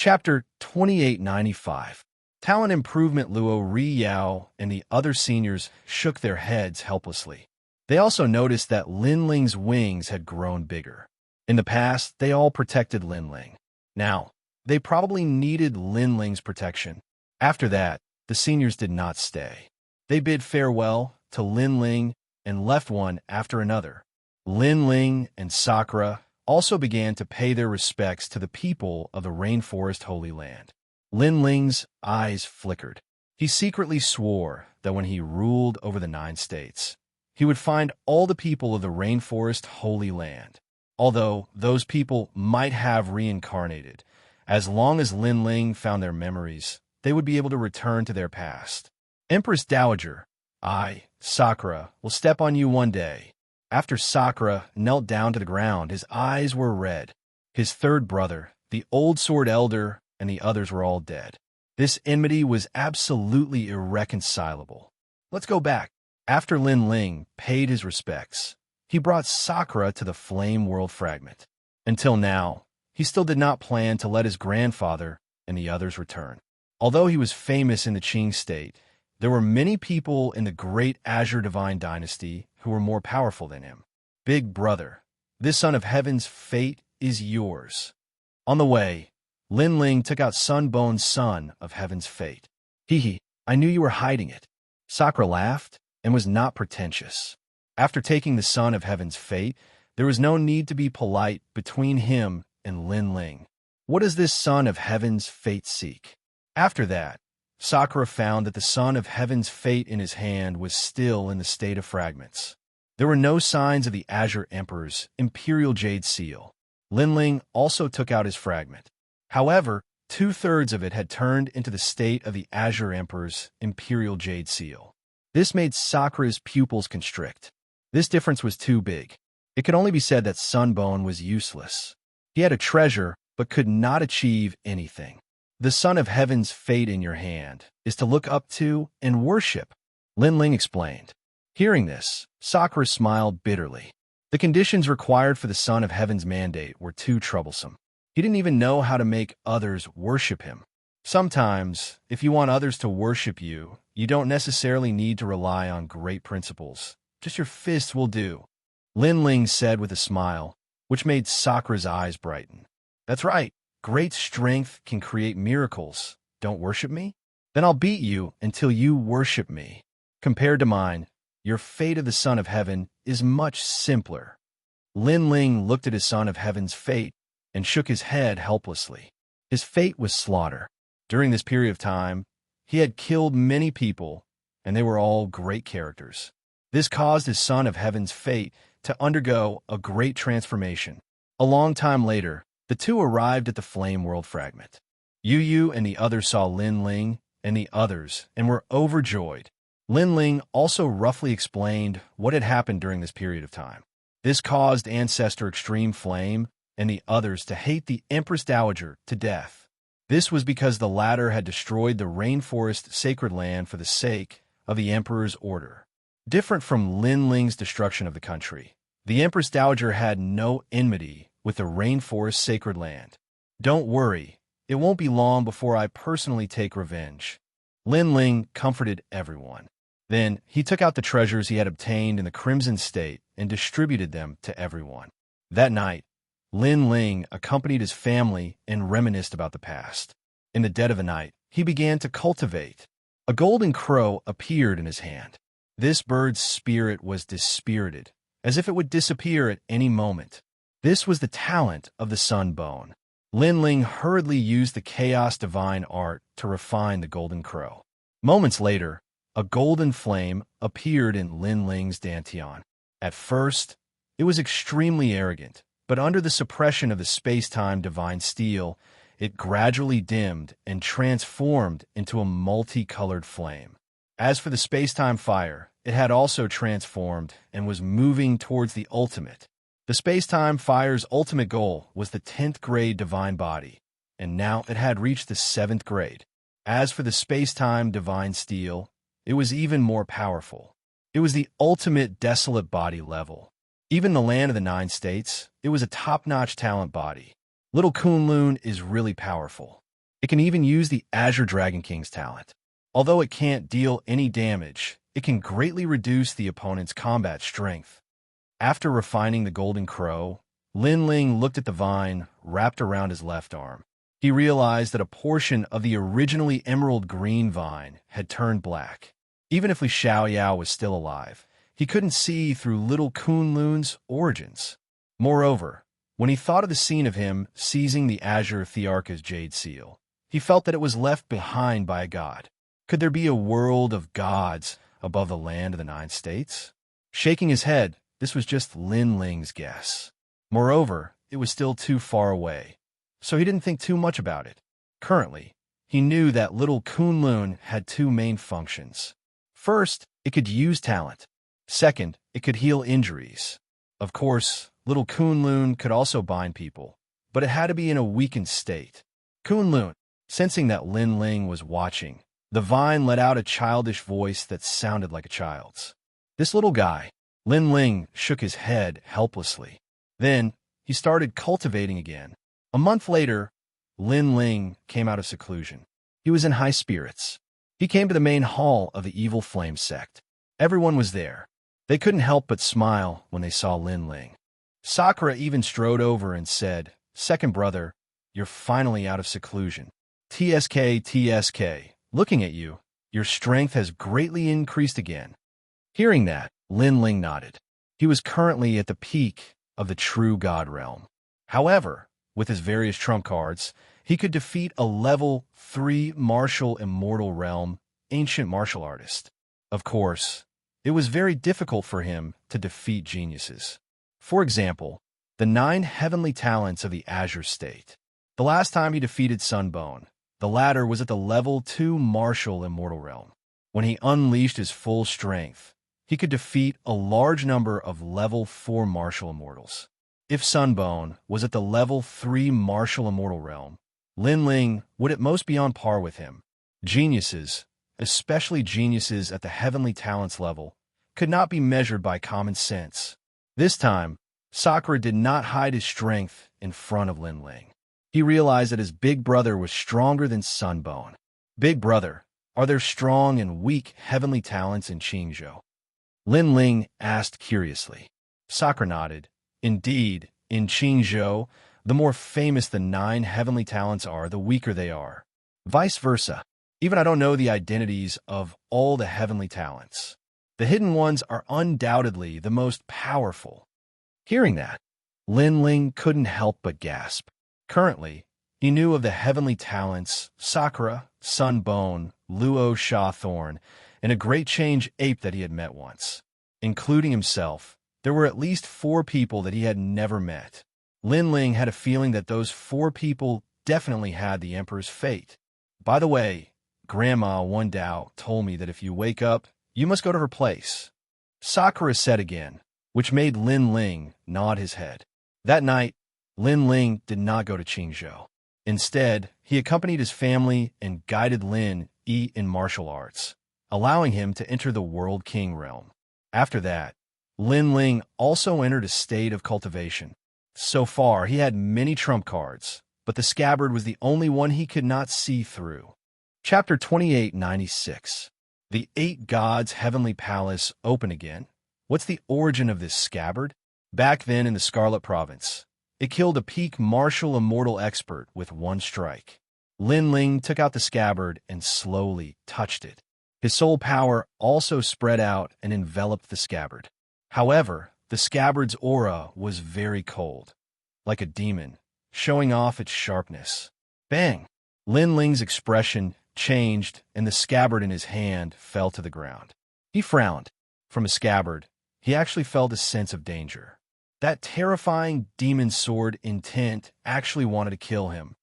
Chapter 2895. Talent Improvement. Luo Ri Yao and the other seniors shook their heads helplessly. They also noticed that Lin Ling's wings had grown bigger. In the past, they all protected Lin Ling. Now, they probably needed Lin Ling's protection. After that, the seniors did not stay. They bid farewell to Lin Ling and left one after another. Lin Ling and Sakura also began to pay their respects to the people of the Rainforest Holy Land. Lin Ling's eyes flickered. He secretly swore that when he ruled over the 9 states, he would find all the people of the Rainforest Holy Land. Although those people might have reincarnated, as long as Lin Ling found their memories, they would be able to return to their past. Empress Dowager, I, Sakura, will step on you one day. After Sakura knelt down to the ground, his eyes were red. His third brother, the old sword elder, and the others were all dead. This enmity was absolutely irreconcilable. Let's go back. After Lin Ling paid his respects, he brought Sakura to the Flame World Fragment. Until now, he still did not plan to let his grandfather and the others return. Although he was famous in the Qing state, there were many people in the Great Azure Divine Dynasty who were more powerful than him. Big brother, this son of heaven's fate is yours. On the way, Lin Ling took out Sunbone's son of heaven's fate. Hee, I knew you were hiding it. Sakura laughed and was not pretentious. After taking the son of heaven's fate, there was no need to be polite between him and Lin Ling. What does this son of heaven's fate seek? After that, Sakura found that the son of heaven's fate in his hand was still in the state of fragments. There were no signs of the Azure Emperor's imperial jade seal. Lin Ling also took out his fragment. However, 2/3 of it had turned into the state of the Azure Emperor's imperial jade seal. This made Sakura's pupils constrict. This difference was too big. It could only be said that Sunbone was useless. He had a treasure, but could not achieve anything. The son of heaven's fate in your hand is to look up to and worship, Lin Ling explained. Hearing this, Sakura smiled bitterly. The conditions required for the son of heaven's mandate were too troublesome. He didn't even know how to make others worship him. Sometimes, if you want others to worship you, you don't necessarily need to rely on great principles. Just your fists will do, Lin Ling said with a smile, which made Sakura's eyes brighten. That's right. Great strength can create miracles. Don't worship me? Then I'll beat you until you worship me. Compared to mine, your fate of the son of heaven is much simpler. Lin Ling looked at his son of heaven's fate and shook his head helplessly. His fate was slaughter. During this period of time, he had killed many people, and they were all great characters. This caused his son of heaven's fate to undergo a great transformation. A long time later, the two arrived at the Flame World Fragment. Yu Yu and the others saw Lin Ling and the others and were overjoyed. Lin Ling also roughly explained what had happened during this period of time. This caused Ancestor Extreme Flame and the others to hate the Empress Dowager to death. This was because the latter had destroyed the Rainforest Sacred Land for the sake of the Emperor's order. Different from Lin Ling's destruction of the country, the Empress Dowager had no enmity with the Rainforest Sacred Land. Don't worry, it won't be long before I personally take revenge. Lin Ling comforted everyone. Then he took out the treasures he had obtained in the Crimson State and distributed them to everyone. That night, Lin Ling accompanied his family and reminisced about the past. In the dead of the night, he began to cultivate. A golden crow appeared in his hand. This bird's spirit was dispirited, as if it would disappear at any moment. This was the talent of the Sunbone. Lin Ling hurriedly used the Chaos Divine Art to refine the golden crow. Moments later, a golden flame appeared in Lin Ling's dantian. At first, it was extremely arrogant, but under the suppression of the space-time divine steel, it gradually dimmed and transformed into a multicolored flame. As for the space-time fire, it had also transformed and was moving towards the ultimate. The space-time fire's ultimate goal was the 10th grade divine body, and now it had reached the 7th grade. As for the space-time divine steel, it was even more powerful. It was the ultimate desolate body level. Even the land of the 9 states, it was a top-notch talent body. Little Kunlun is really powerful. It can even use the Azure Dragon King's talent. Although it can't deal any damage, it can greatly reduce the opponent's combat strength. After refining the Golden Crow, Lin Ling looked at the vine wrapped around his left arm. He realized that a portion of the originally emerald green vine had turned black. Even if Li Xiaoyao was still alive, he couldn't see through little Kunlun's origins. Moreover, when he thought of the scene of him seizing the Azure Thearka's jade seal, he felt that it was left behind by a god. Could there be a world of gods above the land of the 9 states? Shaking his head, this was just Lin Ling's guess. Moreover, it was still too far away, so he didn't think too much about it. Currently, he knew that little Kunlun had 2 main functions. First, it could use talent. Second, it could heal injuries. Of course, little Kunlun could also bind people, but it had to be in a weakened state. Kunlun, sensing that Lin Ling was watching, the vine let out a childish voice that sounded like a child's. This little guy, Lin Ling, shook his head helplessly. Then, he started cultivating again. A month later, Lin Ling came out of seclusion. He was in high spirits. He came to the main hall of the Evil Flame sect. Everyone was there. They couldn't help but smile when they saw Lin Ling. Sakura even strode over and said, "Second brother, you're finally out of seclusion. TSK, looking at you, your strength has greatly increased again." Hearing that, Lin Ling nodded. He was currently at the peak of the true god realm. However, with his various trump cards, he could defeat a level 3 martial immortal realm ancient martial artist. Of course, it was very difficult for him to defeat geniuses. For example, the 9 heavenly talents of the Azure State. The last time he defeated Sunbone, the latter was at the level 2 martial immortal realm. When he unleashed his full strength, he could defeat a large number of level 4 martial immortals. If Sunbone was at the level 3 martial immortal realm, Lin Ling would at most be on par with him. Geniuses, especially geniuses at the heavenly talents level, could not be measured by common sense. This time, Sakura did not hide his strength in front of Lin Ling. He realized that his big brother was stronger than Sunbone. Big brother, are there strong and weak heavenly talents in Xianxia? Lin Ling asked curiously. Sakura nodded. Indeed, in Xianxia, the more famous the 9 heavenly talents are, the weaker they are. Vice versa. Even I don't know the identities of all the heavenly talents. The hidden ones are undoubtedly the most powerful. Hearing that, Lin Ling couldn't help but gasp. Currently, he knew of the heavenly talents Sakura, Sunbone, Luo Shawthorn, and a great change ape that he had met once. Including himself, there were at least 4 people that he had never met. Lin Ling had a feeling that those 4 people definitely had the Emperor's fate. By the way, Grandma Wendao told me that if you wake up, you must go to her place. Sakura said again, which made Lin Ling nod his head. That night, Lin Ling did not go to Xianxia. Instead, he accompanied his family and guided Lin Yi in martial arts, allowing him to enter the World King realm. After that, Lin Ling also entered a state of cultivation. So far, he had many trump cards, but the scabbard was the only one he could not see through. Chapter 2896. The 8 Gods' Heavenly Palace open again. What's the origin of this scabbard? Back then in the Scarlet Province, it killed a peak martial immortal expert with 1 strike. Lin Ling took out the scabbard and slowly touched it. His soul power also spread out and enveloped the scabbard. However, the scabbard's aura was very cold, like a demon, showing off its sharpness. Bang! Lin Ling's expression changed, and the scabbard in his hand fell to the ground. He frowned. From a scabbard, he actually felt a sense of danger. That terrifying demon sword intent actually wanted to kill him.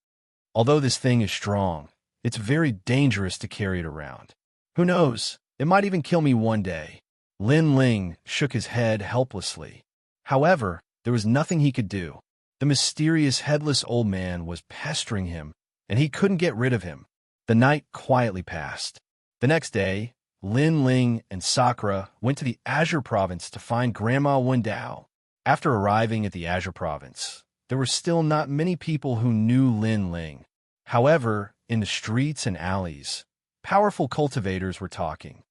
Although this thing is strong, it's very dangerous to carry it around. Who knows, it might even kill me one day. Lin Ling shook his head helplessly. However, there was nothing he could do. The mysterious headless old man was pestering him, and he couldn't get rid of him. The night quietly passed. The next day, Lin Ling and Sakura went to the Azure Province to find Grandma Wendao. After arriving at the Azure Province, there were still not many people who knew Lin Ling. However, in the streets and alleys, powerful cultivators were talking.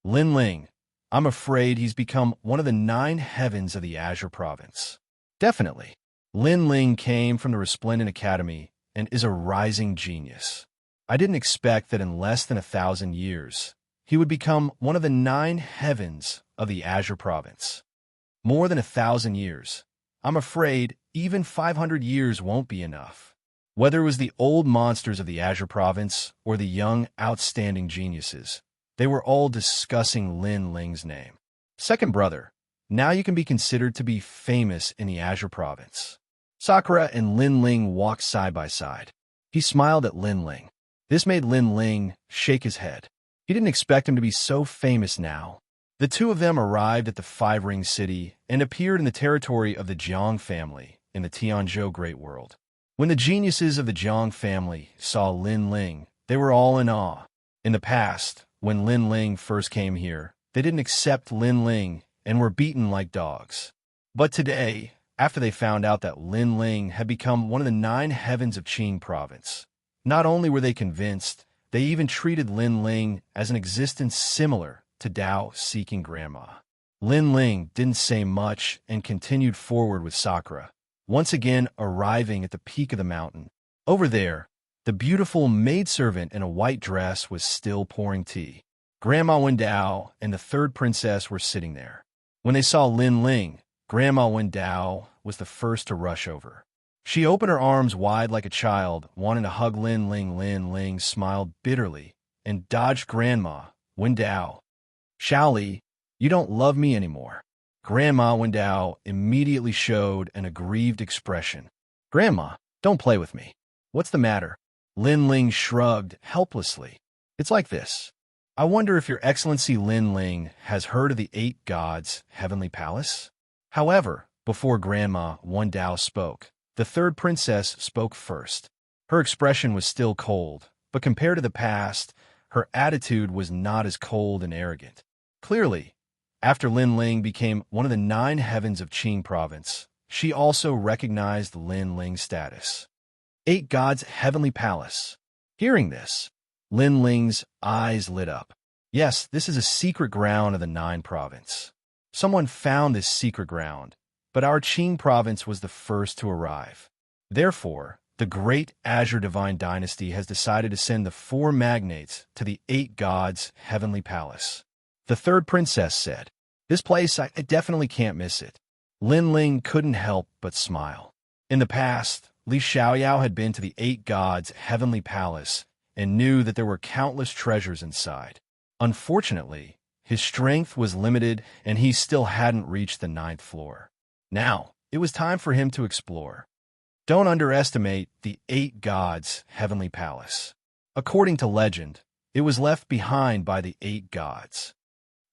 Lin Ling, I'm afraid he's become one of the 9 heavens of the Azure province. Definitely. Lin Ling came from the Resplendent Academy and is a rising genius. I didn't expect that in less than 1,000 years, he would become one of the 9 heavens of the Azure province. More than 1,000 years. I'm afraid even 500 years won't be enough. Whether it was the old monsters of the Azure province or the young, outstanding geniuses, they were all discussing Lin Ling's name. Second brother, now you can be considered to be famous in the Azure province. Sakura and Lin Ling walked side by side. He smiled at Lin Ling. This made Lin Ling shake his head. He didn't expect him to be so famous now. The two of them arrived at the Five-Ring City and appeared in the territory of the Jiang family in the Tianzhou Great World. When the geniuses of the Jiang family saw Lin Ling, they were all in awe. In the past, when Lin Ling first came here, they didn't accept Lin Ling and were beaten like dogs. But today, after they found out that Lin Ling had become one of the 9 heavens of Qing province, not only were they convinced, they even treated Lin Ling as an existence similar to Tao-seeking grandma. Lin Ling didn't say much and continued forward with Sakura, once again arriving at the peak of the mountain. Over there, the beautiful maidservant in a white dress was still pouring tea. Grandma Wendao and the 3rd princess were sitting there. When they saw Lin Ling, Grandma Wendao was the first to rush over. She opened her arms wide like a child, wanting to hug Lin Ling. Lin Ling smiled bitterly and dodged Grandma Wendao. Xiaoli, you don't love me anymore. Grandma Wendao immediately showed an aggrieved expression. Grandma, don't play with me. What's the matter? Lin Ling shrugged helplessly. It's like this. I wonder if Your Excellency Lin Ling has heard of the 8 gods' heavenly palace? However, before Grandma Wendao spoke, the 3rd princess spoke first. Her expression was still cold, but compared to the past, her attitude was not as cold and arrogant. Clearly, after Lin Ling became one of the 9 heavens of Qing province, she also recognized Lin Ling's status. 8 gods' heavenly palace. Hearing this, Lin Ling's eyes lit up. Yes, this is a secret ground of the 9 province. Someone found this secret ground, but our Qing province was the first to arrive. Therefore, the great Azure Divine Dynasty has decided to send the 4 magnates to the 8 gods' heavenly palace. The 3rd princess said, This place, I definitely can't miss it. Lin Ling couldn't help but smile. In the past, Li Xiaoyao had been to the 8 gods' heavenly palace and knew that there were countless treasures inside. Unfortunately, his strength was limited and he still hadn't reached the 9th floor. Now, it was time for him to explore. Don't underestimate the 8 gods' heavenly palace. According to legend, it was left behind by the 8 gods.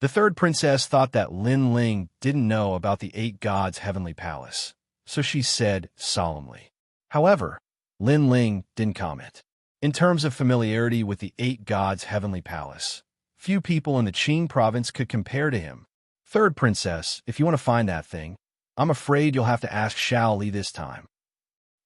The 3rd princess thought that Lin Ling didn't know about the 8 gods' heavenly palace, so she said solemnly. However, Lin Ling didn't comment. In terms of familiarity with the 8 gods' heavenly palace, few people in the Qing province could compare to him. 3rd princess, if you want to find that thing, I'm afraid you'll have to ask Xiaoli this time.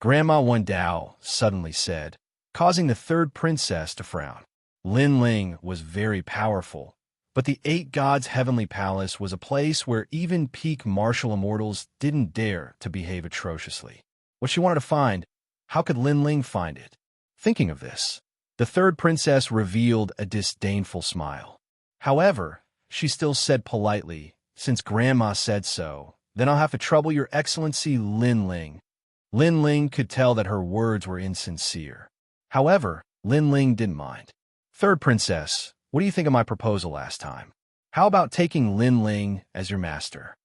Grandma Wendao suddenly said, causing the 3rd princess to frown. Lin Ling was very powerful, but the 8 gods' heavenly palace was a place where even peak martial immortals didn't dare to behave atrociously. What she wanted to find, how could Lin Ling find it? Thinking of this, the 3rd princess revealed a disdainful smile. However, she still said politely, since Grandma said so, then I'll have to trouble Your Excellency Lin Ling. Lin Ling could tell that her words were insincere. However, Lin Ling didn't mind. 3rd princess, what do you think of my proposal last time? How about taking Lin Ling as your master?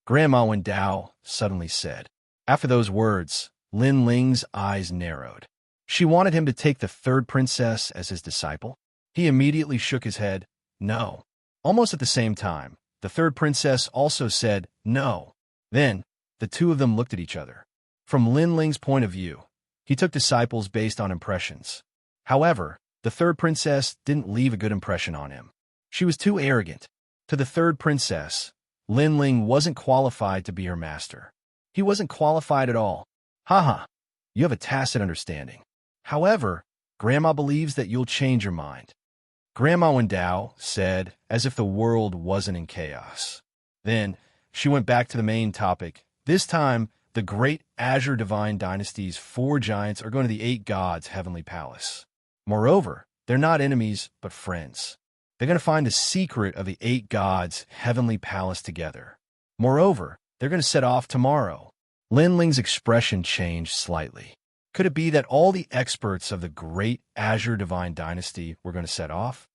Grandma Wendao suddenly said. After those words, Lin Ling's eyes narrowed. She wanted him to take the 3rd princess as his disciple. He immediately shook his head, no. Almost at the same time, the 3rd princess also said, no. Then, the two of them looked at each other. From Lin Ling's point of view, he took disciples based on impressions. However, the 3rd princess didn't leave a good impression on him. She was too arrogant. To the 3rd princess, Lin Ling wasn't qualified to be her master. He wasn't qualified at all. Haha, you have a tacit understanding. However, Grandma believes that you'll change your mind. Grandma Wendao said, as if the world wasn't in chaos. Then she went back to the main topic. This time, the great Azure Divine Dynasty's 4 giants are going to the 8 gods' heavenly palace. Moreover, they're not enemies, but friends. They're going to find the secret of the 8 gods' heavenly palace together. Moreover, they're going to set off tomorrow. Lin Ling's expression changed slightly. Could it be that all the experts of the great Azure Divine Dynasty were going to set off?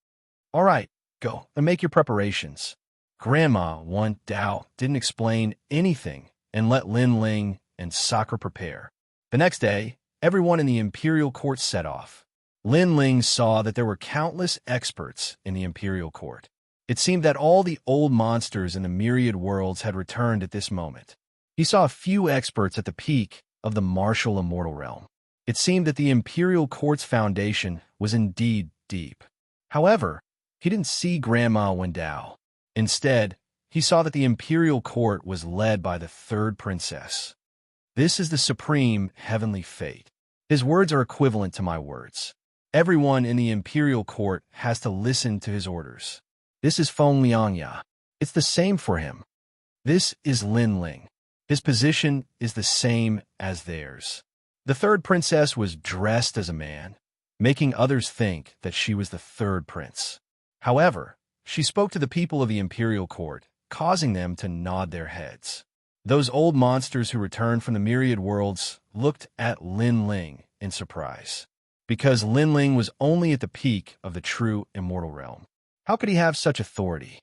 All right, go and make your preparations. Grandma Wendao didn't explain anything and let Lin Ling and Sakura prepare. The next day, everyone in the imperial court set off. Lin Ling saw that there were countless experts in the imperial court. It seemed that all the old monsters in the myriad worlds had returned at this moment. He saw a few experts at the peak of the martial immortal realm. It seemed that the imperial court's foundation was indeed deep. However, he didn't see Grandma Wendao. Instead, he saw that the imperial court was led by the 3rd princess. This is the supreme heavenly fate. His words are equivalent to my words. Everyone in the imperial court has to listen to his orders. This is Xianxia. It's the same for him. This is Lin Ling. His position is the same as theirs. The 3rd princess was dressed as a man, making others think that she was the 3rd prince. However, she spoke to the people of the imperial court, causing them to nod their heads. Those old monsters who returned from the myriad worlds looked at Lin Ling in surprise, because Lin Ling was only at the peak of the true immortal realm. How could he have such authority?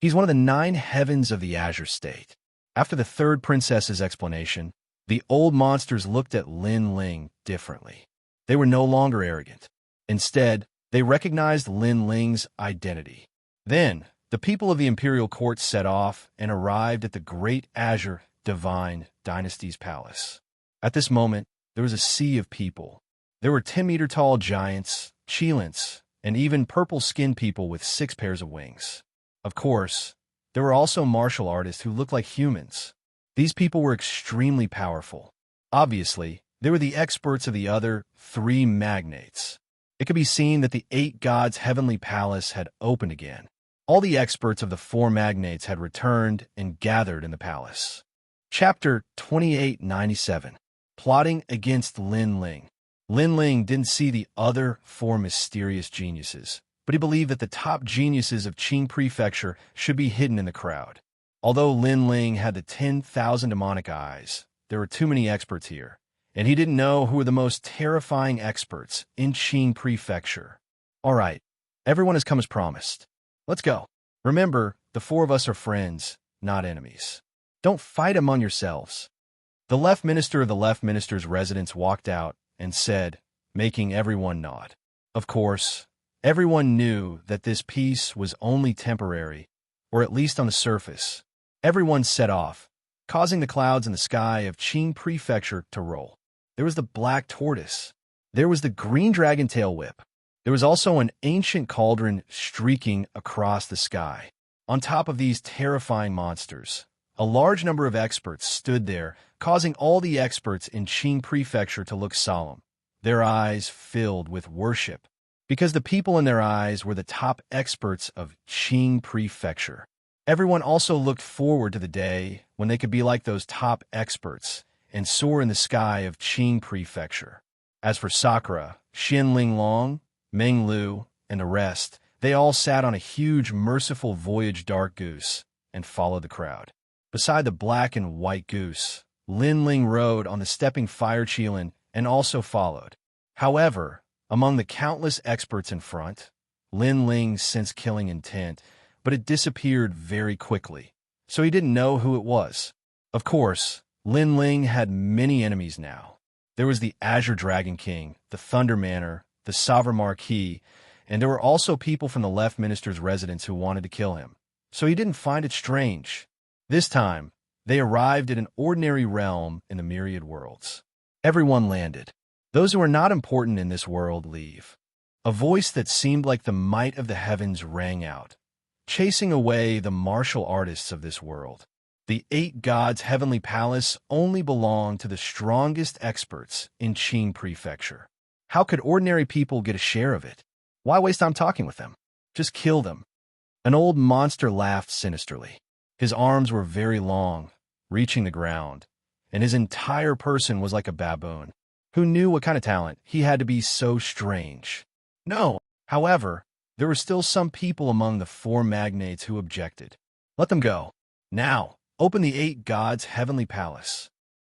He's one of the 9 heavens of the Azure State. After the 3rd princess's explanation, the old monsters looked at Lin Ling differently. They were no longer arrogant. Instead, they recognized Lin Ling's identity. Then, the people of the imperial court set off and arrived at the great Azure Divine Dynasty's palace. At this moment, there was a sea of people. There were 10-meter-tall giants, Qilins, and even purple-skinned people with 6 pairs of wings. Of course, there were also martial artists who looked like humans. These people were extremely powerful. Obviously, they were the experts of the other 3 magnates. It could be seen that the 8 gods' heavenly palace had opened again. All the experts of the 4 magnates had returned and gathered in the palace. Chapter 2897. Plotting against Lin Ling. Lin Ling didn't see the other 4 mysterious geniuses, but he believed that the top geniuses of Qing Prefecture should be hidden in the crowd. Although Lin Ling had the 10,000 demonic eyes, there were too many experts here, and he didn't know who were the most terrifying experts in Qing Prefecture. All right, everyone has come as promised. Let's go. Remember, the 4 of us are friends, not enemies. Don't fight among yourselves. The left minister of the left minister's residence walked out and said, making everyone nod. Of course, everyone knew that this peace was only temporary, or at least on the surface. Everyone set off, causing the clouds in the sky of Qing Prefecture to roll. There was the black tortoise. There was the green dragon tail whip. There was also an ancient cauldron streaking across the sky. On top of these terrifying monsters, a large number of experts stood there, causing all the experts in Qing Prefecture to look solemn, their eyes filled with worship, because the people in their eyes were the top experts of Qing Prefecture. Everyone also looked forward to the day when they could be like those top experts and soar in the sky of Qing Prefecture. As for Sakura, Xin Linglong, Meng Lu, and the rest, they all sat on a huge merciful voyage dark goose and followed the crowd. Beside the black and white goose, Lin Ling rode on the stepping fire Qilin and also followed. However, among the countless experts in front, Lin Ling sensed killing intent, but it disappeared very quickly, so he didn't know who it was. Of course, Lin Ling had many enemies now. There was the Azure Dragon King, the Thunder Manor, the Sovereign Marquis, and there were also people from the left minister's residence who wanted to kill him, so he didn't find it strange. This time, they arrived at an ordinary realm in the myriad worlds. Everyone landed. Those who are not important in this world leave. A voice that seemed like the might of the heavens rang out, chasing away the martial artists of this world. The 8 gods' heavenly palace only belonged to the strongest experts in Qing Prefecture. How could ordinary people get a share of it? Why waste time talking with them? Just kill them. An old monster laughed sinisterly. His arms were very long, reaching the ground, and his entire person was like a baboon. Who knew what kind of talent he had to be so strange? No, however, there were still some people among the four magnates who objected. Let them go. Now, open the 8 gods' heavenly palace.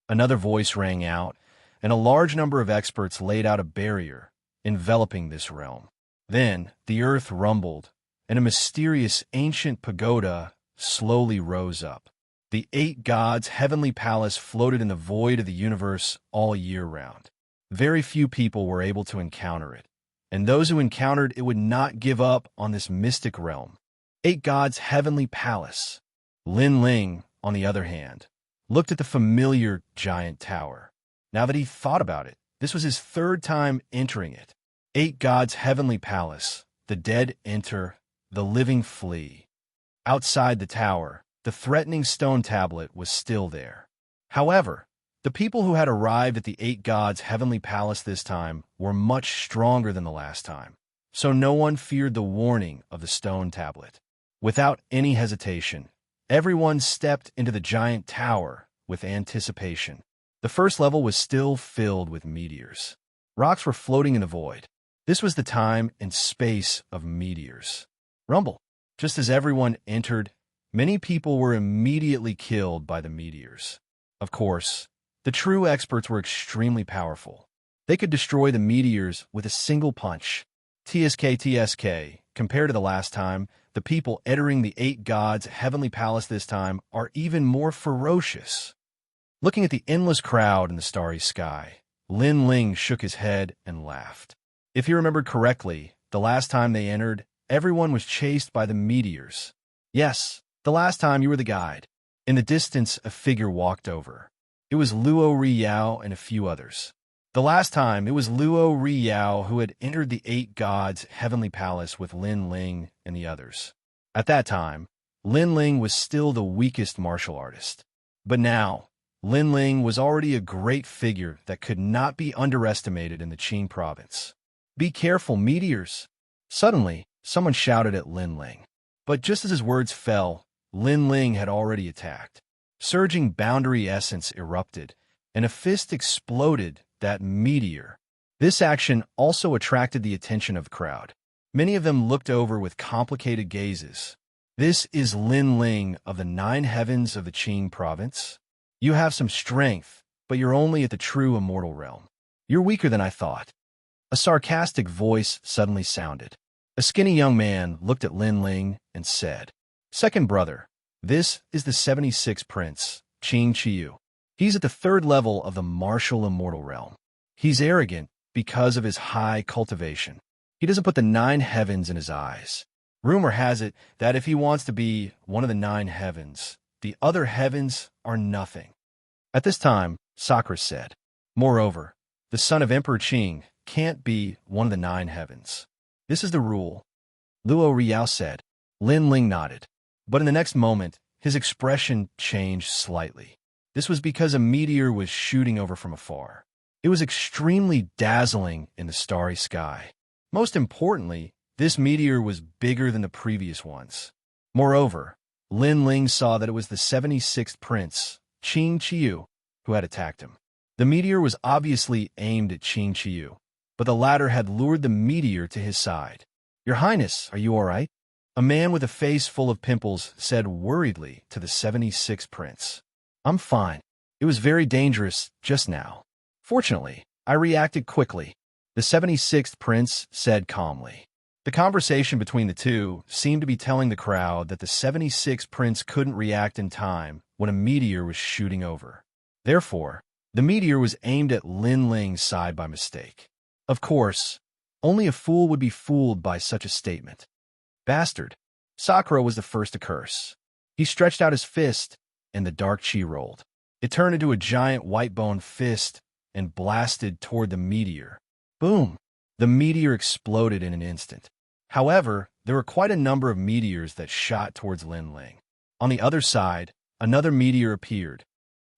Another voice rang out, and a large number of experts laid out a barrier enveloping this realm. Then the earth rumbled, and a mysterious ancient pagoda slowly rose up. The 8 gods' heavenly palace floated in the void of the universe all year round. Very few people were able to encounter it, and those who encountered it would not give up on this mystic realm. 8 gods' heavenly palace. Lin Ling, on the other hand, looked at the familiar giant tower. Now that he thought about it, this was his 3rd time entering it. 8 gods' heavenly palace. The dead enter, the living flee. Outside the tower, the threatening stone tablet was still there. However, the people who had arrived at the 8 gods' heavenly palace this time were much stronger than the last time, so no one feared the warning of the stone tablet. Without any hesitation, everyone stepped into the giant tower with anticipation. The first level was still filled with meteors. Rocks were floating in the void. This was the time and space of meteors. Rumble. Just as everyone entered, many people were immediately killed by the meteors. Of course, the true experts were extremely powerful. They could destroy the meteors with a single punch. TSK, compared to the last time, the people entering the 8 gods' heavenly palace this time are even more ferocious. Looking at the endless crowd in the starry sky, Lin Ling shook his head and laughed. If he remembered correctly, the last time they entered, everyone was chased by the meteors. Yes, the last time you were the guide. In the distance, a figure walked over. It was Luo Riyao and a few others. The last time, it was Luo Riyao who had entered the 8 gods' heavenly palace with Lin Ling and the others. At that time, Lin Ling was still the weakest martial artist. But now, Lin Ling was already a great figure that could not be underestimated in the Qing province. Be careful, meteors! Suddenly, someone shouted at Lin Ling. But just as his words fell, Lin Ling had already attacked. Surging boundary essence erupted, and a fist exploded that meteor. This action also attracted the attention of the crowd. Many of them looked over with complicated gazes. This is Lin Ling of the 9 heavens of the Qing province. You have some strength, but you're only at the true immortal realm. You're weaker than I thought. A sarcastic voice suddenly sounded. A skinny young man looked at Lin Ling and said, "Second brother, this is the 76th prince, Xianxia. He's at the 3rd level of the martial immortal realm. He's arrogant because of his high cultivation. He doesn't put the 9 heavens in his eyes. Rumor has it that if he wants to be one of the 9 heavens, the other heavens are nothing." At this time, Sakura said, "Moreover, the son of Emperor Qing can't be one of the 9 heavens. This is the rule." Luo Riyao said. Lin Ling nodded. But in the next moment, his expression changed slightly. This was because a meteor was shooting over from afar. It was extremely dazzling in the starry sky. Most importantly, this meteor was bigger than the previous ones. Moreover, Lin Ling saw that it was the 76th prince, Xianxia, who had attacked him. The meteor was obviously aimed at Xianxia, but the latter had lured the meteor to his side. "Your Highness, are you all right?" A man with a face full of pimples said worriedly to the 76th prince. "I'm fine. It was very dangerous just now. Fortunately, I reacted quickly," the 76th prince said calmly. The conversation between the two seemed to be telling the crowd that the 76th prince couldn't react in time when a meteor was shooting over. Therefore, the meteor was aimed at Lin Ling's side by mistake. Of course, only a fool would be fooled by such a statement. "Bastard!" Sakura was the first to curse. He stretched out his fist, and the dark chi rolled. It turned into a giant white-bone fist and blasted toward the meteor. Boom! The meteor exploded in an instant. However, there were quite a number of meteors that shot towards Lin Ling. On the other side, another meteor appeared.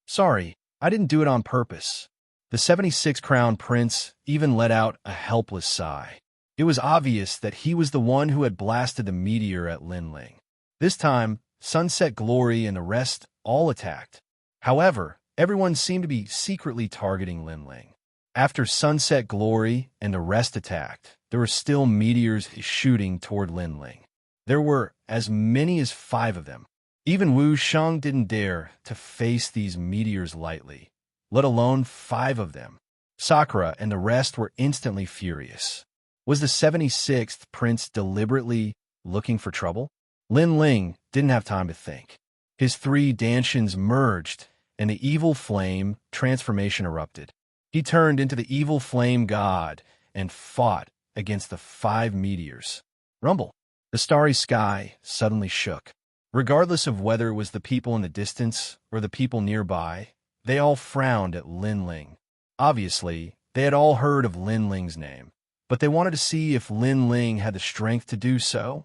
"Sorry, I didn't do it on purpose." The 76th Crown Prince even let out a helpless sigh. It was obvious that he was the one who had blasted the meteor at Linling. This time, Sunset Glory and the rest all attacked. However, everyone seemed to be secretly targeting Linling. After Sunset Glory and the rest attacked, there were still meteors shooting toward Linling. There were as many as 5 of them. Even Wuxia didn't dare to face these meteors lightly, let alone 5 of them. Sakura and the rest were instantly furious. Was the 76th Prince deliberately looking for trouble? Linling didn't have time to think. His 3 Dantians merged, and the evil flame transformation erupted. He turned into the evil flame god and fought against the 5 meteors. Rumble. The starry sky suddenly shook. Regardless of whether it was the people in the distance or the people nearby, they all frowned at Linling. Obviously, they had all heard of Linling's name, but they wanted to see if Linling had the strength to do so.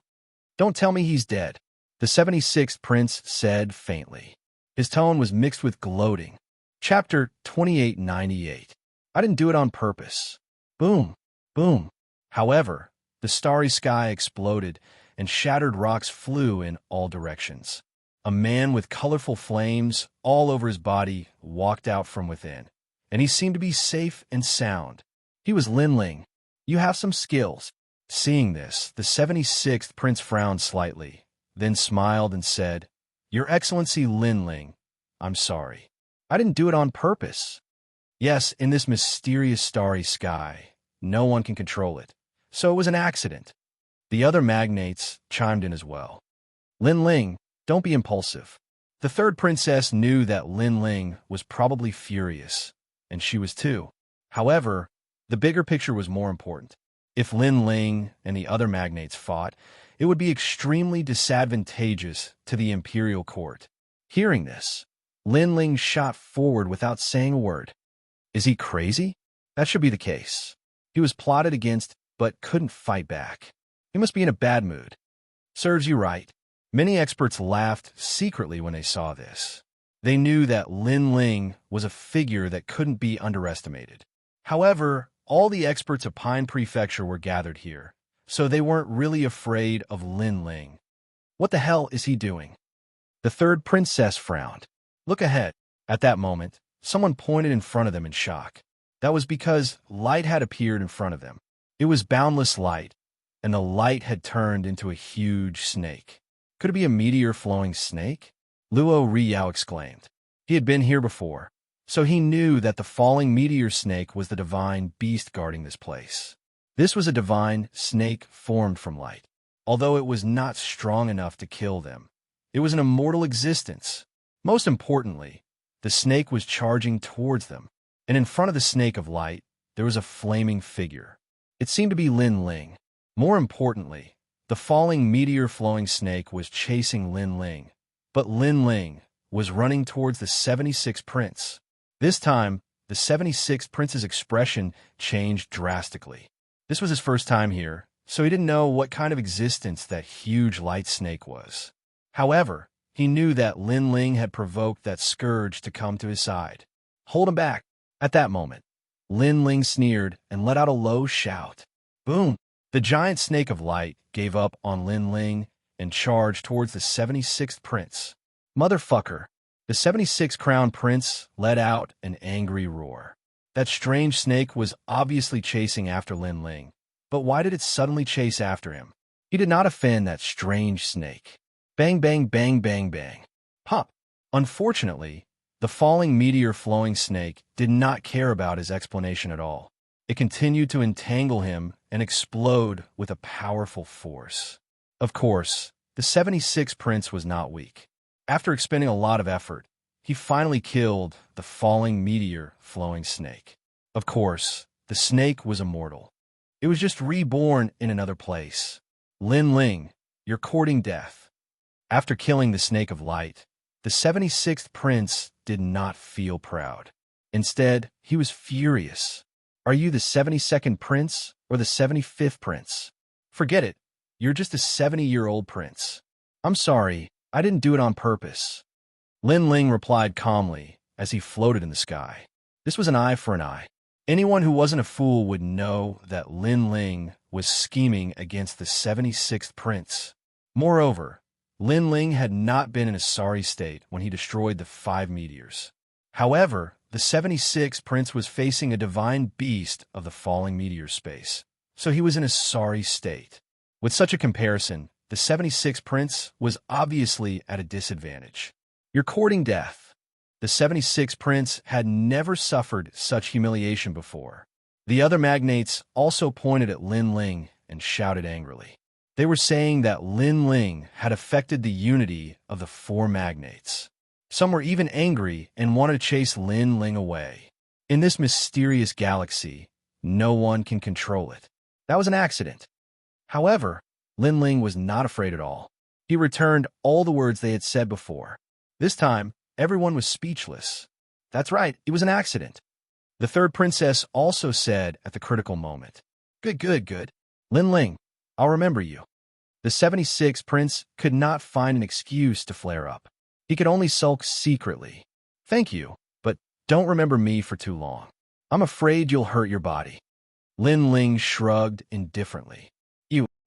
"Don't tell me he's dead," the 76th Prince said faintly. His tone was mixed with gloating. Chapter 2898. I didn't do it on purpose. Boom, boom. However, the starry sky exploded, and shattered rocks flew in all directions. A man with colorful flames all over his body walked out from within, and he seemed to be safe and sound. He was Linling. "You have some skills." Seeing this, the 76th Prince frowned slightly, then smiled and said, "Your Excellency Linling, I'm sorry. I didn't do it on purpose." Yes, in this mysterious starry sky, no one can control it, so it was an accident. The other magnates chimed in as well. "Linling, don't be impulsive." The 3rd princess knew that Linling was probably furious, and she was too. However, the bigger picture was more important. If Linling and the other magnates fought, it would be extremely disadvantageous to the imperial court. Hearing this, Linling shot forward without saying a word. Is he crazy? That should be the case. He was plotted against, but couldn't fight back. He must be in a bad mood. Serves you right. Many experts laughed secretly when they saw this. They knew that Linling was a figure that couldn't be underestimated. However, all the experts of Pine Prefecture were gathered here, so they weren't really afraid of Linling. What the hell is he doing? The 3rd princess frowned. Look ahead. At that moment, someone pointed in front of them in shock. That was because light had appeared in front of them. It was boundless light, and the light had turned into a huge snake. Could it be a meteor-flowing snake? Luo Riyao exclaimed. He had been here before, so he knew that the falling meteor snake was the divine beast guarding this place. This was a divine snake formed from light. Although it was not strong enough to kill them, it was an immortal existence. Most importantly, the snake was charging towards them, and in front of the snake of light, there was a flaming figure. It seemed to be Linling. More importantly, the falling meteor-flowing snake was chasing Linling, but Linling was running towards the 76th Prince. This time, the 76th Prince's expression changed drastically. This was his first time here, so he didn't know what kind of existence that huge light snake was. However, he knew that Linling had provoked that scourge to come to his side. Hold him back. At that moment, Linling sneered and let out a low shout. Boom! The giant snake of light gave up on Linling and charged towards the 76th Prince. Motherfucker! The 76th Crown Prince let out an angry roar. That strange snake was obviously chasing after Linling, but why did it suddenly chase after him? He did not offend that strange snake. Bang, bang, bang, bang, bang. Pop! Unfortunately, the falling meteor-flowing snake did not care about his explanation at all. It continued to entangle him and explode with a powerful force. Of course, the 76th Prince was not weak. After expending a lot of effort, he finally killed the falling meteor-flowing snake. Of course, the snake was immortal. It was just reborn in another place. Linling, you're courting death. After killing the snake of light, the 76th Prince did not feel proud. Instead, he was furious. Are you the 72nd Prince or the 75th Prince? Forget it. You're just a 70-year-old prince. I'm sorry, I didn't do it on purpose. Linling replied calmly as he floated in the sky. This was an eye for an eye. Anyone who wasn't a fool would know that Lin Ling was scheming against the 76th prince. Moreover, Lin Ling had not been in a sorry state when he destroyed the 5 meteors. However, the 76th prince was facing a divine beast of the falling meteor space, so he was in a sorry state. With such a comparison, the 76th prince was obviously at a disadvantage. You're courting death. The 76th prince had never suffered such humiliation before. The other magnates also pointed at Lin Ling and shouted angrily. They were saying that Lin Ling had affected the unity of the 4 magnates. Some were even angry and wanted to chase Lin Ling away. In this mysterious galaxy, no one can control it. That was an accident. However, Lin Ling was not afraid at all. He returned all the words they had said before. This time, everyone was speechless. That's right, it was an accident. The 3rd princess also said at the critical moment, Good. Lin Ling, I'll remember you. The 76th prince could not find an excuse to flare up. He could only sulk secretly. Thank you, but don't remember me for too long. I'm afraid you'll hurt your body. Lin Ling shrugged indifferently.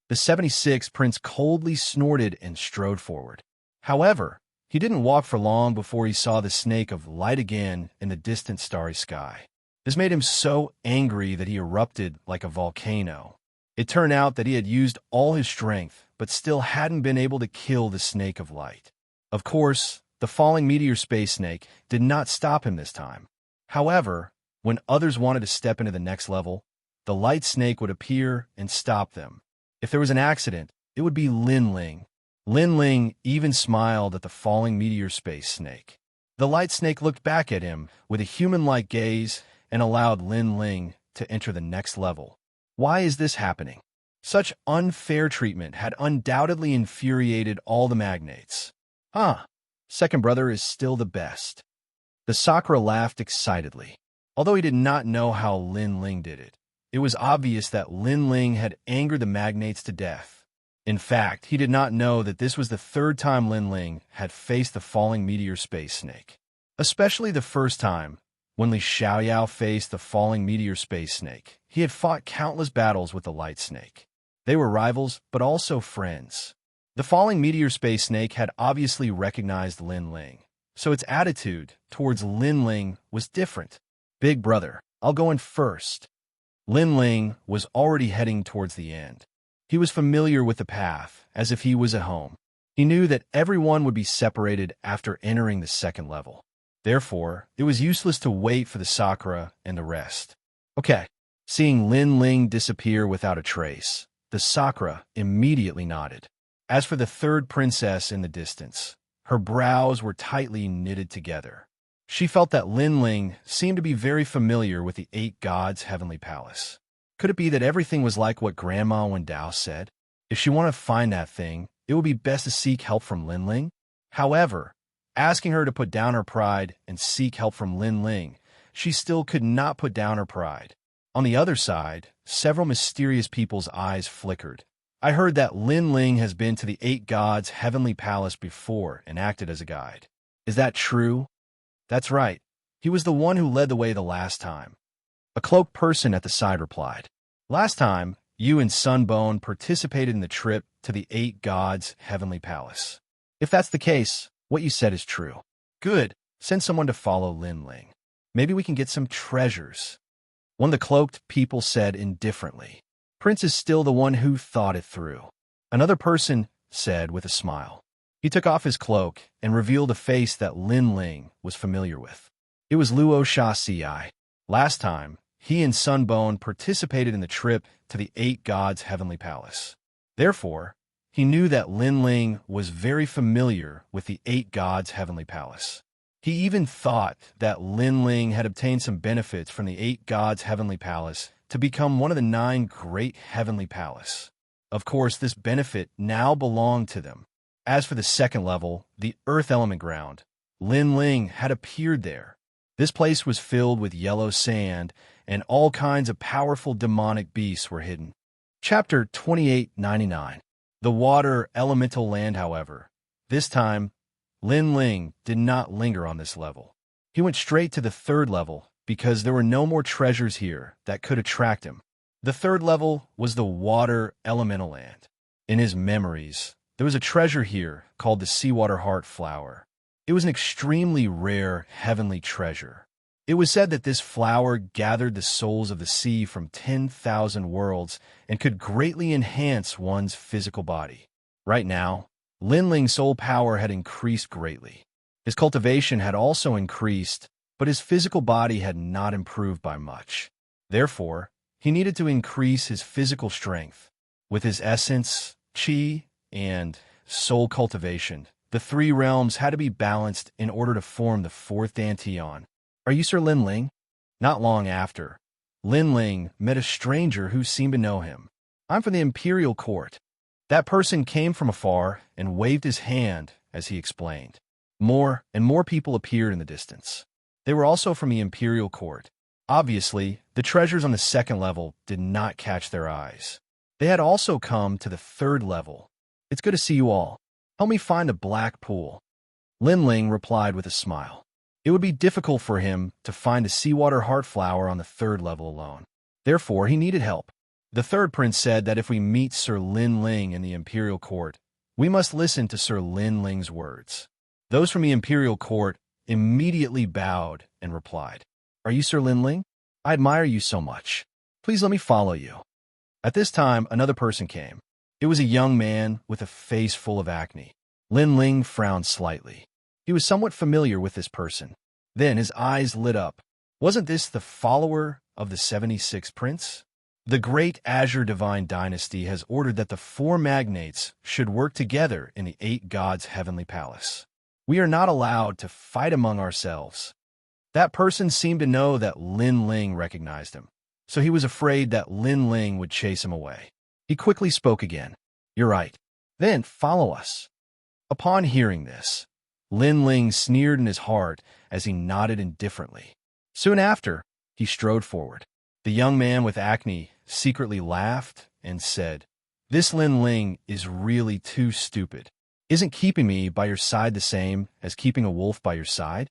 The 76th prince coldly snorted and strode forward. However, he didn't walk for long before he saw the snake of light again in the distant starry sky. This made him so angry that he erupted like a volcano. It turned out that he had used all his strength, but still hadn't been able to kill the snake of light. Of course, the falling meteor space snake did not stop him this time. However, when others wanted to step into the next level, the light snake would appear and stop them. If there was an accident, it would be Lin Ling. Lin Ling even smiled at the falling meteor space snake. The light snake looked back at him with a human-like gaze and allowed Lin Ling to enter the next level. Why is this happening? Such unfair treatment had undoubtedly infuriated all the magnates. Second brother is still the best. The Sakura laughed excitedly. Although he did not know how Lin Ling did it, it was obvious that Lin Ling had angered the magnates to death. In fact, he did not know that this was the 3rd time Lin Ling had faced the falling meteor space snake. Especially the first time, when Li Xiaoyao faced the falling meteor space snake. He had fought countless battles with the light snake. They were rivals, but also friends. The falling meteor space snake had obviously recognized Lin Ling, so its attitude towards Lin Ling was different. Big brother, I'll go in first. Lin Ling was already heading towards the end. He was familiar with the path, as if he was at home. He knew that everyone would be separated after entering the 2nd level. Therefore, it was useless to wait for the Sakura and the rest. Okay. Seeing Lin Ling disappear without a trace, the Sakura immediately nodded. As for the 3rd princess in the distance, her brows were tightly knitted together. She felt that Lin Ling seemed to be very familiar with the 8 gods' heavenly palace. Could it be that everything was like what Grandma Wendao said? If she wanted to find that thing, it would be best to seek help from Lin Ling. However, asking her to put down her pride and seek help from Lin Ling, she still could not put down her pride. On the other side, several mysterious people's eyes flickered. I heard that Lin Ling has been to the 8 gods' heavenly palace before and acted as a guide. Is that true? That's right. He was the one who led the way the last time. A cloaked person at the side replied. Last time, you and Sunbone participated in the trip to the 8 gods' heavenly palace. If that's the case, what you said is true. Good. Send someone to follow Lin Ling. Maybe we can get some treasures. One of the cloaked people said indifferently. Prince is still the one who thought it through. Another person said with a smile. He took off his cloak and revealed a face that Lin Ling was familiar with. It was Luo Xianxia. Last time, he and Sunbone participated in the trip to the 8 gods' heavenly palace. Therefore, he knew that Lin Ling was very familiar with the 8 gods' heavenly palace. He even thought that Lin Ling had obtained some benefits from the 8 gods' heavenly palace to become one of the 9 great heavenly palace. Of course, this benefit now belonged to them. As for the 2nd level, the Earth Element Ground, Lin Ling had appeared there. This place was filled with yellow sand, and all kinds of powerful demonic beasts were hidden. Chapter 2899. The Water Elemental Land, however. This time, Lin Ling did not linger on this level. He went straight to the 3rd level because there were no more treasures here that could attract him. The third level was the water elemental land. In his memories, there was a treasure here called the seawater heart flower. It was an extremely rare heavenly treasure. It was said that this flower gathered the souls of the sea from 10,000 worlds and could greatly enhance one's physical body. Right now, Linling's soul power had increased greatly. His cultivation had also increased, but his physical body had not improved by much. Therefore, he needed to increase his physical strength. With his essence, qi, and soul cultivation, the three realms had to be balanced in order to form the fourth Dantian. "Are you Sir Linling?" Not long after, Linling met a stranger who seemed to know him. "I'm from the Imperial Court." That person came from afar and waved his hand as he explained. More and more people appeared in the distance. They were also from the Imperial Court. Obviously, the treasures on the second level did not catch their eyes. They had also come to the third level. "It's good to see you all. Help me find the black pool." Linling replied with a smile. It would be difficult for him to find the seawater heart flower on the third level alone. Therefore, he needed help. The third prince said that if we meet Sir Linling in the Imperial Court, we must listen to Sir Linling's words. Those from the Imperial Court immediately bowed and replied, "Are you Sir Linling? I admire you so much. Please let me follow you." At this time, another person came. It was a young man with a face full of acne. Linling frowned slightly. He was somewhat familiar with this person. Then his eyes lit up. Wasn't this the follower of the 76th prince? The great Azure Divine Dynasty has ordered that the four magnates should work together in the eight gods' heavenly palace. We are not allowed to fight among ourselves. That person seemed to know that Linling recognized him, so he was afraid that Linling would chase him away. He quickly spoke again. "You're right. Then follow us." Upon hearing this, Linling sneered in his heart as he nodded indifferently. Soon after, he strode forward. The young man with acne secretly laughed and said, "This Linling is really too stupid. Isn't keeping me by your side the same as keeping a wolf by your side?"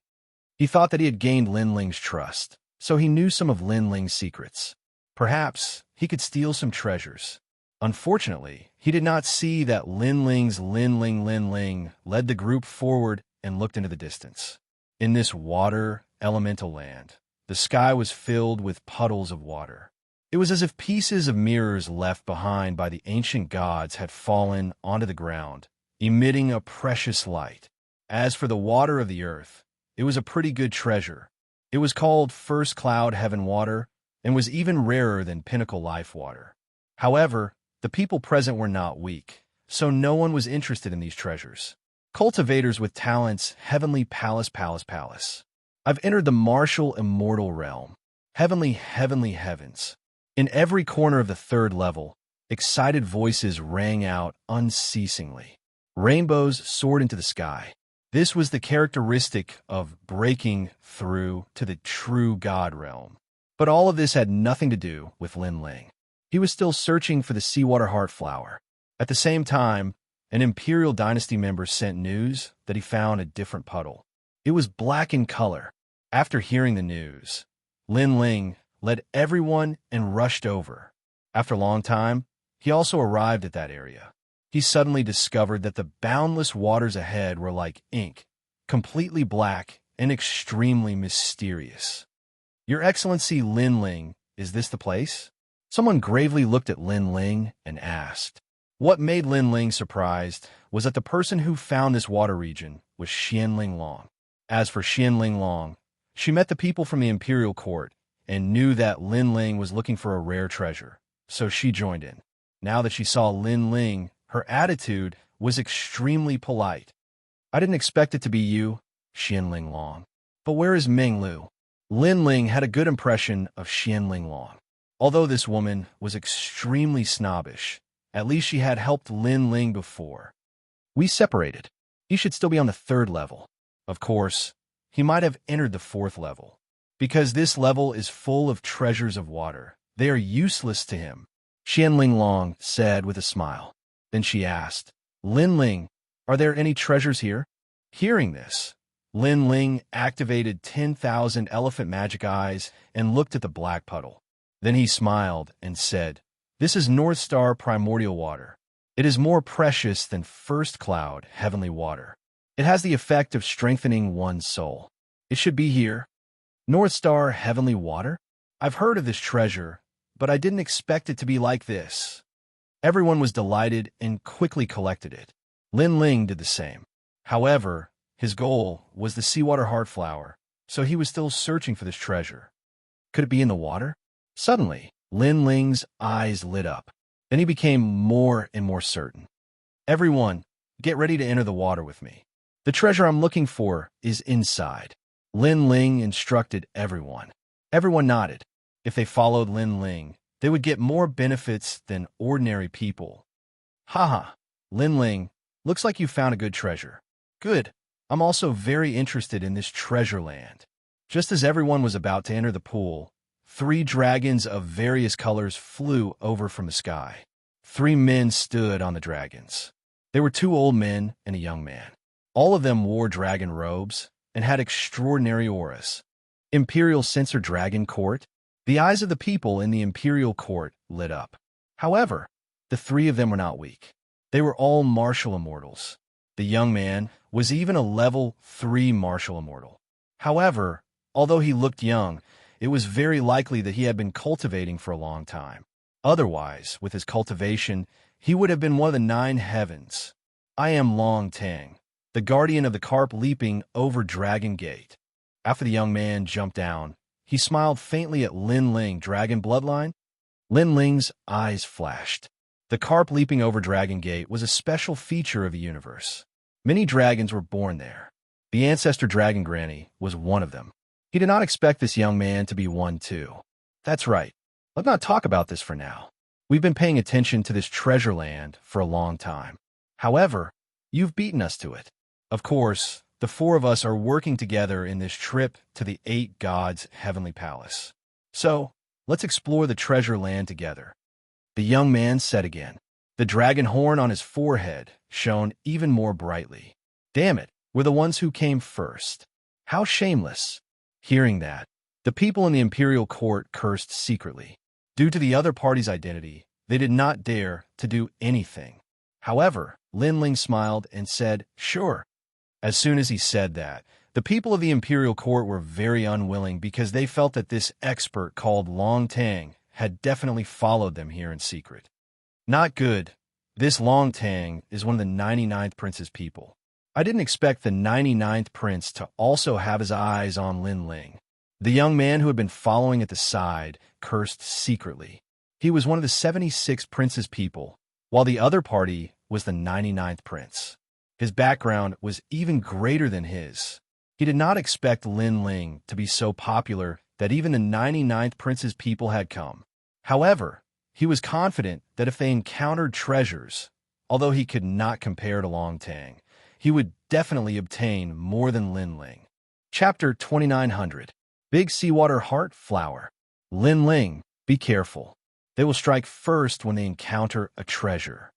He thought that he had gained Linling's trust, so he knew some of Linling's secrets. Perhaps he could steal some treasures. Unfortunately, he did not see that Linling led the group forward and looked into the distance. In this water elemental land, the sky was filled with puddles of water. It was as if pieces of mirrors left behind by the ancient gods had fallen onto the ground, emitting a precious light. As for the water of the earth, it was a pretty good treasure. It was called First Cloud Heaven Water and was even rarer than Pinnacle Life Water. However, the people present were not weak, so no one was interested in these treasures. Cultivators with talents, Heavenly Palace. I've entered the martial immortal realm, heavenly heavens. In every corner of the third level, excited voices rang out unceasingly. Rainbows soared into the sky. This was the characteristic of breaking through to the true God realm. But all of this had nothing to do with Linling. He was still searching for the seawater heart flower. At the same time, an Imperial Dynasty member sent news that he found a different puddle. It was black in color. After hearing the news, Linling led everyone and rushed over. After a long time, he also arrived at that area. He suddenly discovered that the boundless waters ahead were like ink, completely black and extremely mysterious. "Your Excellency Linling, is this the place?" Someone gravely looked at Linling and asked. What made Linling surprised was that the person who found this water region was Xianling Long. As for Xianling Long, she met the people from the Imperial Court and knew that Linling was looking for a rare treasure, so she joined in. Now that she saw Linling, her attitude was extremely polite. "I didn't expect it to be you, Xianling Long. But where is Meng Lu?" Linling had a good impression of Xianling Long. Although this woman was extremely snobbish, at least she had helped Linling before. "We separated. He should still be on the third level. Of course, he might have entered the fourth level. Because this level is full of treasures of water, they are useless to him," Xianling Long said with a smile. Then she asked, "Linling, are there any treasures here?" Hearing this, Lin Ling activated 10,000 elephant magic eyes and looked at the black puddle. Then he smiled and said, "This is North Star primordial water. It is more precious than first cloud heavenly water. It has the effect of strengthening one's soul. It should be here." North Star heavenly water? I've heard of this treasure, but I didn't expect it to be like this. Everyone was delighted and quickly collected it. Lin Ling did the same. However, his goal was the seawater heart flower, so he was still searching for this treasure. Could it be in the water? Suddenly, Lin Ling's eyes lit up. Then he became more and more certain. "Everyone, get ready to enter the water with me. The treasure I'm looking for is inside." Lin Ling instructed everyone. Everyone nodded. If they followed Lin Ling, they would get more benefits than ordinary people. Haha, Lin Ling, looks like you found a good treasure. Good. I'm also very interested in this treasure land. Just as everyone was about to enter the pool, 3 dragons of various colors flew over from the sky. 3 men stood on the dragons. They were 2 old men and a young man. All of them wore dragon robes and had extraordinary auras. Imperial Censor Dragon Court? The eyes of the people in the Imperial Court lit up. However, the 3 of them were not weak. They were all martial immortals. The young man was even a level 3 martial immortal. However, although he looked young, it was very likely that he had been cultivating for a long time. Otherwise, with his cultivation, he would have been one of the 9 heavens. I am Long Tang, the guardian of the carp leaping over Dragon Gate. After the young man jumped down, he smiled faintly at Lin Ling, dragon bloodline. Lin Ling's eyes flashed. The carp leaping over Dragon Gate was a special feature of the universe. Many dragons were born there. The ancestor dragon granny was one of them. He did not expect this young man to be one too. That's right. Let's not talk about this for now. We've been paying attention to this treasure land for a long time. However, you've beaten us to it. Of course, the 4 of us are working together in this trip to the 8 gods' heavenly palace. So, let's explore the treasure land together. The young man said again. The dragon horn on his forehead shone even more brightly. Damn it, we're the ones who came first. How shameless. Hearing that, the people in the imperial court cursed secretly. Due to the other party's identity, they did not dare to do anything. However, Lin Ling smiled and said, "Sure." As soon as he said that, the people of the imperial court were very unwilling because they felt that this expert called Long Tang had definitely followed them here in secret. Not good. This Long Tang is one of the 99th prince's people. I didn't expect the 99th prince to also have his eyes on Lin Ling. The young man who had been following at the side cursed secretly. He was one of the 76 prince's people, while the other party was the 99th prince. His background was even greater than his. He did not expect Lin Ling to be so popular that even the 99th prince's people had come. However, he was confident that if they encountered treasures, although he could not compare to Long Tang, he would definitely obtain more than Lin Ling. Chapter 2900. Big Seawater Heart Flower. Lin Ling, be careful. They will strike first when they encounter a treasure.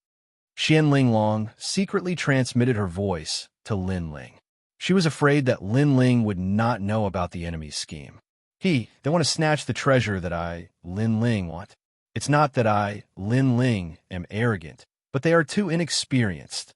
Xian Linglong secretly transmitted her voice to Lin Ling. She was afraid that Lin Ling would not know about the enemy's scheme. They want to snatch the treasure that I, Lin Ling, want. It's not that I, Lin Ling, am arrogant, but they are too inexperienced.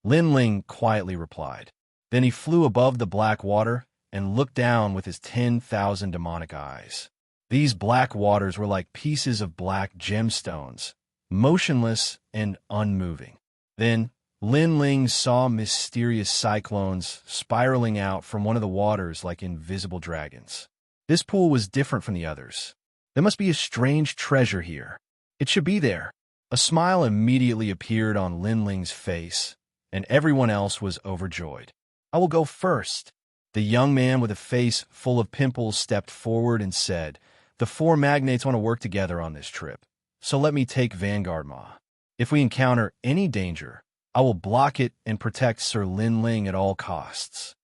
Lin Ling quietly replied. Then he flew above the black water and looked down with his 10,000 demonic eyes. These black waters were like pieces of black gemstones, motionless and unmoving. Then Lin Ling saw mysterious cyclones spiraling out from one of the waters like invisible dragons. This pool was different from the others. There must be a strange treasure here. It should be there. A smile immediately appeared on Lin Ling's face, and everyone else was overjoyed. I will go first. The young man with a face full of pimples stepped forward and said, the 4 magnates want to work together on this trip, so let me take Vanguard Ma. If we encounter any danger, I will block it and protect Sir Lin Ling at all costs.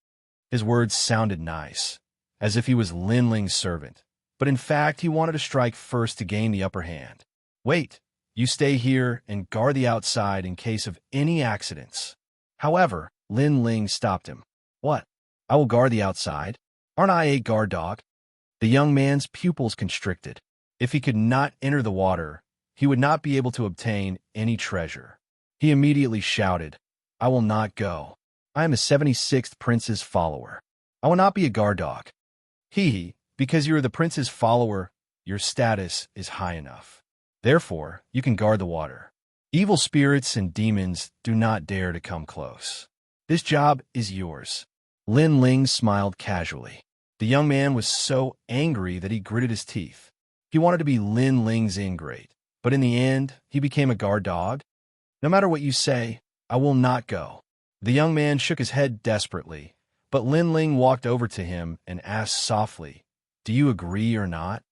His words sounded nice, as if he was Lin Ling's servant, but in fact he wanted to strike first to gain the upper hand. Wait, you stay here and guard the outside in case of any accidents. However, Lin Ling stopped him. What? I will guard the outside. Aren't I a guard dog? The young man's pupils constricted. If he could not enter the water, he would not be able to obtain any treasure. He immediately shouted, I will not go. I am a 76th prince's follower. I will not be a guard dog. Because you are the prince's follower, your status is high enough. Therefore, you can guard the water. Evil spirits and demons do not dare to come close. This job is yours. Lin Ling smiled casually. The young man was so angry that he gritted his teeth. He wanted to be Lin Ling's ingrate, but in the end, he became a guard dog. No matter what you say, I will not go. The young man shook his head desperately, but Lin Ling walked over to him and asked softly, Do you agree or not?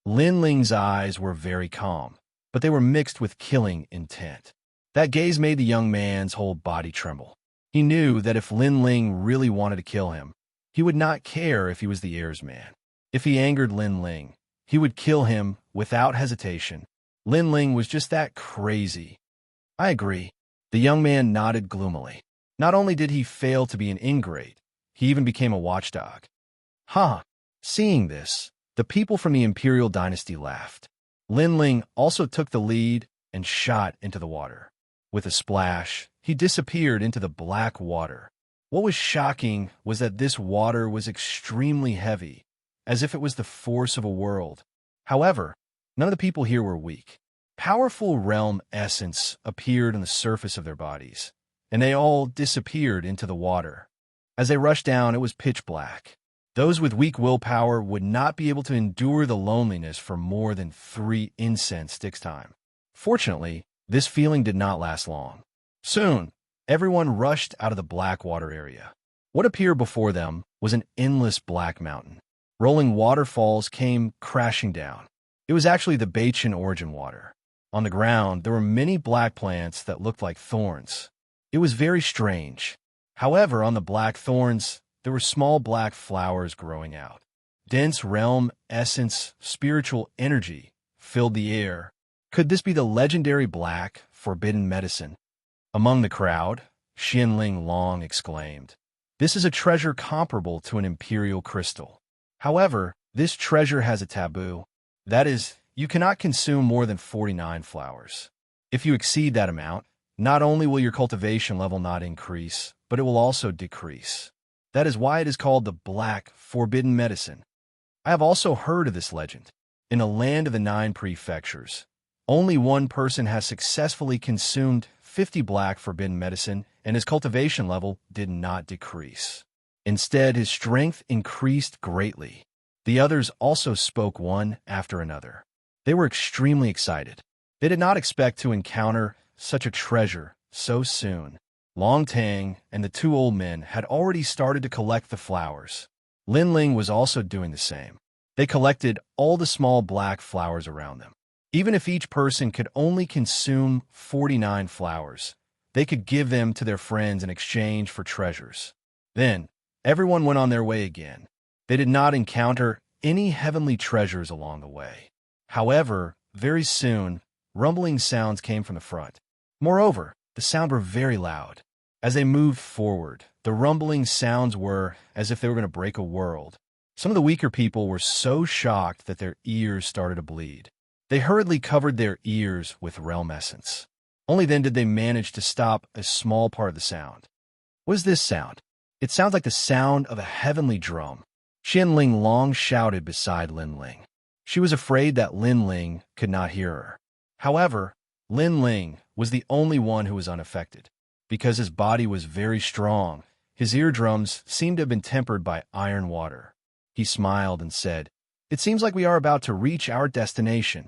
Lin Ling's eyes were very calm, but they were mixed with killing intent. That gaze made the young man's whole body tremble. He knew that if Lin Ling really wanted to kill him, he would not care if he was the heir's man. If he angered Lin Ling, he would kill him without hesitation. Lin Ling was just that crazy. I agree. The young man nodded gloomily. Not only did he fail to be an ingrate, he even became a watchdog. Seeing this, the people from the imperial dynasty laughed. Lin Ling also took the lead and shot into the water. With a splash, he disappeared into the black water. What was shocking was that this water was extremely heavy, as if it was the force of a world. However, none of the people here were weak. Powerful realm essence appeared on the surface of their bodies, and they all disappeared into the water. As they rushed down, it was pitch black. Those with weak willpower would not be able to endure the loneliness for more than 3 incense sticks time. Fortunately, this feeling did not last long. Soon, everyone rushed out of the black water area. What appeared before them was an endless black mountain. Rolling waterfalls came crashing down. It was actually the Bachan origin water. On the ground, there were many black plants that looked like thorns. It was very strange. However, on the black thorns, there were small black flowers growing out. Dense realm essence, spiritual energy filled the air. Could this be the legendary black, forbidden medicine? Among the crowd, Xianling Long exclaimed, This is a treasure comparable to an imperial crystal. However, this treasure has a taboo. That is, you cannot consume more than 49 flowers. If you exceed that amount, not only will your cultivation level not increase, but it will also decrease. That is why it is called the Black Forbidden Medicine. I have also heard of this legend. In a land of the 9 prefectures, only one person has successfully consumed 50 Black Forbidden Medicine, and his cultivation level did not decrease. Instead, his strength increased greatly. The others also spoke one after another. They were extremely excited. They did not expect to encounter such a treasure so soon. Long Tang and the 2 old men had already started to collect the flowers. Lin Ling was also doing the same. They collected all the small black flowers around them. Even if each person could only consume 49 flowers, they could give them to their friends in exchange for treasures. Then, everyone went on their way again. They did not encounter any heavenly treasures along the way. However, very soon, rumbling sounds came from the front. Moreover, the sounds were very loud. As they moved forward, the rumbling sounds were as if they were going to break a world. Some of the weaker people were so shocked that their ears started to bleed. They hurriedly covered their ears with realm essence. Only then did they manage to stop a small part of the sound. What is this sound? It sounds like the sound of a heavenly drum. Xianling Long shouted beside Lin Ling. She was afraid that Lin Ling could not hear her. However, Lin Ling was the only one who was unaffected. Because his body was very strong, his eardrums seemed to have been tempered by iron water. He smiled and said, It seems like we are about to reach our destination.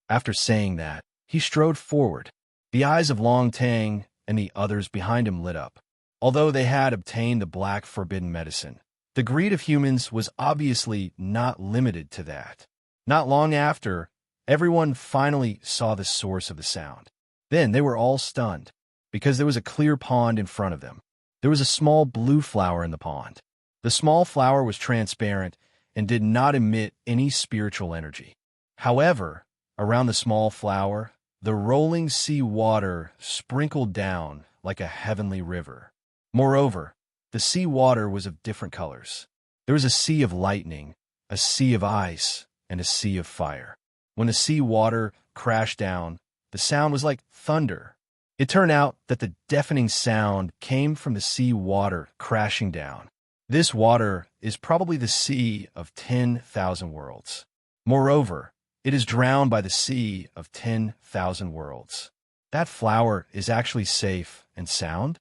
After saying that, he strode forward. The eyes of Long Tang and the others behind him lit up. Although they had obtained the Black Forbidden Medicine, the greed of humans was obviously not limited to that. Not long after, everyone finally saw the source of the sound. Then they were all stunned, because there was a clear pond in front of them. There was a small blue flower in the pond. The small flower was transparent and did not emit any spiritual energy. However, around the small flower, the rolling sea water sprinkled down like a heavenly river. Moreover, The sea water was of different colors. There was a sea of lightning, a sea of ice, and a sea of fire. When the sea water crashed down, the sound was like thunder. It turned out that the deafening sound came from the sea water crashing down. This water is probably the sea of 10,000 worlds. Moreover, it is drowned by the sea of 10,000 worlds. That flower is actually safe and sound?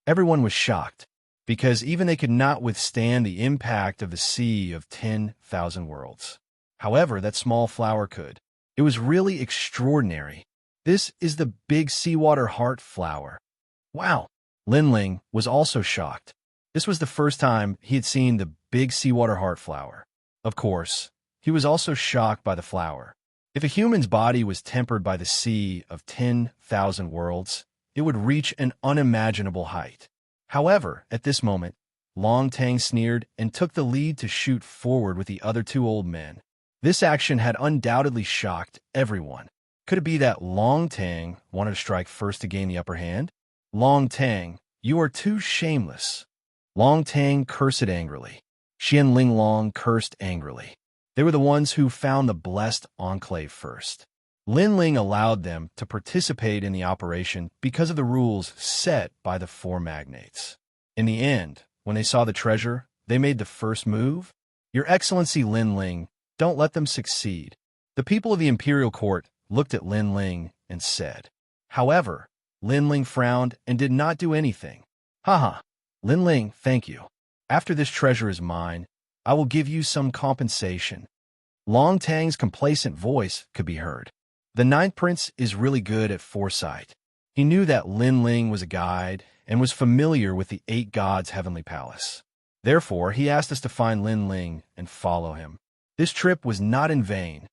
Everyone was shocked, because even they could not withstand the impact of the sea of 10,000 worlds. However, that small flower could. It was really extraordinary. This is the big seawater heart flower. Wow! Linling was also shocked. This was the first time he had seen the big seawater heart flower. Of course, he was also shocked by the flower. If a human's body was tempered by the sea of 10,000 worlds, it would reach an unimaginable height. However, at this moment, Long Tang sneered and took the lead to shoot forward with the other two old men. This action had undoubtedly shocked everyone. Could it be that Long Tang wanted to strike first to gain the upper hand? Long Tang, you are too shameless. Long Tang cursed angrily. Xian Linglong cursed angrily. They were the ones who found the blessed enclave first. Lin Ling allowed them to participate in the operation because of the rules set by the four magnates. In the end, when they saw the treasure, they made the first move. Your Excellency Lin Ling, don't let them succeed. The people of the imperial court looked at Lin Ling and said. However, Lin Ling frowned and did not do anything. Haha, Lin Ling, thank you. After this treasure is mine, I will give you some compensation. Long Tang's complacent voice could be heard. The ninth prince is really good at foresight. He knew that Lin Ling was a guide and was familiar with the 8 gods' heavenly palace. Therefore, he asked us to find Lin Ling and follow him. This trip was not in vain.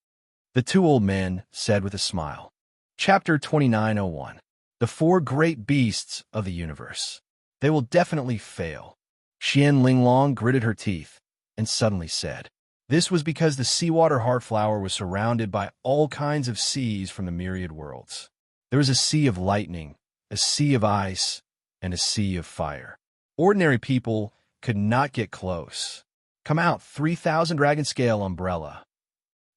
The two old men said with a smile. Chapter 2901. The 4 great beasts of the universe. They will definitely fail. Xian Linglong gritted her teeth and suddenly said. This was because the seawater heart flower was surrounded by all kinds of seas from the myriad worlds. There was a sea of lightning, a sea of ice, and a sea of fire. Ordinary people could not get close. Come out, 3,000 dragon scale umbrella.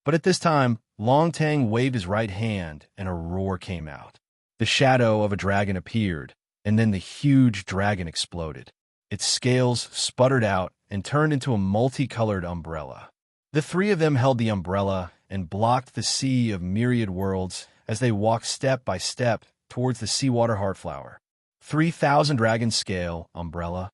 But at this time, Long Tang waved his right hand and a roar came out. The shadow of a dragon appeared, and then the huge dragon exploded. Its scales sputtered out and turned into a multicolored umbrella. The 3 of them held the umbrella and blocked the sea of myriad worlds as they walked step by step towards the seawater heart flower. 3,000 dragon scale umbrella.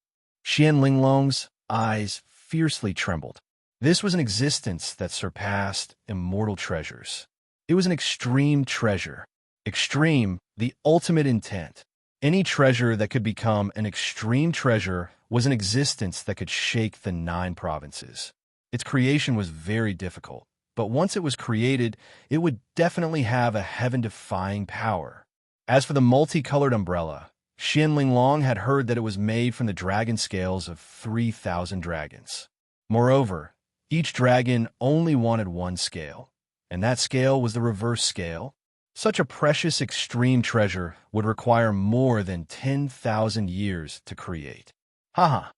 Xian Linglong's eyes fiercely trembled. This was an existence that surpassed immortal treasures. It was an extreme treasure. Extreme, the ultimate intent. Any treasure that could become an extreme treasure was an existence that could shake the 9 provinces. Its creation was very difficult, but once it was created, it would definitely have a heaven-defying power. As for the multicolored umbrella, Xian Linglong had heard that it was made from the dragon scales of 3,000 dragons. Moreover, each dragon only wanted 1 scale, and that scale was the reverse scale. Such a precious extreme treasure would require more than 10,000 years to create. Haha,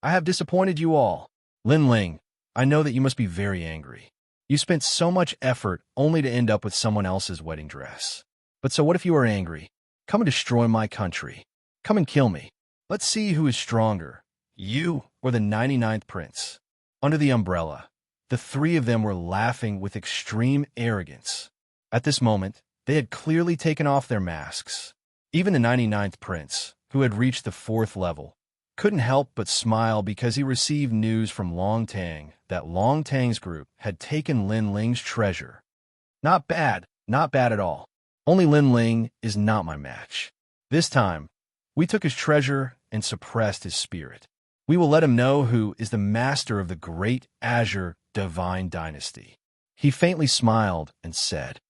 I have disappointed you all. Lin Ling, I know that you must be very angry. You spent so much effort only to end up with someone else's wedding dress. But so what if you are angry? Come and destroy my country. Come and kill me. Let's see who is stronger, you or the 99th prince. Under the umbrella, the 3 of them were laughing with extreme arrogance. At this moment, they had clearly taken off their masks. Even the 99th prince, who had reached the 4th level, couldn't help but smile because he received news from Long Tang that Long Tang's group had taken Lin Ling's treasure. Not bad at all. Only Lin Ling is not my match. This time, we took his treasure and suppressed his spirit. We will let him know who is the master of the great Azure Divine Dynasty. He faintly smiled and said,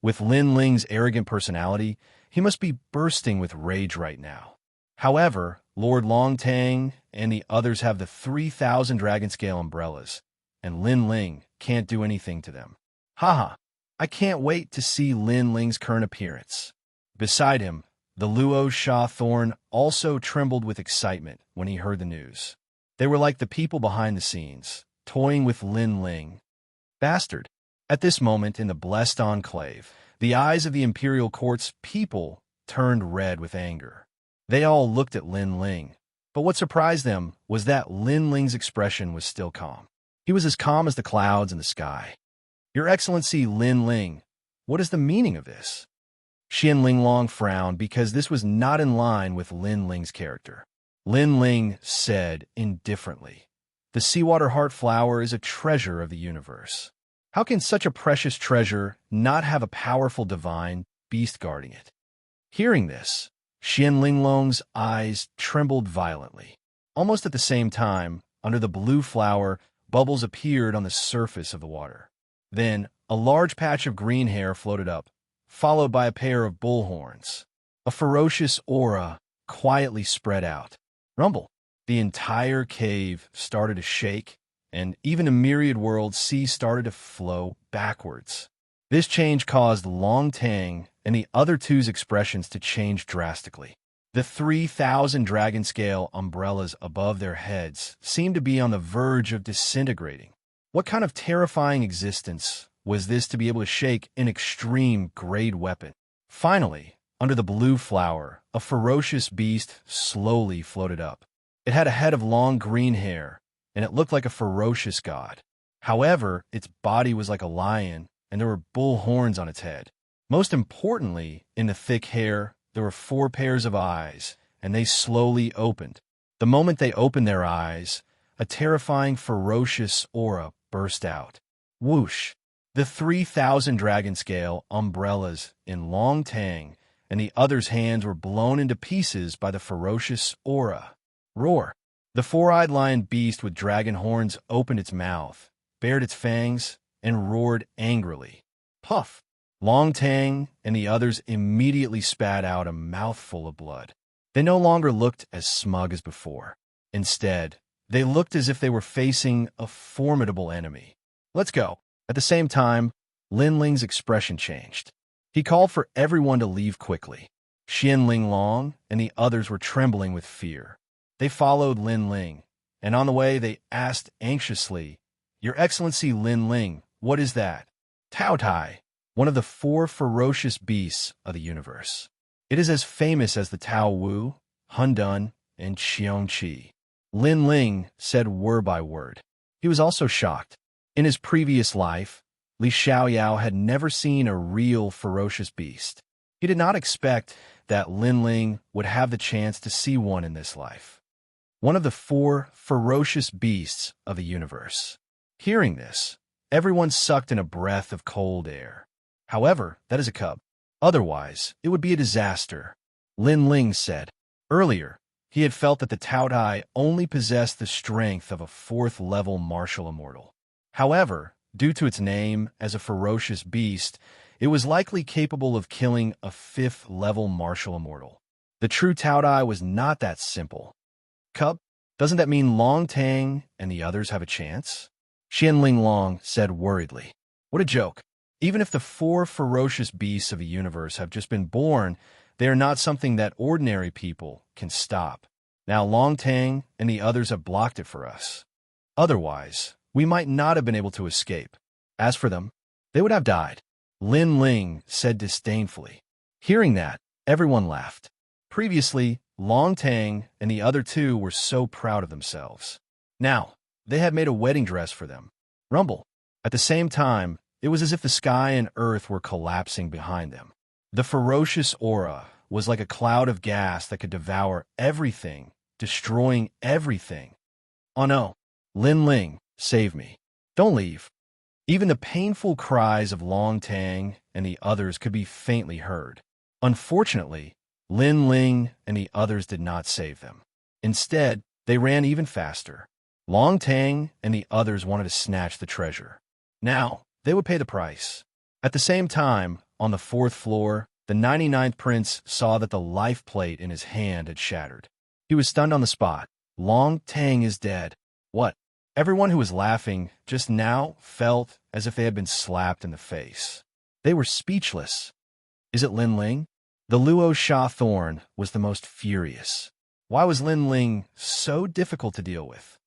with Lin Ling's arrogant personality, he must be bursting with rage right now. However, Lord Long Tang and the others have the 3,000 dragon scale umbrellas, and Lin Ling can't do anything to them. Haha, I can't wait to see Lin Ling's current appearance. Beside him, The Luo Sha Thorn also trembled with excitement when he heard the news. They were like the people behind the scenes, toying with Lin Ling. Bastard! At this moment in the blessed enclave, the eyes of the imperial court's people turned red with anger. They all looked at Lin Ling, but what surprised them was that Lin Ling's expression was still calm. He was as calm as the clouds in the sky. Your Excellency Lin Ling, what is the meaning of this? Xian Linglong frowned because this was not in line with Lin Ling's character. Lin Ling said indifferently, "The seawater heart flower is a treasure of the universe. How can such a precious treasure not have a powerful divine beast guarding it?" Hearing this, Xian Linglong's eyes trembled violently. Almost at the same time, under the blue flower, bubbles appeared on the surface of the water. Then, a large patch of green hair floated up, followed by a pair of bull horns. A ferocious aura quietly spread out. Rumble! The entire cave started to shake, and even a myriad world sea started to flow backwards. This change caused Long Tang and the other two's expressions to change drastically. The 3,000 dragon scale umbrellas above their heads seemed to be on the verge of disintegrating. What kind of terrifying existence was this to be able to shake an extreme-grade weapon? Finally, under the blue flower, a ferocious beast slowly floated up. It had a head of long green hair, and it looked like a ferocious god. However, its body was like a lion, and there were bull horns on its head. Most importantly, in the thick hair, there were 4 pairs of eyes, and they slowly opened. The moment they opened their eyes, a terrifying, ferocious aura burst out. Whoosh! The 3,000 dragon scale umbrellas in Long Tang and the other's hands were blown into pieces by the ferocious aura. Roar! The 4-eyed lion beast with dragon horns opened its mouth, bared its fangs, and roared angrily. Puff! Long Tang and the others immediately spat out a mouthful of blood. They no longer looked as smug as before. Instead, they looked as if they were facing a formidable enemy. Let's go. At the same time, Lin Ling's expression changed. He called for everyone to leave quickly. Xian Linglong and the others were trembling with fear. They followed Lin Ling, and on the way they asked anxiously, "Your Excellency Lin Ling, what is that?" Tao Tai, one of the 4 ferocious beasts of the universe. It is as famous as the Tao Wu, Hundun, and Xianxia. Lin Ling said word by word. He was also shocked. In his previous life, Li Xiaoyao had never seen a real ferocious beast. He did not expect that Lin Ling would have the chance to see one in this life. One of the 4 ferocious beasts of the universe. Hearing this, everyone sucked in a breath of cold air. However, that is a cub. Otherwise, it would be a disaster. Lin Ling said. Earlier, he had felt that the Tao Tai only possessed the strength of a 4th-level martial immortal. However, due to its name as a ferocious beast, it was likely capable of killing a 5th-level martial immortal. The true Tao Tai was not that simple. Cub, doesn't that mean Long Tang and the others have a chance? Xian Linglong said worriedly. What a joke. Even if the 4 ferocious beasts of the universe have just been born, they are not something that ordinary people can stop. Now Long Tang and the others have blocked it for us. Otherwise, we might not have been able to escape. As for them, they would have died. Lin Ling said disdainfully. Hearing that, everyone laughed. Previously, Long Tang and the other 2 were so proud of themselves. Now, they had made a wedding dress for them. Rumble. At the same time, it was as if the sky and earth were collapsing behind them. The ferocious aura was like a cloud of gas that could devour everything, destroying everything. Oh no, Lin Ling, save me. Don't leave. Even the painful cries of Long Tang and the others could be faintly heard. Unfortunately, Lin Ling and the others did not save them. Instead, they ran even faster. Long Tang and the others wanted to snatch the treasure. Now, they would pay the price. At the same time, on the 4th floor, the 99th prince saw that the life plate in his hand had shattered. He was stunned on the spot. Long Tang is dead. What? Everyone who was laughing just now felt as if they had been slapped in the face. They were speechless. Is it Lin Ling? The Luo Sha Thorn was the most furious. Why was Lin Ling so difficult to deal with?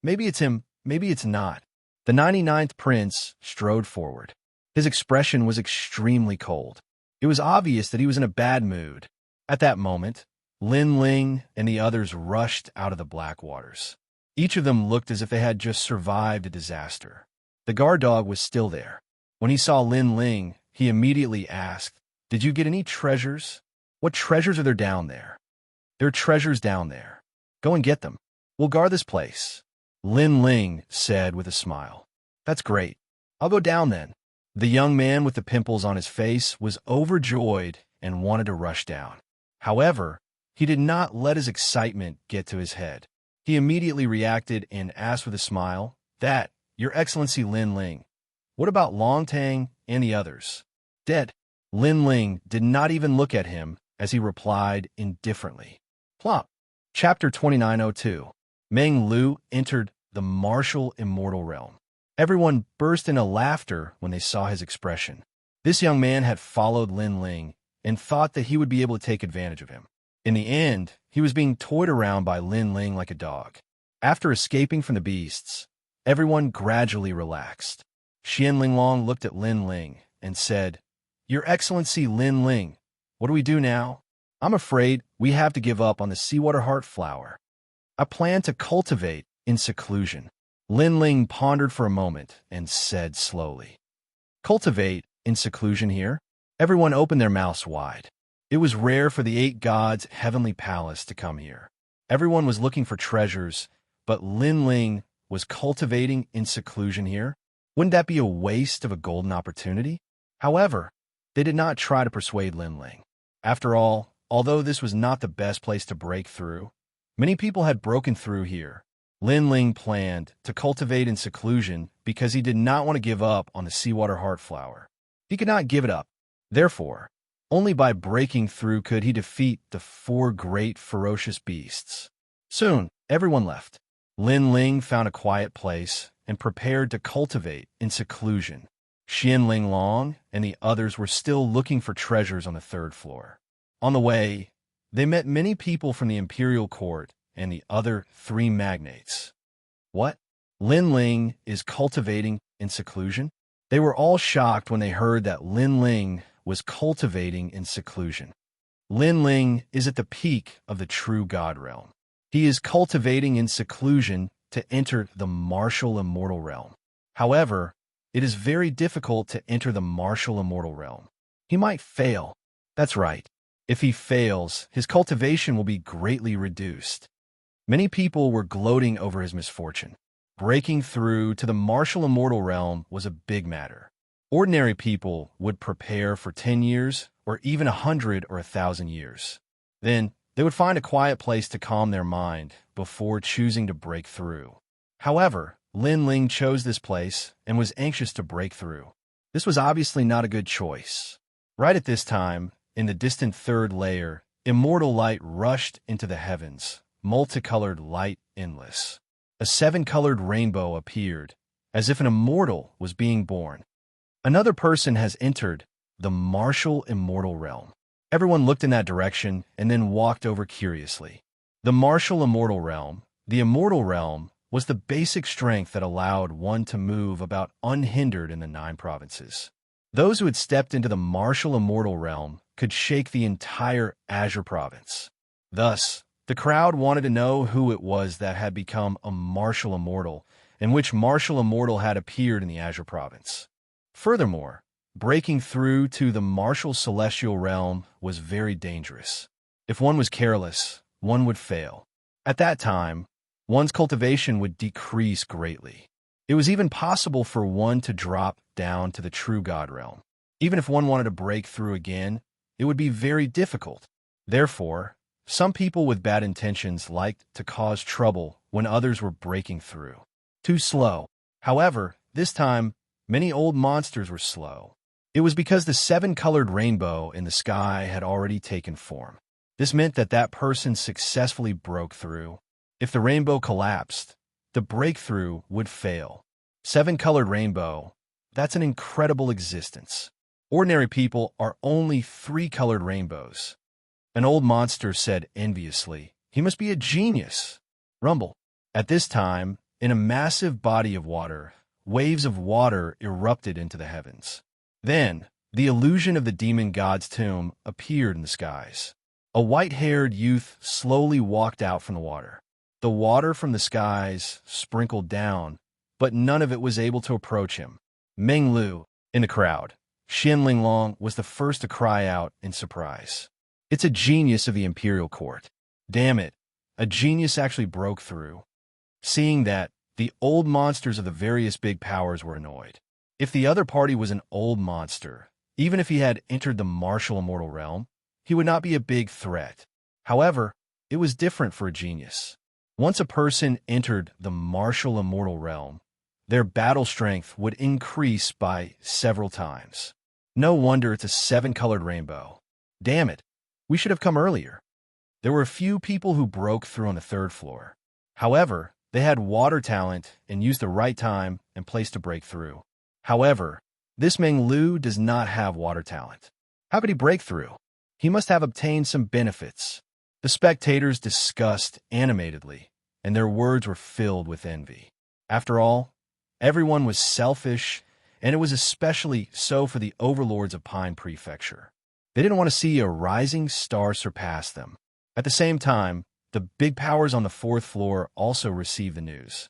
Maybe it's him, maybe it's not. The 99th prince strode forward. His expression was extremely cold. It was obvious that he was in a bad mood. At that moment, Lin Ling and the others rushed out of the black waters. Each of them looked as if they had just survived a disaster. The guard dog was still there. When he saw Lin Ling, he immediately asked, "Did you get any treasures? What treasures are there down there?" "There are treasures down there. Go and get them. We'll guard this place," Lin Ling said with a smile. "That's great. I'll go down then." The young man with the pimples on his face was overjoyed and wanted to rush down. However, he did not let his excitement get to his head. He immediately reacted and asked with a smile, "That, Your Excellency Lin Ling, what about Longtang and the others?" "Dead." Lin Ling did not even look at him as he replied indifferently. Plop. Chapter 2902. Meng Lu entered the martial immortal realm. Everyone burst into laughter when they saw his expression. This young man had followed Lin Ling and thought that he would be able to take advantage of him. In the end, he was being toyed around by Lin Ling like a dog. After escaping from the beasts, everyone gradually relaxed. Xian Linglong looked at Lin Ling and said, "Your Excellency Lin Ling, what do we do now?" "I'm afraid we have to give up on the seawater heart flower. I plan to cultivate in seclusion." Lin Ling pondered for a moment and said slowly, "Cultivate in seclusion here?" Everyone opened their mouths wide. It was rare for the 8 gods' heavenly palace to come here. Everyone was looking for treasures, but Lin Ling was cultivating in seclusion here. Wouldn't that be a waste of a golden opportunity? However, they did not try to persuade Lin Ling. After all, although this was not the best place to break through, many people had broken through here. Lin Ling planned to cultivate in seclusion because he did not want to give up on the seawater heart flower. He could not give it up. Therefore, only by breaking through could he defeat the 4 great ferocious beasts. Soon, everyone left. Lin Ling found a quiet place and prepared to cultivate in seclusion. Xian Linglong and the others were still looking for treasures on the 3rd floor. On the way, they met many people from the imperial court and the other 3 magnates. What? Lin Ling is cultivating in seclusion? They were all shocked when they heard that Lin Ling was cultivating in seclusion. Lin Ling is at the peak of the true God realm. He is cultivating in seclusion to enter the martial immortal realm. However, it is very difficult to enter the martial immortal realm. He might fail. That's right. If he fails, his cultivation will be greatly reduced. Many people were gloating over his misfortune. Breaking through to the martial immortal realm was a big matter. Ordinary people would prepare for 10 years or even 100 or 1,000 years. Then, they would find a quiet place to calm their mind before choosing to break through. However, Lin Ling chose this place and was anxious to break through. This was obviously not a good choice. Right at this time, in the distant 3rd layer, immortal light rushed into the heavens, multicolored light endless. A 7-colored rainbow appeared, as if an immortal was being born. Another person has entered the martial immortal realm. Everyone looked in that direction and then walked over curiously. The martial immortal realm, the immortal realm, was the basic strength that allowed one to move about unhindered in the 9 provinces. Those who had stepped into the martial immortal realm could shake the entire Azure province. Thus, the crowd wanted to know who it was that had become a martial immortal and which martial immortal had appeared in the Azure province. Furthermore, breaking through to the martial celestial realm was very dangerous. If one was careless, one would fail. At that time, one's cultivation would decrease greatly. It was even possible for one to drop down to the true God realm. Even if one wanted to break through again, it would be very difficult. Therefore, some people with bad intentions liked to cause trouble when others were breaking through. Too slow. However, this time, many old monsters were slow. It was because the 7-colored rainbow in the sky had already taken form. This meant that that person successfully broke through. If the rainbow collapsed, the breakthrough would fail. 7-colored rainbow, that's an incredible existence. Ordinary people are only 3-colored rainbows. An old monster said enviously, "He must be a genius." Rumble. At this time, in a massive body of water, waves of water erupted into the heavens. Then, the illusion of the demon god's tomb appeared in the skies. A white-haired youth slowly walked out from the water. The water from the skies sprinkled down, but none of it was able to approach him. Meng Lu, in the crowd. Xianling Long was the first to cry out in surprise. "It's a genius of the imperial court. Damn it, a genius actually broke through." Seeing that, the old monsters of the various big powers were annoyed. If the other party was an old monster, even if he had entered the martial immortal realm, he would not be a big threat. However, it was different for a genius. Once a person entered the martial immortal realm, their battle strength would increase by several times. No wonder it's a 7-colored rainbow. Damn it, we should have come earlier. There were a few people who broke through on the 3rd floor. However, they had water talent and used the right time and place to break through. However, this Meng Lu does not have water talent. How could he break through? He must have obtained some benefits. The spectators discussed animatedly, and their words were filled with envy. After all, everyone was selfish, and it was especially so for the overlords of Pine Prefecture. They didn't want to see a rising star surpass them. At the same time, the big powers on the 4th floor also received the news.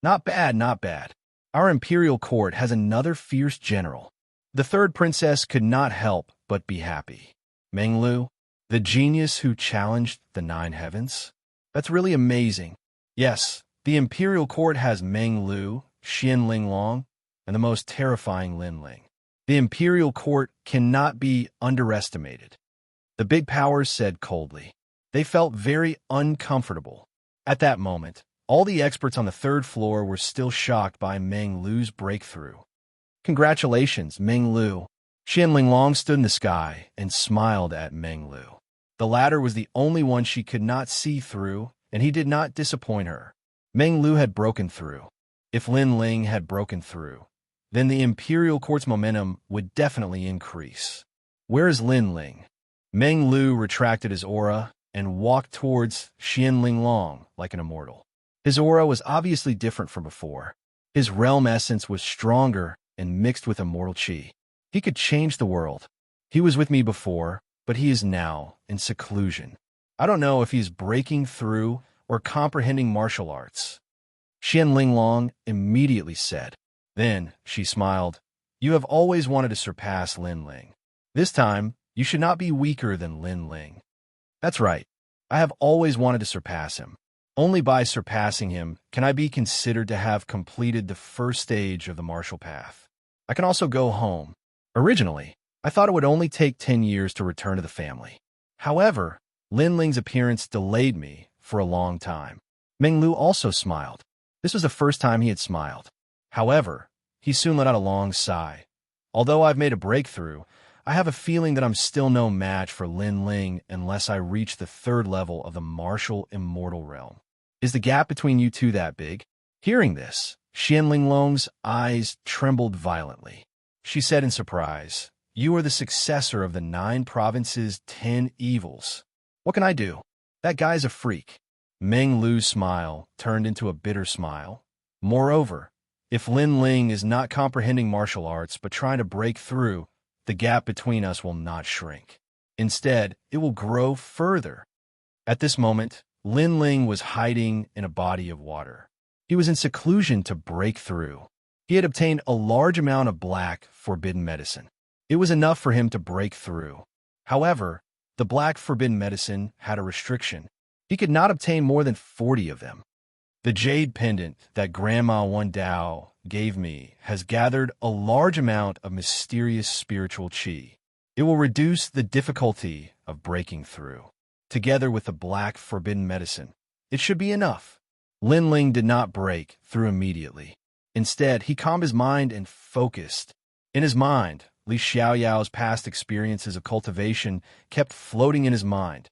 "Not bad, not bad. Our imperial court has another fierce general." The 3rd princess could not help but be happy. Meng Lu, the genius who challenged the 9 heavens? That's really amazing. Yes, the imperial court has Meng Lu, Xianling Long, and the most terrifying Lin Ling. The imperial court cannot be underestimated. The big powers said coldly. They felt very uncomfortable. At that moment, all the experts on the 3rd floor were still shocked by Meng Lu's breakthrough. "Congratulations, Meng Lu." Xianling Long stood in the sky and smiled at Meng Lu. The latter was the only one she could not see through, and he did not disappoint her. Meng Lu had broken through. If Lin Ling had broken through, then the imperial court's momentum would definitely increase. "Where is Lin Ling?" Meng Lu retracted his aura and walked towards Xianling Long like an immortal. His aura was obviously different from before. His realm essence was stronger and mixed with immortal qi. He could change the world. He was with me before, but he is now in seclusion. I don't know if he's breaking through or comprehending martial arts. Xianling Long immediately said. Then she smiled. "You have always wanted to surpass Lin Ling. This time, you should not be weaker than Lin Ling." "That's right. I have always wanted to surpass him. Only by surpassing him can I be considered to have completed the first stage of the martial path. I can also go home. Originally, I thought it would only take 10 years to return to the family. However, Lin Ling's appearance delayed me for a long time." Meng Lu also smiled. This was the first time he had smiled. However, he soon let out a long sigh. "Although I've made a breakthrough, I have a feeling that I'm still no match for Lin Ling unless I reach the 3rd level of the martial immortal realm. Is the gap between you two that big?" Hearing this, Xianling Long's eyes trembled violently. She said in surprise, "You are the successor of the 9 provinces' 10 evils. What can I do? That guy's a freak." Meng Lu's smile turned into a bitter smile. "Moreover, if Lin Ling is not comprehending martial arts but trying to break through, the gap between us will not shrink. Instead, it will grow further." At this moment, Lin Ling was hiding in a body of water. He was in seclusion to break through. He had obtained a large amount of black forbidden medicine. It was enough for him to break through. However, the black forbidden medicine had a restriction. He could not obtain more than 40 of them. "The jade pendant that Grandma Wan Dao gave me has gathered a large amount of mysterious spiritual qi. It will reduce the difficulty of breaking through. Together with the black forbidden medicine, it should be enough." Lin Ling did not break through immediately. Instead, he calmed his mind and focused. In his mind, Li Xiaoyao's past experiences of cultivation kept floating in his mind.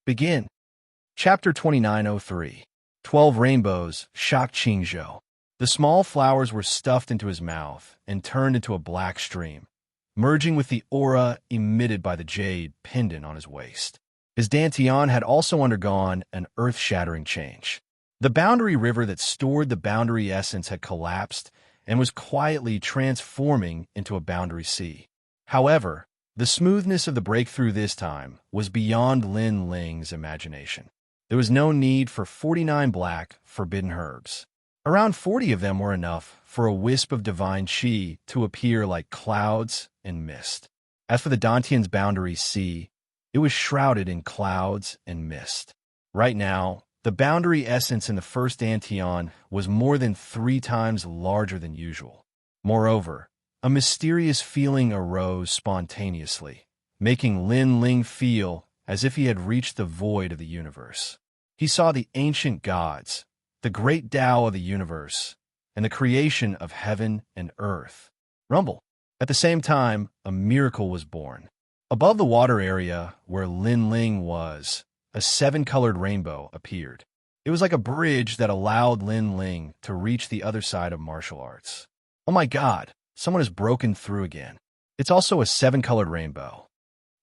Begin. Chapter 2903. 12 Rainbows shocked Qingzhou. The small flowers were stuffed into his mouth and turned into a black stream. merging with the aura emitted by the jade pendant on his waist. His dantian had also undergone an earth-shattering change. The boundary river that stored the boundary essence had collapsed and was quietly transforming into a boundary sea. However, the smoothness of the breakthrough this time was beyond Lin Ling's imagination. There was no need for 49 black, forbidden herbs. Around 40 of them were enough for a wisp of divine qi to appear like clouds and mist. As for the Dantian's boundary sea, it was shrouded in clouds and mist. Right now, the boundary essence in the first Dantian was more than 3 times larger than usual. Moreover, a mysterious feeling arose spontaneously, making Lin Ling feel as if he had reached the void of the universe. He saw the ancient gods, the great Tao of the universe, and the creation of heaven and earth rumble. At the same time, a miracle was born. Above the water area where Lin Ling was, a 7-colored rainbow appeared. It was like a bridge that allowed Lin Ling to reach the other side of martial arts. Oh my God, someone has broken through again. It's also a 7-colored rainbow.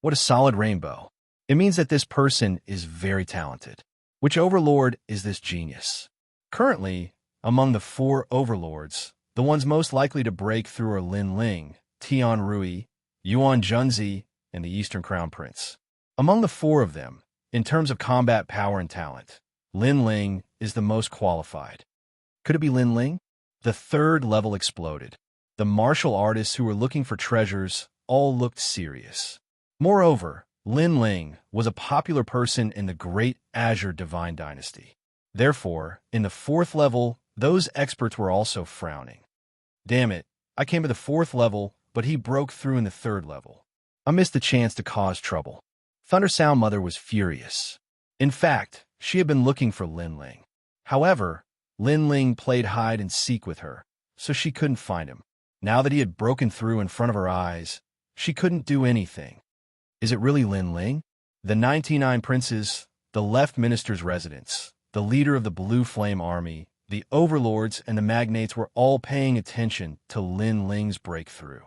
What a solid rainbow. It means that this person is very talented. Which overlord is this genius? Currently, among the 4 overlords, the ones most likely to break through are Lin Ling, Tian Rui, Yuan Junzi, and the Eastern Crown Prince. Among the 4 of them, in terms of combat power and talent, Lin Ling is the most qualified. Could it be Lin Ling? The 3rd level exploded. The martial artists who were looking for treasures all looked serious. Moreover, Lin Ling was a popular person in the Great Azure Divine Dynasty. Therefore, in the 4th level, those experts were also frowning. Damn it, I came to the 4th level, but he broke through in the 3rd level. I missed the chance to cause trouble. Thundersound Mother was furious. In fact, she had been looking for Lin Ling. However, Lin Ling played hide-and-seek with her, so she couldn't find him. Now that he had broken through in front of her eyes, she couldn't do anything. Is it really Lin Ling? The 99 princes, the left minister's residence, the leader of the Blue Flame Army, the overlords, and the magnates were all paying attention to Lin Ling's breakthrough.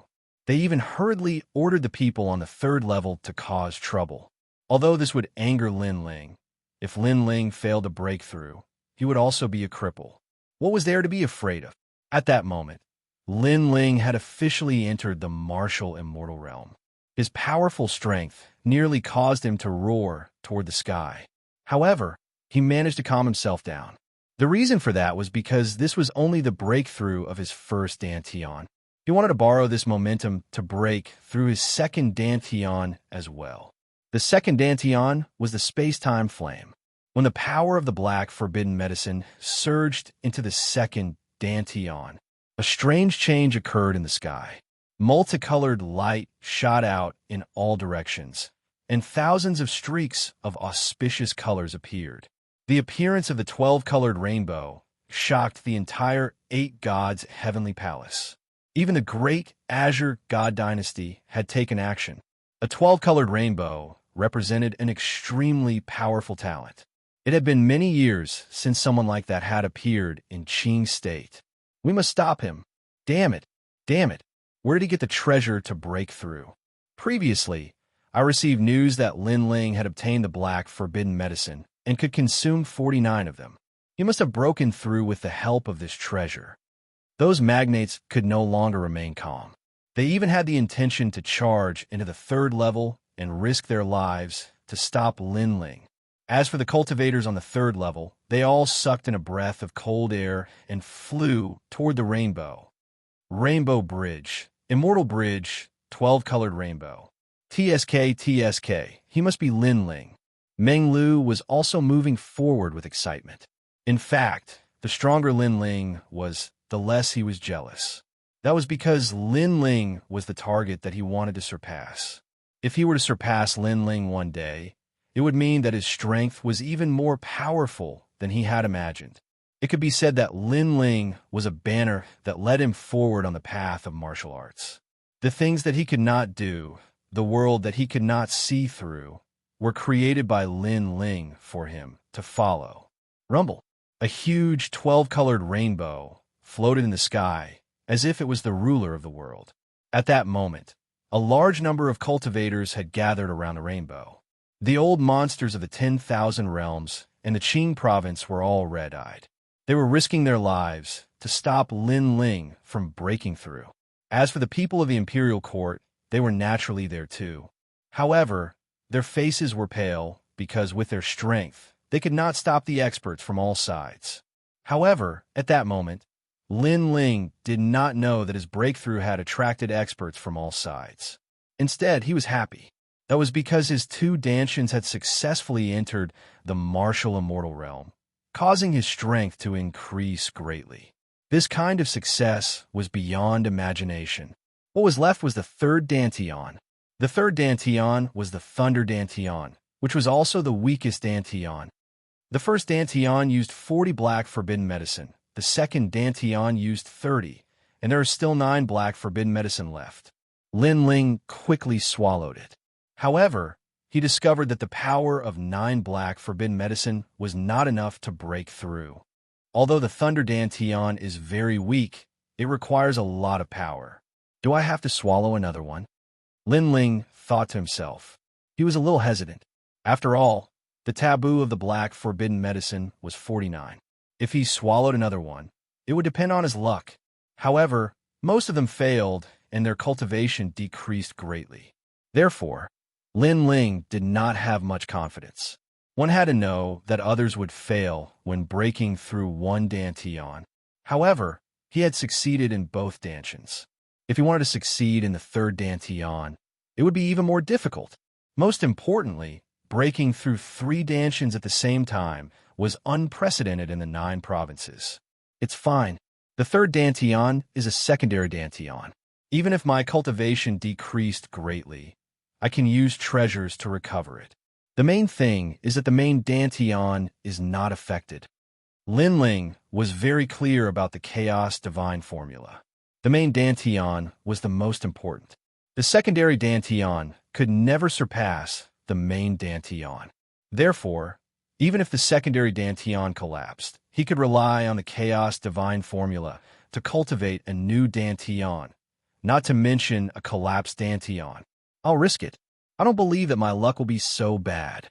They even hurriedly ordered the people on the 3rd level to cause trouble. Although this would anger Lin Ling, if Lin Ling failed to break through, he would also be a cripple. What was there to be afraid of? At that moment, Lin Ling had officially entered the martial immortal realm. His powerful strength nearly caused him to roar toward the sky. However, he managed to calm himself down. The reason for that was because this was only the breakthrough of his first Dantian. He wanted to borrow this momentum to break through his 2nd Dantian as well. The 2nd Dantian was the space-time flame. When the power of the black forbidden medicine surged into the 2nd Dantian, a strange change occurred in the sky. Multicolored light shot out in all directions, and thousands of streaks of auspicious colors appeared. The appearance of the 12-colored rainbow shocked the entire 8 gods' heavenly palace. Even the Great Azure God Dynasty had taken action. A 12-colored rainbow represented an extremely powerful talent. It had been many years since someone like that had appeared in Qing State. We must stop him. Damn it. Damn it. Where did he get the treasure to break through? Previously, I received news that Lin Ling had obtained the black forbidden medicine and could consume 49 of them. He must have broken through with the help of this treasure. Those magnates could no longer remain calm. They even had the intention to charge into the 3rd level and risk their lives to stop Lin Ling. As for the cultivators on the 3rd level, they all sucked in a breath of cold air and flew toward the rainbow. Rainbow Bridge. Immortal Bridge, 12-colored rainbow. TSK. He must be Lin Ling. Meng Lu was also moving forward with excitement. In fact, the stronger Lin Ling was, the less he was jealous. That was because Lin Ling was the target that he wanted to surpass. If he were to surpass Lin Ling one day, it would mean that his strength was even more powerful than he had imagined. It could be said that Lin Ling was a banner that led him forward on the path of martial arts. The things that he could not do, the world that he could not see through, were created by Lin Ling for him to follow. Rumble. A huge 12-colored rainbow floated in the sky as if it was the ruler of the world. At that moment, A large number of cultivators had gathered around the rainbow. The old monsters of the 10,000 realms and the Qing province were all red-eyed. They were risking their lives to stop Lin Ling from breaking through. As for the people of the imperial court, they were naturally there too. However, their faces were pale because with their strength, they could not stop the experts from all sides. However, at that moment, Lin Ling did not know that his breakthrough had attracted experts from all sides. Instead, he was happy. That was because his two Dantians had successfully entered the martial immortal realm, causing his strength to increase greatly. This kind of success was beyond imagination. What was left was the third Dantian. The third Dantian was the Thunder Dantian, which was also the weakest Dantian. The first Dantian used 40 black forbidden medicine. The second Dantian used 30, and there are still 9 black forbidden medicine left. Lin Ling quickly swallowed it. However, he discovered that the power of 9 black forbidden medicine was not enough to break through. Although the Thunder Dantian is very weak, it requires a lot of power. Do I have to swallow another one? Lin Ling thought to himself. He was a little hesitant. After all, the taboo of the black forbidden medicine was 49. If he swallowed another one, it would depend on his luck. However, most of them failed and their cultivation decreased greatly. Therefore, Lin Ling did not have much confidence. One had to know that others would fail when breaking through one Dantian. However, he had succeeded in both Dantians. If he wanted to succeed in the third Dantian, it would be even more difficult. Most importantly, breaking through 3 Dantians at the same time was unprecedented in the 9 provinces. It's fine. The third Dantian is a secondary Dantian. Even if my cultivation decreased greatly, I can use treasures to recover it. The main thing is that the main Dantian is not affected. Lin Ling was very clear about the Chaos Divine formula. The main Dantian was the most important. The secondary Dantian could never surpass the main Dantian. Therefore, even if the secondary Dantian collapsed, he could rely on the Chaos Divine formula to cultivate a new Dantian, not to mention a collapsed Dantian. I'll risk it. I don't believe that my luck will be so bad.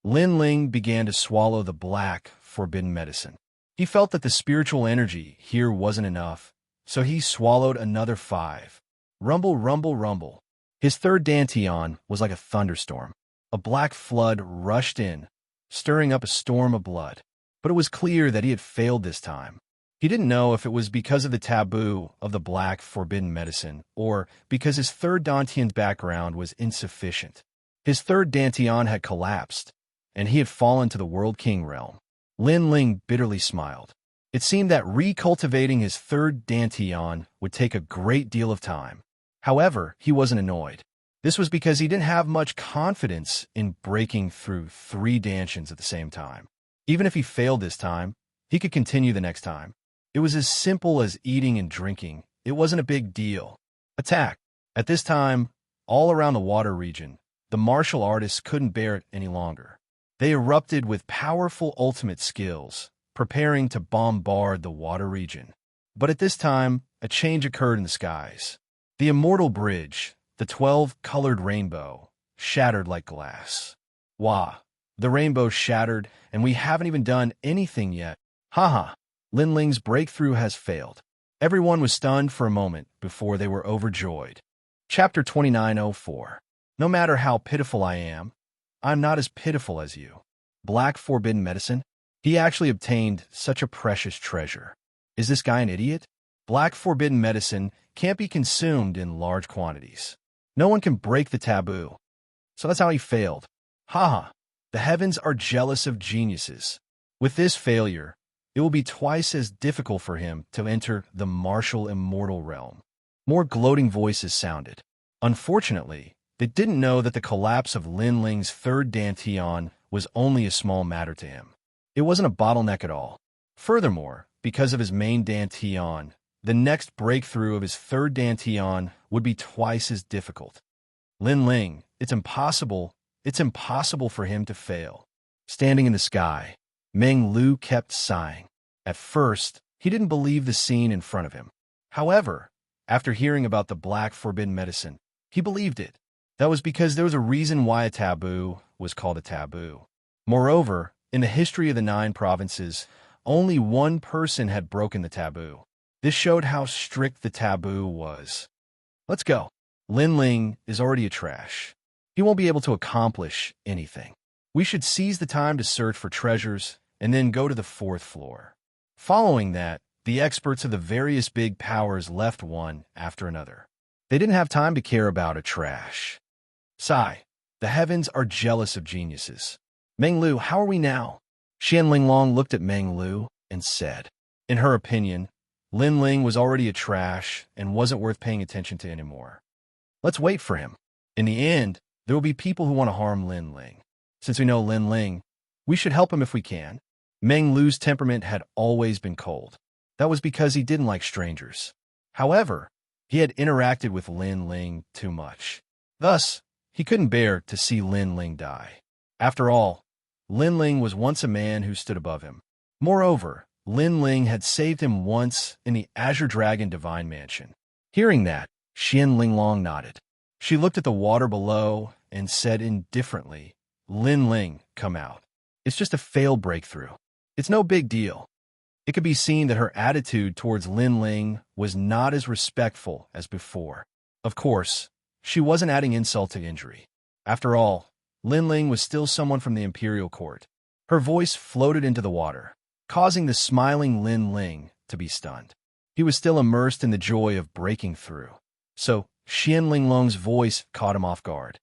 Lin Ling began to swallow the black forbidden medicine. He felt that the spiritual energy here wasn't enough, so he swallowed another 5. Rumble, rumble, rumble. His third Dantian was like a thunderstorm. A black flood rushed in, stirring up a storm of blood. But it was clear that he had failed this time. He didn't know if it was because of the taboo of the black forbidden medicine or because his third Dantian's background was insufficient. His third Dantian had collapsed, and he had fallen to the World King realm. Lin Ling bitterly smiled. It seemed that recultivating his third Dantian would take a great deal of time. However, he wasn't annoyed. This was because he didn't have much confidence in breaking through 3 Dantians at the same time. Even if he failed this time, he could continue the next time. It was as simple as eating and drinking. It wasn't a big deal. Attack. At this time, all around the water region, the martial artists couldn't bear it any longer. They erupted with powerful ultimate skills, preparing to bombard the water region. But at this time, a change occurred in the skies. The immortal bridge, the 12-colored rainbow, shattered like glass. Wah! The rainbow shattered, and we haven't even done anything yet. Haha! Lin Ling's breakthrough has failed. Everyone was stunned for a moment before they were overjoyed. Chapter 2904. No matter how pitiful I am, I'm not as pitiful as you. Black forbidden medicine? He actually obtained such a precious treasure. Is this guy an idiot? Black forbidden medicine can't be consumed in large quantities. No one can break the taboo. So that's how he failed. Haha! The heavens are jealous of geniuses. With this failure, it will be twice as difficult for him to enter the martial immortal realm. More gloating voices sounded. Unfortunately, they didn't know that the collapse of Lin Ling's third Dantian was only a small matter to him. It wasn't a bottleneck at all. Furthermore, because of his main Dantian, the next breakthrough of his third Dantian would be twice as difficult. Lin Ling, it's impossible for him to fail. Standing in the sky, Meng Lu kept sighing. At first, he didn't believe the scene in front of him. However, after hearing about the black forbidden medicine, He believed it. That was because there was a reason why a taboo was called a taboo. Moreover, in the history of the 9 provinces, only one person had broken the taboo. This showed how strict the taboo was. Let's go. Lin Ling is already a trash. He won't be able to accomplish anything. We should seize the time to search for treasures and then go to the 4th floor. Following that, the experts of the various big powers left one after another. They didn't have time to care about a trash. Sigh. The heavens are jealous of geniuses. Meng Lu, how are we now? Xian Linglong looked at Meng Lu and said, in her opinion, Lin Ling was already a trash and wasn't worth paying attention to anymore. Let's wait for him. In the end, there will be people who want to harm Lin Ling. Since we know Lin Ling, we should help him if we can. Meng Lu's temperament had always been cold. That was because he didn't like strangers. However, he had interacted with Lin Ling too much. Thus, he couldn't bear to see Lin Ling die. After all, Lin Ling was once a man who stood above him. Moreover, Lin Ling had saved him once in the Azure Dragon Divine Mansion. Hearing that, Xian Linglong nodded. She looked at the water below and said indifferently, Lin Ling, come out. It's just a failed breakthrough. It's no big deal. It could be seen that her attitude towards Lin Ling was not as respectful as before. Of course, she wasn't adding insult to injury. After all, Lin Ling was still someone from the imperial court. Her voice floated into the water, causing the smiling Lin Ling to be stunned. He was still immersed in the joy of breaking through. So, Xian Linglong's voice caught him off guard.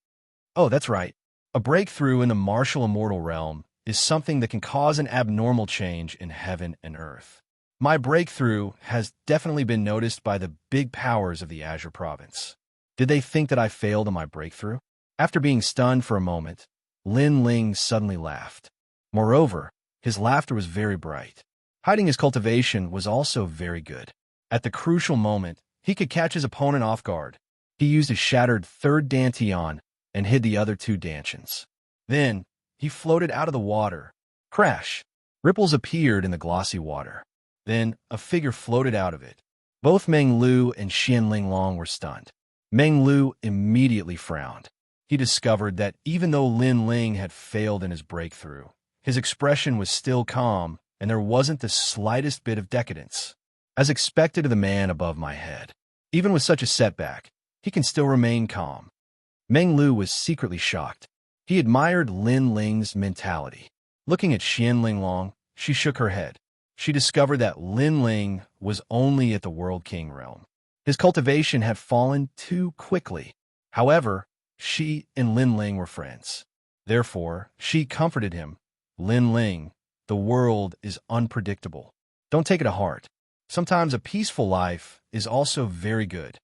Oh, that's right. A breakthrough in the martial immortal realm is something that can cause an abnormal change in heaven and earth. My breakthrough has definitely been noticed by the big powers of the Azure province. Did they think that I failed on my breakthrough? After being stunned for a moment, Lin Ling suddenly laughed. Moreover, his laughter was very bright. Hiding his cultivation was also very good. At the crucial moment, he could catch his opponent off guard. He used his shattered 3rd dantian and hid the other 2 dantians. Then, he floated out of the water. Crash! Ripples appeared in the glossy water. Then, a figure floated out of it. Both Meng Lu and Xian Linglong were stunned. Meng Lu immediately frowned. He discovered that even though Lin Ling had failed in his breakthrough, his expression was still calm, and there wasn't the slightest bit of decadence. As expected of the man above my head. Even with such a setback, he can still remain calm. Meng Lu was secretly shocked. He admired Lin Ling's mentality. Looking at Xian Linglong, she shook her head. She discovered that Lin Ling was only at the World King realm. His cultivation had fallen too quickly. However, she and Lin Ling were friends. Therefore, she comforted him. Lin Ling, the world is unpredictable. Don't take it to heart. Sometimes a peaceful life is also very good.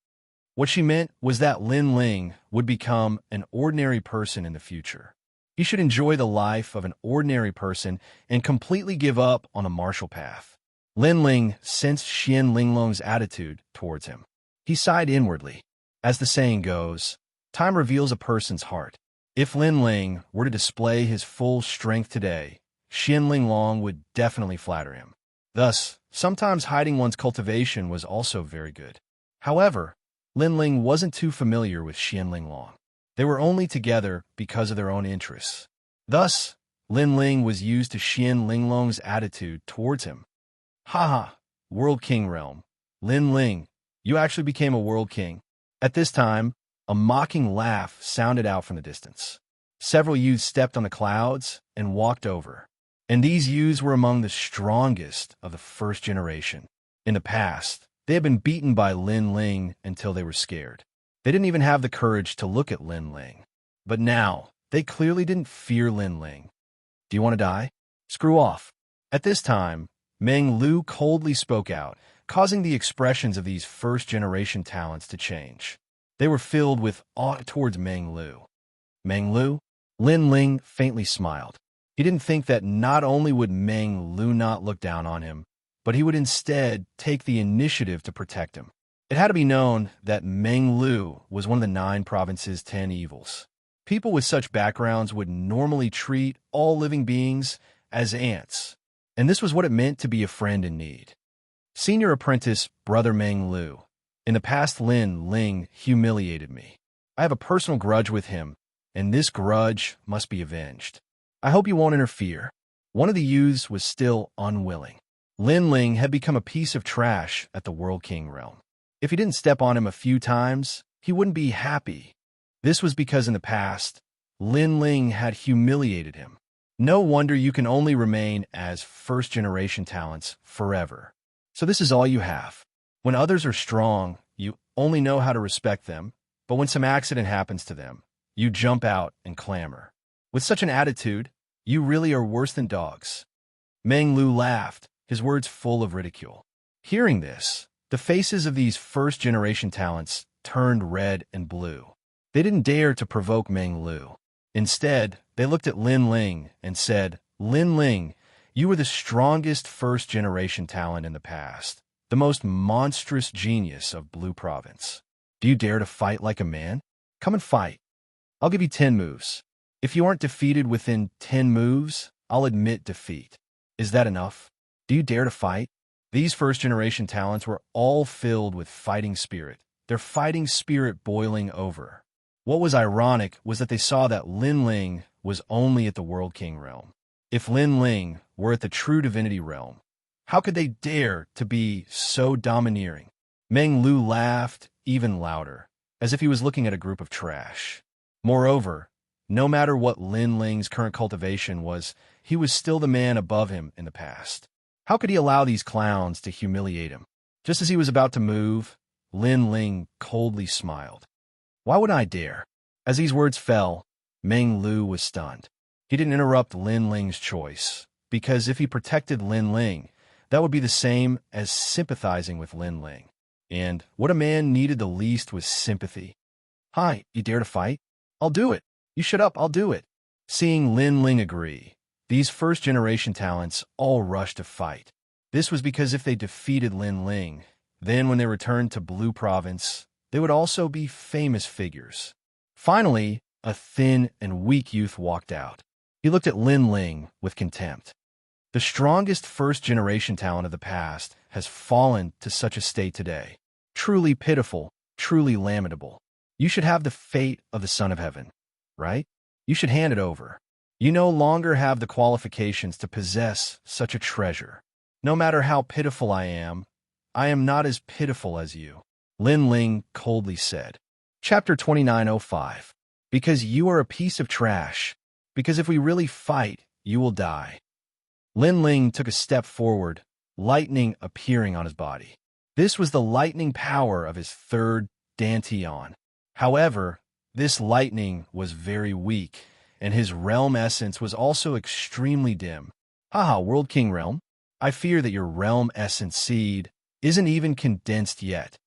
What she meant was that Lin Ling would become an ordinary person in the future. He should enjoy the life of an ordinary person and completely give up on a martial path. Lin Ling sensed Xian Linglong's attitude towards him. He sighed inwardly. As the saying goes, time reveals a person's heart. If Lin Ling were to display his full strength today, Xian Linglong would definitely flatter him. Thus, sometimes hiding one's cultivation was also very good. However, Lin Ling wasn't too familiar with Xian Linglong. They were only together because of their own interests. Thus, Lin Ling was used to Xian Linglong's attitude towards him. Ha! World King realm. Lin Ling, you actually became a World King. At this time, a mocking laugh sounded out from the distance. Several youths stepped on the clouds and walked over. And these youths were among the strongest of the 1st generation. In the past, they had been beaten by Lin Ling until they were scared. They didn't even have the courage to look at Lin Ling. But now, they clearly didn't fear Lin Ling. Do you want to die? Screw off. At this time, Meng Lu coldly spoke out, causing the expressions of these 1st-generation talents to change. They were filled with awe towards Meng Lu. Meng Lu? Lin Ling faintly smiled. He didn't think that not only would Meng Lu not look down on him, but he would instead take the initiative to protect him. It had to be known that Meng Lu was one of the 9 provinces' 10 evils. People with such backgrounds would normally treat all living beings as ants, and this was what it meant to be a friend in need. Senior apprentice, Brother Meng Lu. In the past, Lin Ling humiliated me. I have a personal grudge with him, and this grudge must be avenged. I hope you won't interfere." One of the youths was still unwilling. Lin Ling had become a piece of trash at the World King realm. If he didn't step on him a few times, he wouldn't be happy. This was because in the past, Lin Ling had humiliated him. No wonder you can only remain as first-generation talents forever. So this is all you have. When others are strong, you only know how to respect them, but when some accident happens to them, you jump out and clamor. With such an attitude, you really are worse than dogs. Meng Lu laughed, his words full of ridicule. Hearing this, the faces of these first-generation talents turned red and blue. They didn't dare to provoke Meng Lu. Instead, they looked at Lin Ling and said, "Lin Ling, you were the strongest first-generation talent in the past, the most monstrous genius of Blue Province. Do you dare to fight like a man? Come and fight. I'll give you 10 moves. If you aren't defeated within 10 moves, I'll admit defeat. Is that enough? Do you dare to fight?" These first-generation talents were all filled with fighting spirit, their fighting spirit boiling over. What was ironic was that they saw that Lin Ling was only at the World King realm. If Lin Ling were at the true divinity realm, how could they dare to be so domineering? Meng Lu laughed even louder, as if he was looking at a group of trash. Moreover, no matter what Lin Ling's current cultivation was, he was still the man above him in the past. How could he allow these clowns to humiliate him? Just as he was about to move, Lin Ling coldly smiled. "Why would I dare?" As these words fell, Meng Lu was stunned. He didn't interrupt Lin Ling's choice, because if he protected Lin Ling, that would be the same as sympathizing with Lin Ling. And what a man needed the least was sympathy. "Hi, you dare to fight? I'll do it. You shut up, I'll do it." Seeing Lin Ling agree, these first-generation talents all rushed to fight. This was because if they defeated Lin Ling, then when they returned to Blue Province, they would also be famous figures. Finally, a thin and weak youth walked out. He looked at Lin Ling with contempt. The strongest first-generation talent of the past has fallen to such a state today. Truly pitiful, truly lamentable. You should have the fate of the Son of Heaven, right? You should hand it over. You no longer have the qualifications to possess such a treasure. No matter how pitiful I am not as pitiful as you," Lin Ling coldly said. Chapter 29:05. Because you are a piece of trash. Because if we really fight, you will die. Lin Ling took a step forward, lightning appearing on his body. This was the lightning power of his third Dantian. However, this lightning was very weak, and his realm essence was also extremely dim. "Haha, World King realm, I fear that your realm essence seed isn't even condensed yet."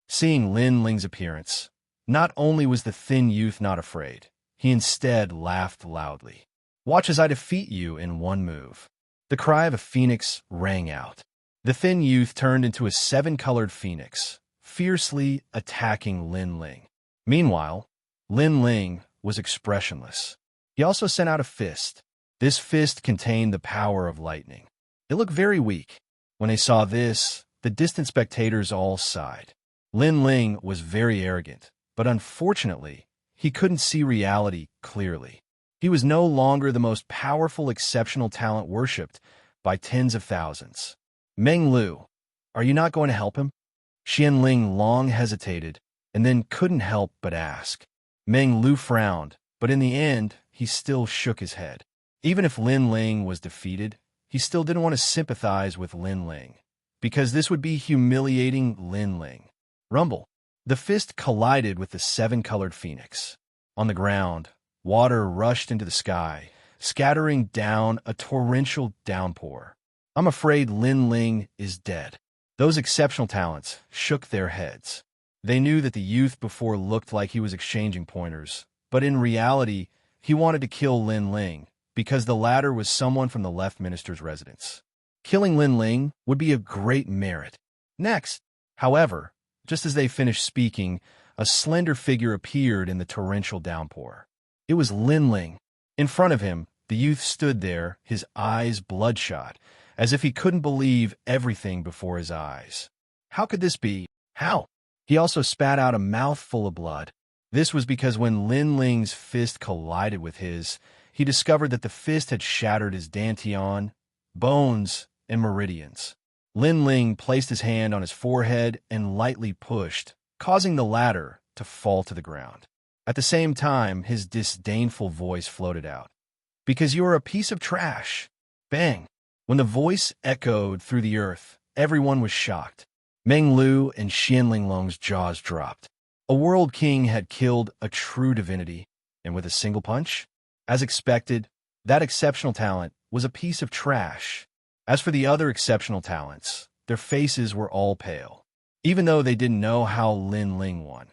Seeing Lin Ling's appearance, not only was the thin youth not afraid, he instead laughed loudly. "Watch as I defeat you in one move." The cry of a phoenix rang out. The thin youth turned into a 7-colored phoenix, fiercely attacking Lin Ling. Meanwhile, Lin Ling was expressionless. He also sent out a fist. This fist contained the power of lightning. It looked very weak. When they saw this, the distant spectators all sighed. Lin Ling was very arrogant, but unfortunately, he couldn't see reality clearly. He was no longer the most powerful, exceptional talent worshipped by tens of thousands. "Meng Lu, are you not going to help him?" Xianling long hesitated, and then couldn't help but ask. Meng Lu frowned, but in the end, he still shook his head. Even if Lin Ling was defeated, he still didn't want to sympathize with Lin Ling, because this would be humiliating Lin Ling. Rumble. The fist collided with the 7-colored phoenix. On the ground, water rushed into the sky, scattering down a torrential downpour. "I'm afraid Lin Ling is dead." Those exceptional talents shook their heads. They knew that the youth before looked like he was exchanging pointers, but in reality, he wanted to kill Lin Ling, because the latter was someone from the left minister's residence. Killing Lin Ling would be a great merit. Next, however, just as they finished speaking, a slender figure appeared in the torrential downpour. It was Lin Ling. In front of him, the youth stood there, his eyes bloodshot, as if he couldn't believe everything before his eyes. How could this be? How? He also spat out a mouthful of blood. This was because when Lin Ling's fist collided with his, he discovered that the fist had shattered his dantian, bones, and meridians. Lin Ling placed his hand on his forehead and lightly pushed, causing the latter to fall to the ground. At the same time, his disdainful voice floated out. "Because you are a piece of trash." Bang! When the voice echoed through the earth, everyone was shocked. Meng Lu and Xian Linglong's jaws dropped. A world king had killed a true divinity, and with a single punch? As expected, that exceptional talent was a piece of trash. As for the other exceptional talents, their faces were all pale, even though they didn't know how Lin Ling won.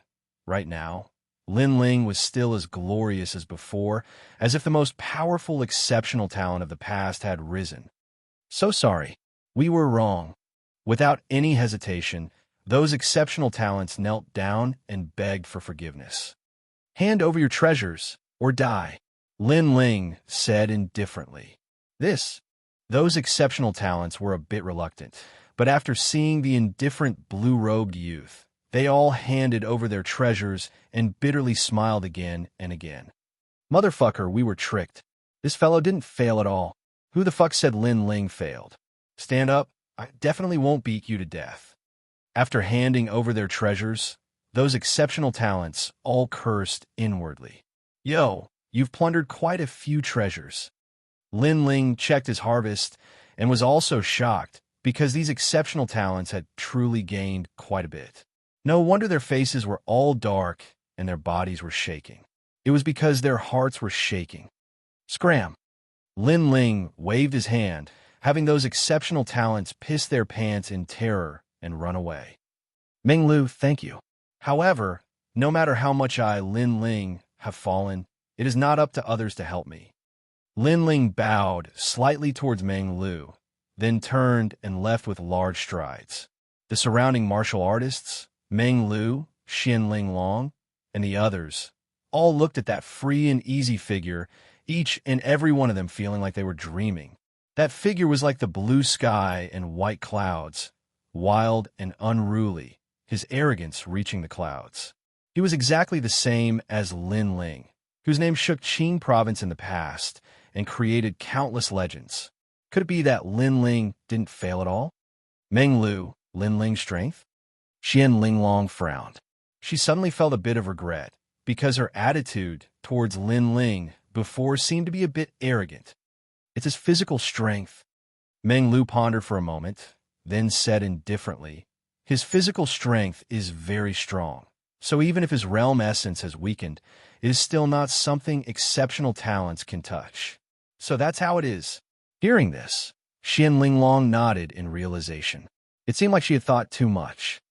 Right now, Lin Ling was still as glorious as before, as if the most powerful exceptional talent of the past had risen. "So sorry. We were wrong." Without any hesitation, those exceptional talents knelt down and begged for forgiveness. "Hand over your treasures, or die," Lin Ling said indifferently. Those exceptional talents were a bit reluctant, but after seeing the indifferent blue-robed youth, they all handed over their treasures and bitterly smiled again and again. "Motherfucker, we were tricked. This fellow didn't fail at all. Who the fuck said Lin Ling failed? Stand up. I definitely won't beat you to death." After handing over their treasures, those exceptional talents all cursed inwardly. "Yo, you've plundered quite a few treasures." Lin Ling checked his harvest and was also shocked because these exceptional talents had truly gained quite a bit. No wonder their faces were all dark and their bodies were shaking. It was because their hearts were shaking. Scram! Lin Ling waved his hand, having those exceptional talents piss their pants in terror and run away. "Meng Lu, thank you. However, no matter how much I, Lin Ling, have fallen, it is not up to others to help me." Lin Ling bowed slightly towards Meng Lu, then turned and left with large strides. The surrounding martial artists, Meng Lu, Xian Linglong, and the others, all looked at that free and easy figure, each and every one of them feeling like they were dreaming. That figure was like the blue sky and white clouds, wild and unruly, his arrogance reaching the clouds. He was exactly the same as Lin Ling, whose name shook Qing province in the past and created countless legends. Could it be that Lin Ling didn't fail at all? Meng Lu, Lin Ling's strength? Xian Linglong frowned. She suddenly felt a bit of regret, because her attitude towards Lin Ling before seemed to be a bit arrogant. "It's his physical strength." Meng Lu pondered for a moment, then said indifferently, "His physical strength is very strong, so even if his realm essence has weakened, it is still not something exceptional talents can touch. So that's how it is." Hearing this, Xian Linglong nodded in realization. It seemed like she had thought too much.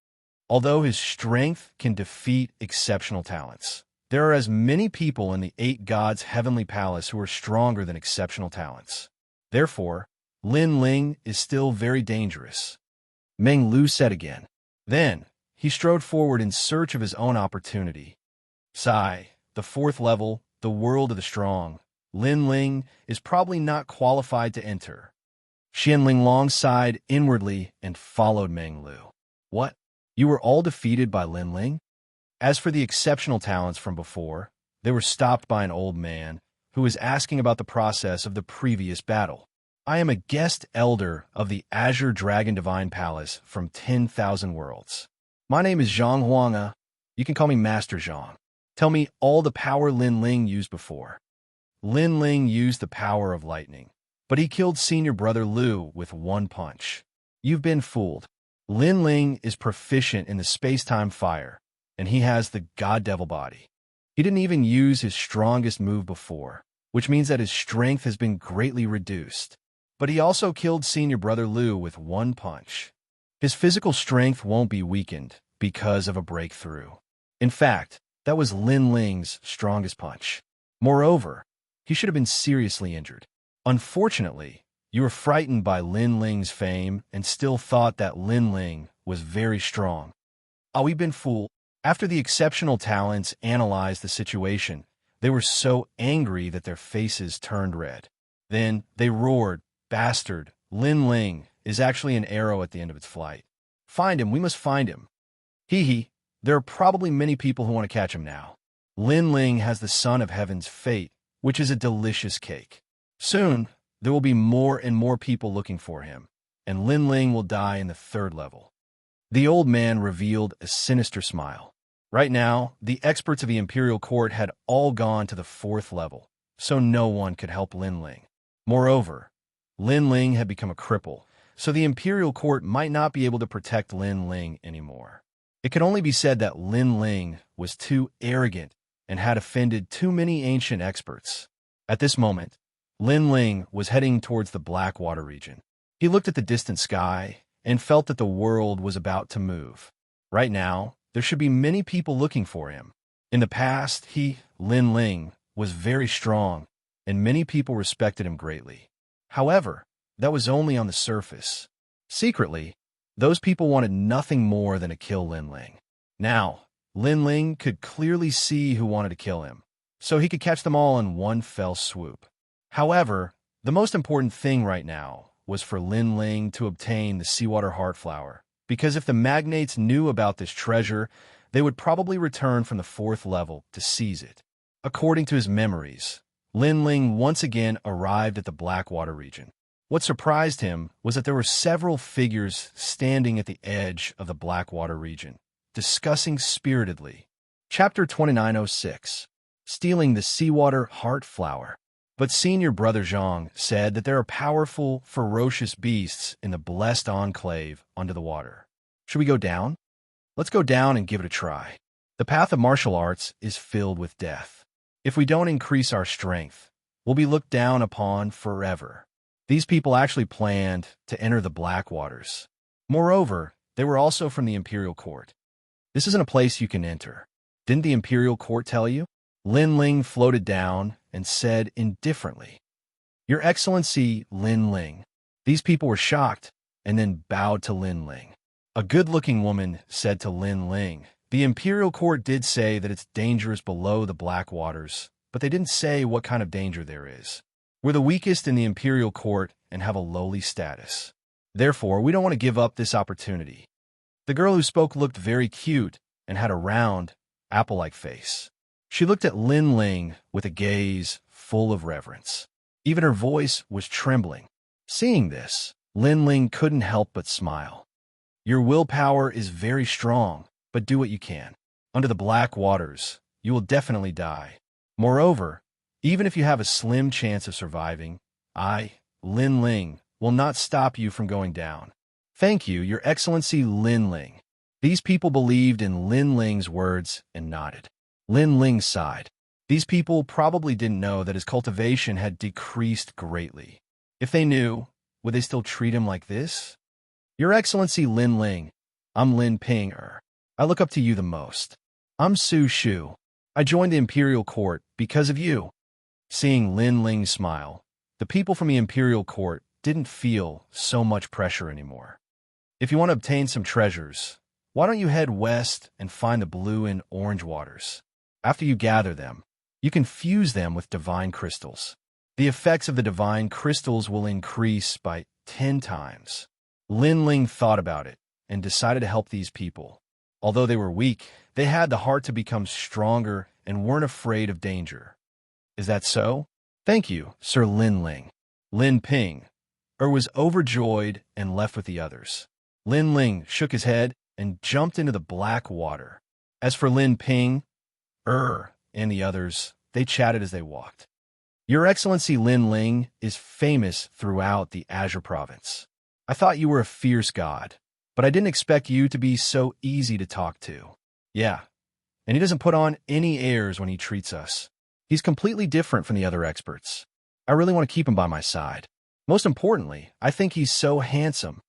Although his strength can defeat exceptional talents, there are as many people in the 8 gods' heavenly palace who are stronger than exceptional talents. Therefore, Lin Ling is still very dangerous. Meng Lu said again. Then, he strode forward in search of his own opportunity. Sai, the 4th level, the world of the strong. Lin Ling is probably not qualified to enter. Xian Linglong sighed inwardly and followed Meng Lu. What? You were all defeated by Lin Ling? As for the exceptional talents from before, they were stopped by an old man who was asking about the process of the previous battle. I am a guest elder of the Azure Dragon Divine Palace from 10,000 worlds. My name is Zhang Huanga. You can call me Master Zhang. Tell me all the power Lin Ling used before. Lin Ling used the power of lightning, but he killed senior brother Lu with 1 punch. You've been fooled. Lin Ling is proficient in the space-time fire, and he has the God Devil body. He didn't even use his strongest move before, which means that his strength has been greatly reduced. But he also killed senior brother Lu with 1 punch. His physical strength won't be weakened because of a breakthrough. In fact, that was Lin Ling's strongest punch. Moreover, he should have been seriously injured. Unfortunately, you were frightened by Lin Ling's fame and still thought that Lin Ling was very strong. We've been fooled. After the exceptional talents analyzed the situation, they were so angry that their faces turned red. Then they roared, "Bastard, Lin Ling is actually an arrow at the end of its flight. Find him, we must find him. Hee hee, there are probably many people who want to catch him now." Lin Ling has the Son of Heaven's fate, which is a delicious cake. Soon, there will be more and more people looking for him, and Lin Ling will die in the 3rd level. The old man revealed a sinister smile. Right now, the experts of the Imperial Court had all gone to the 4th level, so no one could help Lin Ling. Moreover, Lin Ling had become a cripple, so the Imperial Court might not be able to protect Lin Ling anymore. It could only be said that Lin Ling was too arrogant and had offended too many ancient experts. At this moment, Lin Ling was heading towards the Blackwater region. He looked at the distant sky and felt that the world was about to move. Right now, there should be many people looking for him. In the past, Lin Ling, was very strong, and many people respected him greatly. However, that was only on the surface. Secretly, those people wanted nothing more than to kill Lin Ling. Now, Lin Ling could clearly see who wanted to kill him, so he could catch them all in one fell swoop. However, the most important thing right now was for Lin Ling to obtain the Seawater Heartflower, because if the magnates knew about this treasure, they would probably return from the 4th level to seize it. According to his memories, Lin Ling once again arrived at the Blackwater region. What surprised him was that there were several figures standing at the edge of the Blackwater region, discussing spiritedly. Chapter 2906, Stealing the Seawater Heartflower. But Senior Brother Zhang said that there are powerful, ferocious beasts in the blessed enclave under the water. Should we go down? Let's go down and give it a try. The path of martial arts is filled with death. If we don't increase our strength, we'll be looked down upon forever. These people actually planned to enter the Blackwaters. Moreover, they were also from the Imperial Court. This isn't a place you can enter. Didn't the Imperial Court tell you? Lin Ling floated down and said indifferently, "Your Excellency, Lin Ling." These people were shocked and then bowed to Lin Ling. A good-looking woman said to Lin Ling, "The Imperial Court did say that it's dangerous below the Blackwaters, but they didn't say what kind of danger there is. We're the weakest in the Imperial Court and have a lowly status. Therefore, we don't want to give up this opportunity." The girl who spoke looked very cute and had a round, apple-like face. She looked at Lin Ling with a gaze full of reverence. Even her voice was trembling. Seeing this, Lin Ling couldn't help but smile. "Your willpower is very strong, but do what you can. Under the black waters, you will definitely die. Moreover, even if you have a slim chance of surviving, I, Lin Ling, will not stop you from going down. Thank you, Your Excellency Lin Ling." These people believed in Lin Ling's words and nodded. Lin Ling sighed. These people probably didn't know that his cultivation had decreased greatly. If they knew, would they still treat him like this? "Your Excellency Lin Ling, I'm Lin Ping-er. I look up to you the most. I'm Su Shu. I joined the Imperial Court because of you." Seeing Lin Ling smile, the people from the Imperial Court didn't feel so much pressure anymore. "If you want to obtain some treasures, why don't you head west and find the blue and orange waters? After you gather them, you can fuse them with divine crystals. The effects of the divine crystals will increase by 10 times. Lin Ling thought about it and decided to help these people. Although they were weak, they had the heart to become stronger and weren't afraid of danger. Is that so? Thank you, Sir Lin Ling. Lin Ping-er was overjoyed and left with the others. Lin Ling shook his head and jumped into the black water. As for Lin Ping-er and the others, they chatted as they walked. "Your Excellency Lin Ling is famous throughout the Azure Province. I thought you were a fierce god, but I didn't expect you to be so easy to talk to. Yeah, and he doesn't put on any airs when he treats us. He's completely different from the other experts. I really want to keep him by my side. Most importantly, I think he's so handsome.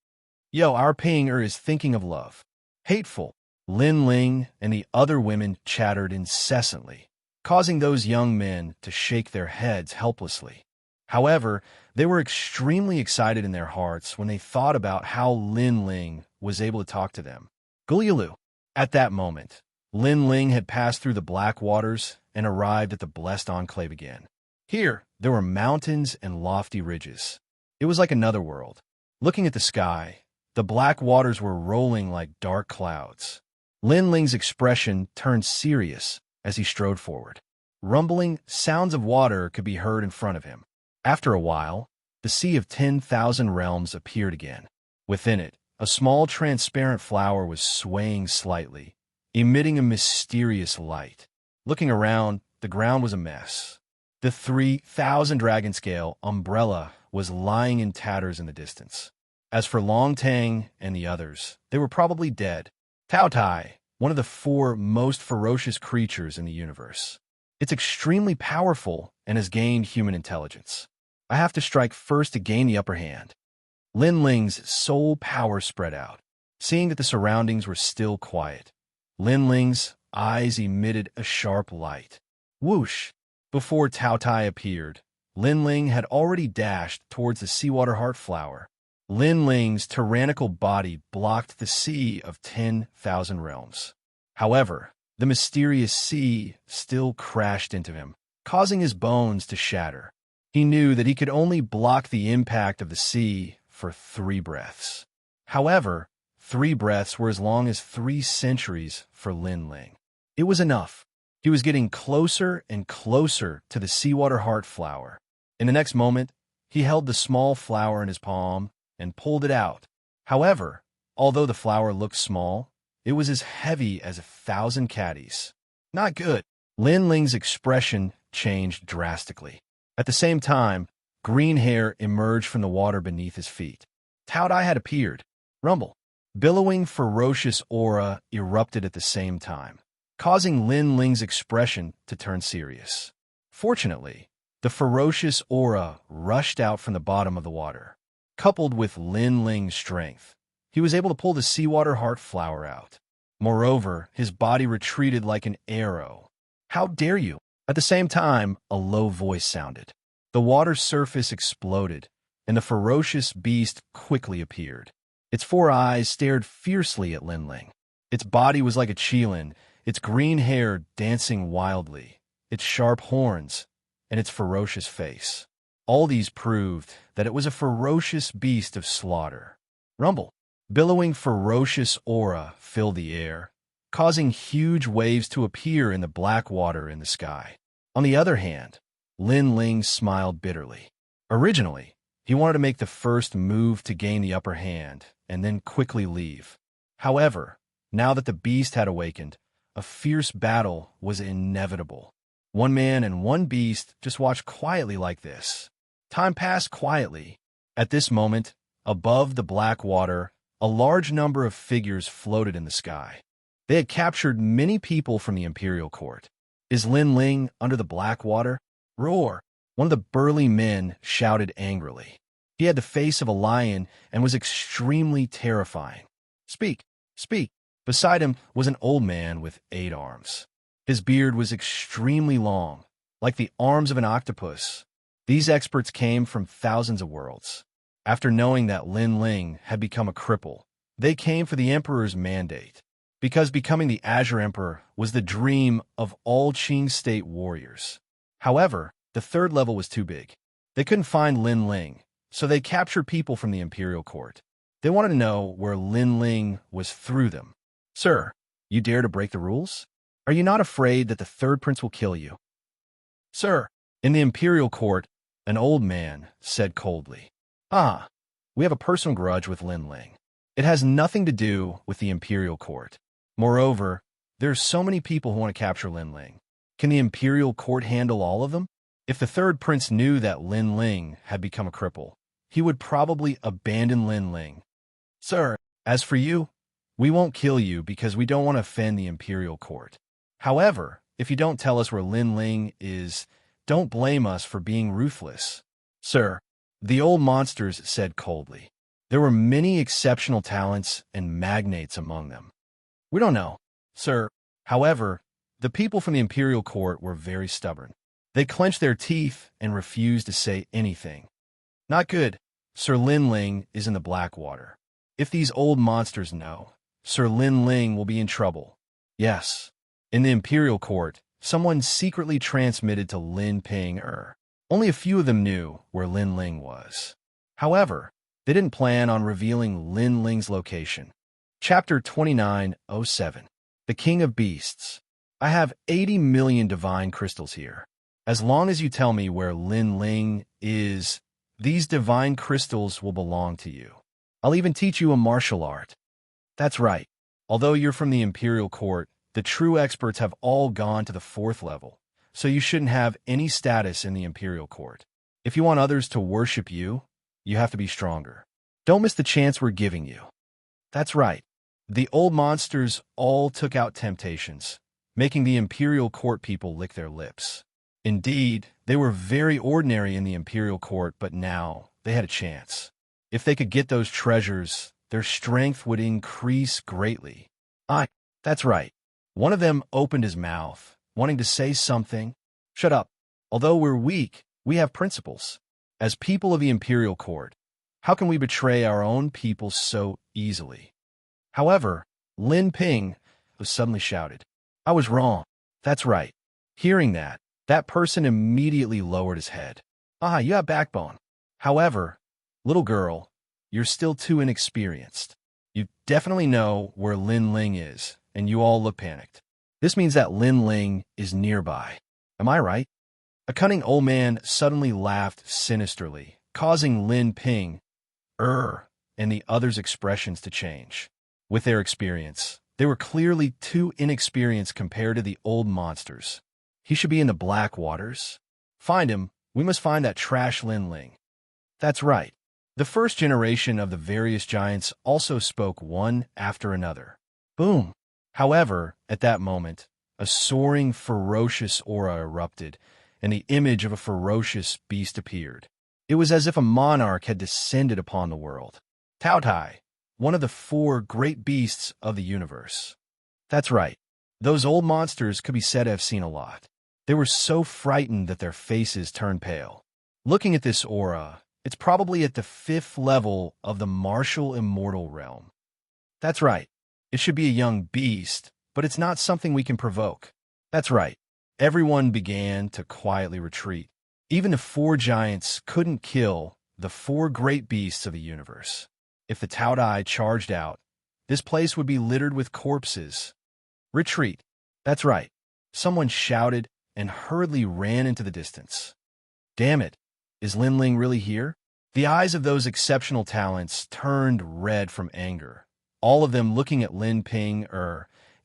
Yo, our Ping-er is thinking of love." Hateful. Lin Ling and the other women chattered incessantly, causing those young men to shake their heads helplessly. However, they were extremely excited in their hearts when they thought about how Lin Ling was able to talk to them. Gulialu. At that moment, Lin Ling had passed through the black waters and arrived at the blessed enclave again. Here, there were mountains and lofty ridges. It was like another world. Looking at the sky, the black waters were rolling like dark clouds. Lin Ling's expression turned serious as he strode forward. Rumbling sounds of water could be heard in front of him. After a while, the Sea of 10,000 Realms appeared again. Within it, a small transparent flower was swaying slightly, emitting a mysterious light. Looking around, the ground was a mess. The 3,000 dragon scale umbrella was lying in tatters in the distance. As for Long Tang and the others, they were probably dead. Tao Tai, one of the 4 most ferocious creatures in the universe. It's extremely powerful and has gained human intelligence. I have to strike first to gain the upper hand. Lin Ling's soul power spread out. Seeing that the surroundings were still quiet, Lin Ling's eyes emitted a sharp light. Whoosh! Before Tao Tai appeared, Lin Ling had already dashed towards the seawater heart flower. Lin Ling's tyrannical body blocked the Sea of 10,000 Realms. However, the mysterious sea still crashed into him, causing his bones to shatter. He knew that he could only block the impact of the sea for 3 breaths. However, 3 breaths were as long as 3 centuries for Lin Ling. It was enough. He was getting closer and closer to the seawater heart flower. In the next moment, he held the small flower in his palm and pulled it out. However, although the flower looked small, it was as heavy as 1,000 caddies. Not good. Lin Ling's expression changed drastically. At the same time, green hair emerged from the water beneath his feet. Tao Tai had appeared. Rumble. Billowing ferocious aura erupted at the same time, causing Lin Ling's expression to turn serious. Fortunately, the ferocious aura rushed out from the bottom of the water. Coupled with Lin Ling's strength, he was able to pull the seawater heart flower out. Moreover, his body retreated like an arrow. How dare you? At the same time, a low voice sounded. The water's surface exploded, and the ferocious beast quickly appeared. Its 4 eyes stared fiercely at Lin Ling. Its body was like a qilin, its green hair dancing wildly, its sharp horns, and its ferocious face. All these proved that it was a ferocious beast of slaughter. Rumble. Billowing ferocious aura filled the air, causing huge waves to appear in the black water in the sky. On the other hand, Lin Ling smiled bitterly. Originally, he wanted to make the first move to gain the upper hand and then quickly leave. However, now that the beast had awakened, a fierce battle was inevitable. 1 man and 1 beast just watched quietly like this. Time passed quietly. At this moment, above the black water, a large number of figures floated in the sky. They had captured many people from the imperial court. Is Lin Ling under the black water? Roar! One of the burly men shouted angrily. He had the face of a lion and was extremely terrifying. Speak! Speak! Beside him was an old man with 8 arms. His beard was extremely long, like the arms of an octopus. These experts came from thousands of worlds. After knowing that Lin Ling had become a cripple, they came for the Emperor's mandate, because becoming the Azure Emperor was the dream of all Qing state warriors. However, the 3rd level was too big. They couldn't find Lin Ling, so they captured people from the imperial court. They wanted to know where Lin Ling was through them. Sir, you dare to break the rules? Are you not afraid that the 3rd prince will kill you? Sir, in the imperial court, an old man said coldly. Ah, we have a personal grudge with Lin Ling. It has nothing to do with the imperial court. Moreover, there are so many people who want to capture Lin Ling. Can the imperial court handle all of them? If the 3rd prince knew that Lin Ling had become a cripple, he would probably abandon Lin Ling. Sir, as for you, we won't kill you because we don't want to offend the imperial court. However, if you don't tell us where Lin Ling is, don't blame us for being ruthless. Sir, the old monsters said coldly. There were many exceptional talents and magnates among them. We don't know, sir. However, the people from the imperial court were very stubborn. They clenched their teeth and refused to say anything. Not good. Sir Lin Ling is in the black water. If these old monsters know, Sir Lin Ling will be in trouble. Yes. In the imperial court, someone secretly transmitted to Lin Ping Er. Only a few of them knew where Lin Ling was. However, they didn't plan on revealing Lin Ling's location. Chapter 29:07. The King of Beasts. I have 80 million divine crystals here. As long as you tell me where Lin Ling is, these divine crystals will belong to you. I'll even teach you a martial art. That's right. Although you're from the Imperial Court, the true experts have all gone to the 4th level, so you shouldn't have any status in the Imperial Court. If you want others to worship you, you have to be stronger. Don't miss the chance we're giving you. That's right. The old monsters all took out temptations, making the Imperial Court people lick their lips. Indeed, they were very ordinary in the Imperial Court, but now they had a chance. If they could get those treasures, their strength would increase greatly. That's right. One of them opened his mouth, wanting to say something. Shut up. Although we're weak, we have principles. As people of the Imperial Court, how can we betray our own people so easily? However, Lin Ping suddenly shouted, I was wrong. That's right. Hearing that, that person immediately lowered his head. You have backbone. However, little girl, you're still too inexperienced. You definitely know where Lin Ling is, and you all look panicked. This means that Lin Ling is nearby. Am I right? A cunning old man suddenly laughed sinisterly, causing Lin Ping, and the others' expressions to change. With their experience, they were clearly too inexperienced compared to the old monsters. He should be in the black waters. Find him. We must find that trash Lin Ling. That's right. The first generation of the various giants also spoke one after another. Boom. However, at that moment, a soaring, ferocious aura erupted, and the image of a ferocious beast appeared. It was as if a monarch had descended upon the world. Tao Tai, one of the 4 great beasts of the universe. That's right. Those old monsters could be said to have seen a lot. They were so frightened that their faces turned pale. Looking at this aura, it's probably at the 5th level of the martial immortal realm. That's right. It should be a young beast, but it's not something we can provoke. That's right. Everyone began to quietly retreat. Even the 4 giants couldn't kill the 4 great beasts of the universe. If the Tao Dai charged out, this place would be littered with corpses. Retreat. That's right. Someone shouted and hurriedly ran into the distance. Damn it. Is Lin Ling really here? The eyes of those exceptional talents turned red from anger, all of them looking at Lin Ping,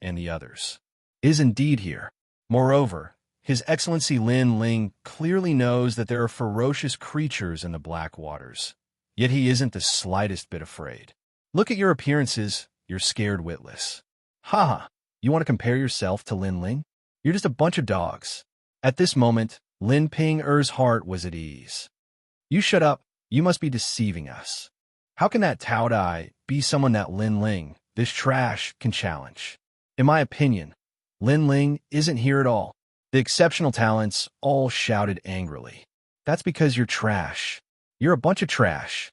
and the others. Is indeed here. Moreover, His Excellency Lin Ling clearly knows that there are ferocious creatures in the black waters, yet he isn't the slightest bit afraid. Look at your appearances, you're scared witless. Ha! You want to compare yourself to Lin Ling? You're just a bunch of dogs. At this moment, Lin Ping-er's heart was at ease. You shut up. You must be deceiving us. How can that Tao Dai be someone that Lin Ling, this trash, can challenge? In my opinion, Lin Ling isn't here at all. The exceptional talents all shouted angrily. That's because you're trash. You're a bunch of trash.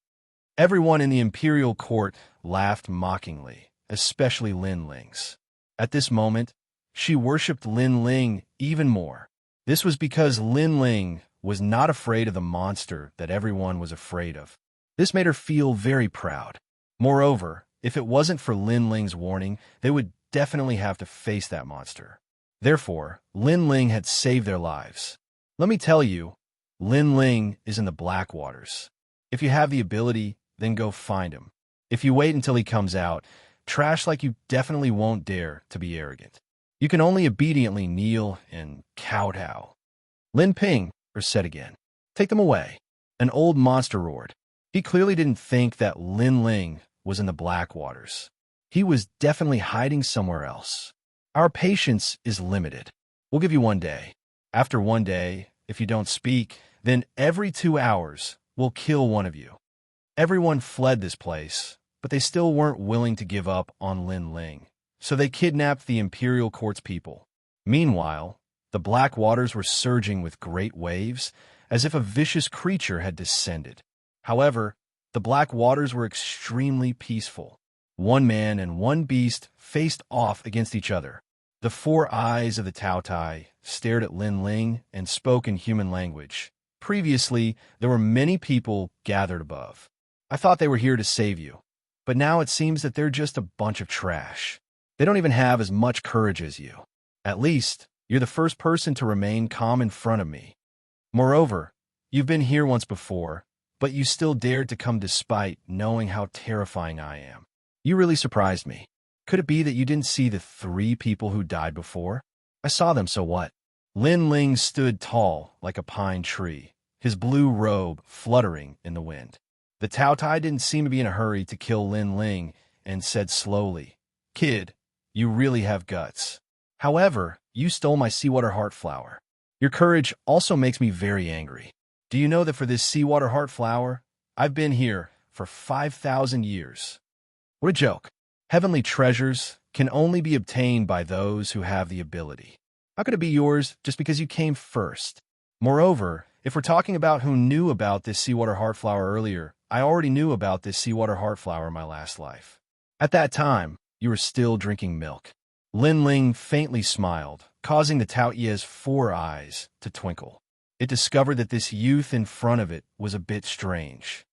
Everyone in the Imperial Court laughed mockingly, especially Lin Ling's. At this moment, she worshipped Lin Ling even more. This was because Lin Ling was not afraid of the monster that everyone was afraid of. This made her feel very proud. Moreover, if it wasn't for Lin Ling's warning, they would definitely have to face that monster. Therefore, Lin Ling had saved their lives. Let me tell you, Lin Ling is in the black waters. If you have the ability, then go find him. If you wait until he comes out, trash like you definitely won't dare to be arrogant. You can only obediently kneel and kowtow. Lin Ping said again, "Take them away." An old monster roared. He clearly didn't think that Lin Ling was in the black waters. He was definitely hiding somewhere else. Our patience is limited. We'll give you 1 day. After 1 day, if you don't speak, then every 2 hours, we'll kill one of you. Everyone fled this place, but they still weren't willing to give up on Lin Ling, so they kidnapped the Imperial Court's people. Meanwhile, the black waters were surging with great waves, as if a vicious creature had descended. However, the black waters were extremely peaceful. 1 man and 1 beast faced off against each other. The 4 eyes of the Tao Tai stared at Lin Ling and spoke in human language. Previously, there were many people gathered above. I thought they were here to save you, but now it seems that they're just a bunch of trash. They don't even have as much courage as you. At least, you're the first person to remain calm in front of me. Moreover, you've been here once before, but you still dared to come despite knowing how terrifying I am. You really surprised me. Could it be that you didn't see the 3 people who died before? I saw them, so what? Lin Ling stood tall like a pine tree, his blue robe fluttering in the wind. The Tao Tai didn't seem to be in a hurry to kill Lin Ling and said slowly, "Kid, you really have guts. However, you stole my seawater heart flower. Your courage also makes me very angry. Do you know that for this seawater heart flower, I've been here for 5,000 years? What a joke. Heavenly treasures can only be obtained by those who have the ability. How could it be yours just because you came first? Moreover, if we're talking about who knew about this seawater heart flower earlier, I already knew about this seawater heart flower in my last life. At that time, you were still drinking milk." Lin Ling faintly smiled, causing the Tao Ye's 4 eyes to twinkle. It discovered that this youth in front of it was a bit strange.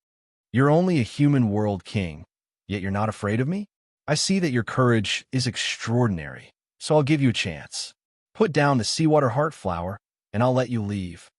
"You're only a human world king, yet you're not afraid of me? I see that your courage is extraordinary, so I'll give you a chance. Put down the seawater heart flower, and I'll let you leave,"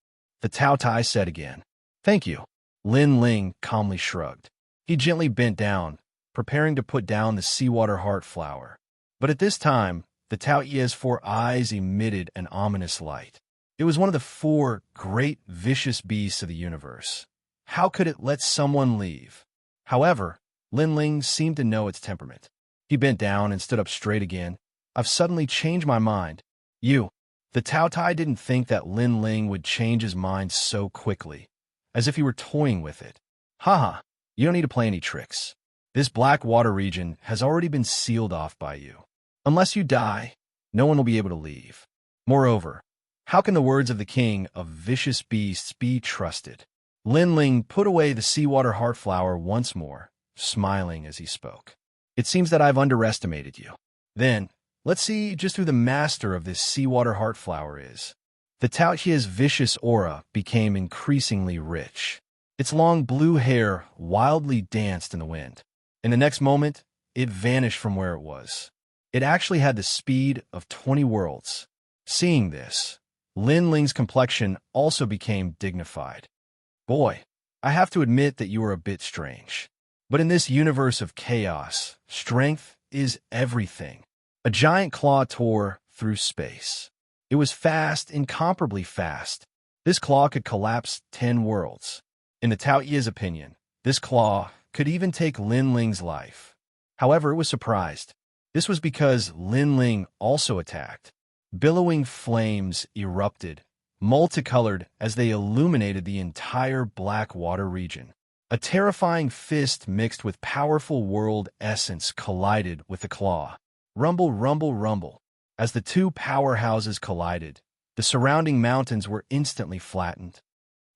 the Tao Tai said again. "Thank you." Lin Ling calmly shrugged. He gently bent down, preparing to put down the seawater heart flower. But at this time, the Tao Ye's 4 eyes emitted an ominous light. It was one of the 4 great vicious beasts of the universe. How could it let someone leave? However, Lin Ling seemed to know its temperament. He bent down and stood up straight again. "I've suddenly changed my mind. You." The Tao Tai didn't think that Lin Ling would change his mind so quickly, as if he were toying with it. "Haha, you don't need to play any tricks. This black water region has already been sealed off by you. Unless you die, no one will be able to leave. Moreover, how can the words of the king of vicious beasts be trusted?" Lin Ling put away the seawater heart flower once more, smiling as he spoke. "It seems that I've underestimated you. Then, let's see just who the master of this seawater heart flower is." The Tao Tie's vicious aura became increasingly rich. Its long blue hair wildly danced in the wind. In the next moment, it vanished from where it was. It actually had the speed of 20 worlds. Seeing this, Lin Ling's complexion also became dignified. "Boy, I have to admit that you are a bit strange. But in this universe of chaos, strength is everything." A giant claw tore through space. It was fast, incomparably fast. This claw could collapse 10 worlds. In the Tao Ye's opinion, this claw could even take Lin Ling's life. However, it was surprised. This was because Lin Ling also attacked. Billowing flames erupted, multicolored as they illuminated the entire black water region. A terrifying fist mixed with powerful world essence collided with the claw. Rumble, rumble, rumble. As the 2 powerhouses collided, the surrounding mountains were instantly flattened.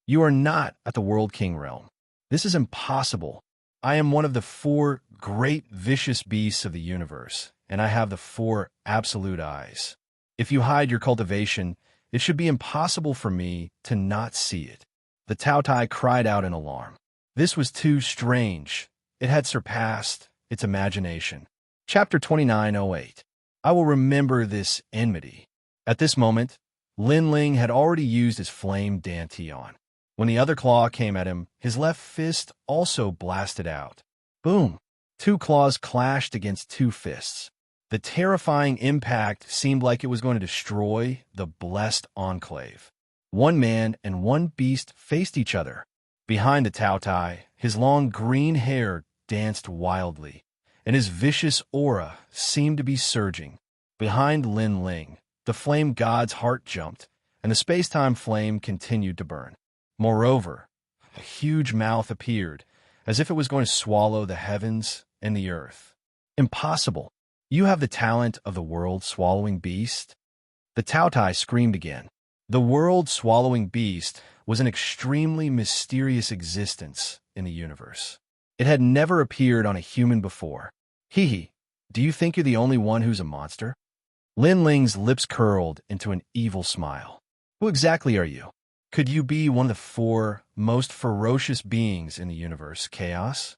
"You are not at the World King realm. This is impossible. I am one of the 4 great vicious beasts of the universe, and I have the 4 absolute eyes. If you hide your cultivation, it should be impossible for me to not see it." The Tao Tai cried out in alarm. This was too strange. It had surpassed its imagination. Chapter 2908. I will remember this enmity. At this moment, Lin Ling had already used his flame dantian. When the other claw came at him, his left fist also blasted out. Boom! 2 claws clashed against 2 fists. The terrifying impact seemed like it was going to destroy the blessed enclave. 1 man and 1 beast faced each other. Behind the Tao Tai, his long green hair danced wildly, and his vicious aura seemed to be surging. Behind Lin Ling, the flame god's heart jumped, and the space-time flame continued to burn. Moreover, a huge mouth appeared, as if it was going to swallow the heavens and the earth. Impossible! You have the talent of the world-swallowing beast? The Tao Tai screamed again. The world-swallowing beast was an extremely mysterious existence in the universe. It had never appeared on a human before. Hee, do you think you're the only one who's a monster? Lin Ling's lips curled into an evil smile. Who exactly are you? Could you be one of the 4 most ferocious beings in the universe, Chaos?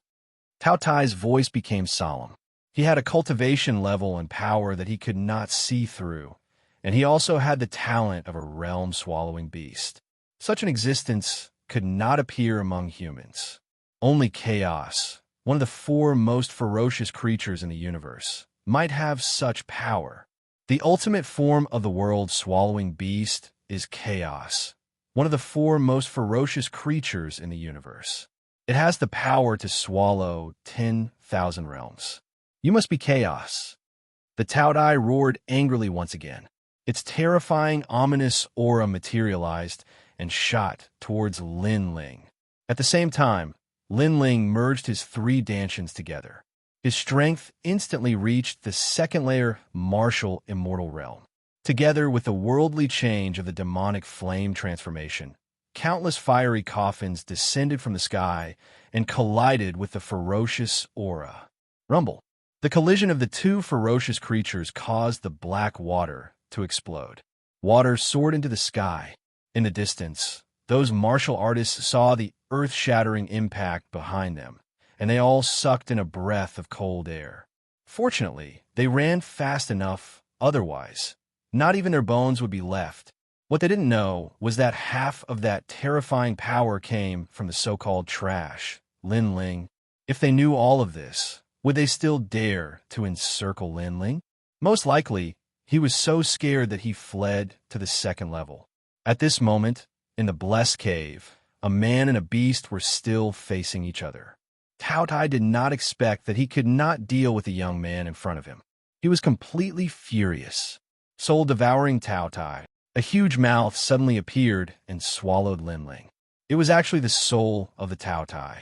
Tao Tai's voice became solemn. He had a cultivation level and power that he could not see through, and he also had the talent of a realm-swallowing beast. Such an existence could not appear among humans. Only chaos, one of the four most ferocious creatures in the universe, might have such power. The ultimate form of the world-swallowing beast is chaos, one of the four most ferocious creatures in the universe. It has the power to swallow 10,000 realms. You must be chaos. The Taodai roared angrily once again. Its terrifying, ominous aura materialized and shot towards Lin Ling. At the same time, Lin Ling merged his three dantians together. His strength instantly reached the second-layer martial immortal realm. Together with the worldly change of the demonic flame transformation, countless fiery coffins descended from the sky and collided with the ferocious aura. Rumble. The collision of the two ferocious creatures caused the black water to explode. Water soared into the sky. In the distance, those martial artists saw the earth-shattering impact behind them, and they all sucked in a breath of cold air. Fortunately, they ran fast enough, otherwise, not even their bones would be left. What they didn't know was that half of that terrifying power came from the so-called trash, Lin Ling. If they knew all of this, would they still dare to encircle Lin Ling? Most likely, he was so scared that he fled to the second level. At this moment, in the Blessed Cave, a man and a beast were still facing each other. Taotai did not expect that he could not deal with the young man in front of him. He was completely furious. Soul-devouring Taotai, a huge mouth suddenly appeared and swallowed Lin Ling. It was actually the soul of the Taotai.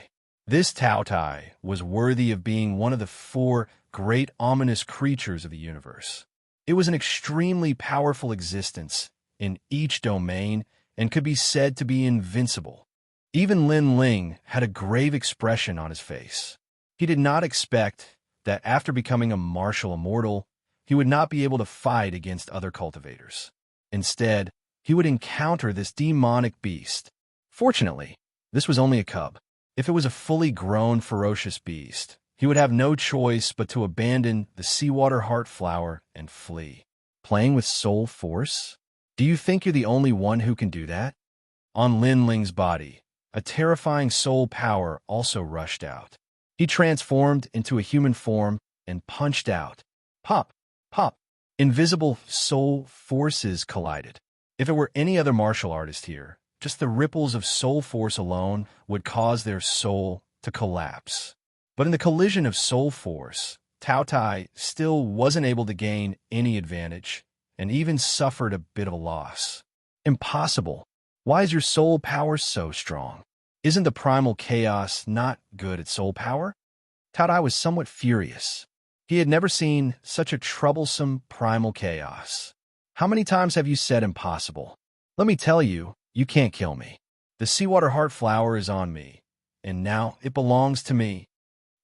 This Taotai was worthy of being one of the four great ominous creatures of the universe. It was an extremely powerful existence in each domain and could be said to be invincible. Even Lin Ling had a grave expression on his face. He did not expect that after becoming a martial immortal, he would not be able to fight against other cultivators. Instead, he would encounter this demonic beast. Fortunately, this was only a cub. If it was a fully grown, ferocious beast, he would have no choice but to abandon the seawater heart flower and flee. Playing with soul force? Do you think you're the only one who can do that? On Lin Ling's body, a terrifying soul power also rushed out. He transformed into a human form and punched out. Pop, pop. Invisible soul forces collided. If it were any other martial artist here, just the ripples of soul force alone would cause their soul to collapse. But in the collision of soul force, Taotai still wasn't able to gain any advantage and even suffered a bit of a loss. Impossible. Why is your soul power so strong? Isn't the primal chaos not good at soul power? Taotai was somewhat furious. He had never seen such a troublesome primal chaos. How many times have you said impossible? Let me tell you, you can't kill me. The seawater heart flower is on me, and now it belongs to me.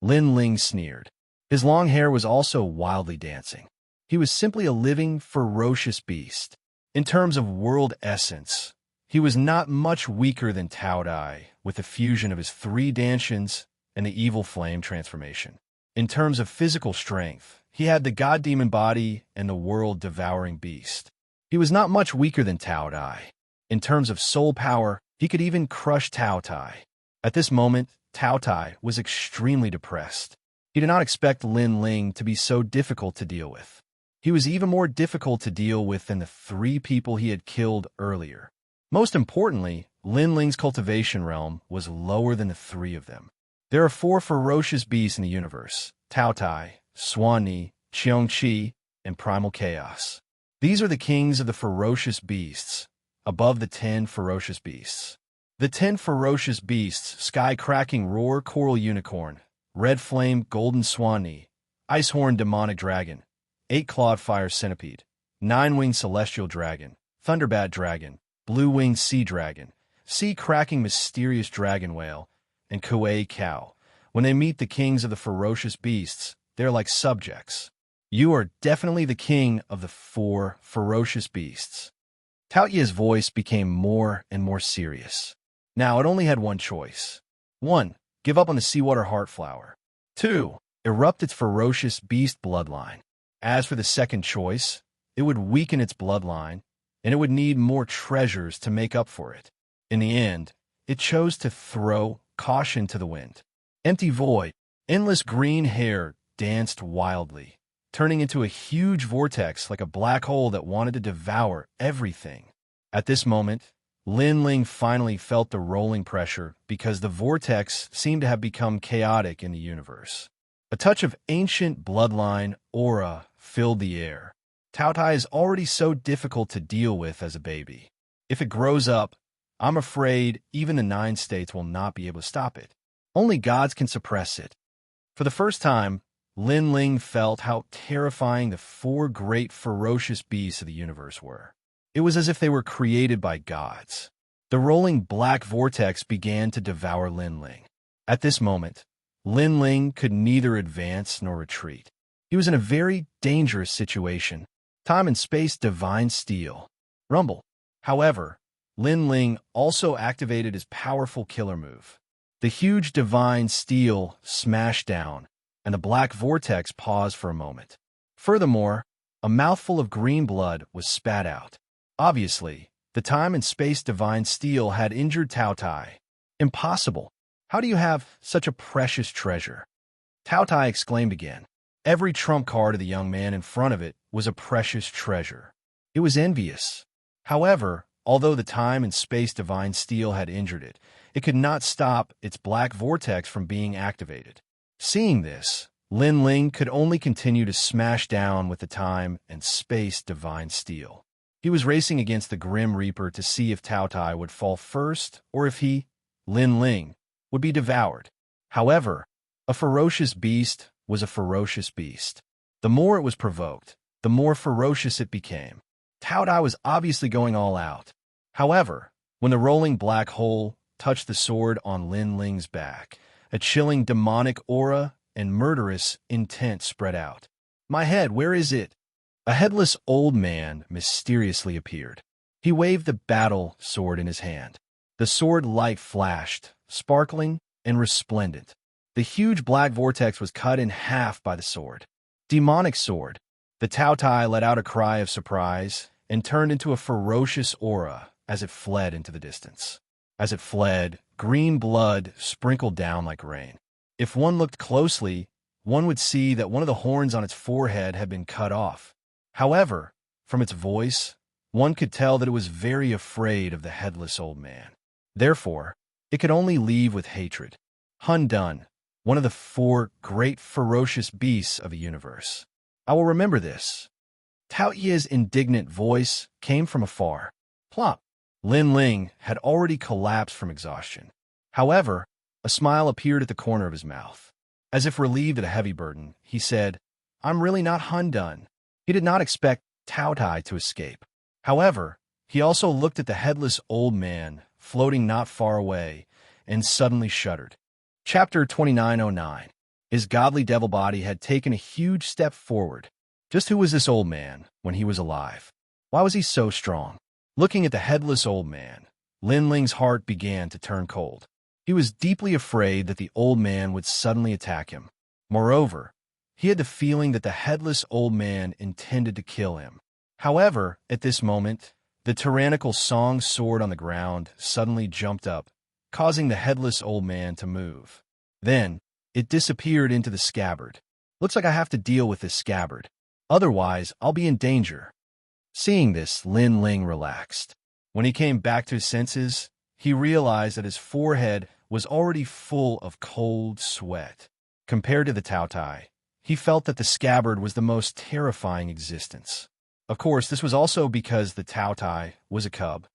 Lin Ling sneered. His long hair was also wildly dancing. He was simply a living, ferocious beast. In terms of world essence, he was not much weaker than Taodai, with the fusion of his three dantians and the evil flame transformation. In terms of physical strength, he had the god-demon body and the world-devouring beast. He was not much weaker than Taodai. In terms of soul power, he could even crush Taotai. At this moment, Taotai was extremely depressed. He did not expect Lin Ling to be so difficult to deal with. He was even more difficult to deal with than the three people he had killed earlier. Most importantly, Lin Ling's cultivation realm was lower than the three of them. There are four ferocious beasts in the universe: Taotai, Xuanyi, Xianxia, and Primal Chaos. These are the kings of the ferocious beasts, above the 10 ferocious beasts. The 10 ferocious beasts: Sky-cracking roar coral unicorn, red flame golden Xuanyi, ice-horn demonic dragon, 8-clawed fire centipede, 9-winged celestial dragon, thunderbat dragon, blue-winged sea dragon, sea-cracking mysterious dragon whale, and Kuei cow. When they meet the kings of the ferocious beasts, they're like subjects. You are definitely the king of the 4 ferocious beasts. Taoyi's voice became more and more serious. Now it only had one choice. 1. Give up on the seawater heart flower. 2. Erupt its ferocious beast bloodline. As for the second choice, it would weaken its bloodline, and it would need more treasures to make up for it. In the end, it chose to throw caution to the wind. Empty void, endless green hair danced wildly, turning into a huge vortex like a black hole that wanted to devour everything. At this moment, Lin Ling finally felt the rolling pressure because the vortex seemed to have become chaotic in the universe. A touch of ancient bloodline aura filled the air. Tao Tai is already so difficult to deal with as a baby. If it grows up, I'm afraid even the 9 states will not be able to stop it. Only gods can suppress it. For the first time, Lin Ling felt how terrifying the 4 great ferocious beasts of the universe were. It was as if they were created by gods. The rolling black vortex began to devour Lin Ling. At this moment, Lin Ling could neither advance nor retreat. He was in a very dangerous situation. Time and space divine steel. Rumble. However, Lin Ling also activated his powerful killer move. The huge divine steel smashed down, and the black vortex paused for a moment. Furthermore, a mouthful of green blood was spat out. Obviously, the time and space divine steel had injured Tao Tai. Impossible. How do you have such a precious treasure? Tao Tai exclaimed again. Every trump card of the young man in front of it was a precious treasure. It was envious. However, although the time and space divine steel had injured it, it could not stop its black vortex from being activated. Seeing this, Lin Ling could only continue to smash down with the time and space divine steel. He was racing against the Grim Reaper to see if Tao Tai would fall first or if he, Lin Ling, would be devoured. However, a ferocious beast was a ferocious beast. The more it was provoked, the more ferocious it became. Tao Tai was obviously going all out. However, when the rolling black hole touched the sword on Lin Ling's back, a chilling demonic aura and murderous intent spread out. My head, where is it? A headless old man mysteriously appeared. He waved the battle sword in his hand. The sword light flashed, sparkling and resplendent. The huge black vortex was cut in half by the sword. Demonic sword. The Tao Tai let out a cry of surprise and turned into a ferocious aura as it fled into the distance. As it fled, green blood sprinkled down like rain. If one looked closely, one would see that one of the horns on its forehead had been cut off. However, from its voice, one could tell that it was very afraid of the headless old man. Therefore, it could only leave with hatred. Hun Dun, one of the 4 great ferocious beasts of the universe. I will remember this. Tao Ye's indignant voice came from afar. Plop. Lin Ling had already collapsed from exhaustion. However, a smile appeared at the corner of his mouth. As if relieved of a heavy burden, he said, I'm really not Hun Dun. He did not expect Tao Tai to escape. However, he also looked at the headless old man floating not far away and suddenly shuddered. Chapter 2909. His godly devil body had taken a huge step forward. Just who was this old man when he was alive? Why was he so strong? Looking at the headless old man, Lin Ling's heart began to turn cold. He was deeply afraid that the old man would suddenly attack him. Moreover, he had the feeling that the headless old man intended to kill him. However, at this moment, the tyrannical song sword on the ground suddenly jumped up, causing the headless old man to move. Then, it disappeared into the scabbard. Looks like I have to deal with this scabbard. Otherwise, I'll be in danger. Seeing this, Lin Ling relaxed. When he came back to his senses, he realized that his forehead was already full of cold sweat. Compared to the Tao Tai, he felt that the scabbard was the most terrifying existence. Of course, this was also because the Tao Tai was a cub.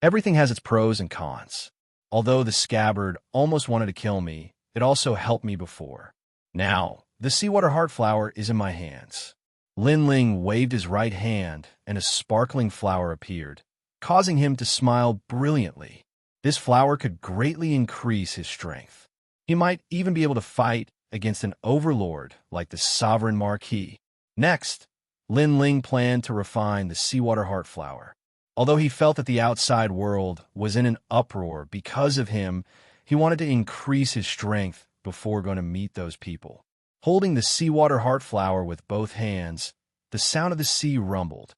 Everything has its pros and cons. Although the scabbard almost wanted to kill me, it also helped me before. Now, the seawater heart flower is in my hands. Lin Ling waved his right hand, and a sparkling flower appeared, causing him to smile brilliantly. This flower could greatly increase his strength. He might even be able to fight against an overlord like the Sovereign Marquis. Next, Lin Ling planned to refine the seawater heart flower. Although he felt that the outside world was in an uproar because of him, he wanted to increase his strength before going to meet those people. Holding the seawater heart flower with both hands, the sound of the sea rumbled.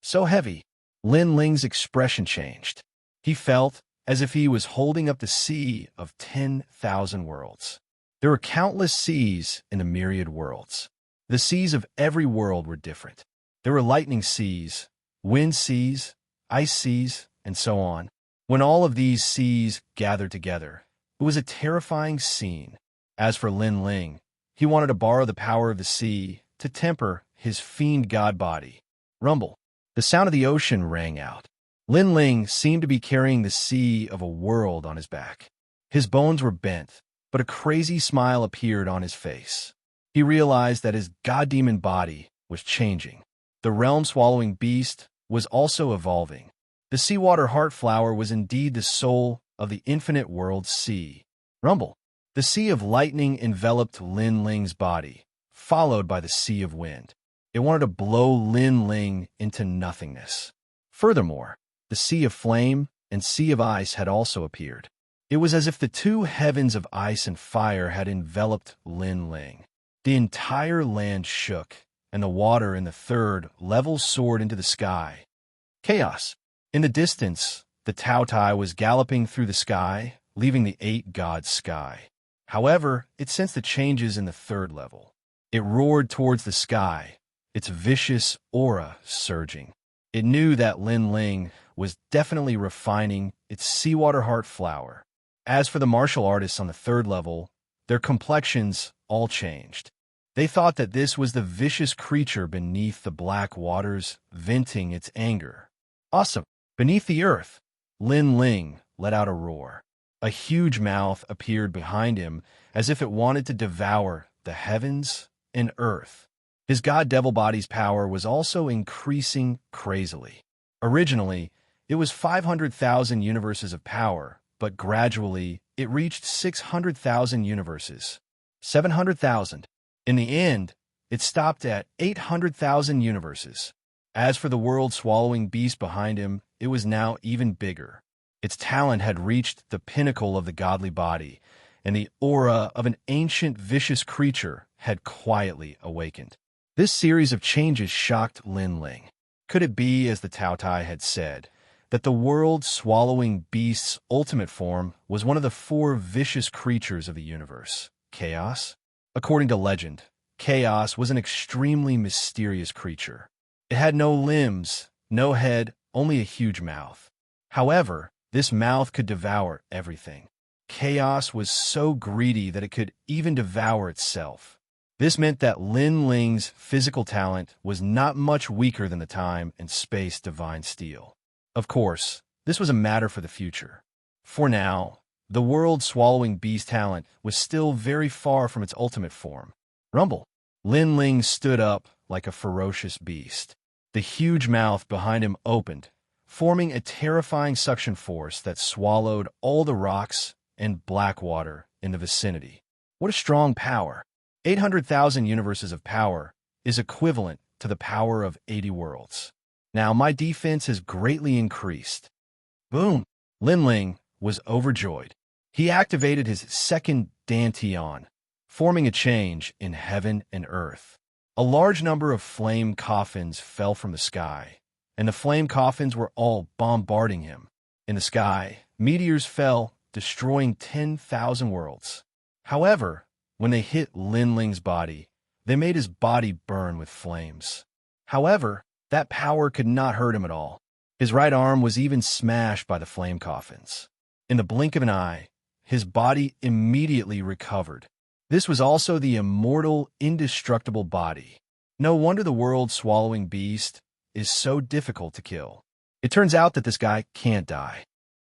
so heavy. Lin Ling's expression changed. He felt as if he was holding up the sea of 10,000 worlds. There were countless seas in the myriad worlds. The seas of every world were different. There were lightning seas, wind seas, ice seas, and so on. When all of these seas gathered together, it was a terrifying scene. As for Lin Ling, he wanted to borrow the power of the sea to temper his fiend god body. Rumble. The sound of the ocean rang out. Lin Ling seemed to be carrying the sea of a world on his back. His bones were bent, but a crazy smile appeared on his face. He realized that his god-demon body was changing. The realm-swallowing beast was also evolving. The seawater heart flower was indeed the soul of the infinite world sea. Rumble. The sea of lightning enveloped Lin Ling's body, followed by the sea of wind. It wanted to blow Lin Ling into nothingness. Furthermore, the sea of flame and sea of ice had also appeared. It was as if the two heavens of ice and fire had enveloped Lin Ling. The entire land shook, and the water in the third level soared into the sky. Chaos. In the distance, the Tao Tai was galloping through the sky, leaving the eight gods' sky. However, it sensed the changes in the third level. It roared towards the sky, its vicious aura surging. It knew that Lin Ling was definitely refining its seawater heart flower. As for the martial artists on the third level, their complexions all changed. They thought that this was the vicious creature beneath the black waters venting its anger. Awesome! Beneath the earth, Lin Ling let out a roar. A huge mouth appeared behind him as if it wanted to devour the heavens and earth. His god-devil body's power was also increasing crazily. Originally, it was 500,000 universes of power, but gradually it reached 600,000 universes. 700,000. In the end, it stopped at 800,000 universes. As for the world-swallowing beast behind him, it was now even bigger. Its talent had reached the pinnacle of the godly body, and the aura of an ancient vicious creature had quietly awakened. This series of changes shocked Lin Ling. Could it be, as the Tao Tai had said, that the world-swallowing beast's ultimate form was one of the four vicious creatures of the universe, Chaos? According to legend, Chaos was an extremely mysterious creature. It had no limbs, no head, only a huge mouth. However, this mouth could devour everything. Chaos was so greedy that it could even devour itself. This meant that Lin Ling's physical talent was not much weaker than the time and space divine steel. Of course, this was a matter for the future. For now, the world-swallowing beast talent was still very far from its ultimate form. Rumble. Lin Ling stood up like a ferocious beast. The huge mouth behind him opened, forming a terrifying suction force that swallowed all the rocks and black water in the vicinity. What a strong power! 800,000 universes of power is equivalent to the power of 80 worlds. Now my defense has greatly increased. Boom! Lin Ling was overjoyed. He activated his second Dantian, forming a change in heaven and earth. A large number of flame coffins fell from the sky, and the flame coffins were all bombarding him. In the sky, meteors fell, destroying 10,000 worlds. However, when they hit Lin Ling's body, they made his body burn with flames. However, that power could not hurt him at all. His right arm was even smashed by the flame coffins. In the blink of an eye, his body immediately recovered. This was also the immortal, indestructible body. No wonder the world-swallowing beast is so difficult to kill. It turns out that this guy can't die.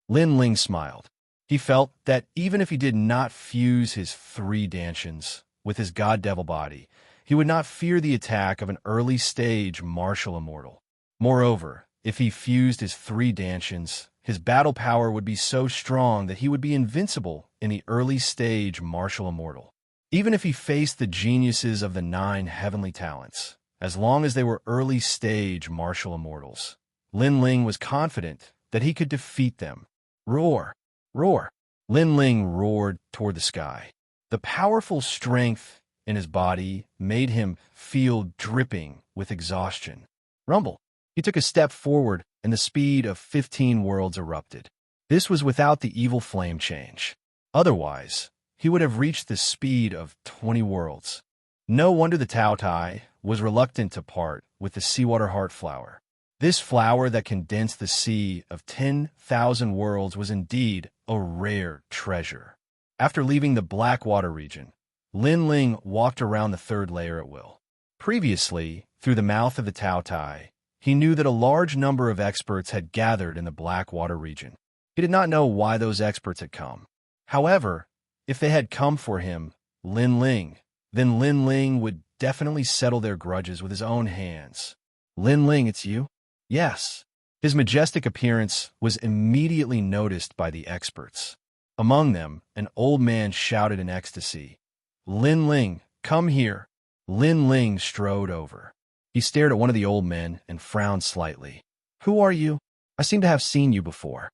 Lin Ling smiled. He felt that even if he did not fuse his three Dantians with his god-devil body, he would not fear the attack of an early-stage martial immortal. Moreover, if he fused his three Dantians, his battle power would be so strong that he would be invincible in the early-stage martial immortal. Even if he faced the geniuses of the 9 heavenly talents, as long as they were early-stage martial immortals, Lin Ling was confident that he could defeat them. Roar! Roar! Lin Ling roared toward the sky. The powerful strength in his body made him feel dripping with exhaustion. Rumble! He took a step forward, and the speed of 15 worlds erupted. This was without the evil flame change. Otherwise, he would have reached the speed of 20 worlds. No wonder the Tao Tai was reluctant to part with the seawater heart flower. This flower that condensed the sea of 10,000 worlds was indeed a rare treasure. After leaving the Blackwater region, Lin Ling walked around the third layer at will. Previously, through the mouth of the Tao Tai, he knew that a large number of experts had gathered in the Blackwater region. He did not know why those experts had come. However, if they had come for him, then Lin Ling would definitely settle their grudges with his own hands. Lin Ling, it's you? Yes. His majestic appearance was immediately noticed by the experts. Among them, an old man shouted in ecstasy, Lin Ling, come here. Lin Ling strode over. He stared at one of the old men and frowned slightly. Who are you? I seem to have seen you before.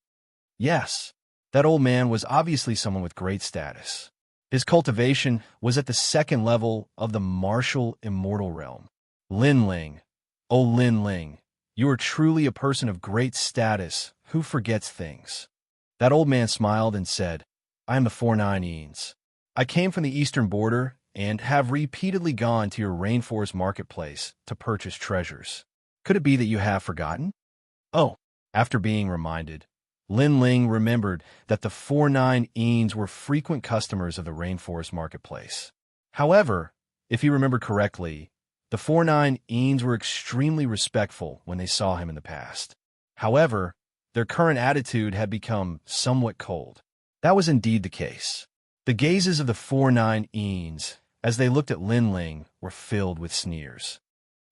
Yes. That old man was obviously someone with great status. His cultivation was at the second level of the martial immortal realm. Lin Ling, oh Lin Ling, you are truly a person of great status who forgets things. That old man smiled and said, I am the 49 Eans. I came from the eastern border and have repeatedly gone to your rainforest marketplace to purchase treasures. Could it be that you have forgotten? Oh, after being reminded, Lin Ling remembered that the 49 Eans were frequent customers of the rainforest marketplace. However, if he remembered correctly, the 49 Eans were extremely respectful when they saw him in the past. However, their current attitude had become somewhat cold. That was indeed the case. The gazes of the 49 Eans, as they looked at Lin Ling, were filled with sneers.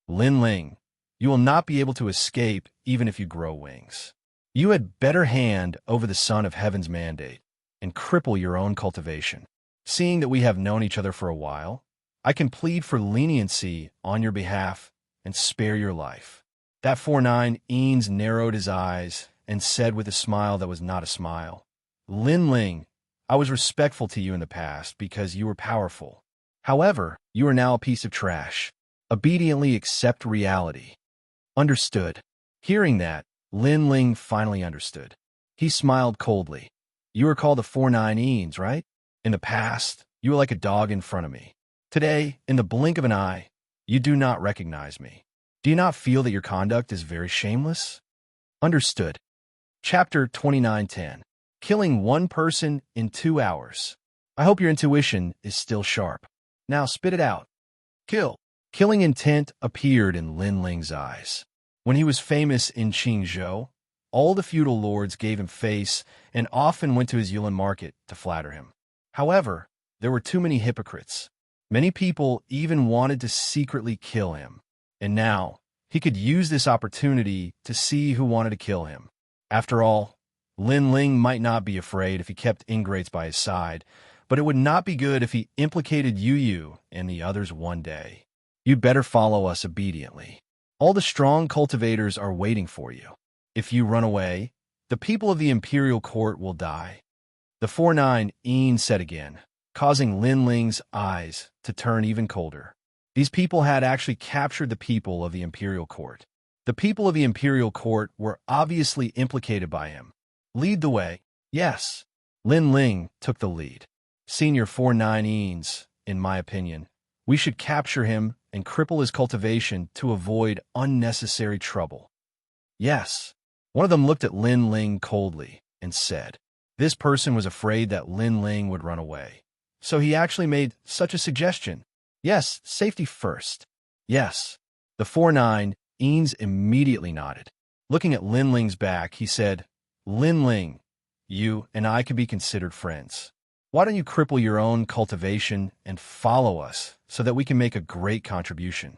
Lin Ling, you will not be able to escape even if you grow wings. You had better hand over the Son of Heaven's mandate and cripple your own cultivation. Seeing that we have known each other for a while, I can plead for leniency on your behalf and spare your life. That 49 Eans narrowed his eyes and said with a smile that was not a smile, Lin Ling, I was respectful to you in the past because you were powerful. However, you are now a piece of trash. Obediently accept reality. Understood. Hearing that, Lin Ling finally understood. He smiled coldly. You are called the 49 Eans, right? In the past, you were like a dog in front of me. Today, in the blink of an eye, you do not recognize me. Do you not feel that your conduct is very shameless? Understood. Chapter 29:10. Killing one person in 2 hours. I hope your intuition is still sharp. Now spit it out. Kill. Killing intent appeared in Lin Ling's eyes. When he was famous in Qingzhou, all the feudal lords gave him face and often went to his Yulin market to flatter him. However, there were too many hypocrites. Many people even wanted to secretly kill him. And now, he could use this opportunity to see who wanted to kill him. After all, Lin Ling might not be afraid if he kept ingrates by his side, but it would not be good if he implicated Yu and the others one day. You'd better follow us obediently. All the strong cultivators are waiting for you. If you run away, the people of the imperial court will die. The 49 Ean said again, causing Lin Ling's eyes to turn even colder. These people had actually captured the people of the imperial court. The people of the imperial court were obviously implicated by him. Lead the way. Yes. Lin Ling took the lead. Senior 49 Eans, in my opinion, we should capture him and cripple his cultivation to avoid unnecessary trouble. Yes. One of them looked at Lin Ling coldly and said, this person was afraid that Lin Ling would run away. So he actually made such a suggestion. Yes, safety first. Yes. The 49 Eans immediately nodded. Looking at Lin Ling's back, he said, Lin Ling, you and I could be considered friends. Why don't you cripple your own cultivation and follow us so that we can make a great contribution?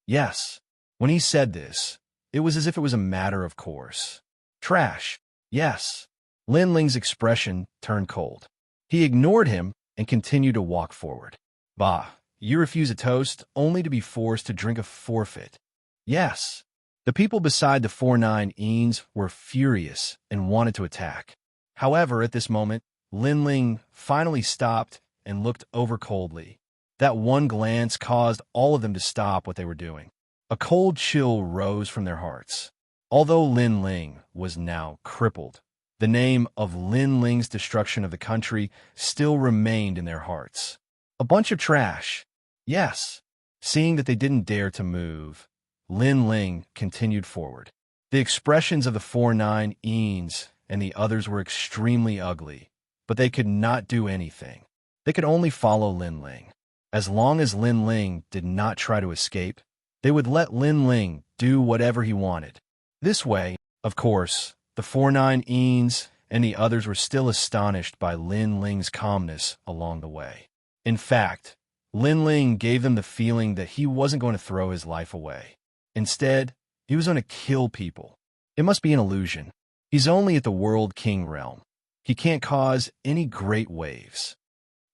Yes. When he said this, it was as if it was a matter of course. Trash. Yes. Lin Ling's expression turned cold. He ignored him and continued to walk forward. Bah, you refuse a toast only to be forced to drink a forfeit. Yes. The people beside the 49 Eans were furious and wanted to attack. However, at this moment, Lin Ling finally stopped and looked over coldly. That one glance caused all of them to stop what they were doing. A cold chill rose from their hearts. Although Lin Ling was now crippled, the name of Lin Ling's destruction of the country still remained in their hearts. A bunch of trash. Yes. Seeing that they didn't dare to move, Lin Ling continued forward. The expressions of the 4-9 Eans and the others were extremely ugly, but they could not do anything. They could only follow Lin Ling. As long as Lin Ling did not try to escape, they would let Lin Ling do whatever he wanted. This way, of course, the 4-9 Eans and the others were still astonished by Lin Ling's calmness along the way. In fact, Lin Ling gave them the feeling that he wasn't going to throw his life away. Instead, he was going to kill people. It must be an illusion. He's only at the World King realm. He can't cause any great waves.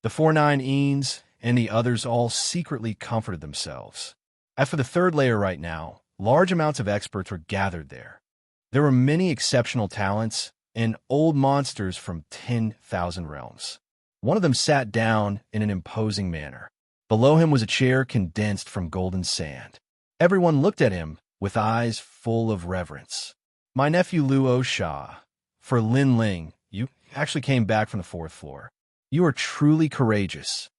The 4-9 Eans and the others all secretly comforted themselves. As for the third layer right now, large amounts of experts were gathered there. There were many exceptional talents and old monsters from 10,000 realms. One of them sat down in an imposing manner. Below him was a chair condensed from golden sand. Everyone looked at him with eyes full of reverence. My nephew Luo Sha, for Lin Ling, you actually came back from the 4th floor. You are truly courageous.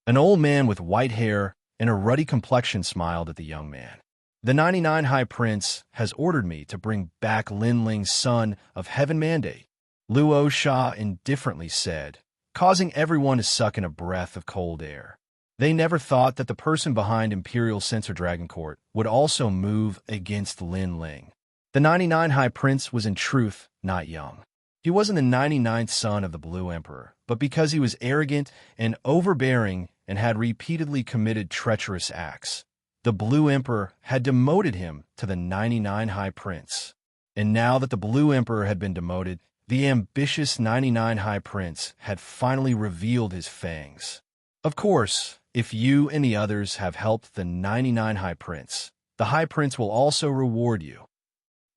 An old man with white hair and a ruddy complexion smiled at the young man. The 99 High Prince has ordered me to bring back Lin Ling's son of Heaven Mandate, Luo Sha indifferently said, causing everyone to suck in a breath of cold air. They never thought that the person behind Imperial Censor Dragon Court would also move against Lin Ling. The 99 High Prince was in truth not young. He wasn't the 99th son of the Blue Emperor, but because he was arrogant and overbearing and had repeatedly committed treacherous acts, the Blue Emperor had demoted him to the 99 High Prince. And now that the Blue Emperor had been demoted, the ambitious 99 High Prince had finally revealed his fangs. Of course, if you and the others have helped the 99 High Prince, the High Prince will also reward you.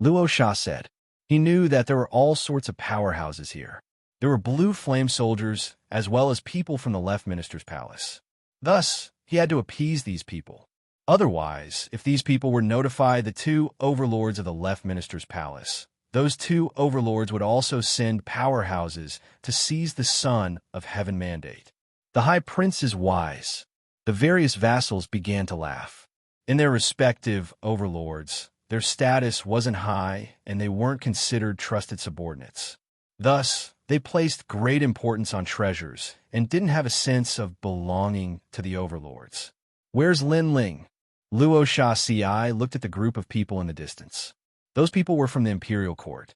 Luo Sha said. He knew that there were all sorts of powerhouses here. There were blue flame soldiers, as well as people from the Left Minister's palace. Thus, he had to appease these people. Otherwise, if these people were notified the 2 overlords of the Left Minister's palace, those 2 overlords would also send powerhouses to seize the son of Heaven Mandate. The High Prince is wise. The various vassals began to laugh. In their respective overlords, their status wasn't high and they weren't considered trusted subordinates. Thus, they placed great importance on treasures and didn't have a sense of belonging to the overlords. Where's Lin Ling? Luo Sha Ci looked at the group of people in the distance. Those people were from the Imperial Court.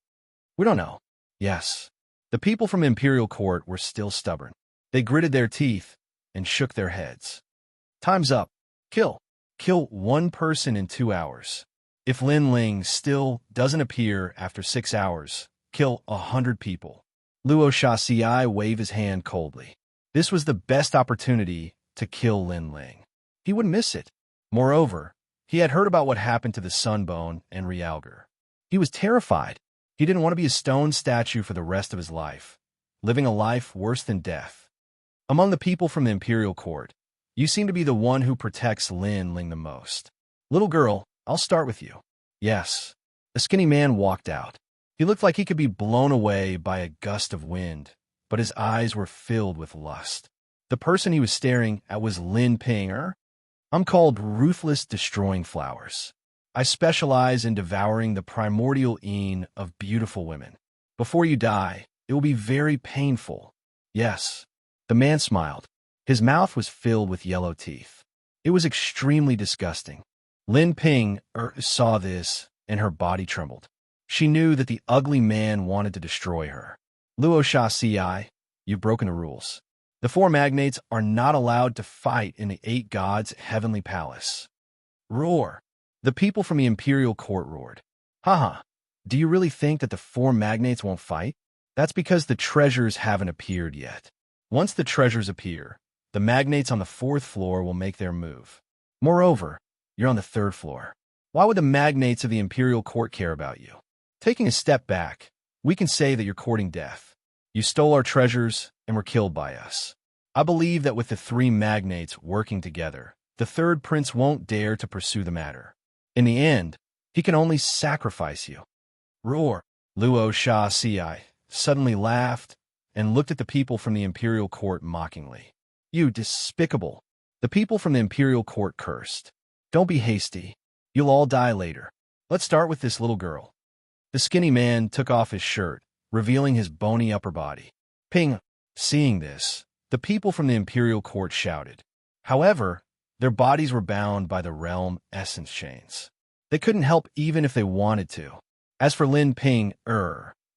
We don't know. Yes. The people from Imperial Court were still stubborn. They gritted their teeth and shook their heads. Time's up. Kill. Kill 1 person in 2 hours. If Lin Ling still doesn't appear after 6 hours, kill 100 people. Luo Sha Ci waved his hand coldly. This was the best opportunity to kill Lin Ling. He wouldn't miss it. Moreover, he had heard about what happened to the Sunbone and Realgar. He was terrified. He didn't want to be a stone statue for the rest of his life, living a life worse than death. Among the people from the Imperial Court, you seem to be the one who protects Lin Ling the most. Little girl, I'll start with you. Yes. The skinny man walked out. He looked like he could be blown away by a gust of wind, but his eyes were filled with lust. The person he was staring at was Lin Ping. I'm called Ruthless Destroying Flowers. I specialize in devouring the primordial een of beautiful women. Before you die, it will be very painful. Yes. The man smiled. His mouth was filled with yellow teeth. It was extremely disgusting. Lin Ping saw this, and her body trembled. She knew that the ugly man wanted to destroy her. Luo Sha Ci, you've broken the rules. The 4 magnates are not allowed to fight in the 8 gods' heavenly palace. Roar. The people from the Imperial Court roared. Haha, do you really think that the 4 magnates won't fight? That's because the treasures haven't appeared yet. Once the treasures appear, the magnates on the 4th floor will make their move. Moreover, you're on the 3rd floor. Why would the magnates of the Imperial Court care about you? Taking a step back, we can say that you're courting death. You stole our treasures and were killed by us. I believe that with the 3 magnates working together, the 3rd prince won't dare to pursue the matter. In the end, he can only sacrifice you. Roar! Luo Xianxia suddenly laughed and looked at the people from the imperial court mockingly. You despicable! The people from the imperial court cursed. Don't be hasty. You'll all die later. Let's start with this little girl. The skinny man took off his shirt, revealing his bony upper body. Ping! Seeing this, the people from the imperial court shouted. However, their bodies were bound by the realm essence chains. They couldn't help even if they wanted to. As for Lin Ping,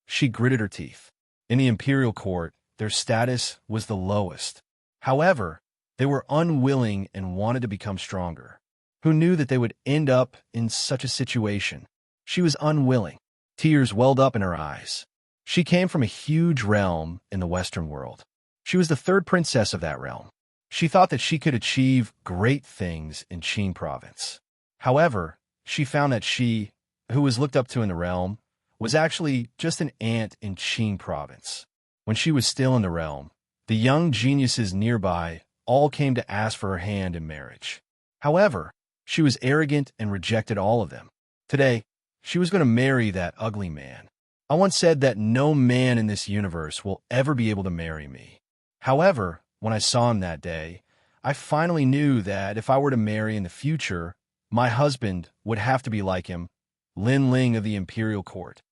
she gritted her teeth. In the imperial court, their status was the lowest. However, they were unwilling and wanted to become stronger. Who knew that they would end up in such a situation? She was unwilling. Tears welled up in her eyes. She came from a huge realm in the Western world. She was the third princess of that realm. She thought that she could achieve great things in Qin province. However, she found that she, who was looked up to in the realm, was actually just an ant in Qin province. When she was still in the realm, the young geniuses nearby all came to ask for her hand in marriage. However, she was arrogant and rejected all of them. Today, she was going to marry that ugly man. I once said that no man in this universe will ever be able to marry me. However, when I saw him that day, I finally knew that if I were to marry in the future, my husband would have to be like him, Lin Ling of the imperial court.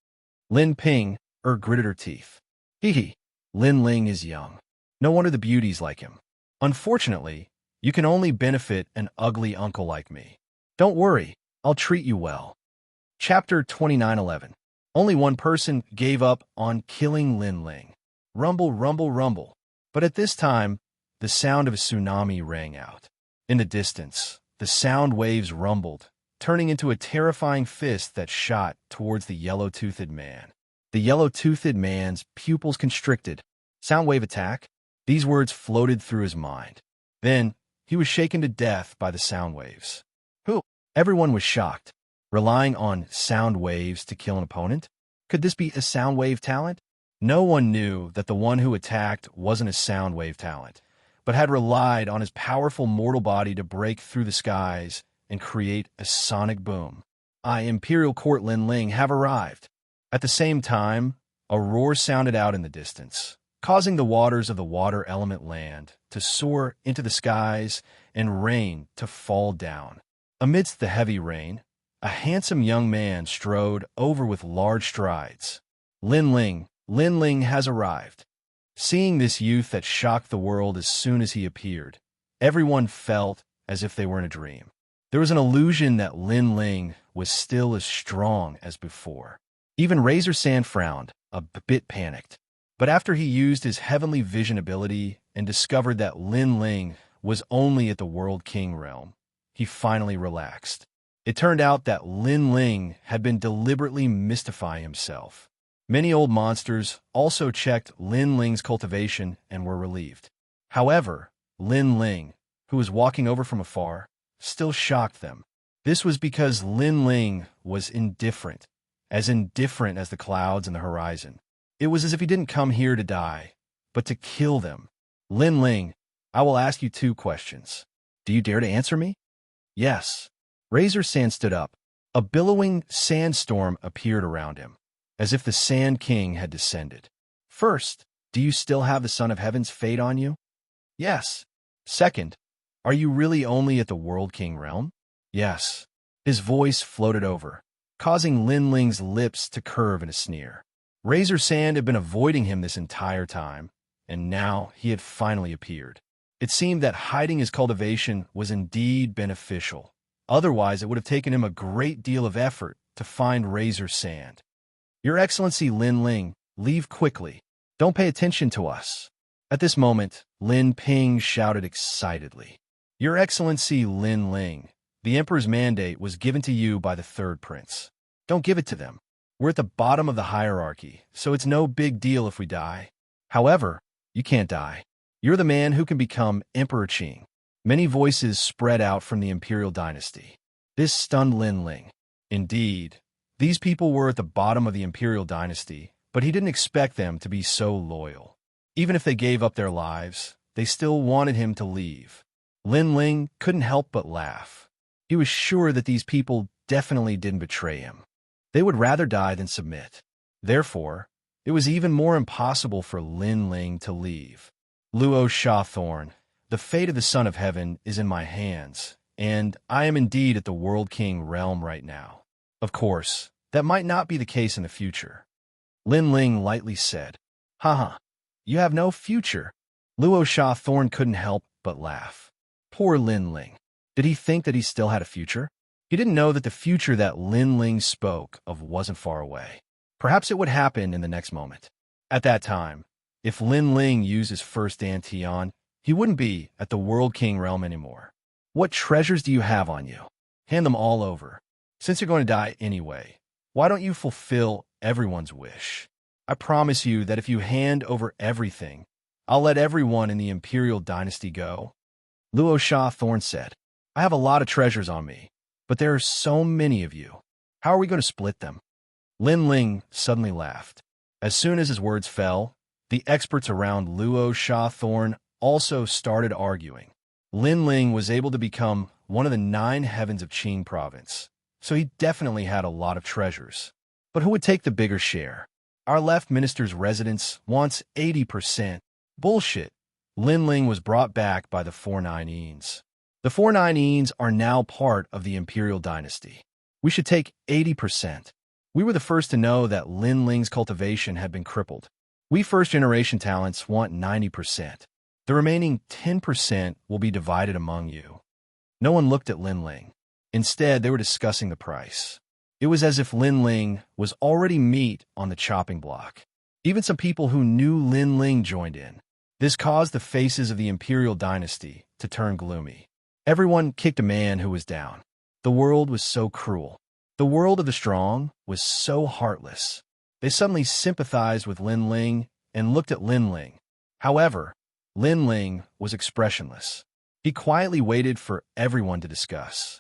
Lin Ping, gritted her teeth. Hee. Lin Ling is young. No wonder the beauty's like him. Unfortunately, you can only benefit an ugly uncle like me. Don't worry, I'll treat you well. Chapter 29:11. Only one person gave up on killing Lin Ling. Rumble, rumble, rumble. But at this time, the sound of a tsunami rang out. In the distance, the sound waves rumbled, turning into a terrifying fist that shot towards the yellow-toothed man. The yellow-toothed man's pupils constricted. Sound wave attack? These words floated through his mind. Then, he was shaken to death by the sound waves. Who? Everyone was shocked. Relying on sound waves to kill an opponent? Could this be a sound wave talent? No one knew that the one who attacked wasn't a sound wave talent, but had relied on his powerful mortal body to break through the skies and create a sonic boom. Imperial Court Lin Ling have arrived. At the same time, a roar sounded out in the distance, causing the waters of the water element land to soar into the skies and rain to fall down. Amidst the heavy rain, a handsome young man strode over with large strides. Lin Ling has arrived. Seeing this youth that shocked the world as soon as he appeared, everyone felt as if they were in a dream. There was an illusion that Lin Ling was still as strong as before. Even Razor Sand frowned, a bit panicked. But after he used his heavenly vision ability and discovered that Lin Ling was only at the World King realm, he finally relaxed. It turned out that Lin Ling had been deliberately mystifying himself. Many old monsters also checked Lin Ling's cultivation and were relieved. However, Lin Ling, who was walking over from afar, still shocked them. This was because Lin Ling was indifferent as the clouds in the horizon. It was as if he didn't come here to die, but to kill them. Lin Ling, I will ask you 2 questions. Do you dare to answer me? Yes. Razor Sand stood up. A billowing sandstorm appeared around him, as if the Sand King had descended. First, do you still have the Son of Heaven's fate on you? Yes. Second, are you really only at the World King realm? Yes. His voice floated over, causing Lin Ling's lips to curve in a sneer. Razor Sand had been avoiding him this entire time, and now he had finally appeared. It seemed that hiding his cultivation was indeed beneficial. Otherwise, it would have taken him a great deal of effort to find Razor Sand. Your Excellency Lin Ling, leave quickly. Don't pay attention to us. At this moment, Lin Ping shouted excitedly. Your Excellency Lin Ling, the Emperor's mandate was given to you by the third prince. Don't give it to them. We're at the bottom of the hierarchy, so it's no big deal if we die. However, you can't die. You're the man who can become Emperor Qing. Many voices spread out from the imperial dynasty. This stunned Lin Ling. Indeed, these people were at the bottom of the imperial dynasty, but he didn't expect them to be so loyal. Even if they gave up their lives, they still wanted him to leave. Lin Ling couldn't help but laugh. He was sure that these people definitely didn't betray him. They would rather die than submit. Therefore, it was even more impossible for Lin Ling to leave. Luo Shawthorn, the fate of the Son of Heaven is in my hands, and I am indeed at the World King realm right now. Of course, that might not be the case in the future. Lin Ling lightly said, Haha, you have no future. Luo Shawthorn couldn't help but laugh. Poor Lin Ling. Did he think that he still had a future? He didn't know that the future that Lin Ling spoke of wasn't far away. Perhaps it would happen in the next moment. At that time, if Lin Ling used his first Dantian, he wouldn't be at the World King realm anymore. What treasures do you have on you? Hand them all over. Since you're going to die anyway, why don't you fulfill everyone's wish? I promise you that if you hand over everything, I'll let everyone in the Imperial Dynasty go. Luo Shawthorn said, I have a lot of treasures on me, but there are so many of you. How are we going to split them? Lin Ling suddenly laughed. As soon as his words fell, the experts around Luo Shawthorn also started arguing. Lin Ling was able to become one of the 9 heavens of Qing province, so he definitely had a lot of treasures. But who would take the bigger share? Our left minister's residence wants 80%. Bullshit. Lin Ling was brought back by the 49-eens. The 49-eens are now part of the Imperial Dynasty. We should take 80%. We were the first to know that Lin Ling's cultivation had been crippled. We first-generation talents want 90%. The remaining 10% will be divided among you. No one looked at Lin Ling. Instead, they were discussing the price. It was as if Lin Ling was already meat on the chopping block. Even some people who knew Lin Ling joined in. This caused the faces of the Imperial Dynasty to turn gloomy. Everyone kicked a man who was down. The world was so cruel. The world of the strong was so heartless. They suddenly sympathized with Lin Ling and looked at Lin Ling. However, Lin Ling was expressionless. He quietly waited for everyone to discuss.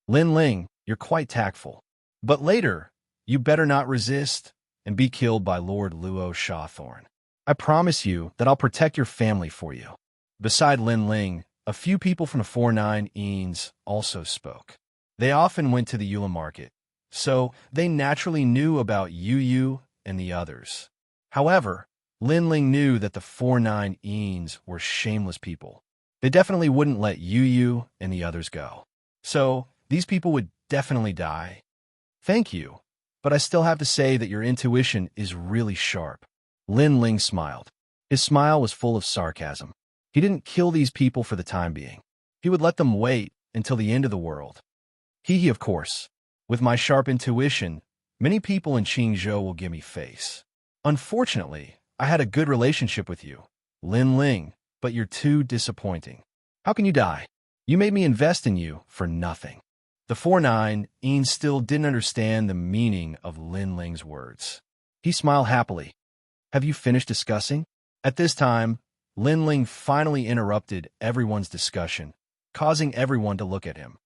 Lin Ling, you're quite tactful. But later, you better not resist and be killed by Lord Luo Shawthorn. I promise you that I'll protect your family for you. Beside Lin Ling, a few people from the 49-eens also spoke. They often went to the Eula market, so they naturally knew about Yu and the others. However, Lin Ling knew that the 49-eens were shameless people. They definitely wouldn't let Yu and the others go. So, these people would definitely die. Thank you, but I still have to say that your intuition is really sharp. Lin Ling smiled. His smile was full of sarcasm. He didn't kill these people for the time being. He would let them wait until the end of the world. He, of course. With my sharp intuition, many people in Qingzhou will give me face. Unfortunately, I had a good relationship with you, Lin Ling, but you're too disappointing. How can you die? You made me invest in you for nothing. The 49-eens still didn't understand the meaning of Lin Ling's words. He smiled happily. Have you finished discussing? At this time, Lin Ling finally interrupted everyone's discussion, causing everyone to look at him.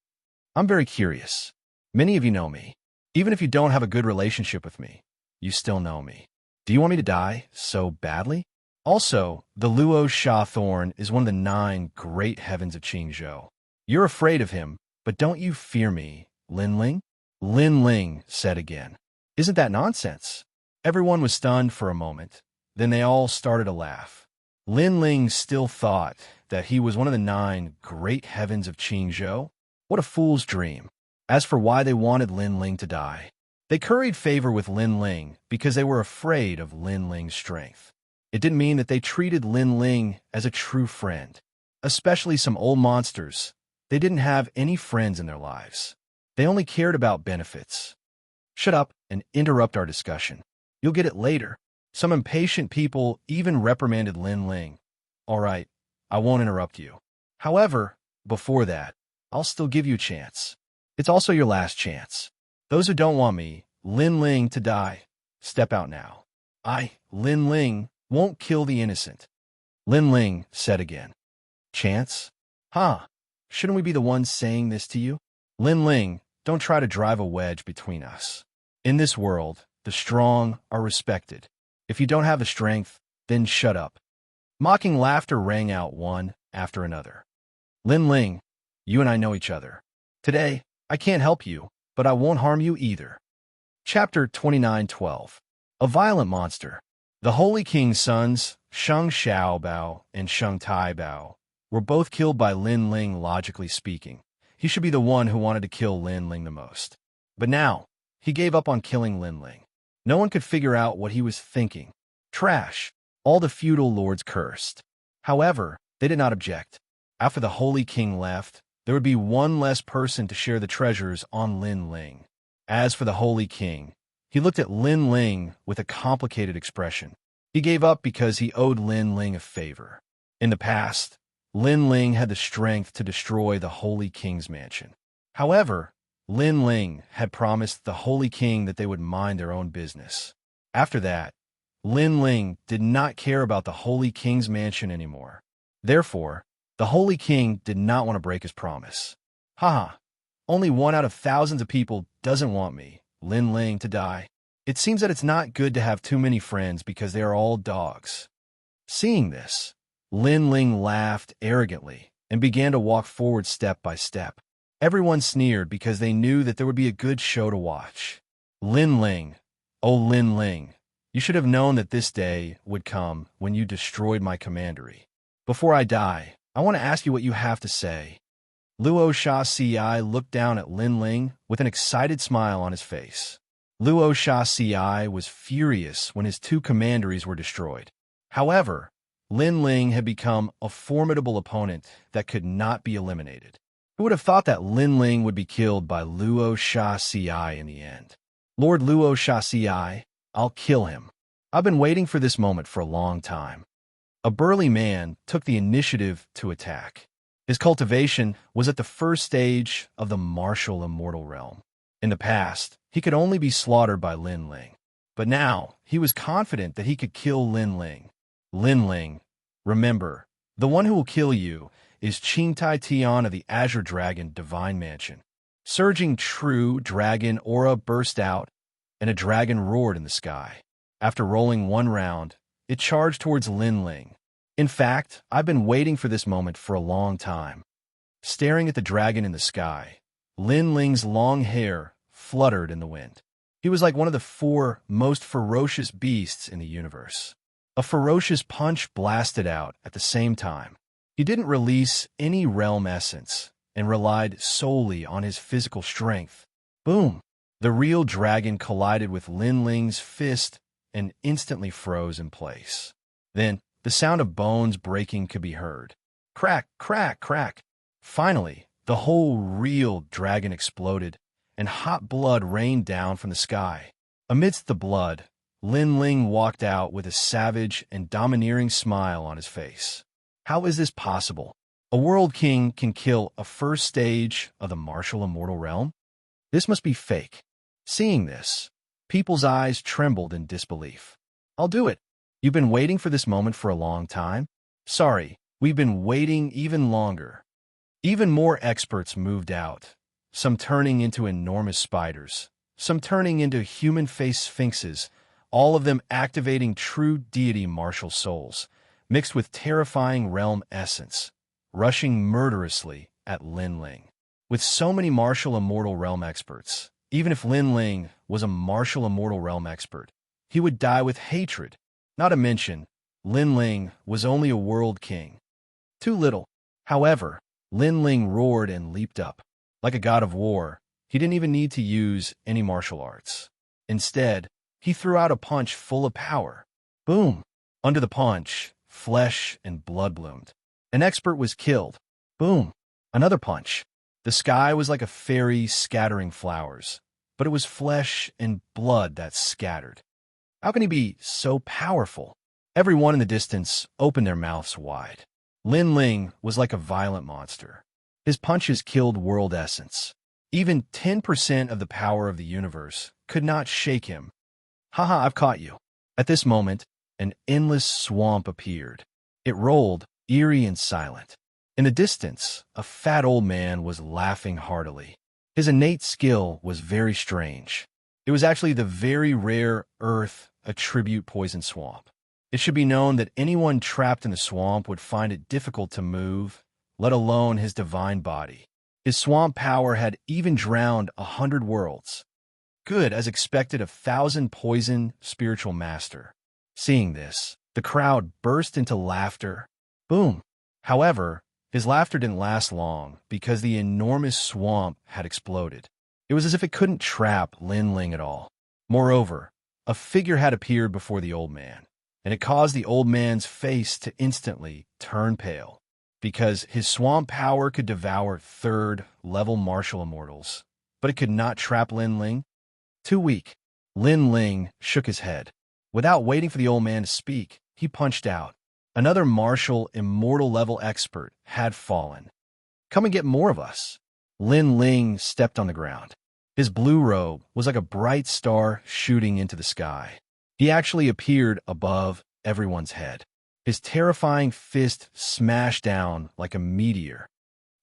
I'm very curious. Many of you know me. Even if you don't have a good relationship with me, you still know me. Do you want me to die so badly? Also, the Luo Shawthorn is one of the 9 great heavens of Qingzhou. You're afraid of him, but don't you fear me, Lin Ling? Lin Ling said again. Isn't that nonsense? Everyone was stunned for a moment. Then they all started to laugh. Lin Ling still thought that he was one of the 9 great heavens of Qingzhou. What a fool's dream. As for why they wanted Lin Ling to die, they curried favor with Lin Ling because they were afraid of Lin Ling's strength. It didn't mean that they treated Lin Ling as a true friend. Especially some old monsters. They didn't have any friends in their lives. They only cared about benefits. Shut up and interrupt our discussion. You'll get it later. Some impatient people even reprimanded Lin Ling. All right, I won't interrupt you. However, before that, I'll still give you a chance. It's also your last chance. Those who don't want me, Lin Ling, to die, step out now. I, Lin Ling, won't kill the innocent. Lin Ling said again. Chance? Huh? Shouldn't we be the ones saying this to you? Lin Ling, don't try to drive a wedge between us. In this world, the strong are respected. If you don't have the strength, then shut up. Mocking laughter rang out one after another. Lin Ling, you and I know each other. Today, I can't help you, but I won't harm you either. Chapter 29:12. A violent monster. The Holy King's sons, Xianxia Bao and Xiangtai Bao, were both killed by Lin Ling. Logically speaking, he should be the one who wanted to kill Lin Ling the most. But now, he gave up on killing Lin Ling. No one could figure out what he was thinking. Trash. All the feudal lords cursed. However, they did not object. After the Holy King left, there would be one less person to share the treasures on Lin Ling. As for the Holy King, he looked at Lin Ling with a complicated expression. He gave up because he owed Lin Ling a favor. In the past, Lin Ling had the strength to destroy the Holy King's mansion. However, Lin Ling had promised the Holy King that they would mind their own business. After that, Lin Ling did not care about the Holy King's mansion anymore. Therefore, the Holy King did not want to break his promise. Haha, only one out of thousands of people doesn't want me, Lin Ling, to die. It seems that it's not good to have too many friends because they are all dogs. Seeing this, Lin Ling laughed arrogantly and began to walk forward step by step. Everyone sneered because they knew that there would be a good show to watch. Lin Ling, oh Lin Ling, you should have known that this day would come when you destroyed my commandery. Before I die, I want to ask you what you have to say. Luo Xianxia looked down at Lin Ling with an excited smile on his face. Luo Xianxia was furious when his two commanderies were destroyed. However, Lin Ling had become a formidable opponent that could not be eliminated. Who would have thought that Lin Ling would be killed by Luo Xianxia in the end? Lord Luo Xianxia, I'll kill him. I've been waiting for this moment for a long time. A burly man took the initiative to attack. His cultivation was at the first stage of the martial immortal realm. In the past, he could only be slaughtered by Lin Ling. But now, he was confident that he could kill Lin Ling. Lin Ling, remember, the one who will kill you is Qingtai Tian of the Azure Dragon Divine Mansion. Surging true dragon aura burst out, and a dragon roared in the sky. After rolling one round, it charged towards Lin Ling. In fact, I've been waiting for this moment for a long time. Staring at the dragon in the sky, Lin Ling's long hair fluttered in the wind. He was like one of the four most ferocious beasts in the universe. A ferocious punch blasted out at the same time. He didn't release any realm essence and relied solely on his physical strength. Boom! The real dragon collided with Lin Ling's fist and instantly froze in place. Then, the sound of bones breaking could be heard. Crack, crack, crack. Finally, the whole real dragon exploded, and hot blood rained down from the sky. Amidst the blood, Lin Ling walked out with a savage and domineering smile on his face. How is this possible? A world king can kill a first stage of the martial immortal realm? This must be fake. Seeing this, people's eyes trembled in disbelief. I'll do it. You've been waiting for this moment for a long time? Sorry, we've been waiting even longer. Even more experts moved out, some turning into enormous spiders, some turning into human-faced sphinxes, all of them activating true deity martial souls, mixed with terrifying realm essence, rushing murderously at Lin Ling. With so many martial immortal realm experts, even if Lin Ling was a martial immortal realm expert, he would die with hatred. Not to mention, Lin Ling was only a world king. Too little. However, Lin Ling roared and leaped up. Like a god of war, he didn't even need to use any martial arts. Instead, he threw out a punch full of power. Boom! Under the punch, flesh and blood bloomed. An expert was killed. Boom! Another punch. The sky was like a fairy scattering flowers, but it was flesh and blood that scattered. How can he be so powerful? Everyone in the distance opened their mouths wide. Lin Ling was like a violent monster. His punches killed world essence. Even 10% of the power of the universe could not shake him. Haha, I've caught you. At this moment, an endless swamp appeared. It rolled, eerie and silent. In the distance, a fat old man was laughing heartily. His innate skill was very strange. It was actually the very rare Earth attribute poison swamp. It should be known that anyone trapped in the swamp would find it difficult to move, let alone his divine body. His swamp power had even drowned 100 worlds. Good, as expected, 1,000 poison spiritual master. Seeing this, the crowd burst into laughter. Boom! However, his laughter didn't last long because the enormous swamp had exploded. It was as if it couldn't trap Lin Ling at all. Moreover, a figure had appeared before the old man, and it caused the old man's face to instantly turn pale, because his swamp power could devour third-level martial immortals, but it could not trap Lin Ling. Too weak. Lin Ling shook his head. Without waiting for the old man to speak, he punched out. Another martial immortal-level expert had fallen. Come and get more of us. Lin Ling stepped on the ground. His blue robe was like a bright star shooting into the sky. He actually appeared above everyone's head. His terrifying fist smashed down like a meteor.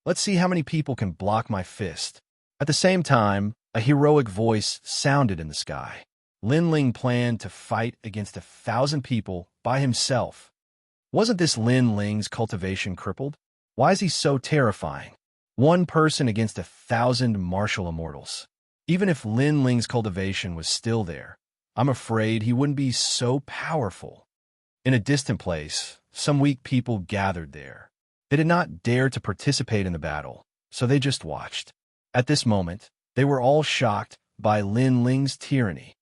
Let's see how many people can block my fist. At the same time, a heroic voice sounded in the sky. Lin Ling planned to fight against 1,000 people by himself. Wasn't this Lin Ling's cultivation crippled? Why is he so terrifying? One person against 1,000 martial immortals. Even if Lin Ling's cultivation was still there, I'm afraid he wouldn't be so powerful. In a distant place, some weak people gathered there. They did not dare to participate in the battle, so they just watched. At this moment, they were all shocked by Lin Ling's tyranny.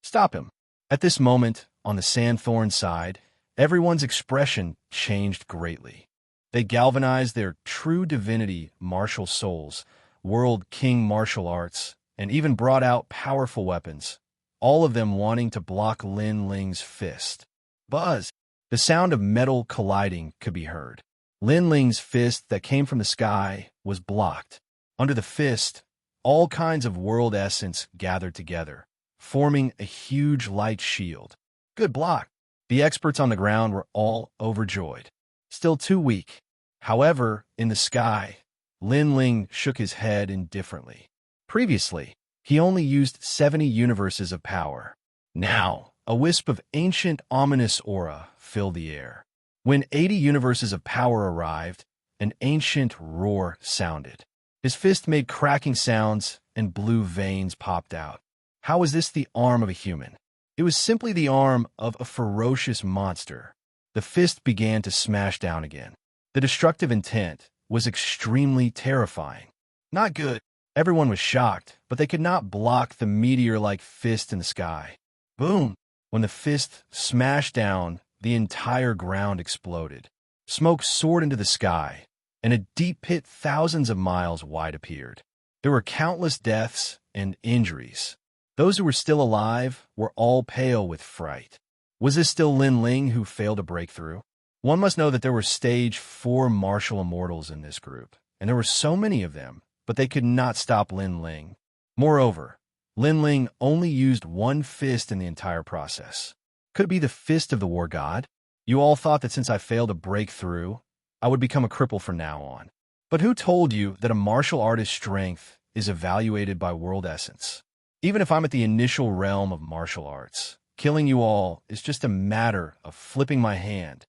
Stop him. At this moment, on the Sandthorn side, everyone's expression changed greatly. They galvanized their true divinity martial souls, world king martial arts, and even brought out powerful weapons, all of them wanting to block Lin Ling's fist. Buzz! The sound of metal colliding could be heard. Lin Ling's fist that came from the sky was blocked. Under the fist, all kinds of world essence gathered together, forming a huge light shield. Good block! The experts on the ground were all overjoyed. Still too weak. However, in the sky, Lin Ling shook his head indifferently. Previously, he only used 70 universes of power. Now, a wisp of ancient ominous aura filled the air. When 80 universes of power arrived, an ancient roar sounded. His fist made cracking sounds and blue veins popped out. How was this the arm of a human? It was simply the arm of a ferocious monster. The fist began to smash down again. The destructive intent was extremely terrifying. Not good. Everyone was shocked, but they could not block the meteor-like fist in the sky. Boom! When the fist smashed down, the entire ground exploded. Smoke soared into the sky, and a deep pit thousands of miles wide appeared. There were countless deaths and injuries. Those who were still alive were all pale with fright. Was this still Lin Ling who failed to break through? One must know that there were stage 4 martial immortals in this group, and there were so many of them, but they could not stop Lin Ling. Moreover, Lin Ling only used one fist in the entire process. Could it be the fist of the war god? You all thought that since I failed to break through, I would become a cripple from now on. But who told you that a martial artist's strength is evaluated by world essence? Even if I'm at the initial realm of martial arts, killing you all is just a matter of flipping my hand.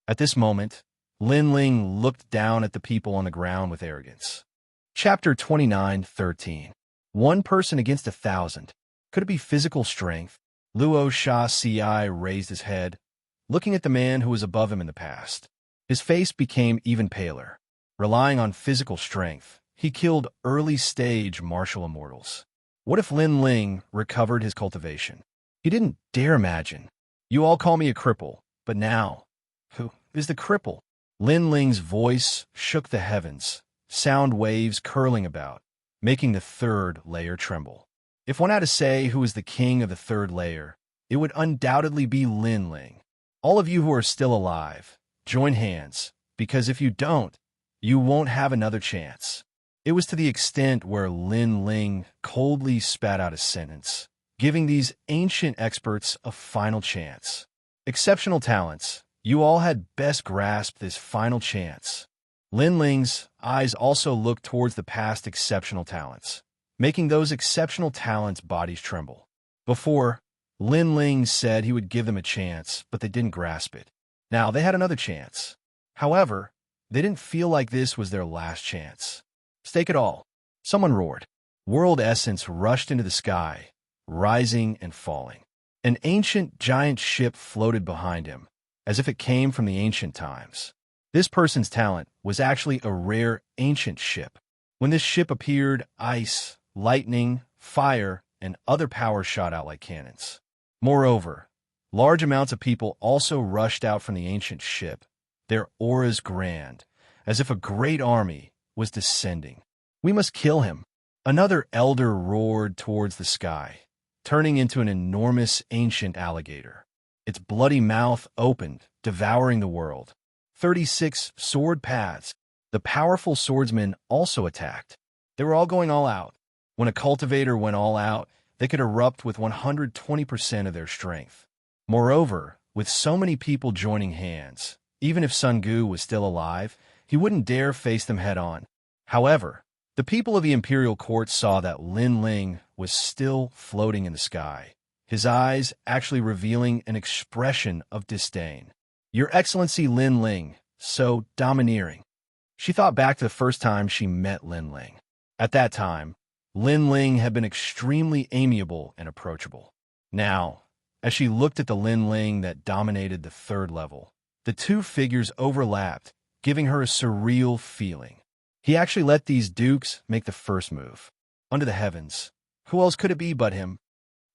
At this moment, Lin Ling looked down at the people on the ground with arrogance. Chapter 29:13. One person against 1,000. Could it be physical strength? Luo Xianxia raised his head, looking at the man who was above him in the past. His face became even paler. Relying on physical strength, he killed early-stage martial immortals. What if Lin Ling recovered his cultivation? He didn't dare imagine. You all call me a cripple, but now, who is the cripple? Lin Ling's voice shook the heavens, sound waves curling about, making the third layer tremble. If one had to say who is the king of the third layer, it would undoubtedly be Lin Ling. All of you who are still alive, join hands, because if you don't, you won't have another chance. It was to the extent where Lin Ling coldly spat out a sentence, giving these ancient experts a final chance. Exceptional talents, you all had best grasp this final chance. Lin Ling's eyes also looked towards the past exceptional talents, making those exceptional talents' bodies tremble. Before, Lin Ling said he would give them a chance, but they didn't grasp it. Now they had another chance. However, they didn't feel like this was their last chance. Stake it all. Someone roared. World essence rushed into the sky, rising and falling. An ancient giant ship floated behind him, as if it came from the ancient times. This person's talent was actually a rare ancient ship. When this ship appeared, ice, lightning, fire, and other powers shot out like cannons. Moreover, large amounts of people also rushed out from the ancient ship, their auras grand, as if a great army was descending. We must kill him. Another elder roared towards the sky, turning into an enormous ancient alligator. Its bloody mouth opened, devouring the world. 36 sword paths. The powerful swordsmen also attacked. They were all going all out. When a cultivator went all out, they could erupt with 120% of their strength. Moreover, with so many people joining hands, even if Sun Gu was still alive, he wouldn't dare face them head-on. However, the people of the imperial court saw that Lin Ling was still floating in the sky, his eyes actually revealing an expression of disdain. Your Excellency Lin Ling, so domineering. She thought back to the first time she met Lin Ling. At that time, Lin Ling had been extremely amiable and approachable. Now, as she looked at the Lin Ling that dominated the third level, the two figures overlapped, giving her a surreal feeling. He actually let these dukes make the first move. Under the heavens, who else could it be but him?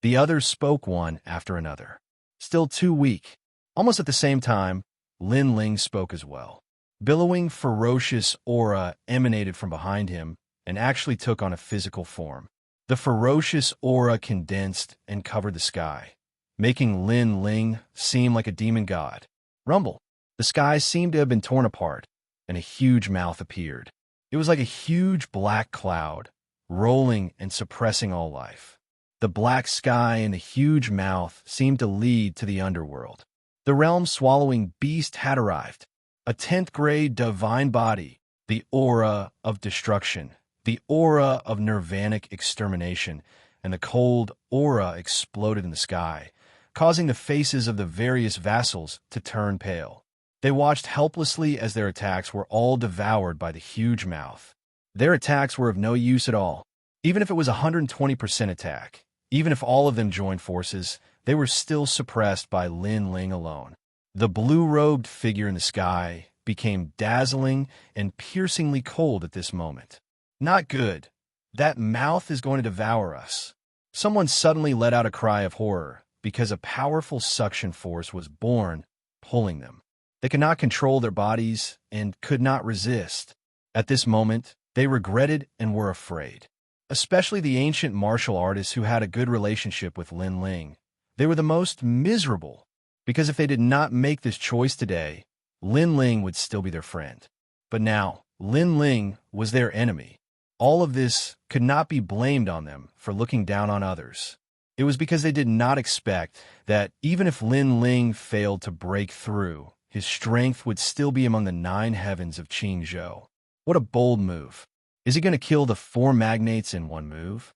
The others spoke one after another. Still too weak. Almost at the same time, Lin Ling spoke as well. Billowing, ferocious aura emanated from behind him and actually took on a physical form. The ferocious aura condensed and covered the sky, making Lin Ling seem like a demon god. Rumble. The sky seemed to have been torn apart, and a huge mouth appeared. It was like a huge black cloud, rolling and suppressing all life. The black sky and the huge mouth seemed to lead to the underworld. The realm-swallowing beast had arrived. A 10th grade divine body, the aura of destruction, the aura of nirvanic extermination, and the cold aura exploded in the sky, causing the faces of the various vassals to turn pale. They watched helplessly as their attacks were all devoured by the huge mouth. Their attacks were of no use at all. Even if it was a 120% attack, even if all of them joined forces, they were still suppressed by Lin Ling alone. The blue-robed figure in the sky became dazzling and piercingly cold at this moment. Not good. That mouth is going to devour us. Someone suddenly let out a cry of horror because a powerful suction force was born, pulling them. They could not control their bodies and could not resist. At this moment, they regretted and were afraid. Especially the ancient martial artists who had a good relationship with Lin Ling. They were the most miserable, because if they did not make this choice today, Lin Ling would still be their friend. But now, Lin Ling was their enemy. All of this could not be blamed on them for looking down on others. It was because they did not expect that even if Lin Ling failed to break through, his strength would still be among the 9 heavens of Qingzhou. What a bold move. Is he going to kill the 4 magnates in one move?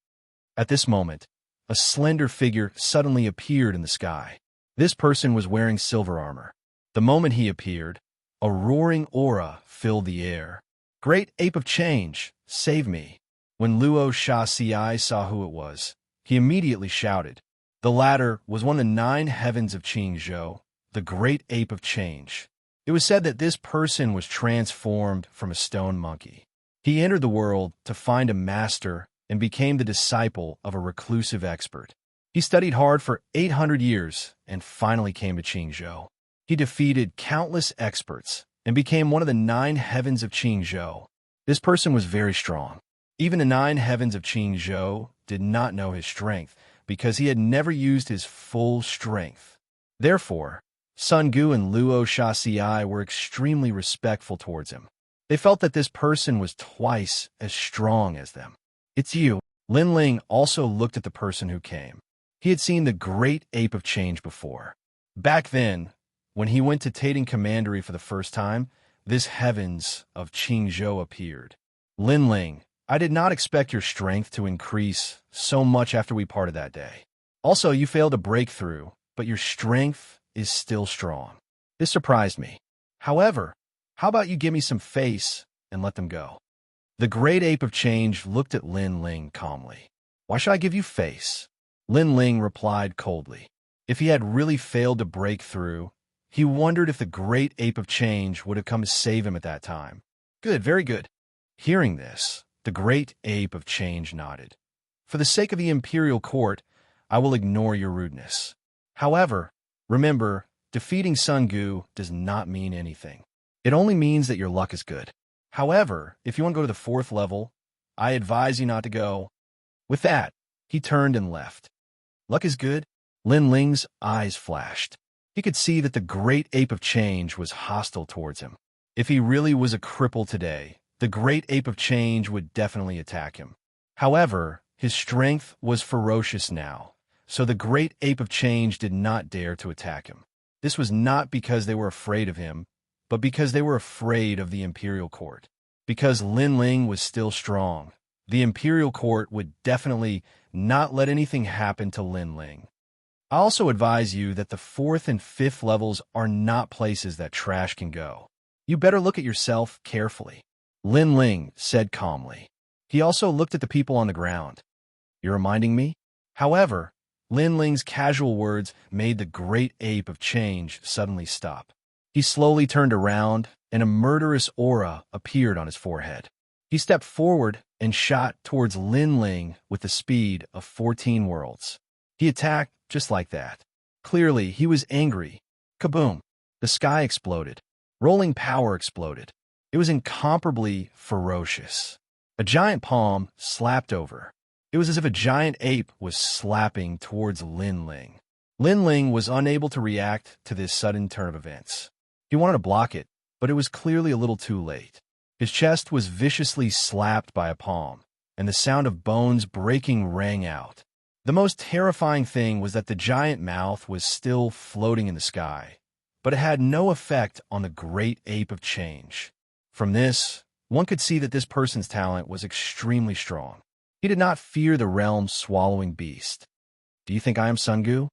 At this moment, a slender figure suddenly appeared in the sky. This person was wearing silver armor. The moment he appeared, a roaring aura filled the air. Great ape of change, save me. When Luo Xianxia saw who it was, he immediately shouted. The latter was one of the 9 heavens of Qingzhou, the great ape of change. It was said that this person was transformed from a stone monkey. He entered the world to find a master and became the disciple of a reclusive expert. He studied hard for 800 years and finally came to Qingzhou. He defeated countless experts and became one of the 9 heavens of Qingzhou. This person was very strong. Even the 9 heavens of Qingzhou did not know his strength because he had never used his full strength. Therefore, Sun Gu and Luo Xianxia were extremely respectful towards him. They felt that this person was twice as strong as them. It's you. Lin Ling also looked at the person who came. He had seen the great ape of change before. Back then, when he went to Tating Commandery for the first time, this heavens of Qingzhou appeared. Lin Ling, I did not expect your strength to increase so much after we parted that day. Also, you failed to break through, but your strength is still strong. This surprised me. However, how about you give me some face and let them go? The great ape of change looked at Lin Ling calmly. "Why should I give you face?" Lin Ling replied coldly. If he had really failed to break through, he wondered if the great ape of change would have come to save him at that time. "Good, very good." Hearing this, the great ape of change nodded. "For the sake of the imperial court, I will ignore your rudeness. However, remember, defeating Sun Gu does not mean anything. It only means that your luck is good. However, if you want to go to the 4th level, I advise you not to go." With that, he turned and left. Luck is good? Lin Ling's eyes flashed. He could see that the great ape of change was hostile towards him. If he really was a cripple today, the great ape of change would definitely attack him. However, his strength was ferocious now, so the great ape of change did not dare to attack him. This was not because they were afraid of him, but because they were afraid of the imperial court. Because Lin Ling was still strong, the imperial court would definitely not let anything happen to Lin Ling. I also advise you that the 4th and 5th levels are not places that trash can go. You better look at yourself carefully. Lin Ling said calmly. He also looked at the people on the ground. "You're reminding me?" However, Lin Ling's casual words made the great ape of change suddenly stop. He slowly turned around, and a murderous aura appeared on his forehead. He stepped forward and shot towards Lin Ling with the speed of 14 worlds. He attacked just like that. Clearly, he was angry. Kaboom! The sky exploded. Rolling power exploded. It was incomparably ferocious. A giant palm slapped over. It was as if a giant ape was slapping towards Lin Ling. Lin Ling was unable to react to this sudden turn of events. He wanted to block it, but it was clearly a little too late. His chest was viciously slapped by a palm, and the sound of bones breaking rang out. The most terrifying thing was that the giant mouth was still floating in the sky, but it had no effect on the great ape of change. From this, one could see that this person's talent was extremely strong. He did not fear the realm's swallowing beast. Do you think I am Sun Gu?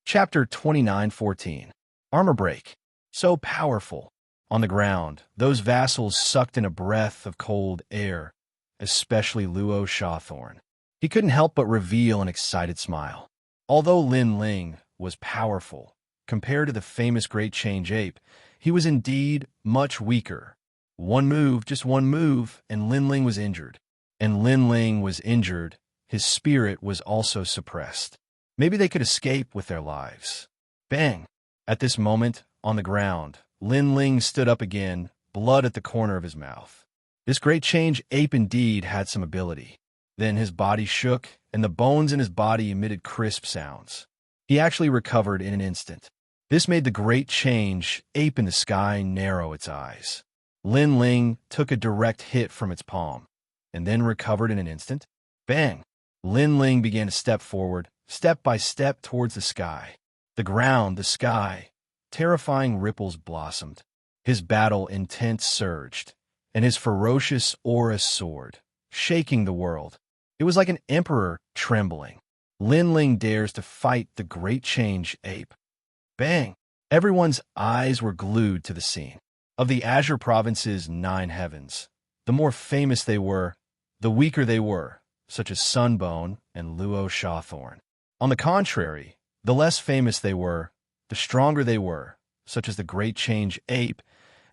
Chapter 29:14. Armor break. So powerful. On the ground, those vassals sucked in a breath of cold air, especially Luo Shawthorn. He couldn't help but reveal an excited smile. Although Lin Ling was powerful, compared to the famous Great Change Ape, he was indeed much weaker. One move, just one move, and Lin Ling was injured. And Lin Ling was injured, his spirit was also suppressed. Maybe they could escape with their lives. Bang! At this moment, on the ground, Lin Ling stood up again, blood at the corner of his mouth. This Great Change Ape indeed had some ability. Then his body shook, and the bones in his body emitted crisp sounds. He actually recovered in an instant. This made the Great Change Ape in the sky narrow its eyes. Lin Ling took a direct hit from its palm, and then recovered in an instant. Bang! Lin Ling began to step forward, step by step towards the sky. The ground, the sky, terrifying ripples blossomed. His battle intent surged, and his ferocious aura soared, shaking the world. It was like an emperor trembling. Lin Ling dares to fight the Great Change Ape. Bang! Everyone's eyes were glued to the scene. Of the Azure Province's 9 heavens, the more famous they were, the weaker they were, such as Sunbone and Luo Shawthorn. On the contrary, the less famous they were, the stronger they were, such as the Great Change Ape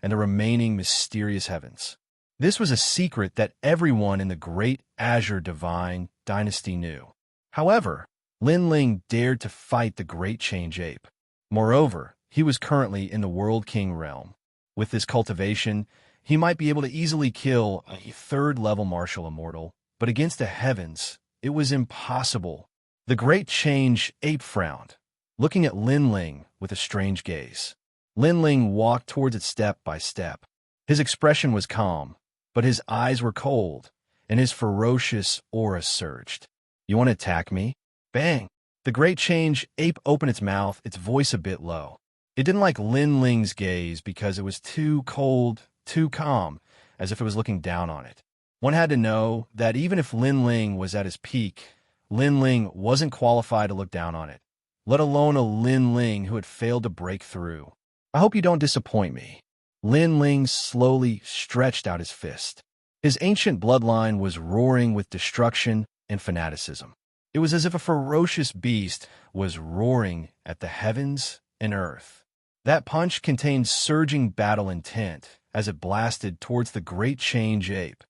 and the remaining mysterious heavens. This was a secret that everyone in the Great Azure Divine Dynasty knew. However, Lin Ling dared to fight the Great Change Ape. Moreover, he was currently in the World King realm. With this cultivation, he might be able to easily kill a 3rd-level martial immortal, but against the heavens, it was impossible. The Great Change Ape frowned, looking at Lin Ling with a strange gaze. Lin Ling walked towards it step by step. His expression was calm, but his eyes were cold, and his ferocious aura surged. "You want to attack me?" Bang! The Great Change Ape opened its mouth, its voice a bit low. It didn't like Lin Ling's gaze because it was too cold, too calm, as if it was looking down on it. One had to know that even if Lin Ling was at his peak, Lin Ling wasn't qualified to look down on it, let alone a Lin Ling who had failed to break through. "I hope you don't disappoint me." Lin Ling slowly stretched out his fist. His ancient bloodline was roaring with destruction and fanaticism. It was as if a ferocious beast was roaring at the heavens and earth. That punch contained surging battle intent as it blasted towards the Great Change Ape.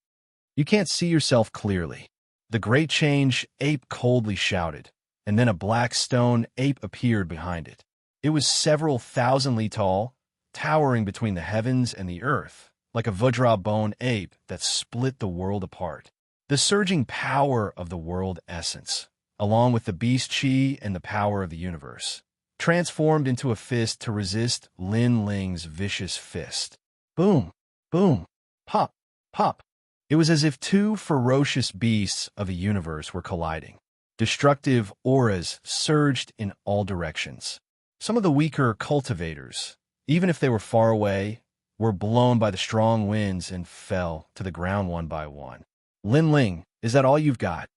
"You can't see yourself clearly." The Great Change Ape coldly shouted, and then a black stone ape appeared behind it. It was several thousand li tall, towering between the heavens and the earth, like a Vajra bone ape that split the world apart. The surging power of the world essence, along with the beast chi and the power of the universe, transformed into a fist to resist Lin Ling's vicious fist. Boom, boom, pop, pop. It was as if two ferocious beasts of the universe were colliding. Destructive auras surged in all directions. Some of the weaker cultivators, even if they were far away, were blown by the strong winds and fell to the ground one by one. "Lin Ling, is that all you've got?"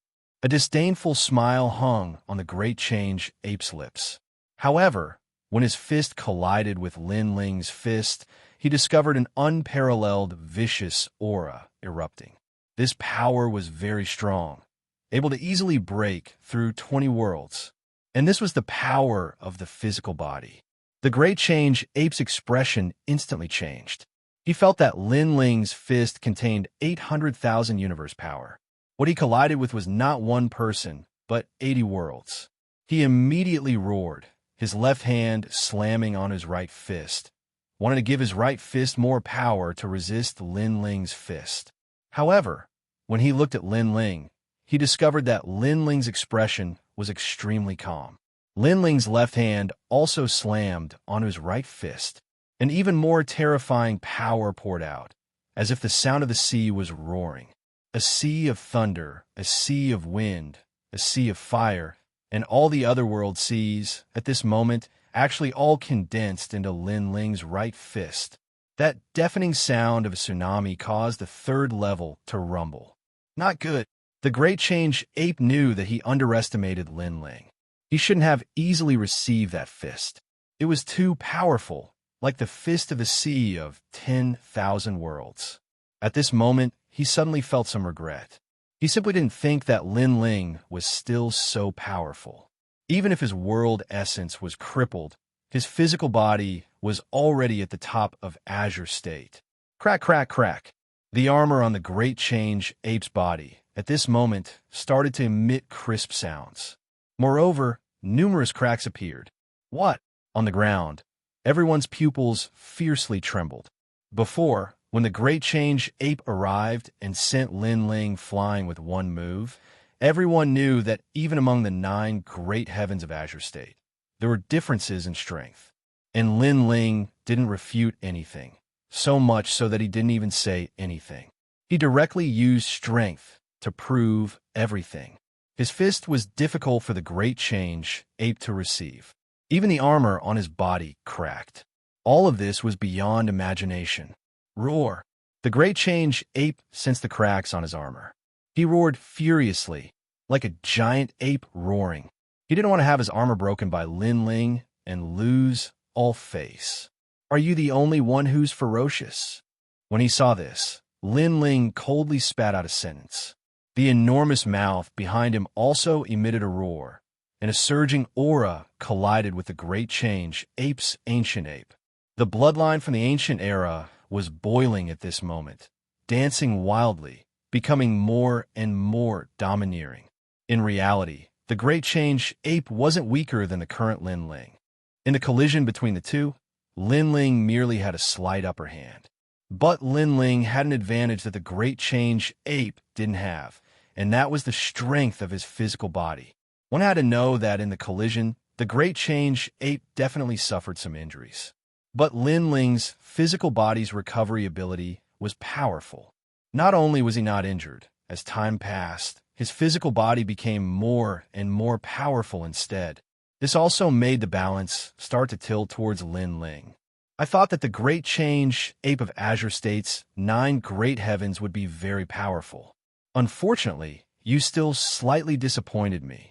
A disdainful smile hung on the Great Change Ape's lips. However, when his fist collided with Lin Ling's fist, he discovered an unparalleled vicious aura erupting. This power was very strong, able to easily break through 20 worlds. And this was the power of the physical body. The Great Change Ape's expression instantly changed. He felt that Lin Ling's fist contained 800,000 universe power. What he collided with was not one person, but 80 worlds. He immediately roared, his left hand slamming on his right fist, wanted to give his right fist more power to resist Lin Ling's fist. However, when he looked at Lin Ling, he discovered that Lin Ling's expression was extremely calm. Lin Ling's left hand also slammed on his right fist. An even more terrifying power poured out, as if the sound of the sea was roaring. A sea of thunder, a sea of wind, a sea of fire, and all the otherworld seas, at this moment, actually all condensed into Lin Ling's right fist. That deafening sound of a tsunami caused the third level to rumble. Not good. The Great Change Ape knew that he underestimated Lin Ling. He shouldn't have easily received that fist. It was too powerful, like the fist of the sea of 10,000 worlds. At this moment, he suddenly felt some regret. He simply didn't think that Lin Ling was still so powerful. Even if his world essence was crippled, his physical body was already at the top of Azure state. Crack, crack, crack. The armor on the Great Change Ape's body, at this moment, started to emit crisp sounds. Moreover, numerous cracks appeared. What? On the ground. Everyone's pupils fiercely trembled. Before, when the Great Change Ape arrived and sent Lin Ling flying with one move, everyone knew that even among the 9 great heavens of Azure State, there were differences in strength. And Lin Ling didn't refute anything, so much so that he didn't even say anything. He directly used strength to prove everything. His fist was difficult for the Great Change Ape to receive. Even the armor on his body cracked. All of this was beyond imagination. Roar! The Great Change Ape sensed the cracks on his armor. He roared furiously, like a giant ape roaring. He didn't want to have his armor broken by Lin Ling and lose all face. "Are you the only one who's ferocious?" When he saw this, Lin Ling coldly spat out a sentence. The enormous mouth behind him also emitted a roar, and a surging aura collided with the Great Change Ape's ancient ape. The bloodline from the ancient era was boiling at this moment, dancing wildly, becoming more and more domineering. In reality, the Great Change Ape wasn't weaker than the current Lin Ling. In the collision between the two, Lin Ling merely had a slight upper hand. But Lin Ling had an advantage that the Great Change Ape didn't have, and that was the strength of his physical body. One had to know that in the collision, the Great Change Ape definitely suffered some injuries. But Lin Ling's physical body's recovery ability was powerful. Not only was he not injured, as time passed, his physical body became more and more powerful instead. This also made the balance start to tilt towards Lin Ling. I thought that the Great Change Ape of Azure State's 9 great heavens would be very powerful. Unfortunately, you still slightly disappointed me.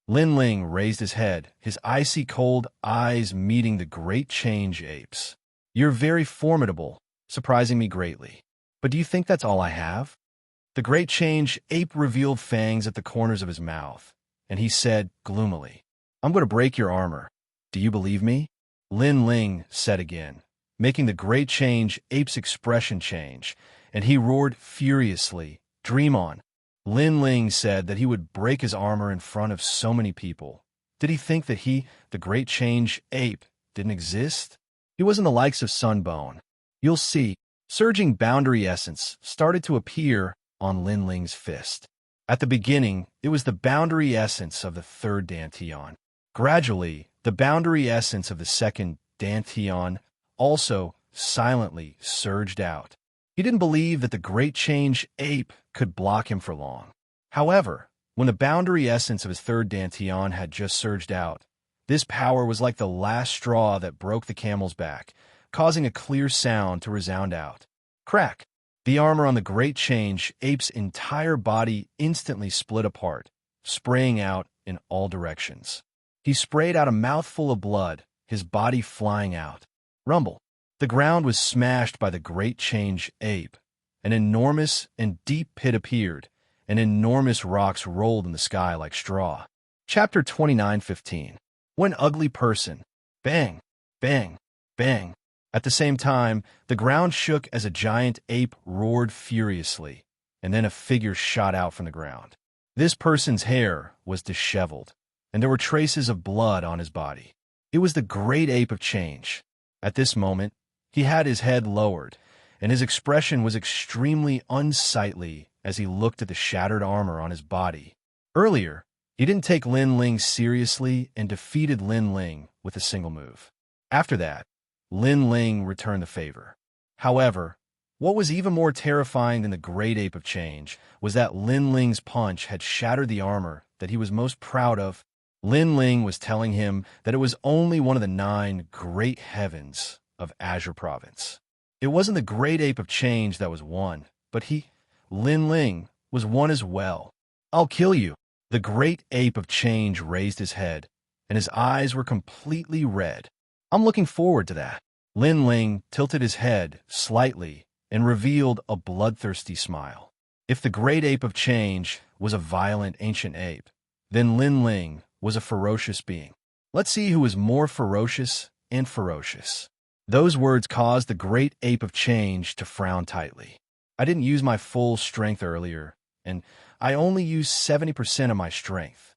Lin Ling raised his head, his icy cold eyes meeting the Great Change Ape's. "You're very formidable, surprising me greatly." But do you think that's all I have? The great change ape revealed fangs at the corners of his mouth, and he said gloomily, I'm going to break your armor. Do you believe me? Lin Ling said again, making the great change ape's expression change, and he roared furiously, Dream on. Lin Ling said that he would break his armor in front of so many people. Did he think that he, the great change ape, didn't exist? He wasn't the likes of Sunbone. You'll see, surging boundary essence started to appear on Lin Ling's fist. At the beginning, it was the boundary essence of the third Dantian. Gradually, the boundary essence of the second Dantian also silently surged out. He didn't believe that the great change ape could block him for long. However, when the boundary essence of his third Dantian had just surged out, this power was like the last straw that broke the camel's back, causing a clear sound to resound out. Crack! The armor on the great change ape's entire body instantly split apart, spraying out in all directions. He sprayed out a mouthful of blood, his body flying out. Rumble! The ground was smashed by the great change ape. An enormous and deep pit appeared, and enormous rocks rolled in the sky like straw. Chapter 29:15. One ugly person. Bang! Bang! Bang! At the same time, the ground shook as a giant ape roared furiously, and then a figure shot out from the ground. This person's hair was disheveled, and there were traces of blood on his body. It was the great ape of change. At this moment, he had his head lowered, and his expression was extremely unsightly as he looked at the shattered armor on his body. Earlier, he didn't take Lin Ling seriously and defeated Lin Ling with a single move. After that, Lin Ling returned the favor. However, what was even more terrifying than the great ape of change was that Lin Ling's punch had shattered the armor that he was most proud of. Lin Ling was telling him that it was only one of the 9 great heavens of Azure Province. It wasn't the great ape of change that was one, but he, Lin Ling, was one as well. I'll kill you. The great ape of change raised his head, and his eyes were completely red. I'm looking forward to that. Lin Ling tilted his head slightly and revealed a bloodthirsty smile. If the great ape of change was a violent ancient ape, then Lin Ling was a ferocious being. Let's see who is more ferocious and ferocious. Those words caused the great ape of change to frown tightly. I didn't use my full strength earlier, and I only used 70% of my strength.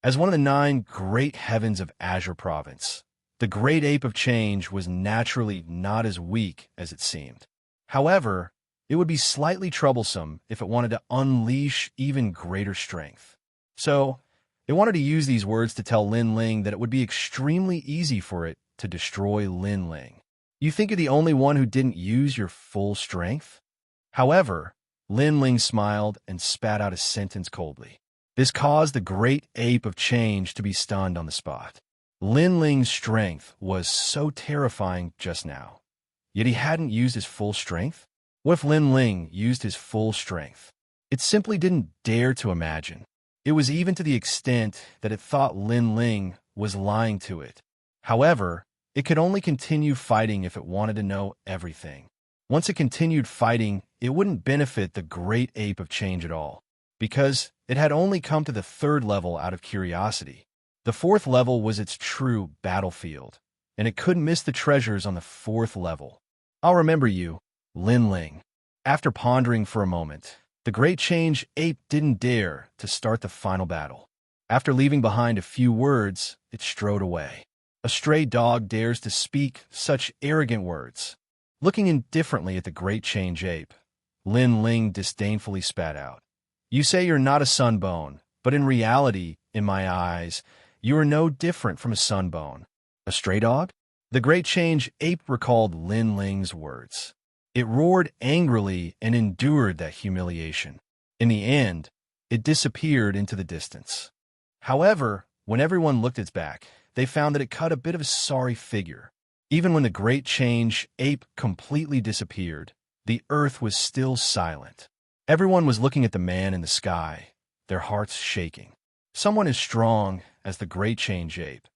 As one of the 9 great heavens of Azure Province, the great ape of change was naturally not as weak as it seemed. However, it would be slightly troublesome if it wanted to unleash even greater strength. So, it wanted to use these words to tell Lin Ling that it would be extremely easy for it to destroy Lin Ling. You think you're the only one who didn't use your full strength? However, Lin Ling smiled and spat out a sentence coldly. This caused the great ape of change to be stunned on the spot. Lin Ling's strength was so terrifying just now, yet he hadn't used his full strength? What if Lin Ling used his full strength? It simply didn't dare to imagine. It was even to the extent that it thought Lin Ling was lying to it. However, it could only continue fighting if it wanted to know everything. Once it continued fighting, it wouldn't benefit the great ape of change at all, because it had only come to the 3rd level out of curiosity. The 4th level was its true battlefield, and it couldn't miss the treasures on the 4th level. I'll remember you, Lin Ling. After pondering for a moment, the great change ape didn't dare to start the final battle. After leaving behind a few words, it strode away. A stray dog dares to speak such arrogant words. Looking indifferently at the great change ape, Lin Ling disdainfully spat out. You say you're not a sunbone, but in reality, in my eyes, you are no different from a sunbone. A stray dog? The great change ape recalled Lin Ling's words. It roared angrily and endured that humiliation. In the end, it disappeared into the distance. However, when everyone looked its back, they found that it cut a bit of a sorry figure. Even when the great change ape completely disappeared, the earth was still silent. Everyone was looking at the man in the sky, their hearts shaking. Someone as strong as the great change ape.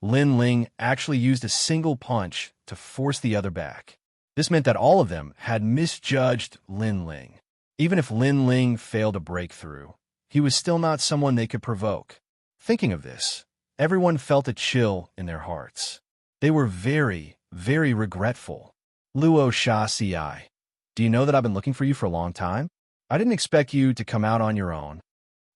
Lin Ling actually used a single punch to force the other back. This meant that all of them had misjudged Lin Ling. Even if Lin Ling failed to break through, he was still not someone they could provoke. Thinking of this, everyone felt a chill in their hearts. They were very, very regretful. Luo Xianxia, do you know that I've been looking for you for a long time? I didn't expect you to come out on your own.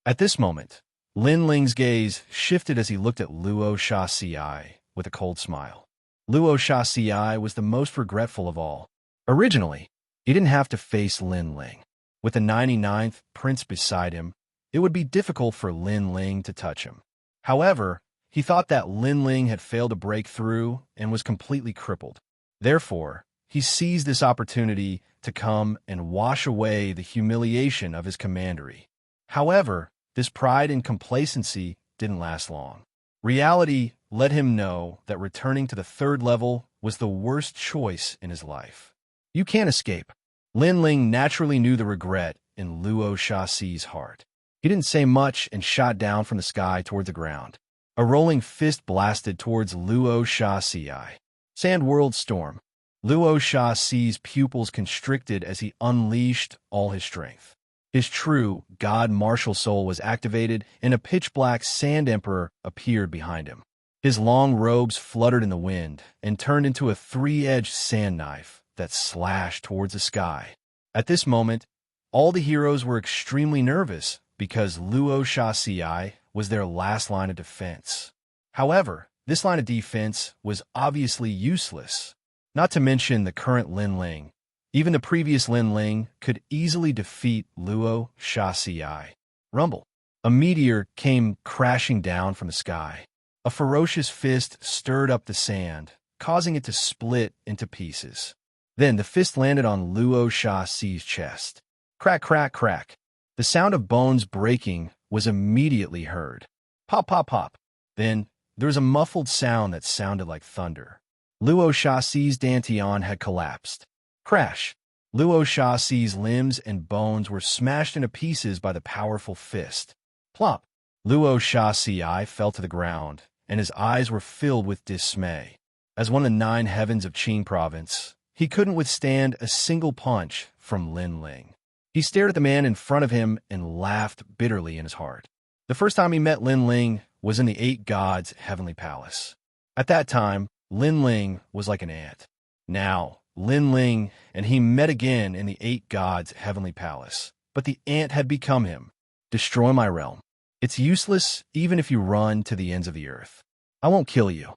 At this moment, Lin Ling's gaze shifted as he looked at Luo Xianxia with a cold smile. Luo Xianxia was the most regretful of all. Originally, he didn't have to face Lin Ling. With the 99th prince beside him, it would be difficult for Lin Ling to touch him. However, he thought that Lin Ling had failed to break through and was completely crippled. Therefore, he seized this opportunity to come and wash away the humiliation of his commandery. However, this pride and complacency didn't last long. Reality let him know that returning to the third level was the worst choice in his life. You can't escape. Lin Ling naturally knew the regret in Luo Xiaxi's heart. He didn't say much and shot down from the sky toward the ground. A rolling fist blasted towards Luo Xiaxi. Sand World Storm. Luo Xiaxi's pupils constricted as he unleashed all his strength. His true god martial soul was activated, and a pitch-black sand emperor appeared behind him. His long robes fluttered in the wind and turned into a three-edged sand knife that slashed towards the sky. At this moment, all the heroes were extremely nervous because Luo Xiaxi was their last line of defense. However, this line of defense was obviously useless. Not to mention the current Lin Ling. Even the previous Lin Ling could easily defeat Luo Xiaxi. Rumble. A meteor came crashing down from the sky. A ferocious fist stirred up the sand, causing it to split into pieces. Then the fist landed on Luo Xiaxi's chest. Crack, crack, crack. The sound of bones breaking was immediately heard. Pop, pop, pop. Then there was a muffled sound that sounded like thunder. Luo Xiaxi's dantian had collapsed. Crash! Luo Xiaxi's limbs and bones were smashed into pieces by the powerful fist. Plop! Luo Xiaxi fell to the ground, and his eyes were filled with dismay. As one of the 9 heavens of Qing province, he couldn't withstand a single punch from Lin Ling. He stared at the man in front of him and laughed bitterly in his heart. The first time he met Lin Ling was in the 8 gods' heavenly palace. At that time, Lin Ling was like an ant. Now, Lin Ling and he met again in the 8 gods' heavenly palace, but the ant had become him. Destroy my realm. It's useless even if you run to the ends of the earth. I won't kill you.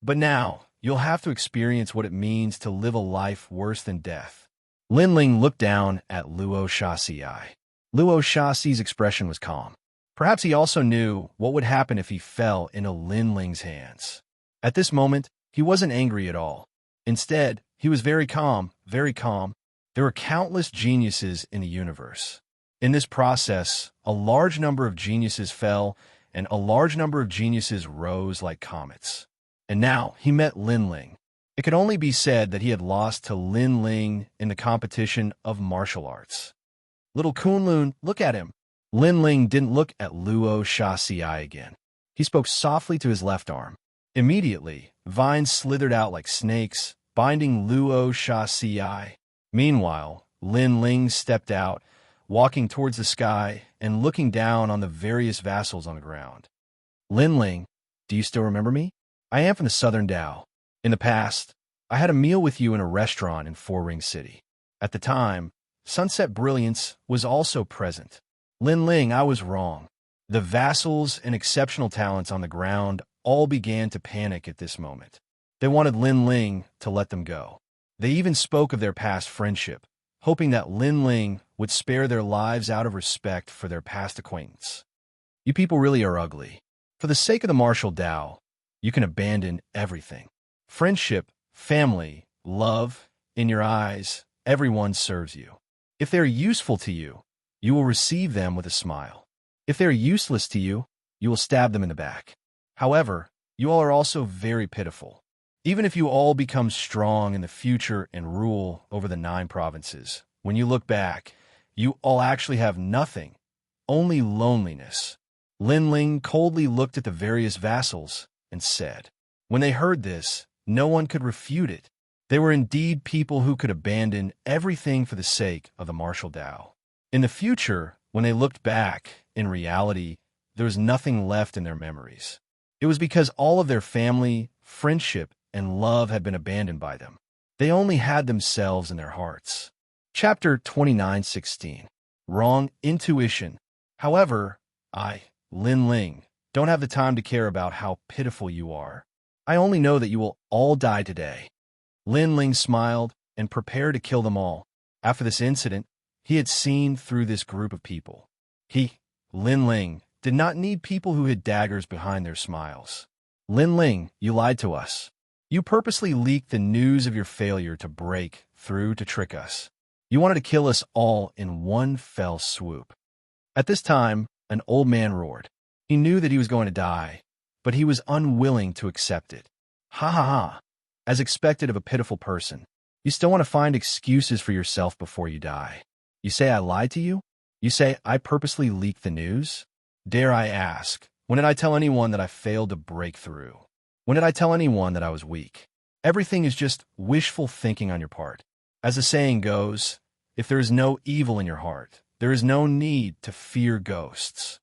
But now, you'll have to experience what it means to live a life worse than death. Lin Ling looked down at Luo Xiaxi. Luo Xiaxi's expression was calm. Perhaps he also knew what would happen if he fell into Lin Ling's hands. At this moment, he wasn't angry at all. Instead, he was very calm, very calm. There were countless geniuses in the universe. In this process, a large number of geniuses fell, and a large number of geniuses rose like comets. And now he met Lin Ling. It could only be said that he had lost to Lin Ling in the competition of martial arts. Little Kunlun, look at him. Lin Ling didn't look at Luo Xiaxi again. He spoke softly to his left arm. Immediately, vines slithered out like snakes, binding Luo Xiaxi. Meanwhile, Lin Ling stepped out, walking towards the sky and looking down on the various vassals on the ground. Lin Ling, do you still remember me? I am from the southern Dao. In the past, I had a meal with you in a restaurant in Four Ring City. At the time, Sunset Brilliance was also present. Lin Ling, I was wrong. The vassals and exceptional talents on the ground all began to panic at this moment. They wanted Lin Ling to let them go. They even spoke of their past friendship, hoping that Lin Ling would spare their lives out of respect for their past acquaintance. You people really are ugly. For the sake of the martial Dao, you can abandon everything. Friendship, family, love, in your eyes, everyone serves you. If they're useful to you, you will receive them with a smile. If they're useless to you, you will stab them in the back. However, you all are also very pitiful. Even if you all become strong in the future and rule over the 9 provinces, when you look back, you all actually have nothing, only loneliness. Lin Ling coldly looked at the various vassals and said. When they heard this, no one could refute it. They were indeed people who could abandon everything for the sake of the martial Tao. In the future, when they looked back, in reality, there was nothing left in their memories. It was because all of their family, friendship, and love had been abandoned by them. They only had themselves in their hearts. Chapter 29:16. Wrong Intuition. However, I, Lin Ling, don't have the time to care about how pitiful you are. I only know that you will all die today. Lin Ling smiled and prepared to kill them all. After this incident, he had seen through this group of people. He, Lin Ling, did not need people who hid daggers behind their smiles. Lin Ling, you lied to us. You purposely leaked the news of your failure to break through to trick us. You wanted to kill us all in one fell swoop. At this time, an old man roared. He knew that he was going to die, but he was unwilling to accept it. Ha ha ha. As expected of a pitiful person, you still want to find excuses for yourself before you die. You say I lied to you? You say I purposely leaked the news? Dare I ask, when did I tell anyone that I failed to break through? When did I tell anyone that I was weak? Everything is just wishful thinking on your part. As the saying goes, if there is no evil in your heart, there is no need to fear ghosts.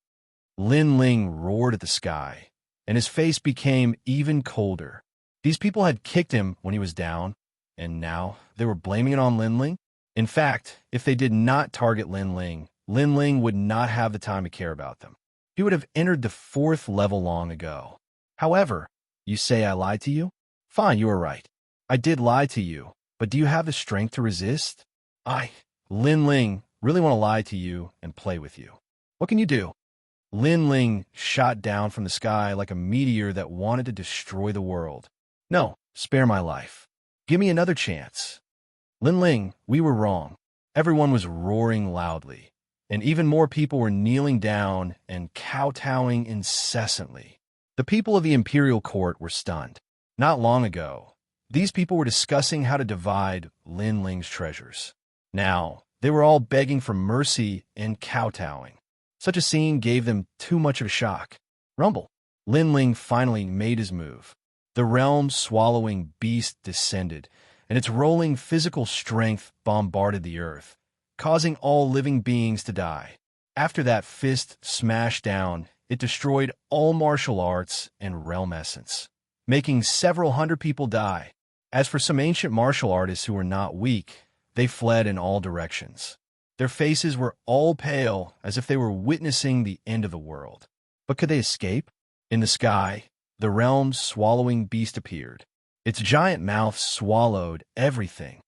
Lin Ling roared at the sky, and his face became even colder. These people had kicked him when he was down, and now they were blaming it on Lin Ling? In fact, if they did not target Lin Ling would not have the time to care about them. He would have entered the 4th level long ago. However, you say I lied to you? Fine, you are right. I did lie to you, but do you have the strength to resist? I, Lin Ling, really want to lie to you and play with you. What can you do? Lin Ling shot down from the sky like a meteor that wanted to destroy the world. No, spare my life. Give me another chance. Lin Ling, we were wrong. Everyone was roaring loudly, and even more people were kneeling down and kowtowing incessantly. The people of the imperial court were stunned. Not long ago, these people were discussing how to divide Lin Ling's treasures. Now, they were all begging for mercy and kowtowing. Such a scene gave them too much of a shock. Rumble. Lin Ling finally made his move. The realm-swallowing beast descended, and its rolling physical strength bombarded the earth, causing all living beings to die. After that fist smashed down, it destroyed all martial arts and realm essence, making several hundred people die. As for some ancient martial artists who were not weak, they fled in all directions. Their faces were all pale, as if they were witnessing the end of the world. But could they escape? In the sky, the realm-swallowing beast appeared. Its giant mouth swallowed everything.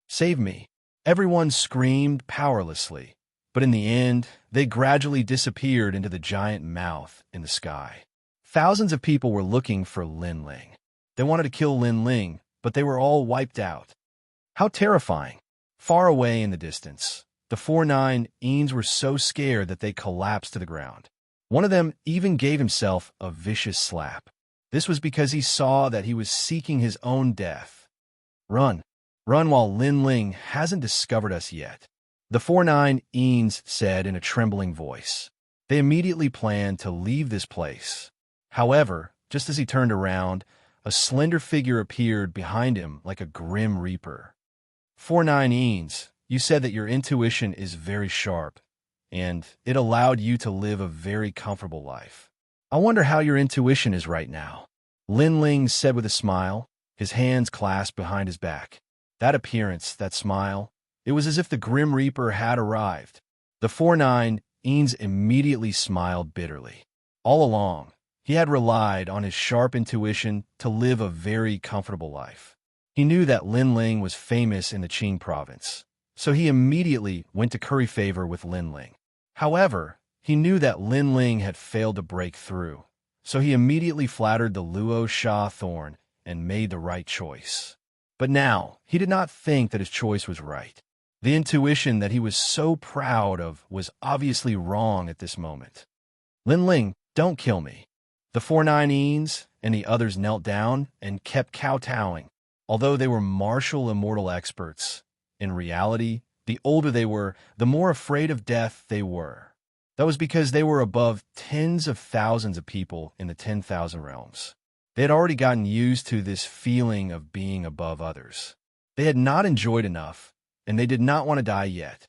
Save me. Everyone screamed powerlessly, but in the end, they gradually disappeared into the giant mouth in the sky. Thousands of people were looking for Lin Ling. They wanted to kill Lin Ling, but they were all wiped out. How terrifying. Far away in the distance, the 4-9 Eans were so scared that they collapsed to the ground. One of them even gave himself a vicious slap. This was because he saw that he was seeking his own death. Run. Run while Lin Ling hasn't discovered us yet, the 4-9 Eans said in a trembling voice. They immediately planned to leave this place. However, just as he turned around, a slender figure appeared behind him like a grim reaper. 4-9 Eans, you said that your intuition is very sharp, and it allowed you to live a very comfortable life. I wonder how your intuition is right now, Lin Ling said with a smile, his hands clasped behind his back. That appearance, that smile, it was as if the Grim Reaper had arrived. The 4-9 Eans immediately smiled bitterly. All along, he had relied on his sharp intuition to live a very comfortable life. He knew that Lin Ling was famous in the Qing province, so he immediately went to curry favor with Lin Ling. However, he knew that Lin Ling had failed to break through, so he immediately flattered the Luo Sha Thorn and made the right choice. But now, he did not think that his choice was right. The intuition that he was so proud of was obviously wrong at this moment. Lin Ling, don't kill me. The 4-9 Eans and the others knelt down and kept kowtowing. Although they were martial immortal experts, in reality, the older they were, the more afraid of death they were. That was because they were above tens of thousands of people in the 10,000 realms. They had already gotten used to this feeling of being above others. They had not enjoyed enough, and they did not want to die yet.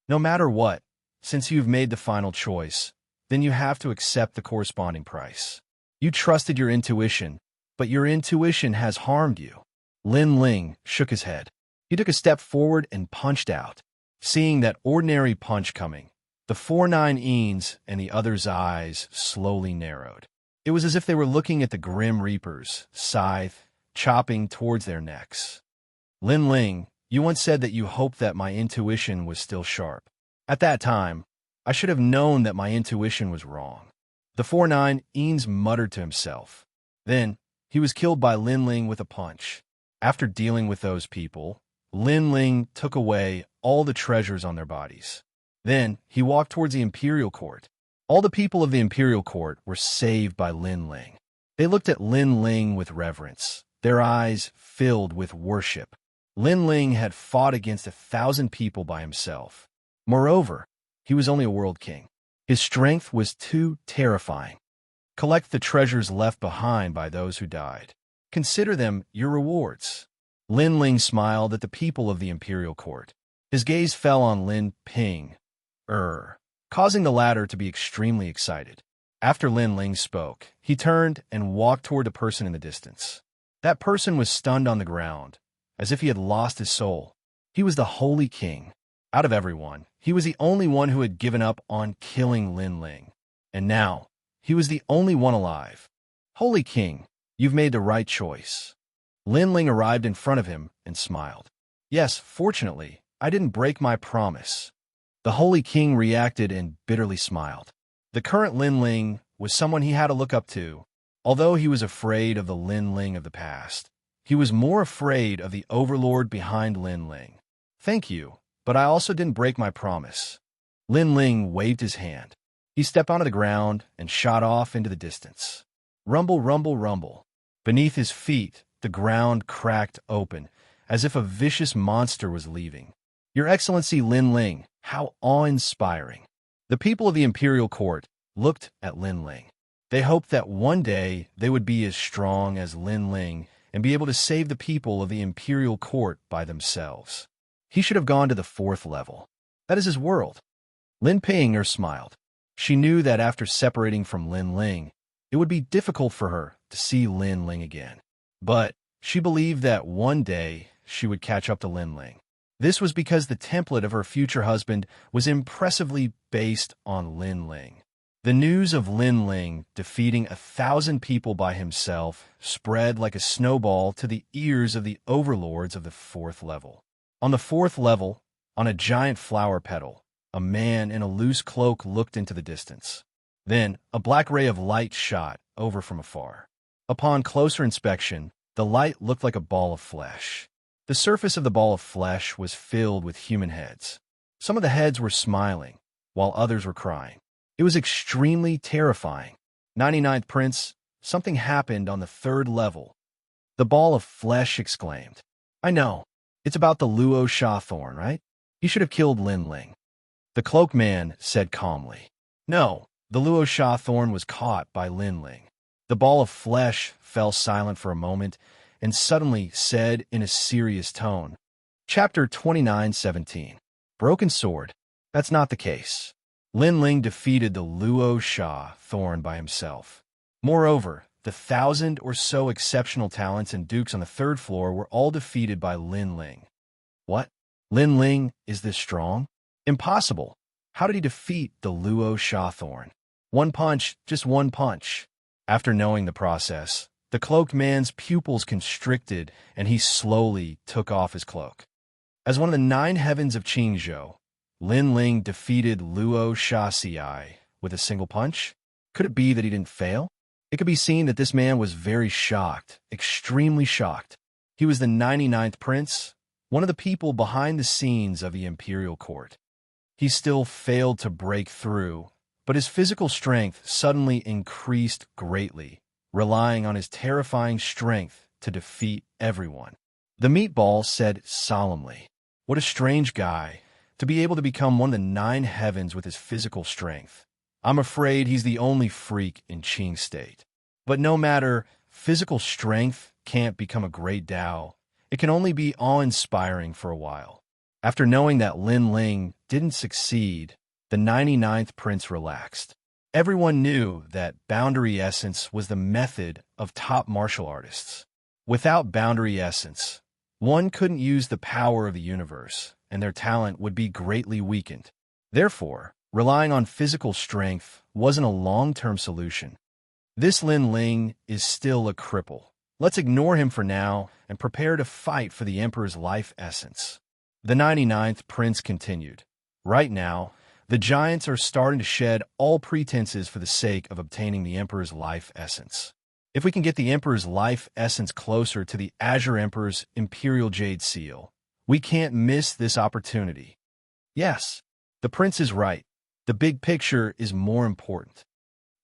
No matter what, since you've made the final choice, then you have to accept the corresponding price. You trusted your intuition, but your intuition has harmed you. Lin Ling shook his head. He took a step forward and punched out. Seeing that ordinary punch coming, the 4-9 Eans and the other's eyes slowly narrowed. It was as if they were looking at the Grim Reaper's scythe, chopping towards their necks. Lin Ling, you once said that you hoped that my intuition was still sharp. At that time, I should have known that my intuition was wrong. The 4-9 Eans muttered to himself. Then, he was killed by Lin Ling with a punch. After dealing with those people, Lin Ling took away all the treasures on their bodies. Then, he walked towards the Imperial Court. All the people of the Imperial Court were saved by Lin Ling. They looked at Lin Ling with reverence, their eyes filled with worship. Lin Ling had fought against 1,000 people by himself. Moreover, he was only a world king. His strength was too terrifying. Collect the treasures left behind by those who died. Consider them your rewards. Lin Ling smiled at the people of the Imperial Court. His gaze fell on Lin Ping, causing the latter to be extremely excited. After Lin Ling spoke, he turned and walked toward a person in the distance. That person was stunned on the ground, as if he had lost his soul. He was the Holy King. Out of everyone, he was the only one who had given up on killing Lin Ling. And now, he was the only one alive. Holy King, you've made the right choice. Lin Ling arrived in front of him and smiled. Yes, fortunately, I didn't break my promise. The Holy King reacted and bitterly smiled. The current Lin Ling was someone he had to look up to. Although he was afraid of the Lin Ling of the past, he was more afraid of the overlord behind Lin Ling. Thank you, but I also didn't break my promise. Lin Ling waved his hand. He stepped onto the ground and shot off into the distance. Rumble, rumble, rumble. Beneath his feet, the ground cracked open, as if a vicious monster was leaving. Your Excellency Lin Ling, how awe-inspiring. The people of the Imperial Court looked at Lin Ling. They hoped that one day they would be as strong as Lin Ling and be able to save the people of the Imperial Court by themselves. He should have gone to the 4th level. That is his world. Lin Ping smiled. She knew that after separating from Lin Ling, it would be difficult for her to see Lin Ling again. But she believed that one day she would catch up to Lin Ling. This was because the template of her future husband was impressively based on Lin Ling. The news of Lin Ling defeating 1,000 people by himself spread like a snowball to the ears of the overlords of the 4th level. On the 4th level, on a giant flower petal, a man in a loose cloak looked into the distance. Then, a black ray of light shot over from afar. Upon closer inspection, the light looked like a ball of flesh. The surface of the ball of flesh was filled with human heads. Some of the heads were smiling, while others were crying. It was extremely terrifying. 99th Prince, something happened on the 3rd level. The ball of flesh exclaimed. I know. It's about the Luo Sha thorn, right? He should have killed Lin Ling. The cloaked man said calmly. No, the Luo Sha thorn was caught by Lin Ling. The ball of flesh fell silent for a moment and suddenly said in a serious tone. Chapter 29:17. Broken Sword. That's not the case. Lin Ling defeated the Luo Sha thorn by himself. Moreover, the 1,000 or so exceptional talents and dukes on the 3rd floor were all defeated by Lin Ling. What? Lin Ling is this strong? Impossible. How did he defeat the Luo Sha thorn? One punch, just one punch. After knowing the process, the cloaked man's pupils constricted and he slowly took off his cloak. As one of the 9 heavens of Qingzhou, Lin Ling defeated Luo Sha Xiai with a single punch? Could it be that he didn't fail? It could be seen that this man was very shocked, extremely shocked. He was the 99th Prince, one of the people behind the scenes of the Imperial Court. He still failed to break through, but his physical strength suddenly increased greatly, relying on his terrifying strength to defeat everyone. The meatball said solemnly, what a strange guy, to be able to become one of the 9 heavens with his physical strength. I'm afraid he's the only freak in Qing State. But no matter, physical strength can't become a great Tao. it can only be awe-inspiring for a while. After knowing that Lin Ling didn't succeed, the 99th prince relaxed. Everyone knew that boundary essence was the method of top martial artists. Without boundary essence, one couldn't use the power of the universe, and their talent would be greatly weakened. Therefore, relying on physical strength wasn't a long-term solution. This Lin Ling is still a cripple. Let's ignore him for now and prepare to fight for the Emperor's life essence. The 99th prince continued. Right now, the giants are starting to shed all pretenses for the sake of obtaining the Emperor's life essence. If we can get the Emperor's life essence closer to the Azure Emperor's Imperial Jade Seal, we can't miss this opportunity. Yes, the prince is right. The big picture is more important.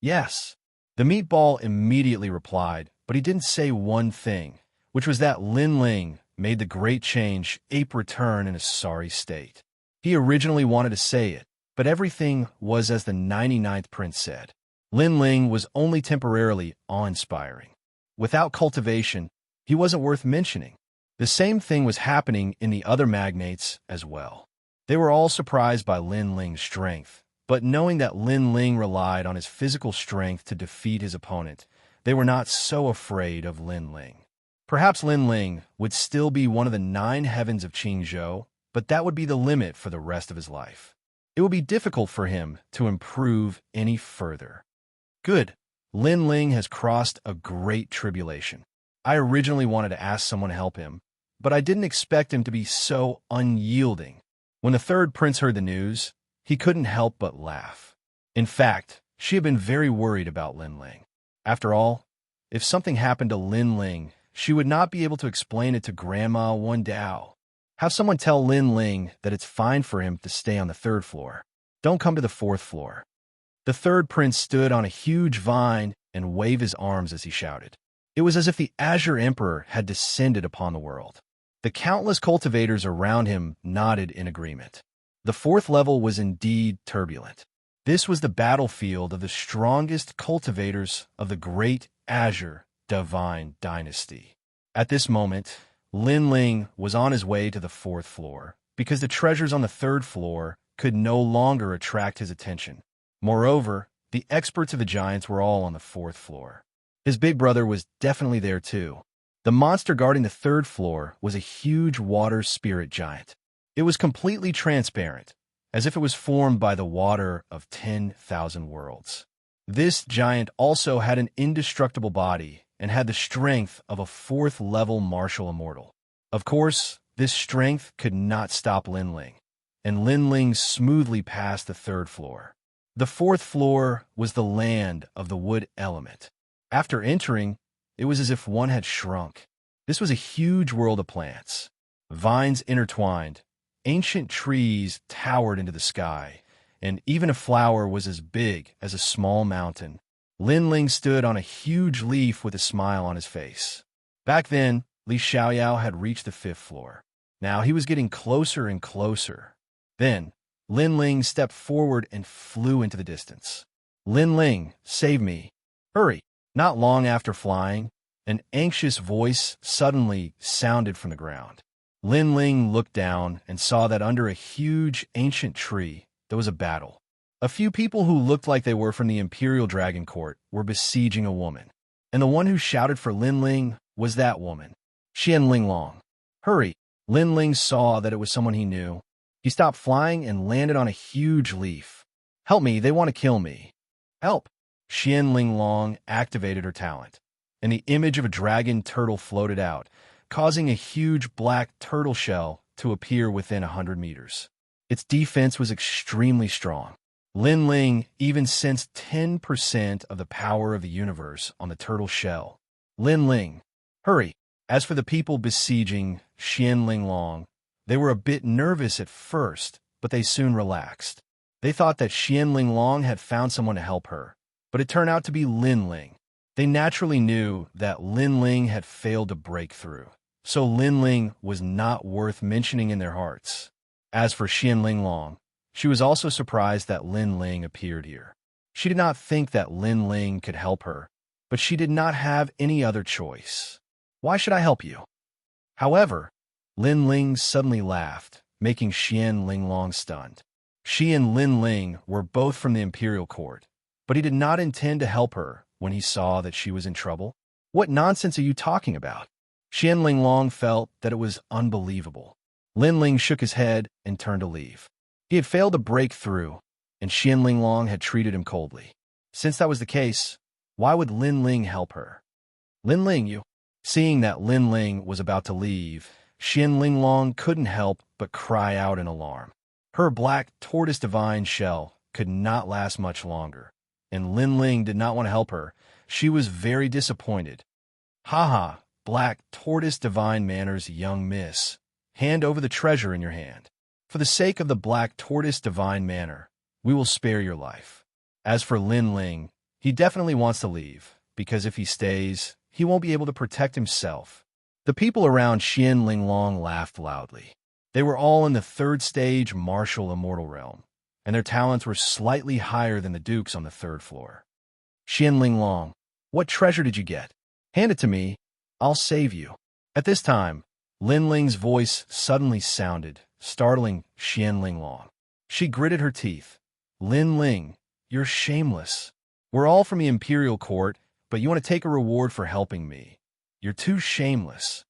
Yes, the meatball immediately replied, but he didn't say one thing, which was that Lin Ling made the great change ape return in a sorry state. He originally wanted to say it, but everything was as the 99th prince said. Lin Ling was only temporarily awe-inspiring. Without cultivation, he wasn't worth mentioning. The same thing was happening in the other magnates as well. They were all surprised by Lin Ling's strength, but knowing that Lin Ling relied on his physical strength to defeat his opponent, they were not so afraid of Lin Ling. Perhaps Lin Ling would still be one of the 9 heavens of Qingzhou, but that would be the limit for the rest of his life. It would be difficult for him to improve any further. Good. Lin Ling has crossed a great tribulation. I originally wanted to ask someone to help him, but I didn't expect him to be so unyielding. When the 3rd prince heard the news, he couldn't help but laugh. In fact, she had been very worried about Lin Ling. After all, if something happened to Lin Ling, she would not be able to explain it to Grandma Wan Dao. Have someone tell Lin Ling that it's fine for him to stay on the 3rd floor. Don't come to the 4th floor. The 3rd prince stood on a huge vine and waved his arms as he shouted. It was as if the Azure Emperor had descended upon the world. The countless cultivators around him nodded in agreement. The 4th level was indeed turbulent. This was the battlefield of the strongest cultivators of the great Azure Divine Dynasty. At this moment, Lin Ling was on his way to the 4th floor because the treasures on the 3rd floor could no longer attract his attention. Moreover, the experts of the giants were all on the 4th floor. His big brother was definitely there too. The monster guarding the 3rd floor was a huge water spirit giant. It was completely transparent, as if it was formed by the water of 10,000 worlds. This giant also had an indestructible body and had the strength of a 4th-level martial immortal. Of course, this strength could not stop Lin Ling, and Lin Ling smoothly passed the 3rd floor. The 4th floor was the land of the wood element. After entering, it was as if one had shrunk. This was a huge world of plants. Vines intertwined, ancient trees towered into the sky, and even a flower was as big as a small mountain. Lin Ling stood on a huge leaf with a smile on his face. Back then, Li Xiaoyao had reached the 5th floor. Now he was getting closer and closer. Then, Lin Ling stepped forward and flew into the distance. Lin Ling, save me. Hurry. Not long after flying, an anxious voice suddenly sounded from the ground. Lin Ling looked down and saw that under a huge ancient tree, there was a battle. A few people who looked like they were from the Imperial Dragon Court were besieging a woman. And the one who shouted for Lin Ling was that woman, Xianling Long. Hurry. Lin Ling saw that it was someone he knew. He stopped flying and landed on a huge leaf. Help me, they want to kill me. Help! Xianling Long activated her talent, and the image of a dragon turtle floated out, causing a huge black turtle shell to appear within 100 meters. Its defense was extremely strong. Lin Ling even sensed 10% of the power of the universe on the turtle shell. Lin Ling, hurry! As for the people besieging Xianling Long, they were a bit nervous at first, but they soon relaxed. They thought that Xianling Long had found someone to help her, but it turned out to be Lin Ling. They naturally knew that Lin Ling had failed to break through, so Lin Ling was not worth mentioning in their hearts. As for Xianling Long, she was also surprised that Lin Ling appeared here. She did not think that Lin Ling could help her, but she did not have any other choice. Why should I help you? However, Lin Ling suddenly laughed, making Xian Linglong stunned. She and Lin Ling were both from the imperial court, but he did not intend to help her when he saw that she was in trouble. What nonsense are you talking about? Xian Linglong felt that it was unbelievable. Lin Ling shook his head and turned to leave. He had failed to break through, and Xian Linglong had treated him coldly. Since that was the case, why would Lin Ling help her? Lin Ling, you. Seeing that Lin Ling was about to leave, Xian Linglong couldn't help but cry out in alarm. Her black tortoise divine shell could not last much longer, and Lin Ling did not want to help her. She was very disappointed. "Ha, black tortoise divine manners, young miss. Hand over the treasure in your hand. For the sake of the black tortoise divine manner, we will spare your life." As for Lin Ling, he definitely wants to leave, because if he stays, he won't be able to protect himself. The people around Xian Linglong laughed loudly. They were all in the third stage martial immortal realm, and their talents were slightly higher than the duke's on the third floor. "Xian Linglong, what treasure did you get? Hand it to me. I'll save you." At this time, Lin Ling's voice suddenly sounded, startling Xian Linglong. She gritted her teeth. "Lin Ling, you're shameless. We're all from the imperial court, but you want to take a reward for helping me. You're too shameless."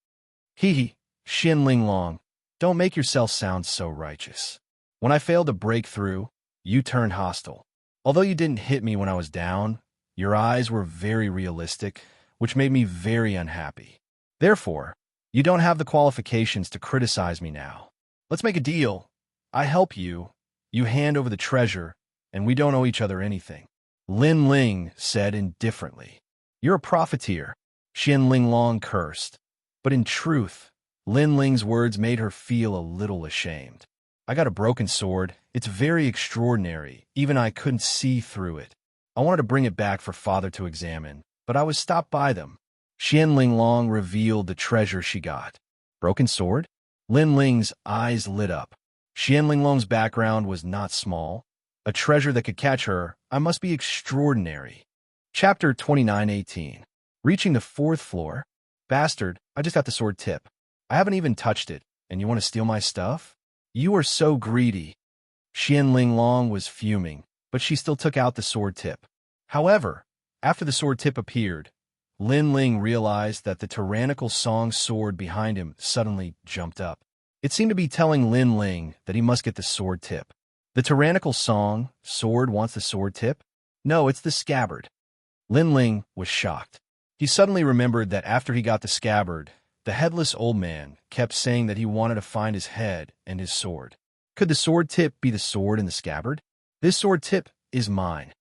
"Hee, Xian Linglong, don't make yourself sound so righteous. When I failed to break through, you turned hostile. Although you didn't hit me when I was down, your eyes were very realistic, which made me very unhappy. Therefore, you don't have the qualifications to criticize me now. Let's make a deal. I help you, you hand over the treasure, and we don't owe each other anything." Lin Ling said indifferently. "You're a profiteer," Xian Linglong cursed. But in truth, Lin Ling's words made her feel a little ashamed. "I got a broken sword. It's very extraordinary. Even I couldn't see through it. I wanted to bring it back for father to examine, but I was stopped by them." Xian Linglong revealed the treasure she got. Broken sword? Lin Ling's eyes lit up. Xian Linglong's background was not small. A treasure that could catch her, I must be extraordinary. Chapter 29:18. Reaching the fourth floor? "Bastard, I just got the sword tip. I haven't even touched it, and you want to steal my stuff? You are so greedy." Xian Linglong was fuming, but she still took out the sword tip. However, after the sword tip appeared, Lin Ling realized that the tyrannical song sword behind him suddenly jumped up. It seemed to be telling Lin Ling that he must get the sword tip. The tyrannical song sword wants the sword tip? No, it's the scabbard. Lin Ling was shocked. He suddenly remembered that after he got the scabbard, the headless old man kept saying that he wanted to find his head and his sword. Could the sword tip be the sword in the scabbard? "This sword tip is mine."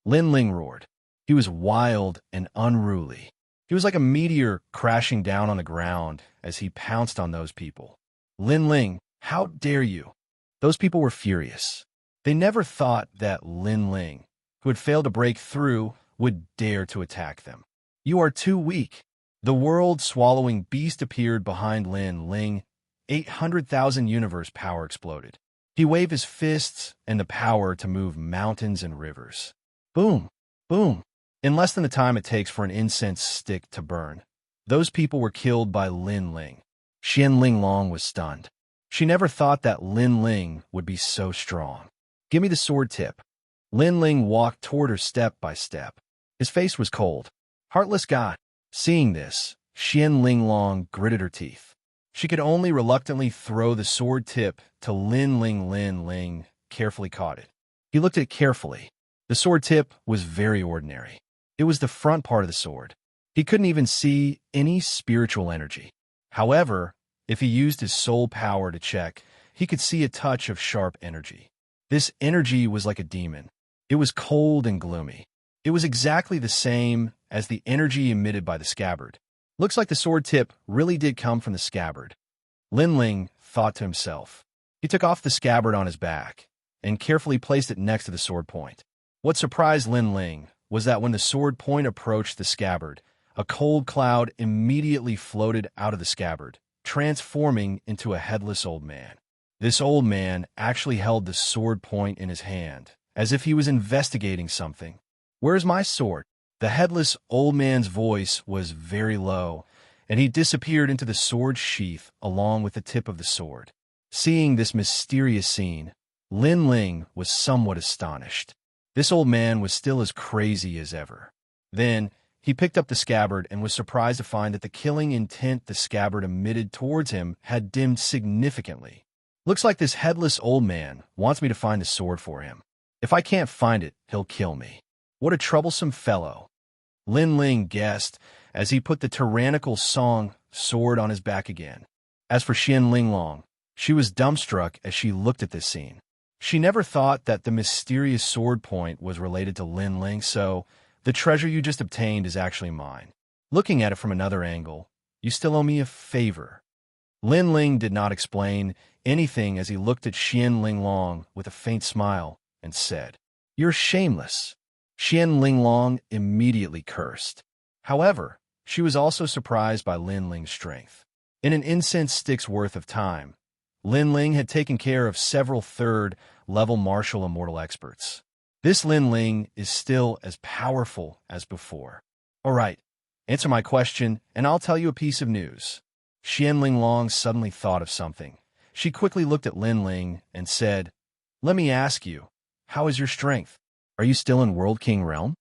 Lin Ling roared. He was wild and unruly. He was like a meteor crashing down on the ground as he pounced on those people. "Lin Ling, how dare you?" Those people were furious. They never thought that Lin Ling, who had failed to break through, would dare to attack them. "You are too weak." The world-swallowing beast appeared behind Lin Ling. 800,000 universe power exploded. He waved his fists and the power to move mountains and rivers. Boom, boom. In less than the time it takes for an incense stick to burn, those people were killed by Lin Ling. Xian Linglong was stunned. She never thought that Lin Ling would be so strong. "Give me the sword tip." Lin Ling walked toward her step by step. His face was cold. "Heartless god." Seeing this, Xian Linglong gritted her teeth. She could only reluctantly throw the sword tip to Lin Ling. Lin Ling carefully caught it. He looked at it carefully. The sword tip was very ordinary. It was the front part of the sword. He couldn't even see any spiritual energy. However, if he used his soul power to check, he could see a touch of sharp energy. This energy was like a demon. It was cold and gloomy. It was exactly the same as the energy emitted by the scabbard. Looks like the sword tip really did come from the scabbard. Lin Ling thought to himself. He took off the scabbard on his back and carefully placed it next to the sword point. What surprised Lin Ling was that when the sword point approached the scabbard, a cold cloud immediately floated out of the scabbard, transforming into a headless old man. This old man actually held the sword point in his hand, as if he was investigating something. "Where's my sword?" The headless old man's voice was very low, and he disappeared into the sword sheath along with the tip of the sword. Seeing this mysterious scene, Lin Ling was somewhat astonished. This old man was still as crazy as ever. Then, he picked up the scabbard and was surprised to find that the killing intent the scabbard emitted towards him had dimmed significantly. Looks like this headless old man wants me to find the sword for him. If I can't find it, he'll kill me. What a troublesome fellow. Lin Ling guessed as he put the tyrannical Song sword on his back again. As for Xian Linglong, she was dumbstruck as she looked at this scene. She never thought that the mysterious sword point was related to Lin Ling, so the treasure you just obtained is actually mine. Looking at it from another angle, you still owe me a favor. Lin Ling did not explain anything as he looked at Xian Linglong with a faint smile and said, "You're shameless." Xian Linglong immediately cursed. However, she was also surprised by Lin Ling's strength. In an incense stick's worth of time, Lin Ling had taken care of several third-level martial immortal experts. This Lin Ling is still as powerful as before. All right, answer my question, and I'll tell you a piece of news. Xian Linglong suddenly thought of something. She quickly looked at Lin Ling and said, "Let me ask you, how is your strength? Are you still in World King Realm?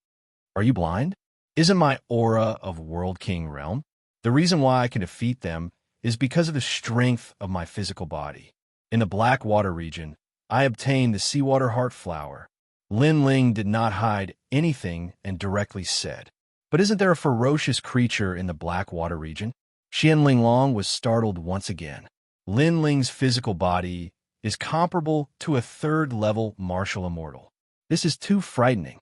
Are you blind? Isn't my aura of World King Realm? The reason why I can defeat them is because of the strength of my physical body. In the Black Water region, I obtained the Seawater Heart Flower." Lin Ling did not hide anything and directly said, "But isn't there a ferocious creature in the Black Water region?" Xian Linglong was startled once again. Lin Ling's physical body is comparable to a third-level martial immortal. This is too frightening.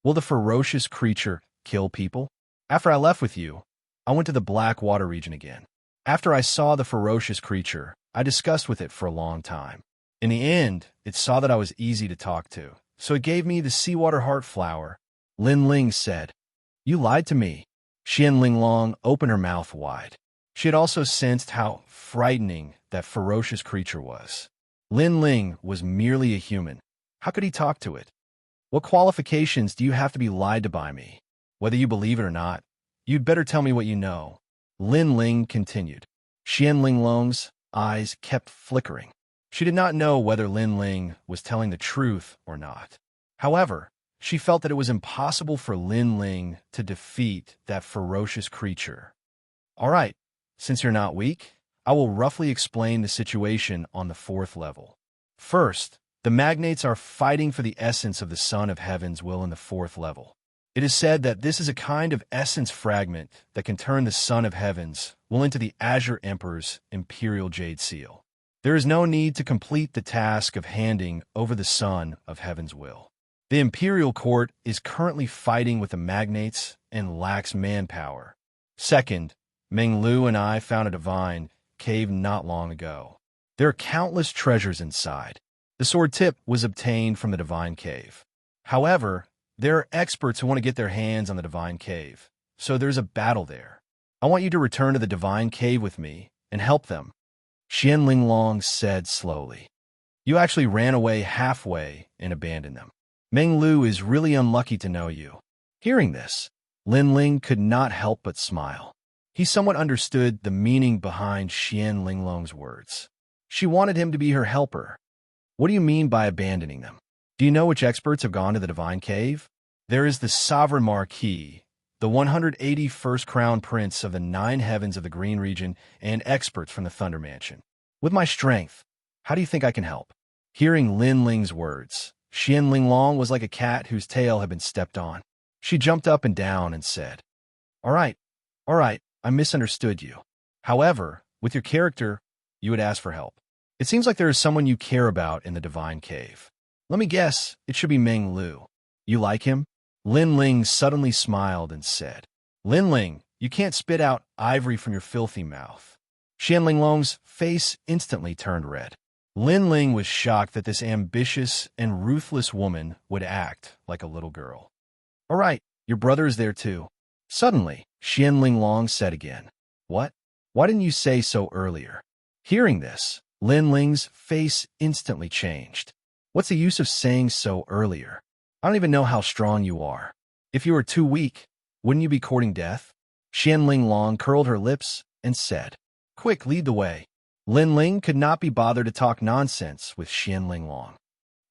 Will the ferocious creature kill people? After I left with you, I went to the Black Water region again. After I saw the ferocious creature, I discussed with it for a long time. In the end, it saw that I was easy to talk to, so it gave me the Seawater Heart Flower. Lin Ling said, "You lied to me." Xian Linglong opened her mouth wide. She had also sensed how frightening that ferocious creature was. Lin Ling was merely a human. How could he talk to it? What qualifications do you have to be lied to by me? Whether you believe it or not, you'd better tell me what you know. Lin Ling continued. Xian Linglong's eyes kept flickering. She did not know whether Lin Ling was telling the truth or not. However, she felt that it was impossible for Lin Ling to defeat that ferocious creature. All right, since you're not weak, I will roughly explain the situation on the 4th level. First, the magnates are fighting for the essence of the Son of Heaven's will in the 4th level. It is said that this is a kind of essence fragment that can turn the Son of Heaven's will into the Azure Emperor's Imperial Jade Seal. There is no need to complete the task of handing over the Son of Heaven's will. The Imperial Court is currently fighting with the magnates and lacks manpower. Second, Meng Lu and I found a divine cave not long ago. There are countless treasures inside. The sword tip was obtained from the divine cave. However, there are experts who want to get their hands on the divine cave, so there's a battle there. I want you to return to the divine cave with me and help them. Xian Linglong said slowly. You actually ran away halfway and abandoned them. Meng Lu is really unlucky to know you. Hearing this, Lin Ling could not help but smile. He somewhat understood the meaning behind Xian Linglong's words. She wanted him to be her helper. What do you mean by abandoning them? Do you know which experts have gone to the divine cave? There is the Sovereign Marquis, the 181st Crown Prince of the 9 heavens of the Green region, and experts from the Thunder Mansion. With my strength, how do you think I can help? Hearing Lin Ling's words, Xian Linglong was like a cat whose tail had been stepped on. She jumped up and down and said, all right, I misunderstood you. However, with your character, you would ask for help. It seems like there is someone you care about in the divine cave. Let me guess, it should be Meng Lu. You like him? Lin Ling suddenly smiled and said, Lin Ling, you can't spit out ivory from your filthy mouth. Xian Linglong's face instantly turned red. Lin Ling was shocked that this ambitious and ruthless woman would act like a little girl. All right, your brother is there too. Suddenly, Xian Linglong said again, What? Why didn't you say so earlier? Hearing this, Lin Ling's face instantly changed. What's the use of saying so earlier? I don't even know how strong you are. If you were too weak, wouldn't you be courting death? Xian Linglong curled her lips and said, "Quick, lead the way." Lin Ling could not be bothered to talk nonsense with Xianling Long.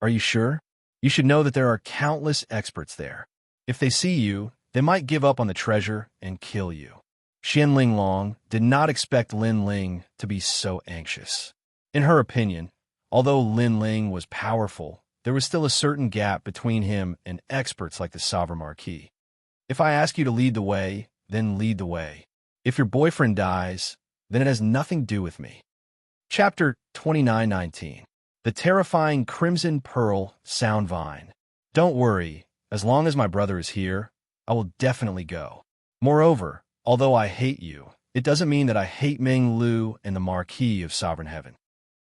"Are you sure? You should know that there are countless experts there. If they see you, they might give up on the treasure and kill you." Xianling Long did not expect Lin Ling to be so anxious. In her opinion, although Lin Ling was powerful, there was still a certain gap between him and experts like the Sovereign Marquis. "If I ask you to lead the way, then lead the way. If your boyfriend dies, then it has nothing to do with me." Chapter 29:19. The Terrifying Crimson Pearl Sound Vine. "Don't worry, as long as my brother is here, I will definitely go. Moreover, although I hate you, it doesn't mean that I hate Ming Lu and the Marquis of Sovereign Heaven."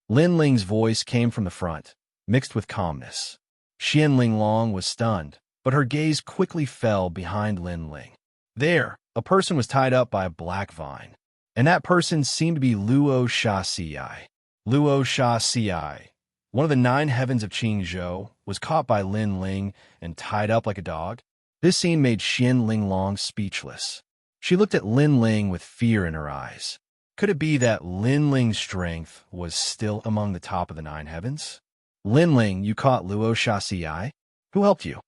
Lin Ling's voice came from the front, mixed with calmness. Xianling Long was stunned, but her gaze quickly fell behind Lin Ling. There, a person was tied up by a black vine, and that person seemed to be Luo Xianxia. Luo Xianxia, one of the 9 heavens of Qingzhou, was caught by Lin Ling and tied up like a dog. This scene made Xianling Long speechless. She looked at Lin Ling with fear in her eyes. Could it be that Lin Ling's strength was still among the top of the 9 heavens? "Lin Ling, you caught Luo Xianxia? Who helped you?"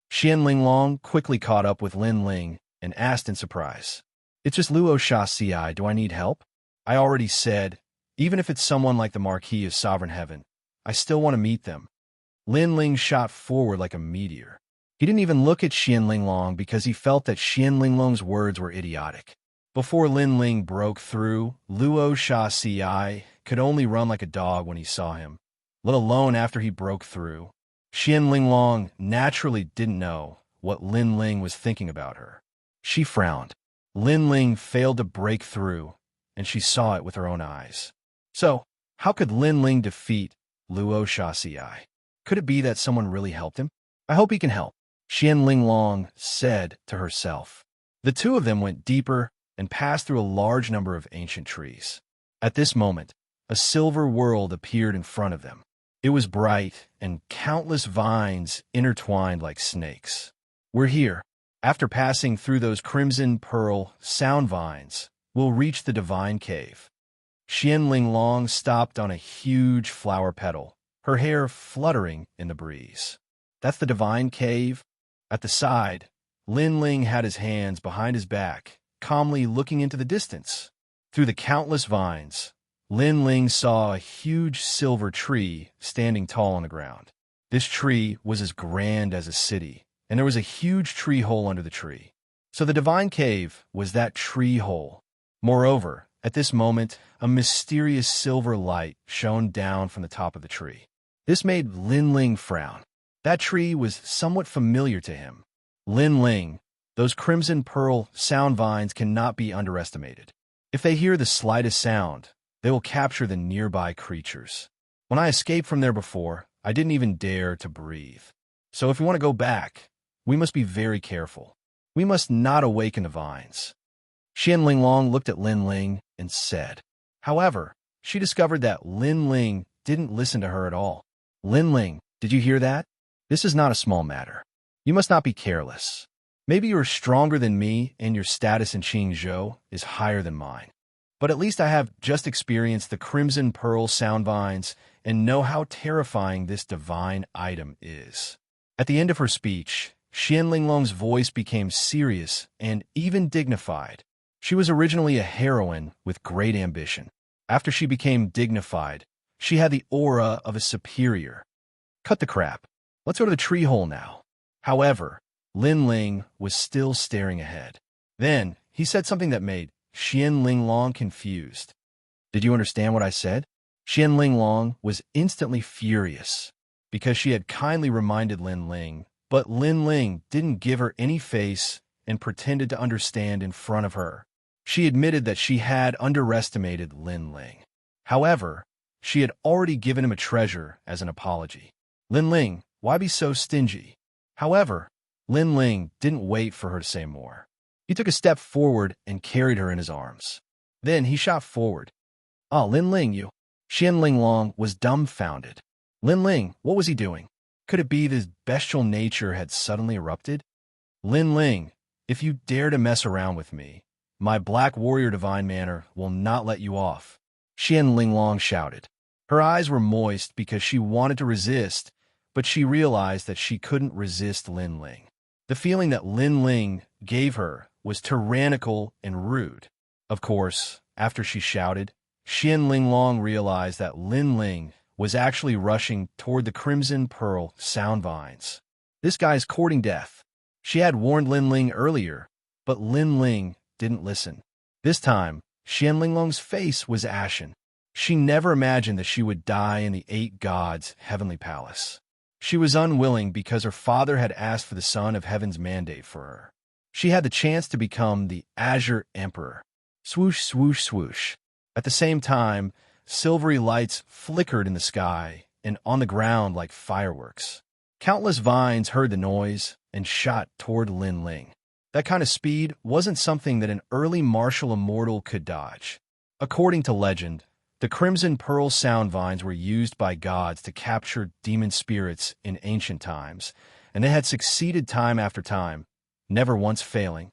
Xianling Long quickly caught up with Lin Ling and asked in surprise, "It's just Luo Xianxia. Do I need help?" "I already said, even if it's someone like the Marquis of Sovereign Heaven, I still want to meet them." Lin Ling shot forward like a meteor. He didn't even look at Xianling Long because he felt that Xianling Long's words were idiotic. Before Lin Ling broke through, Luo Xianxia could only run like a dog when he saw him, let alone after he broke through. Xianling Long naturally didn't know what Lin Ling was thinking about her. She frowned. Lin Ling failed to break through, and she saw it with her own eyes. So, how could Lin Ling defeat Luo Xianxia? Could it be that someone really helped him? "I hope he can help," Xianling Long said to herself. The two of them went deeper and passed through a large number of ancient trees. At this moment, a silver world appeared in front of them. It was bright, and countless vines intertwined like snakes. "We're here. After passing through those crimson pearl sound vines, we'll reach the divine cave." Xianling Long stopped on a huge flower petal, her hair fluttering in the breeze. "That's the divine cave?" At the side, Lin Ling had his hands behind his back, calmly looking into the distance. Through the countless vines, Lin Ling saw a huge silver tree standing tall on the ground. This tree was as grand as a city, and there was a huge tree hole under the tree. So the divine cave was that tree hole. Moreover, at this moment, a mysterious silver light shone down from the top of the tree. This made Lin Ling frown. That tree was somewhat familiar to him. "Lin Ling, those crimson pearl sound vines cannot be underestimated. If they hear the slightest sound, they will capture the nearby creatures. When I escaped from there before, I didn't even dare to breathe. So if we want to go back, we must be very careful. We must not awaken the vines." Xianling Long looked at Lin Ling and said. However, she discovered that Lin Ling didn't listen to her at all. "Lin Ling, did you hear that? This is not a small matter. You must not be careless. Maybe you are stronger than me and your status in Qingzhou is higher than mine. But at least I have just experienced the crimson pearl sound vines and know how terrifying this divine item is." At the end of her speech, Xianling Long's voice became serious and even dignified. She was originally a heroine with great ambition. After she became dignified, she had the aura of a superior. "Cut the crap. Let's go to the tree hole now." However, Lin Ling was still staring ahead. Then, he said something that made Xianling Long confused. "Did you understand what I said?" Xianling Long was instantly furious because she had kindly reminded Lin Ling, but Lin Ling didn't give her any face and pretended to understand in front of her. She admitted that she had underestimated Lin Ling. However, she had already given him a treasure as an apology. "Lin Ling, why be so stingy?" However, Lin Ling didn't wait for her to say more. He took a step forward and carried her in his arms. Then he shot forward. "Ah, Lin Ling, you..." Xianling Long was dumbfounded. Lin Ling, what was he doing? Could it be that his bestial nature had suddenly erupted? "Lin Ling, if you dare to mess around with me, My Black Warrior Divine Manor will not let you off, Xian Linglong shouted. Her eyes were moist because she wanted to resist, but she realized that she couldn't resist Lin Ling. The feeling that Lin Ling gave her was tyrannical and rude. Of course, after she shouted, Xian Linglong realized that Lin Ling was actually rushing toward the Crimson Pearl sound vines. This guy's courting death. She had warned Lin Ling earlier, but Lin Ling didn't listen. This time, Xian Linglong's face was ashen. She never imagined that she would die in the Eight Gods' heavenly palace. She was unwilling because her father had asked for the Son of Heaven's mandate for her. She had the chance to become the Azure Emperor. Swoosh, swoosh, swoosh. At the same time, silvery lights flickered in the sky and on the ground like fireworks. Countless vines heard the noise and shot toward Lin Ling. That kind of speed wasn't something that an early martial immortal could dodge. According to legend, the Crimson Pearl sound vines were used by gods to capture demon spirits in ancient times, and they had succeeded time after time, never once failing.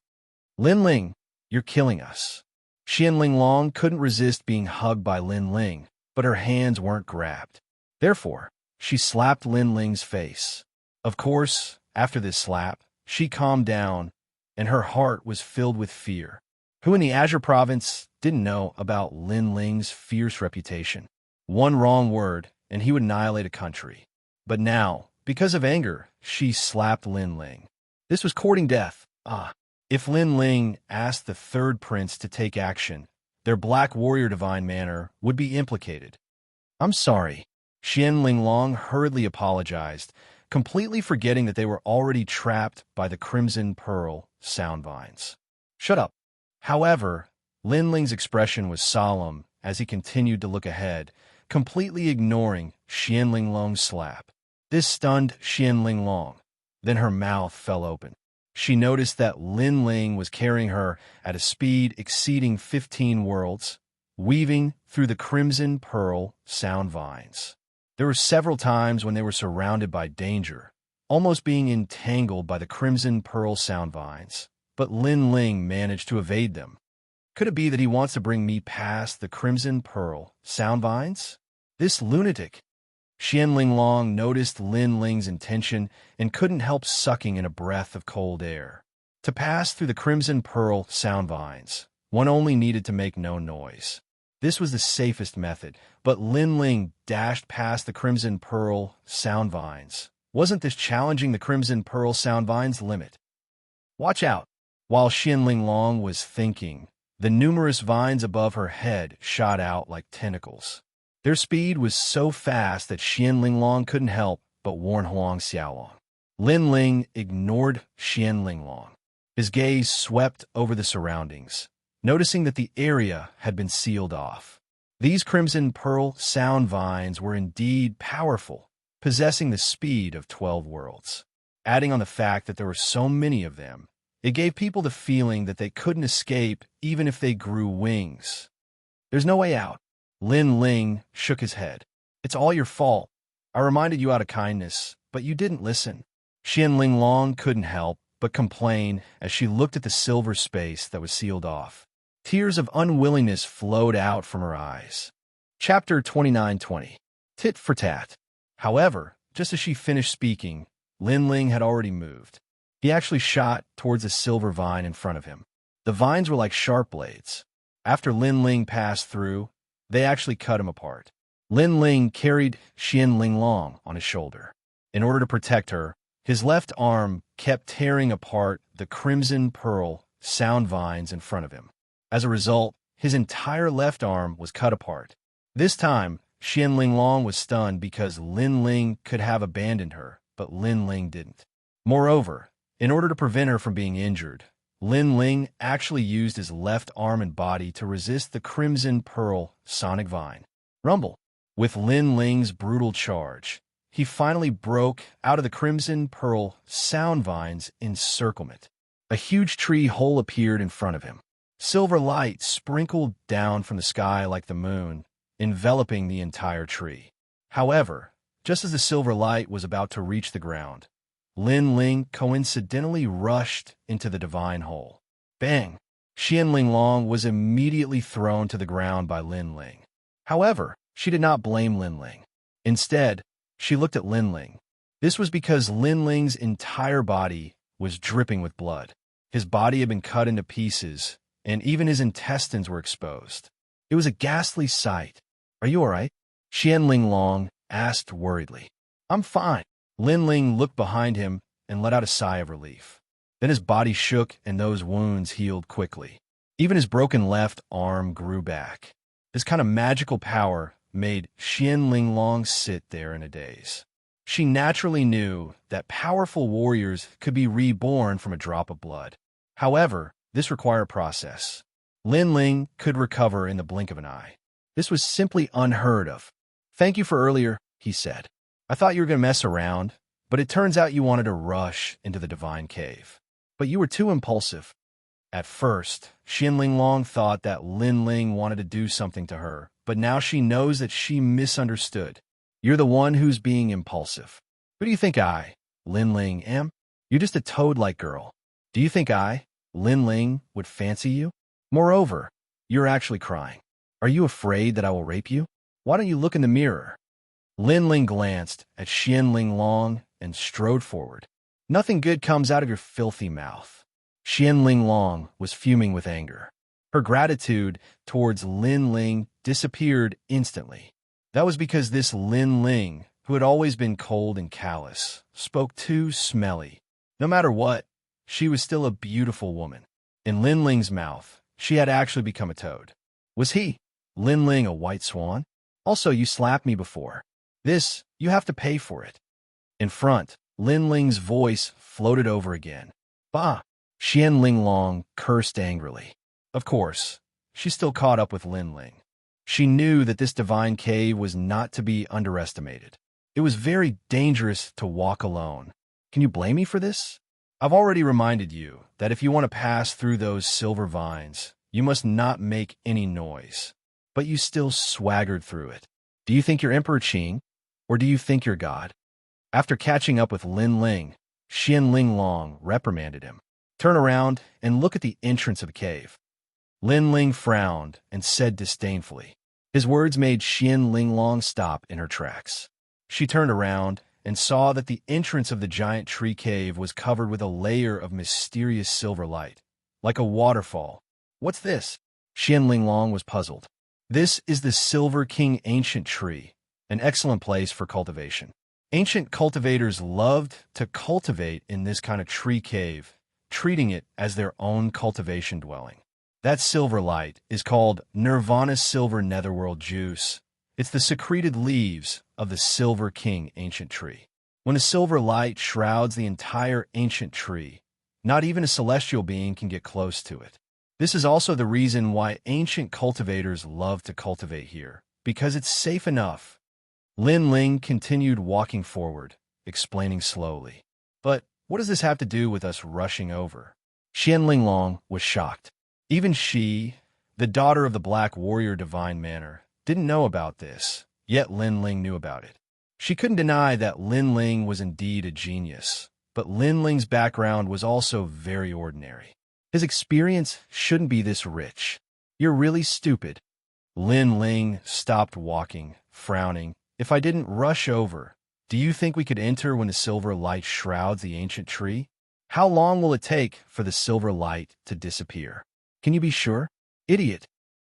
Lin Ling, you're killing us. Xian Linglong couldn't resist being hugged by Lin Ling, but her hands weren't grabbed. Therefore, she slapped Lin Ling's face. Of course, after this slap, she calmed down, and her heart was filled with fear. Who in the Azure Province didn't know about Lin Ling's fierce reputation? One wrong word, and he would annihilate a country. But now, because of anger, she slapped Lin Ling. This was courting death. If Lin Ling asked the third prince to take action, their Black Warrior Divine Manor would be implicated. I'm sorry. Xian Linglong hurriedly apologized, completely forgetting that they were already trapped by the Crimson Pearl sound vines. Shut up. However, Lin Ling's expression was solemn as he continued to look ahead, completely ignoring Xian Linglong's slap. This stunned Xian Linglong. Then her mouth fell open. She noticed that Lin Ling was carrying her at a speed exceeding 15 worlds, weaving through the Crimson Pearl sound vines. There were several times when they were surrounded by danger, almost being entangled by the Crimson Pearl sound vines, but Lin Ling managed to evade them. Could it be that he wants to bring me past the Crimson Pearl sound vines? This lunatic. Xian Linglong noticed Lin Ling's intention and couldn't help sucking in a breath of cold air. To pass through the Crimson Pearl sound vines, one only needed to make no noise. This was the safest method, but Lin Ling dashed past the Crimson Pearl sound vines. Wasn't this challenging the Crimson Pearl sound vines' limit? Watch out! While Xian Linglong was thinking, the numerous vines above her head shot out like tentacles. Their speed was so fast that Xian Linglong couldn't help but warn Huang Xiaolong. Lin Ling ignored Xian Linglong. His gaze swept over the surroundings, noticing that the area had been sealed off. These Crimson Pearl sound vines were indeed powerful, possessing the speed of 12 worlds. Adding on the fact that there were so many of them, it gave people the feeling that they couldn't escape even if they grew wings. There's no way out. Lin Ling shook his head. It's all your fault. I reminded you out of kindness, but you didn't listen. Xian Linglong couldn't help but complain as she looked at the silver space that was sealed off. Tears of unwillingness flowed out from her eyes. Chapter 29:20. Tit for tat. However, just as she finished speaking, Lin Ling had already moved. He actually shot towards a silver vine in front of him. The vines were like sharp blades. After Lin Ling passed through, they actually cut him apart. Lin Ling carried Xian Linglong on his shoulder. In order to protect her, his left arm kept tearing apart the Crimson Pearl sound vines in front of him. As a result, his entire left arm was cut apart. This time, Xian Linglong was stunned because Lin Ling could have abandoned her, but Lin Ling didn't. Moreover, in order to prevent her from being injured, Lin Ling actually used his left arm and body to resist the Crimson Pearl sonic vine. Rumble. With Lin Ling's brutal charge, he finally broke out of the Crimson Pearl sound vine's encirclement. A huge tree hole appeared in front of him. Silver light sprinkled down from the sky like the moon, enveloping the entire tree. However, just as the silver light was about to reach the ground, Lin Ling coincidentally rushed into the divine hole. Bang! Xianling Long was immediately thrown to the ground by Lin Ling. However, she did not blame Lin Ling. Instead, she looked at Lin Ling. This was because Lin Ling's entire body was dripping with blood. His body had been cut into pieces, and even his intestines were exposed. It was a ghastly sight. "Are you all right?" Xianling Long asked worriedly. "I'm fine." Lin Ling looked behind him and let out a sigh of relief. Then his body shook and those wounds healed quickly. Even his broken left arm grew back. This kind of magical power made Xianling Long sit there in a daze. She naturally knew that powerful warriors could be reborn from a drop of blood. However, this required a process. Lin Ling could recover in the blink of an eye. This was simply unheard of. "Thank you for earlier," he said. "I thought you were going to mess around, but it turns out you wanted to rush into the divine cave. But you were too impulsive." At first, Xianling Long thought that Lin Ling wanted to do something to her, but now she knows that she misunderstood. "You're the one who's being impulsive. Who do you think I, Lin Ling, am? You're just a toad-like girl. Do you think I, Lin Ling, would fancy you? Moreover, you're actually crying. Are you afraid that I will rape you? Why don't you look in the mirror?" Lin Ling glanced at Xianling Long and strode forward. "Nothing good comes out of your filthy mouth." Xianling Long was fuming with anger. Her gratitude towards Lin Ling disappeared instantly. That was because this Lin Ling, who had always been cold and callous, spoke too smelly. No matter what, she was still a beautiful woman. In Lin Ling's mouth, she had actually become a toad. Was he, Lin Ling, a white swan? Also, you slapped me before. This, you have to pay for it. In front, Lin Ling's voice floated over again. "Bah!" Xianling Long cursed angrily. Of course, she still caught up with Lin Ling. She knew that this divine cave was not to be underestimated. It was very dangerous to walk alone. Can you blame me for this? I've already reminded you that if you want to pass through those silver vines, you must not make any noise. But you still swaggered through it. Do you think you're Emperor Qing? Or do you think you're God? After catching up with Lin Ling, Xianling Long reprimanded him. "Turn around and look at the entrance of the cave." Lin Ling frowned and said disdainfully. His words made Xianling Long stop in her tracks. She turned around and saw that the entrance of the giant tree cave was covered with a layer of mysterious silver light, like a waterfall. "What's this?" Xianling Long was puzzled. "This is the Silver King ancient tree, an excellent place for cultivation. Ancient cultivators loved to cultivate in this kind of tree cave, treating it as their own cultivation dwelling. That silver light is called Nirvana Silver Netherworld Juice. It's the secreted leaves of the Silver King ancient tree. When a silver light shrouds the entire ancient tree, not even a celestial being can get close to it. This is also the reason why ancient cultivators love to cultivate here, because it's safe enough." Lin Ling continued walking forward, explaining slowly. "But what does this have to do with us rushing over?" Xianling Long was shocked. Even she, the daughter of the Black Warrior Divine Manor, didn't know about this, yet Lin Ling knew about it. She couldn't deny that Lin Ling was indeed a genius, but Lin Ling's background was also very ordinary. His experience shouldn't be this rich. "You're really stupid." Lin Ling stopped walking, frowning. "If I didn't rush over, do you think we could enter when the silver light shrouds the ancient tree? How long will it take for the silver light to disappear? Can you be sure?" "Idiot."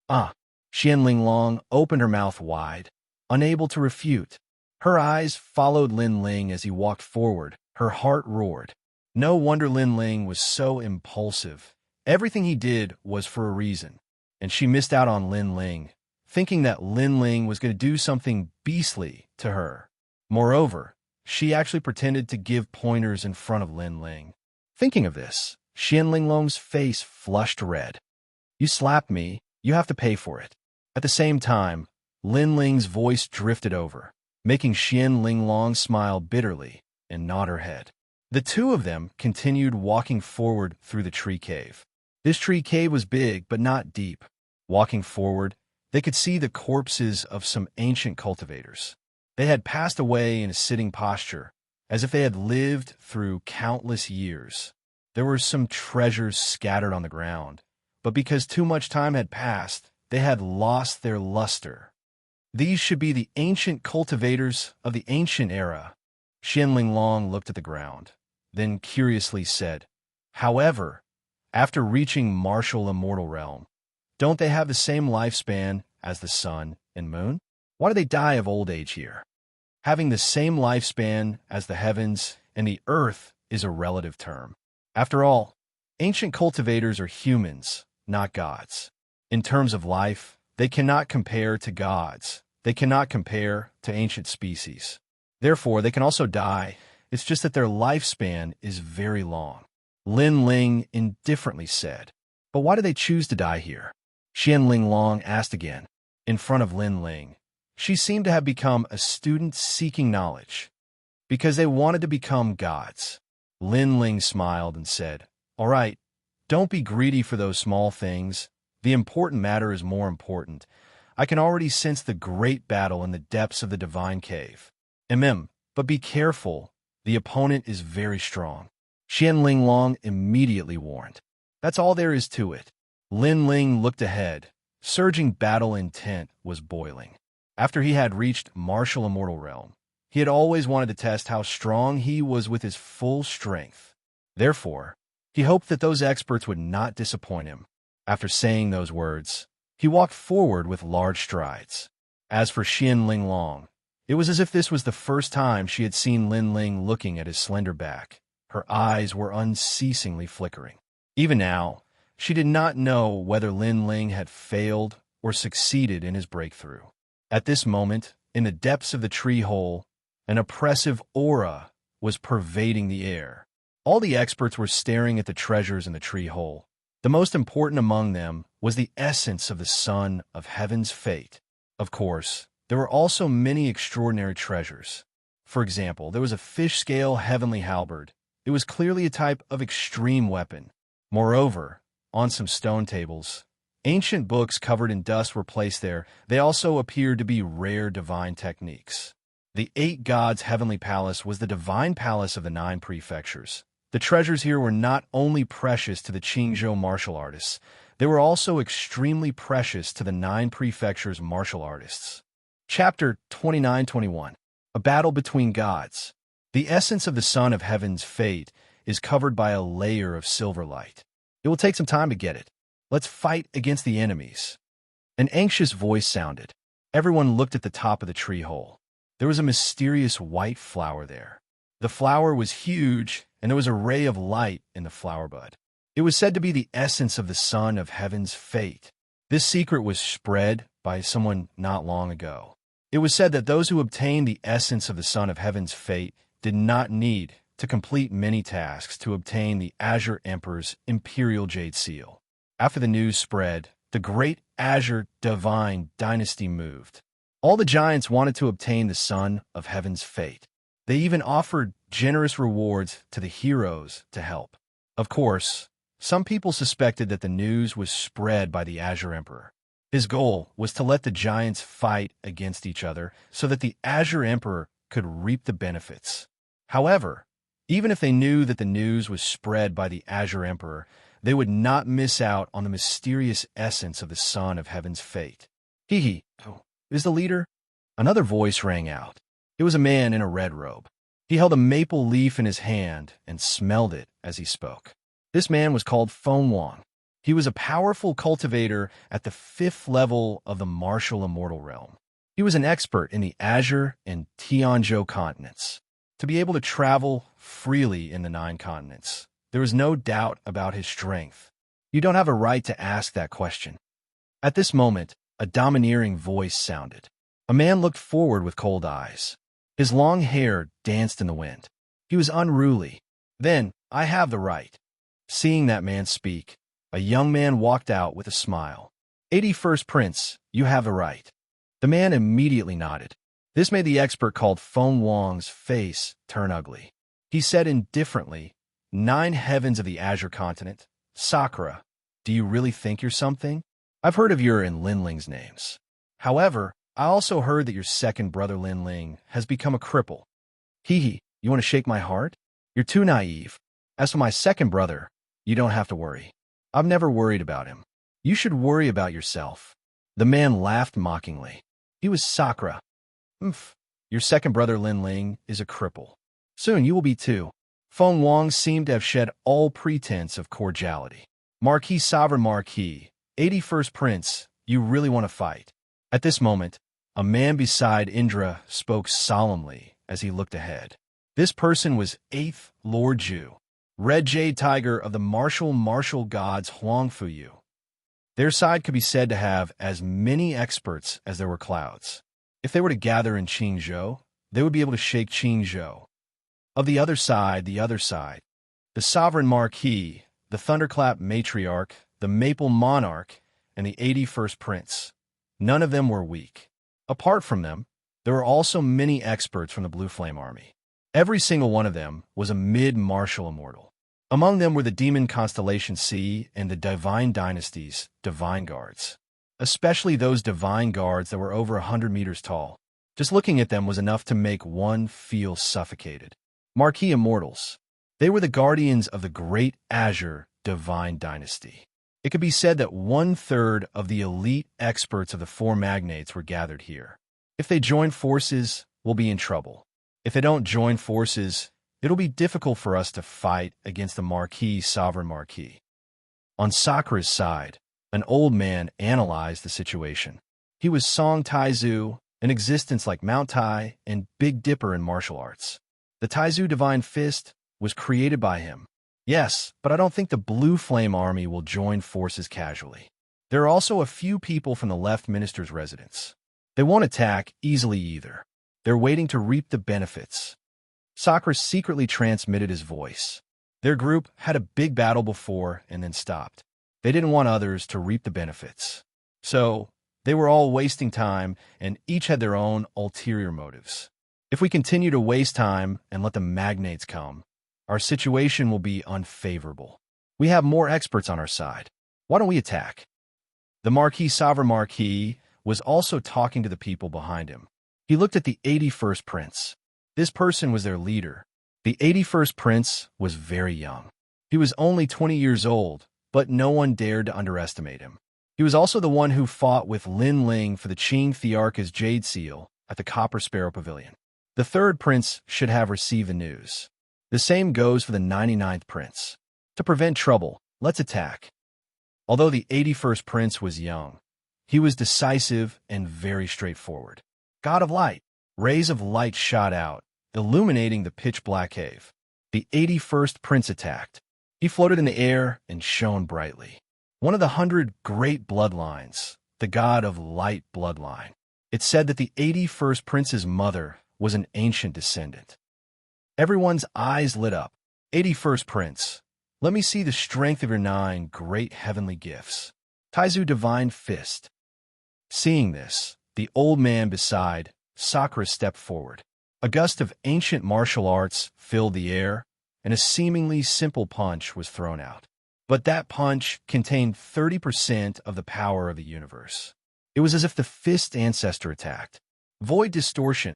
"Ah." Xianling Long opened her mouth wide, unable to refute. Her eyes followed Lin Ling as he walked forward. Her heart roared. No wonder Lin Ling was so impulsive. Everything he did was for a reason, and she missed out on Lin Ling, thinking that Lin Ling was going to do something beastly to her. Moreover, she actually pretended to give pointers in front of Lin Ling. Thinking of this, Xianling Long's face flushed red. "You slapped me, you have to pay for it." At the same time, Lin Ling's voice drifted over, making Xianling Long smile bitterly and nod her head. The two of them continued walking forward through the tree cave. This tree cave was big, but not deep. Walking forward, they could see the corpses of some ancient cultivators. They had passed away in a sitting posture, as if they had lived through countless years. There were some treasures scattered on the ground, but because too much time had passed, they had lost their luster. These should be the ancient cultivators of the ancient era. Xianling Long looked at the ground, then curiously said, "However, after reaching martial immortal realm, don't they have the same lifespan as the sun and moon? Why do they die of old age here? Having the same lifespan as the heavens and the earth is a relative term. After all, ancient cultivators are humans, not gods. In terms of life, they cannot compare to gods. They cannot compare to ancient species. Therefore, they can also die. It's just that their lifespan is very long." Lin Ling indifferently said, "But why do they choose to die here?" Xianling Long asked again. In front of Lin Ling, she seemed to have become a student seeking knowledge. Because they wanted to become gods. Lin Ling smiled and said, "All right, don't be greedy for those small things. The important matter is more important. I can already sense the great battle in the depths of the divine cave. But be careful. The opponent is very strong." Xianling Long immediately warned. "That's all there is to it." Lin Ling looked ahead. Surging battle intent was boiling. After he had reached martial immortal realm, he had always wanted to test how strong he was with his full strength. Therefore, he hoped that those experts would not disappoint him. After saying those words, he walked forward with large strides. As for Xianling Long, it was as if this was the first time she had seen Lin Ling looking at his slender back. Her eyes were unceasingly flickering. Even now, she did not know whether Lin Ling had failed or succeeded in his breakthrough. At this moment, in the depths of the tree hole, an oppressive aura was pervading the air. All the experts were staring at the treasures in the tree hole. The most important among them was the essence of the son of heaven's fate. Of course, there were also many extraordinary treasures. For example, there was a fish-scale heavenly halberd. It was clearly a type of extreme weapon. Moreover, on some stone tables, ancient books covered in dust were placed there. They also appeared to be rare divine techniques. The 8 gods' heavenly palace was the divine palace of the 9 prefectures. The treasures here were not only precious to the Qingzhou martial artists, they were also extremely precious to the 9 prefectures' martial artists. Chapter 29-21. A Battle Between Gods. The essence of the Son of Heaven's fate is covered by a layer of silver light. It will take some time to get it. Let's fight against the enemies. An anxious voice sounded. Everyone looked at the top of the tree hole. There was a mysterious white flower there. The flower was huge, and there was a ray of light in the flower bud. It was said to be the essence of the Son of Heaven's fate. This secret was spread by someone not long ago. It was said that those who obtained the essence of the Son of Heaven's fate did not need to complete many tasks to obtain the Azure Emperor's Imperial Jade Seal. After the news spread, the great Azure Divine Dynasty moved. All the giants wanted to obtain the Son of Heaven's fate. They even offered generous rewards to the heroes to help. Of course, some people suspected that the news was spread by the Azure Emperor. His goal was to let the giants fight against each other so that the Azure Emperor could reap the benefits. However, even if they knew that the news was spread by the Azure Emperor, they would not miss out on the mysterious essence of the Son of Heaven's fate. "Hee is the leader?" Another voice rang out. It was a man in a red robe. He held a maple leaf in his hand and smelled it as he spoke. This man was called Feng Wang. He was a powerful cultivator at the 5th level of the martial immortal realm. He was an expert in the Azure and Tianzhou continents. To be able to travel freely in the 9 continents, there was no doubt about his strength. "You don't have a right to ask that question." At this moment, a domineering voice sounded. A man looked forward with cold eyes. His long hair danced in the wind. He was unruly. "Then, I have the right." Seeing that man speak, a young man walked out with a smile. 81st Prince, you have the right." The man immediately nodded. This made the expert called Feng Wang's face turn ugly. He said indifferently, 9 heavens of the Azure continent. Sakura, do you really think you're something? I've heard of your and Lin Ling's names. However, I also heard that your second brother Lin Ling has become a cripple. You want to shake my heart? You're too naive. As for my second brother, you don't have to worry. I've never worried about him. You should worry about yourself. The man laughed mockingly. He was Sakura. Umph. Your second brother Lin Ling is a cripple. Soon you will be too. Feng Wang seemed to have shed all pretense of cordiality. Marquis Sovereign Marquis, 81st Prince, you really want to fight? At this moment, a man beside Indra spoke solemnly as he looked ahead. This person was 8th Lord Zhu, Red Jade Tiger of the martial gods Huangfuyu. Their side could be said to have as many experts as there were clouds. If they were to gather in Qingzhou, they would be able to shake Qingzhou. Of the other side, the Sovereign Marquis, the Thunderclap Matriarch, the Maple Monarch, and the 81st Prince. None of them were weak. Apart from them, there were also many experts from the Blue Flame Army. Every single one of them was a mid-martial immortal. Among them were the Demon Constellation C and the Divine Dynasty's Divine Guards, especially those Divine Guards that were over 100 meters tall. Just looking at them was enough to make one feel suffocated. Marquis Immortals. They were the guardians of the Great Azure Divine Dynasty. It could be said that 1/3 of the elite experts of the four magnates were gathered here. If they join forces, we'll be in trouble. If they don't join forces, it'll be difficult for us to fight against the Marquis Sovereign Marquis. On Sakura's side, an old man analyzed the situation. He was Song Taizu, an existence like Mount Tai and Big Dipper in martial arts. The Taizu Divine Fist was created by him. Yes, but I don't think the Blue Flame Army will join forces casually. There are also a few people from the left minister's residence. They won't attack easily either. They're waiting to reap the benefits. Sakura secretly transmitted his voice. Their group had a big battle before and then stopped. They didn't want others to reap the benefits. So, they were all wasting time and each had their own ulterior motives. If we continue to waste time and let the magnates come, our situation will be unfavorable. We have more experts on our side. Why don't we attack? The Marquis Sovereign Marquis was also talking to the people behind him. He looked at the 81st Prince. This person was their leader. The 81st Prince was very young. He was only 20 years old, but no one dared to underestimate him. He was also the one who fought with Lin Ling for the Qing Thearcha's Jade Seal at the Copper Sparrow Pavilion. The 3rd Prince should have received the news. The same goes for the 99th Prince. To prevent trouble, let's attack. Although the 81st Prince was young, he was decisive and very straightforward. God of Light. Rays of light shot out, illuminating the pitch-black cave. The 81st Prince attacked. He floated in the air and shone brightly. One of the 100 great bloodlines, the God of Light bloodline. It said that the 81st Prince's mother was an ancient descendant. Everyone's eyes lit up. 81st Prince, let me see the strength of your 9 great heavenly gifts. Taizu Divine Fist. Seeing this, the old man beside Sakura stepped forward. A gust of ancient martial arts filled the air, and a seemingly simple punch was thrown out. But that punch contained 30% of the power of the universe. It was as if the fist ancestor attacked. Void distortion.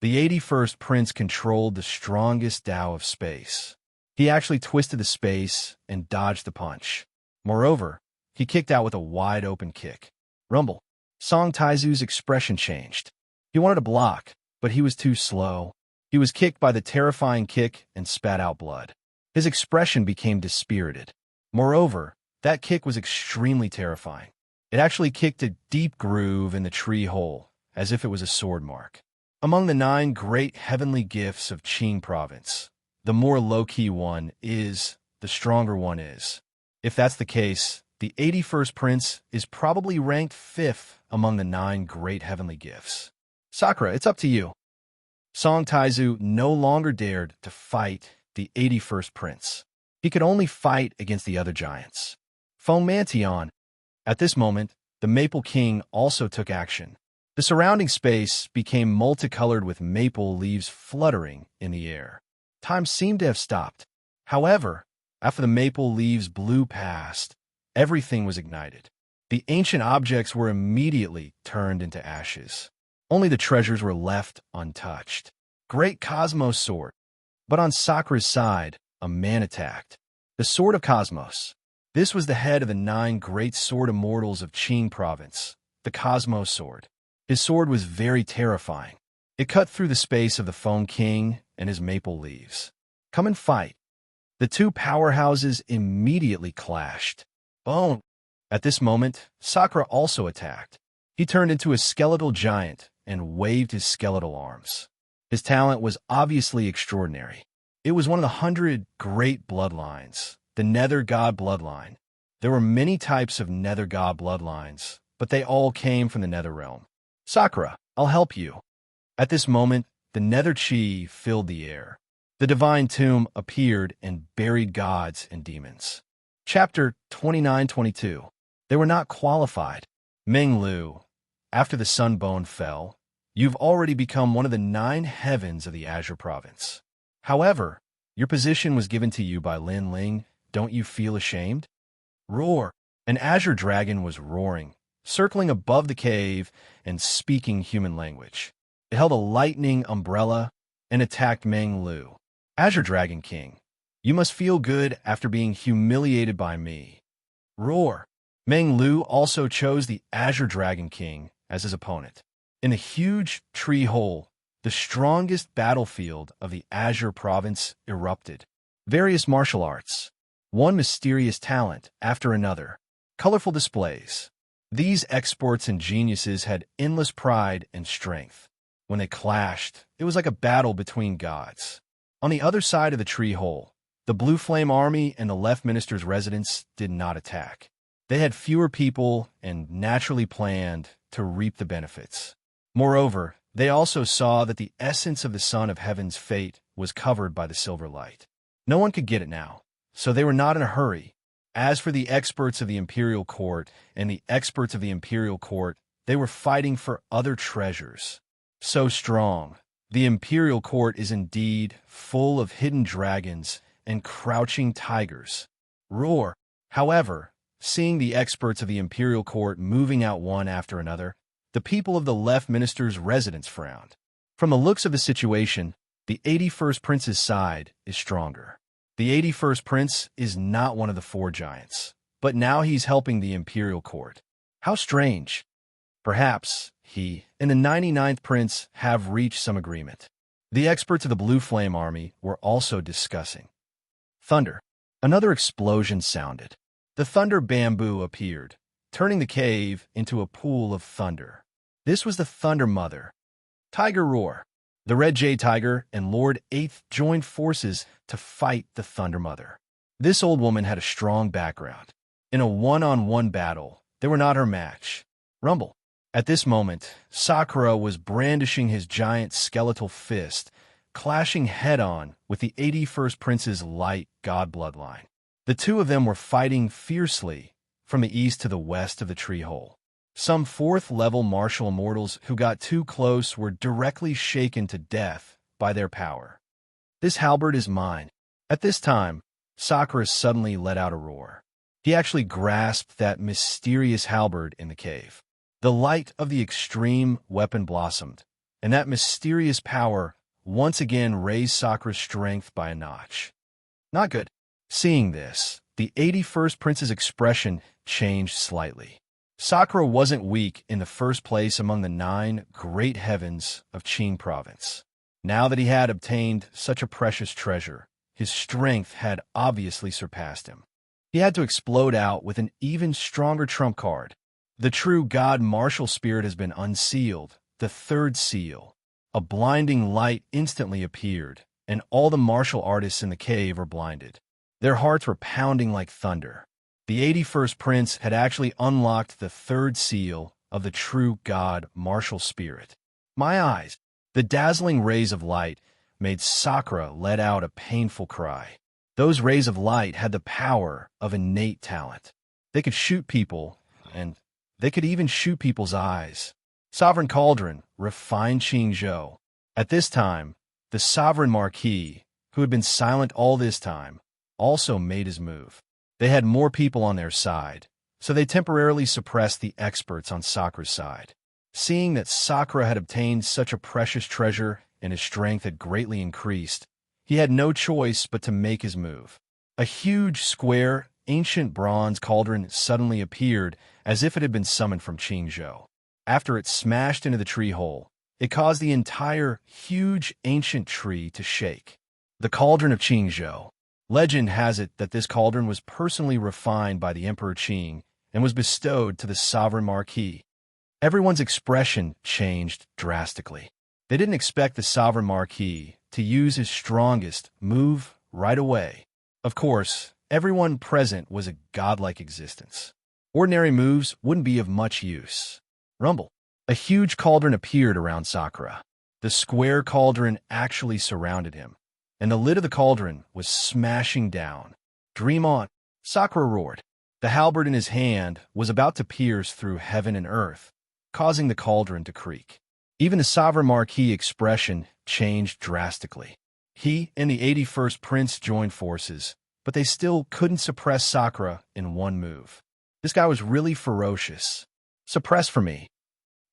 The 81st Prince controlled the strongest Tao of space. He actually twisted the space and dodged the punch. Moreover, he kicked out with a wide-open kick. Rumble. Song Taizu's expression changed. He wanted to block, but he was too slow. He was kicked by the terrifying kick and spat out blood. His expression became dispirited. Moreover, that kick was extremely terrifying. It actually kicked a deep groove in the tree hole, as if it was a sword mark. Among the 9 great heavenly gifts of Qing province, the more low-key one is, the stronger one is. If that's the case, the 81st Prince is probably ranked 5th among the 9 great heavenly gifts. Sakura, it's up to you. Song Taizu no longer dared to fight the 81st Prince. He could only fight against the other giants. Fomantion. At this moment, the Maple King also took action. The surrounding space became multicolored with maple leaves fluttering in the air. Time seemed to have stopped. However, after the maple leaves blew past, everything was ignited. The ancient objects were immediately turned into ashes. Only the treasures were left untouched. Great Cosmos Sword. But on Sakura's side, a man attacked. The Sword of Cosmos. This was the head of the 9 great sword immortals of Qing province, the Cosmos Sword. His sword was very terrifying. It cut through the space of the Foam King and his maple leaves. Come and fight. The two powerhouses immediately clashed. Boom! At this moment, Sakura also attacked. He turned into a skeletal giant and waved his skeletal arms. His talent was obviously extraordinary. It was one of the 100 great bloodlines, the Nether God bloodline. There were many types of Nether God bloodlines, but they all came from the Nether realm. Sakura, I'll help you. At this moment, the Nether Chi filled the air. The divine tomb appeared and buried gods and demons. Chapter 29-22. They were not qualified. Meng Lu, after the Sunbone fell, you've already become one of the 9 heavens of the Azure province. However, your position was given to you by Lin Ling. Don't you feel ashamed? Roar! An azure dragon was roaring, circling above the cave and speaking human language. It held a lightning umbrella and attacked Meng Lu. Azure Dragon King, you must feel good after being humiliated by me. Roar! Meng Lu also chose the Azure Dragon King as his opponent. In the huge tree hole, the strongest battlefield of the Azure province erupted. Various martial arts, one mysterious talent after another, colorful displays. These experts and geniuses had endless pride and strength. When they clashed, it was like a battle between gods. On the other side of the tree hole, the Blue Flame Army and the Left Minister's residence did not attack. They had fewer people and naturally planned to reap the benefits. Moreover, they also saw that the essence of the Son of Heaven's fate was covered by the silver light. No one could get it now, so they were not in a hurry. As for the experts of the Imperial Court and the experts of the Imperial Court, they were fighting for other treasures. So strong, the Imperial Court is indeed full of hidden dragons and crouching tigers. Roar! However, seeing the experts of the Imperial Court moving out one after another, the people of the Left Minister's residence frowned. From the looks of the situation, the 81st Prince's side is stronger. The 81st Prince is not one of the 4 giants, but now he's helping the Imperial Court. How strange. Perhaps he and the 99th Prince have reached some agreement. The experts of the Blue Flame Army were also discussing. Thunder. Another explosion sounded. The thunder bamboo appeared, turning the cave into a pool of thunder. This was the Thunder Mother. Tiger Roar. The Red Jade Tiger and Lord 8th joined forces to fight the Thunder Mother. This old woman had a strong background. In a one-on-one battle, they were not her match. Rumble. At this moment, Sakura was brandishing his giant skeletal fist, clashing head-on with the 81st Prince's light god bloodline. The two of them were fighting fiercely from the east to the west of the tree hole. Some 4th-level martial immortals who got too close were directly shaken to death by their power. This halberd is mine. At this time, Sakura suddenly let out a roar. He actually grasped that mysterious halberd in the cave. The light of the extreme weapon blossomed, and that mysterious power once again raised Sakura's strength by a notch. Not good. Seeing this, the 81st Prince's expression changed slightly. Sakura wasn't weak in the first place among the 9 great heavens of Qing province. Now that he had obtained such a precious treasure, his strength had obviously surpassed him. He had to explode out with an even stronger trump card. The true God martial spirit has been unsealed, the 3rd seal. A blinding light instantly appeared, and all the martial artists in the cave were blinded. Their hearts were pounding like thunder. The 81st Prince had actually unlocked the 3rd seal of the true God martial spirit. My eyes! The dazzling rays of light made Sakura let out a painful cry. Those rays of light had the power of innate talent. They could shoot people, and they could even shoot people's eyes. Sovereign Cauldron, refined Qingzhou. At this time, the Sovereign Marquis, who had been silent all this time, also made his move. They had more people on their side, so they temporarily suppressed the experts on Sakura's side. Seeing that Sakura had obtained such a precious treasure and his strength had greatly increased, he had no choice but to make his move. A huge square ancient bronze cauldron suddenly appeared as if it had been summoned from Qingzhou. After it smashed into the tree hole, it caused the entire huge ancient tree to shake. The Cauldron of Qingzhou. Legend has it that this cauldron was personally refined by the Emperor Qing and was bestowed to the sovereign marquis. Everyone's expression changed drastically. They didn't expect the sovereign marquis to use his strongest move right away. Of course, everyone present was a godlike existence. Ordinary moves wouldn't be of much use. Rumble. A huge cauldron appeared around Sakura. The square cauldron actually surrounded him, and the lid of the cauldron was smashing down. Dream on, Sakura roared. The halberd in his hand was about to pierce through heaven and earth, causing the cauldron to creak. Even the sovereign marquis expression changed drastically. He and the 81st Prince joined forces, but they still couldn't suppress Sakura in one move. This guy was really ferocious. Suppress for me.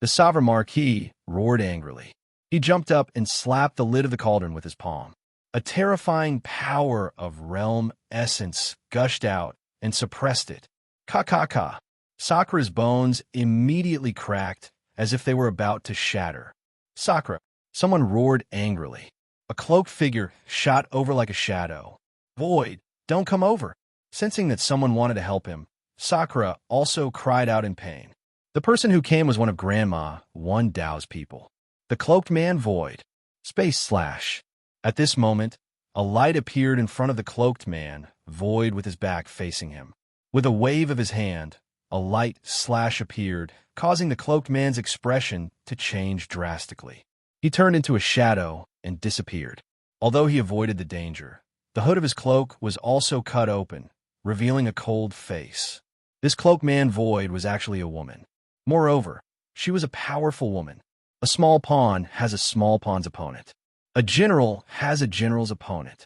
The sovereign marquis roared angrily. He jumped up and slapped the lid of the cauldron with his palm. A terrifying power of realm essence gushed out and suppressed it. Ka. Sakura's bones immediately cracked as if they were about to shatter. Sakura, someone roared angrily. A cloaked figure shot over like a shadow. Void, don't come over. Sensing that someone wanted to help him, Sakura also cried out in pain. The person who came was one of Grandma One Dao's people. The cloaked man Void. // At this moment, a light appeared in front of the cloaked man, Void with his back facing him. With a wave of his hand, a light / appeared, causing the cloaked man's expression to change drastically. He turned into a shadow and disappeared. Although he avoided the danger, the hood of his cloak was also cut open, revealing a cold face. This cloaked man Void was actually a woman. Moreover, she was a powerful woman. A small pawn has a small pawn's opponent. A general has a general's opponent.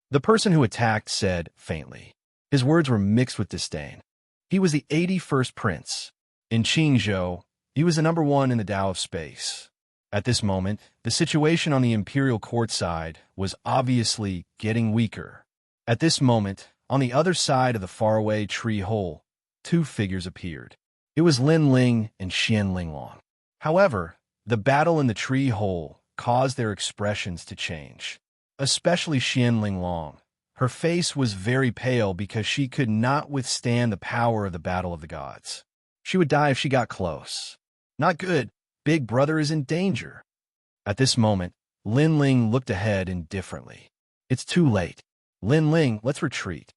The person who attacked said faintly. His words were mixed with disdain. He was the 81st Prince. In Qingzhou, he was the number one in the Tao of Space. At this moment, the situation on the imperial court side was obviously getting weaker. At this moment, on the other side of the faraway tree hole, two figures appeared. It was Lin Ling and Xian Linglong. However, the battle in the tree hole caused their expressions to change. Especially Xian Linglong. Her face was very pale because she could not withstand the power of the battle of the gods. She would die if she got close. Not good. Big brother is in danger. At this moment, Lin Ling looked ahead indifferently. It's too late. Lin Ling, let's retreat.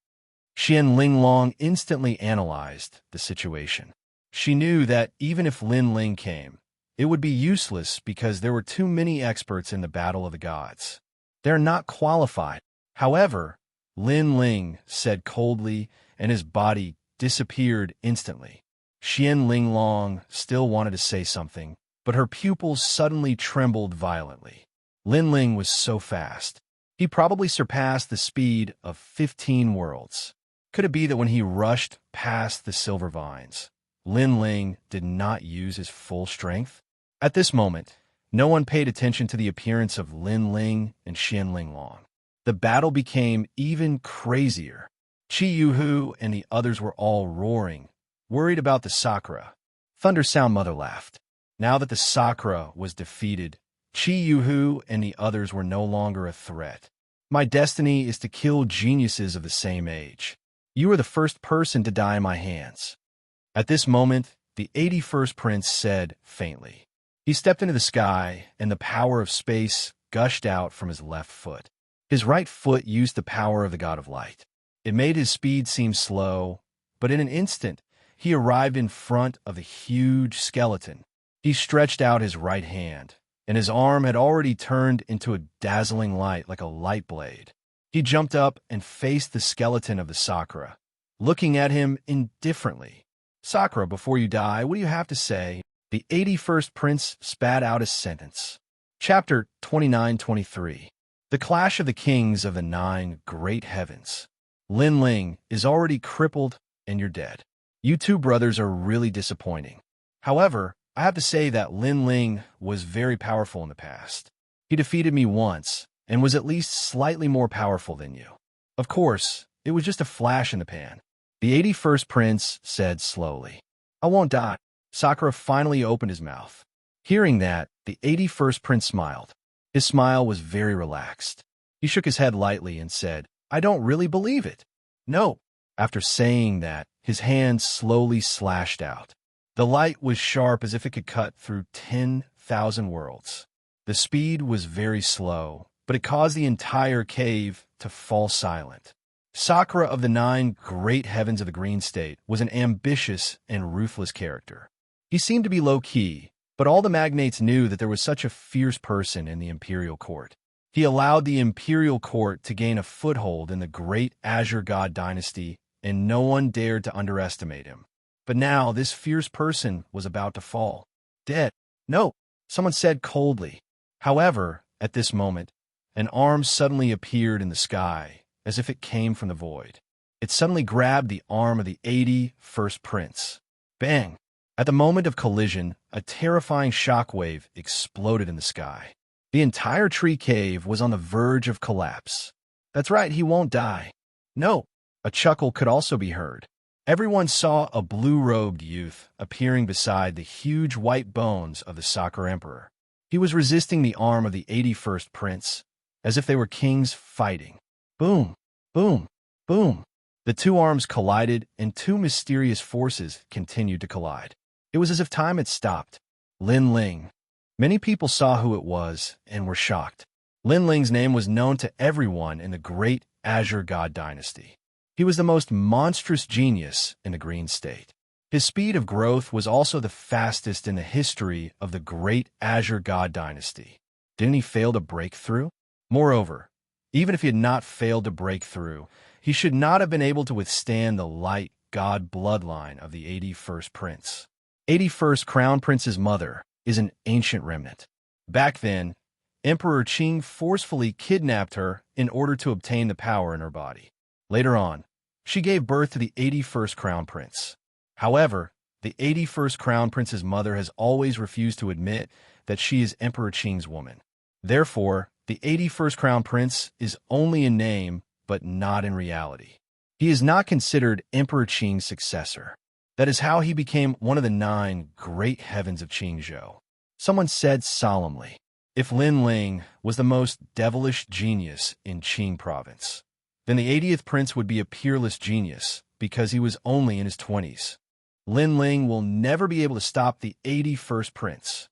Xian Linglong instantly analyzed the situation. She knew that even if Lin Ling came, it would be useless because there were too many experts in the battle of the gods. They're not qualified. However, Lin Ling said coldly, and his body disappeared instantly. Xian Linglong still wanted to say something, but her pupils suddenly trembled violently. Lin Ling was so fast. He probably surpassed the speed of 15 worlds. Could it be that when he rushed past the silver vines, Lin Ling did not use his full strength? At this moment, no one paid attention to the appearance of Lin Ling and Xian Linglong. The battle became even crazier. Qi Yuhu and the others were all roaring, worried about the Sakura. Thunder Sound Mother laughed. Now that the Sakura was defeated, Qi Yuhu and the others were no longer a threat. My destiny is to kill geniuses of the same age. You are the first person to die in my hands. At this moment, the 81st Prince said faintly. He stepped into the sky, and the power of space gushed out from his left foot. His right foot used the power of the God of Light. It made his speed seem slow, but in an instant, he arrived in front of the huge skeleton. He stretched out his right hand, and his arm had already turned into a dazzling light like a light blade. He jumped up and faced the skeleton of the Sakura, looking at him indifferently. Sakura, before you die, what do you have to say? The 81st Prince spat out his sentence. Chapter 29-23. The Clash of the Kings of the Nine Great Heavens. Lin Ling is already crippled, and you're dead. You two brothers are really disappointing. However, I have to say that Lin Ling was very powerful in the past. He defeated me once, and was at least slightly more powerful than you. Of course, it was just a flash in the pan. The 81st prince said slowly. I won't die. Sakura finally opened his mouth. Hearing that, the 81st prince smiled. His smile was very relaxed. He shook his head lightly and said, I don't really believe it. No. After saying that, his hand slowly slashed out. The light was sharp as if it could cut through 10,000 worlds. The speed was very slow, but it caused the entire cave to fall silent. Sakura of the 9 great heavens of the Green State was an ambitious and ruthless character. He seemed to be low-key, but all the magnates knew that there was such a fierce person in the imperial court. He allowed the imperial court to gain a foothold in the great Azure God dynasty, and no one dared to underestimate him. But now this fierce person was about to fall. Dead. No, someone said coldly. However, at this moment, an arm suddenly appeared in the sky, as if it came from the void. It suddenly grabbed the arm of the 81st prince. Bang! At the moment of collision, a terrifying shockwave exploded in the sky. The entire tree cave was on the verge of collapse. That's right, he won't die. No, a chuckle could also be heard. Everyone saw a blue-robed youth appearing beside the huge white bones of the Sakura Emperor. He was resisting the arm of the 81st prince, as if they were kings fighting. Boom, boom, boom. The two arms collided, and two mysterious forces continued to collide. It was as if time had stopped. Lin Ling. Many people saw who it was and were shocked. Lin Ling's name was known to everyone in the great Azure God dynasty. He was the most monstrous genius in the Green State. His speed of growth was also the fastest in the history of the great Azure God dynasty. Didn't he fail to break through? Moreover, even if he had not failed to break through, he should not have been able to withstand the light god bloodline of the 81st prince. 81st Crown Prince's mother is an ancient remnant. Back then, Emperor Qing forcefully kidnapped her in order to obtain the power in her body. Later on, she gave birth to the 81st Crown Prince. However, the 81st Crown Prince's mother has always refused to admit that she is Emperor Qing's woman. Therefore, the 81st Crown Prince is only in name, but not in reality. He is not considered Emperor Qing's successor. That is how he became one of the 9 great heavens of Qingzhou. Someone said solemnly, if Lin Ling was the most devilish genius in Qing province, then the 80th prince would be a peerless genius because he was only in his 20s. Lin Ling will never be able to stop the 81st prince.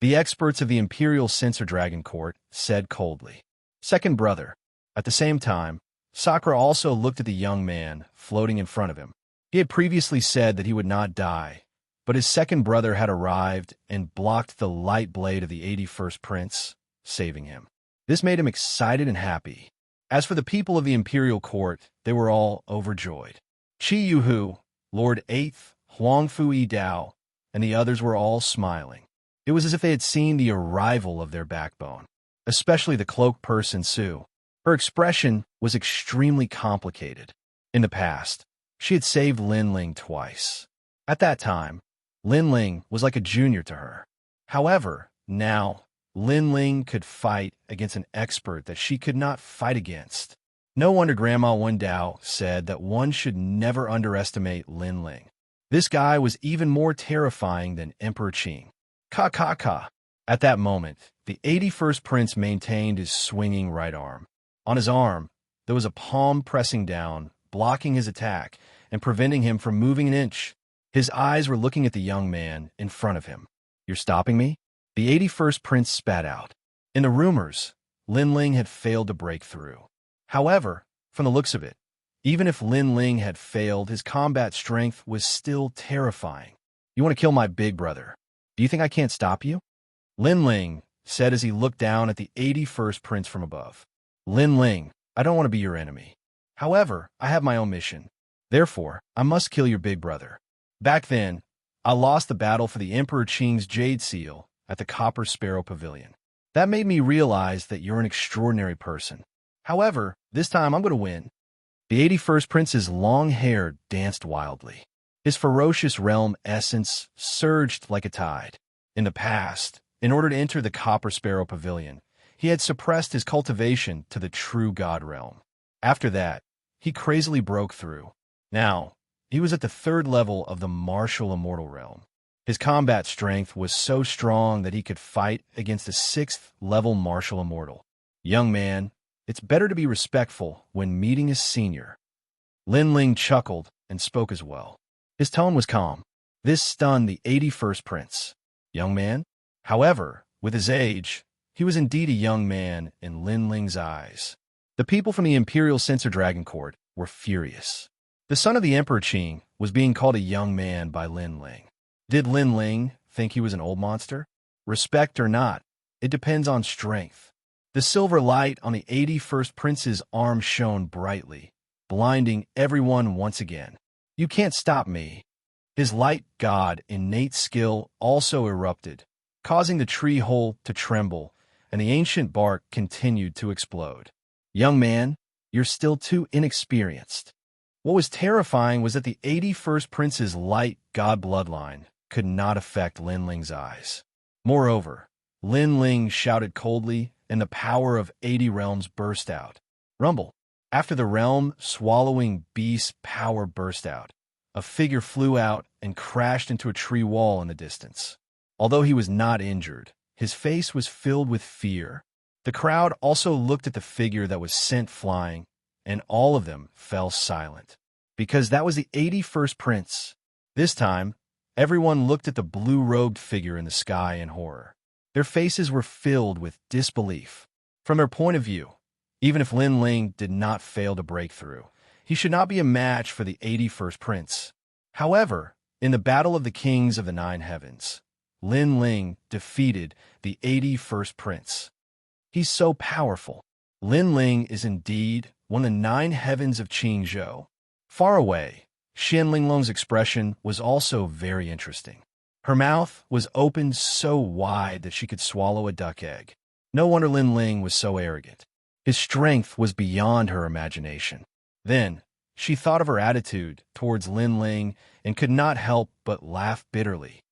The experts of the Imperial Censor Dragon Court said coldly. Second brother. At the same time, Sakura also looked at the young man floating in front of him. He had previously said that he would not die, but his second brother had arrived and blocked the light blade of the 81st prince, saving him. This made him excited and happy. As for the people of the Imperial Court, they were all overjoyed. Qi Yuhu, Lord 8th, Huangfu Yi Dao, and the others were all smiling. It was as if they had seen the arrival of their backbone, especially the cloaked person Su. Her expression was extremely complicated. In the past, she had saved Lin Ling twice. At that time, Lin Ling was like a junior to her. However, now, Lin Ling could fight against an expert that she could not fight against. No wonder Grandma Wen Dao said that one should never underestimate Lin Ling. This guy was even more terrifying than Emperor Qing. Ka ka ka. At that moment, the 81st prince maintained his swinging right arm. On his arm, there was a palm pressing down, blocking his attack and preventing him from moving an inch. His eyes were looking at the young man in front of him. You're stopping me? The 81st prince spat out. In the rumors, Lin Ling had failed to break through. However, from the looks of it, even if Lin Ling had failed, his combat strength was still terrifying. You want to kill my big brother? Do you think I can't stop you? Lin Ling said as he looked down at the 81st prince from above. Lin Ling, I don't want to be your enemy. However, I have my own mission. Therefore, I must kill your big brother. Back then, I lost the battle for the Emperor Qing's Jade Seal at the Copper Sparrow Pavilion. That made me realize that you're an extraordinary person. However, this time I'm going to win. The 81st prince's long hair danced wildly. His ferocious realm essence surged like a tide. In the past, in order to enter the Copper Sparrow Pavilion, he had suppressed his cultivation to the true god realm. After that, he crazily broke through. Now, He was at the 3rd level of the martial immortal realm. His combat strength was so strong that he could fight against a 6th level martial immortal. Young man, it's better to be respectful when meeting a senior. Lin Ling chuckled and spoke as well. His tone was calm. This stunned the 81st prince. Young man? However, with his age, he was indeed a young man in Lin Ling's eyes. The people from the Imperial Censor Dragon Court were furious. The son of the Emperor Qing was being called a young man by Lin Ling. Did Lin Ling think he was an old monster? Respect or not, it depends on strength. The silver light on the 81st prince's arm shone brightly, blinding everyone once again. You can't stop me. His light god innate skill also erupted, causing the tree hole to tremble, and the ancient bark continued to explode. Young man, you're still too inexperienced. What was terrifying was that the 81st prince's light god bloodline could not affect Lin Ling's eyes. Moreover, Lin Ling shouted coldly, and the power of 80 realms burst out. Rumble. After the realm-swallowing beast's power burst out, a figure flew out and crashed into a tree wall in the distance. Although he was not injured, his face was filled with fear. The crowd also looked at the figure that was sent flying, and all of them fell silent. Because that was the 81st prince. This time, everyone looked at the blue-robed figure in the sky in horror. Their faces were filled with disbelief. From their point of view, even if Lin Ling did not fail to break through, he should not be a match for the 81st prince. However, in the Battle of the Kings of the Nine Heavens, Lin Ling defeated the 81st prince. He's so powerful. Lin Ling is indeed one of the 9 heavens of Qingzhou. Far away, Xian Linglong's expression was also very interesting. Her mouth was opened so wide that she could swallow a duck egg. No wonder Lin Ling was so arrogant. His strength was beyond her imagination. Then, she thought of her attitude towards Lin Ling and could not help but laugh bitterly.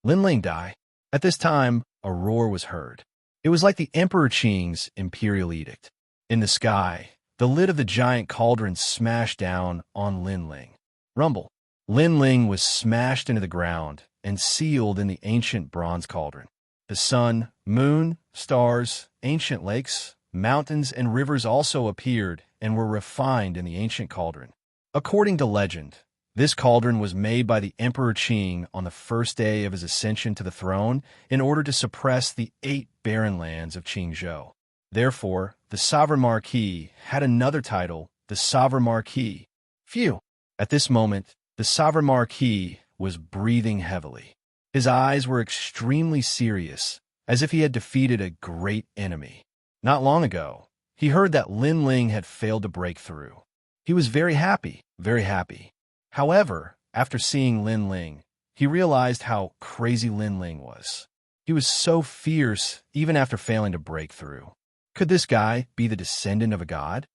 Lin Ling die. At this time, a roar was heard. It was like the Emperor Qing's imperial edict. In the sky, the lid of the giant cauldron smashed down on Lin Ling. Rumble. Lin Ling was smashed into the ground and sealed in the ancient bronze cauldron. The sun, moon, stars, ancient lakes, mountains, and rivers also appeared and were refined in the ancient cauldron. According to legend, this cauldron was made by the Emperor Qing on the first day of his ascension to the throne in order to suppress the 8 barren lands of Qingzhou. Therefore, the Sovereign Marquis had another title, the Sovereign Marquis. Phew! At this moment, the Sovereign Marquis was breathing heavily. His eyes were extremely serious, as if he had defeated a great enemy. Not long ago, he heard that Lin Ling had failed to break through. He was very happy, very happy. However, after seeing Lin Ling, he realized how crazy Lin Ling was. He was so fierce even after failing to break through. Could this guy be the descendant of a god?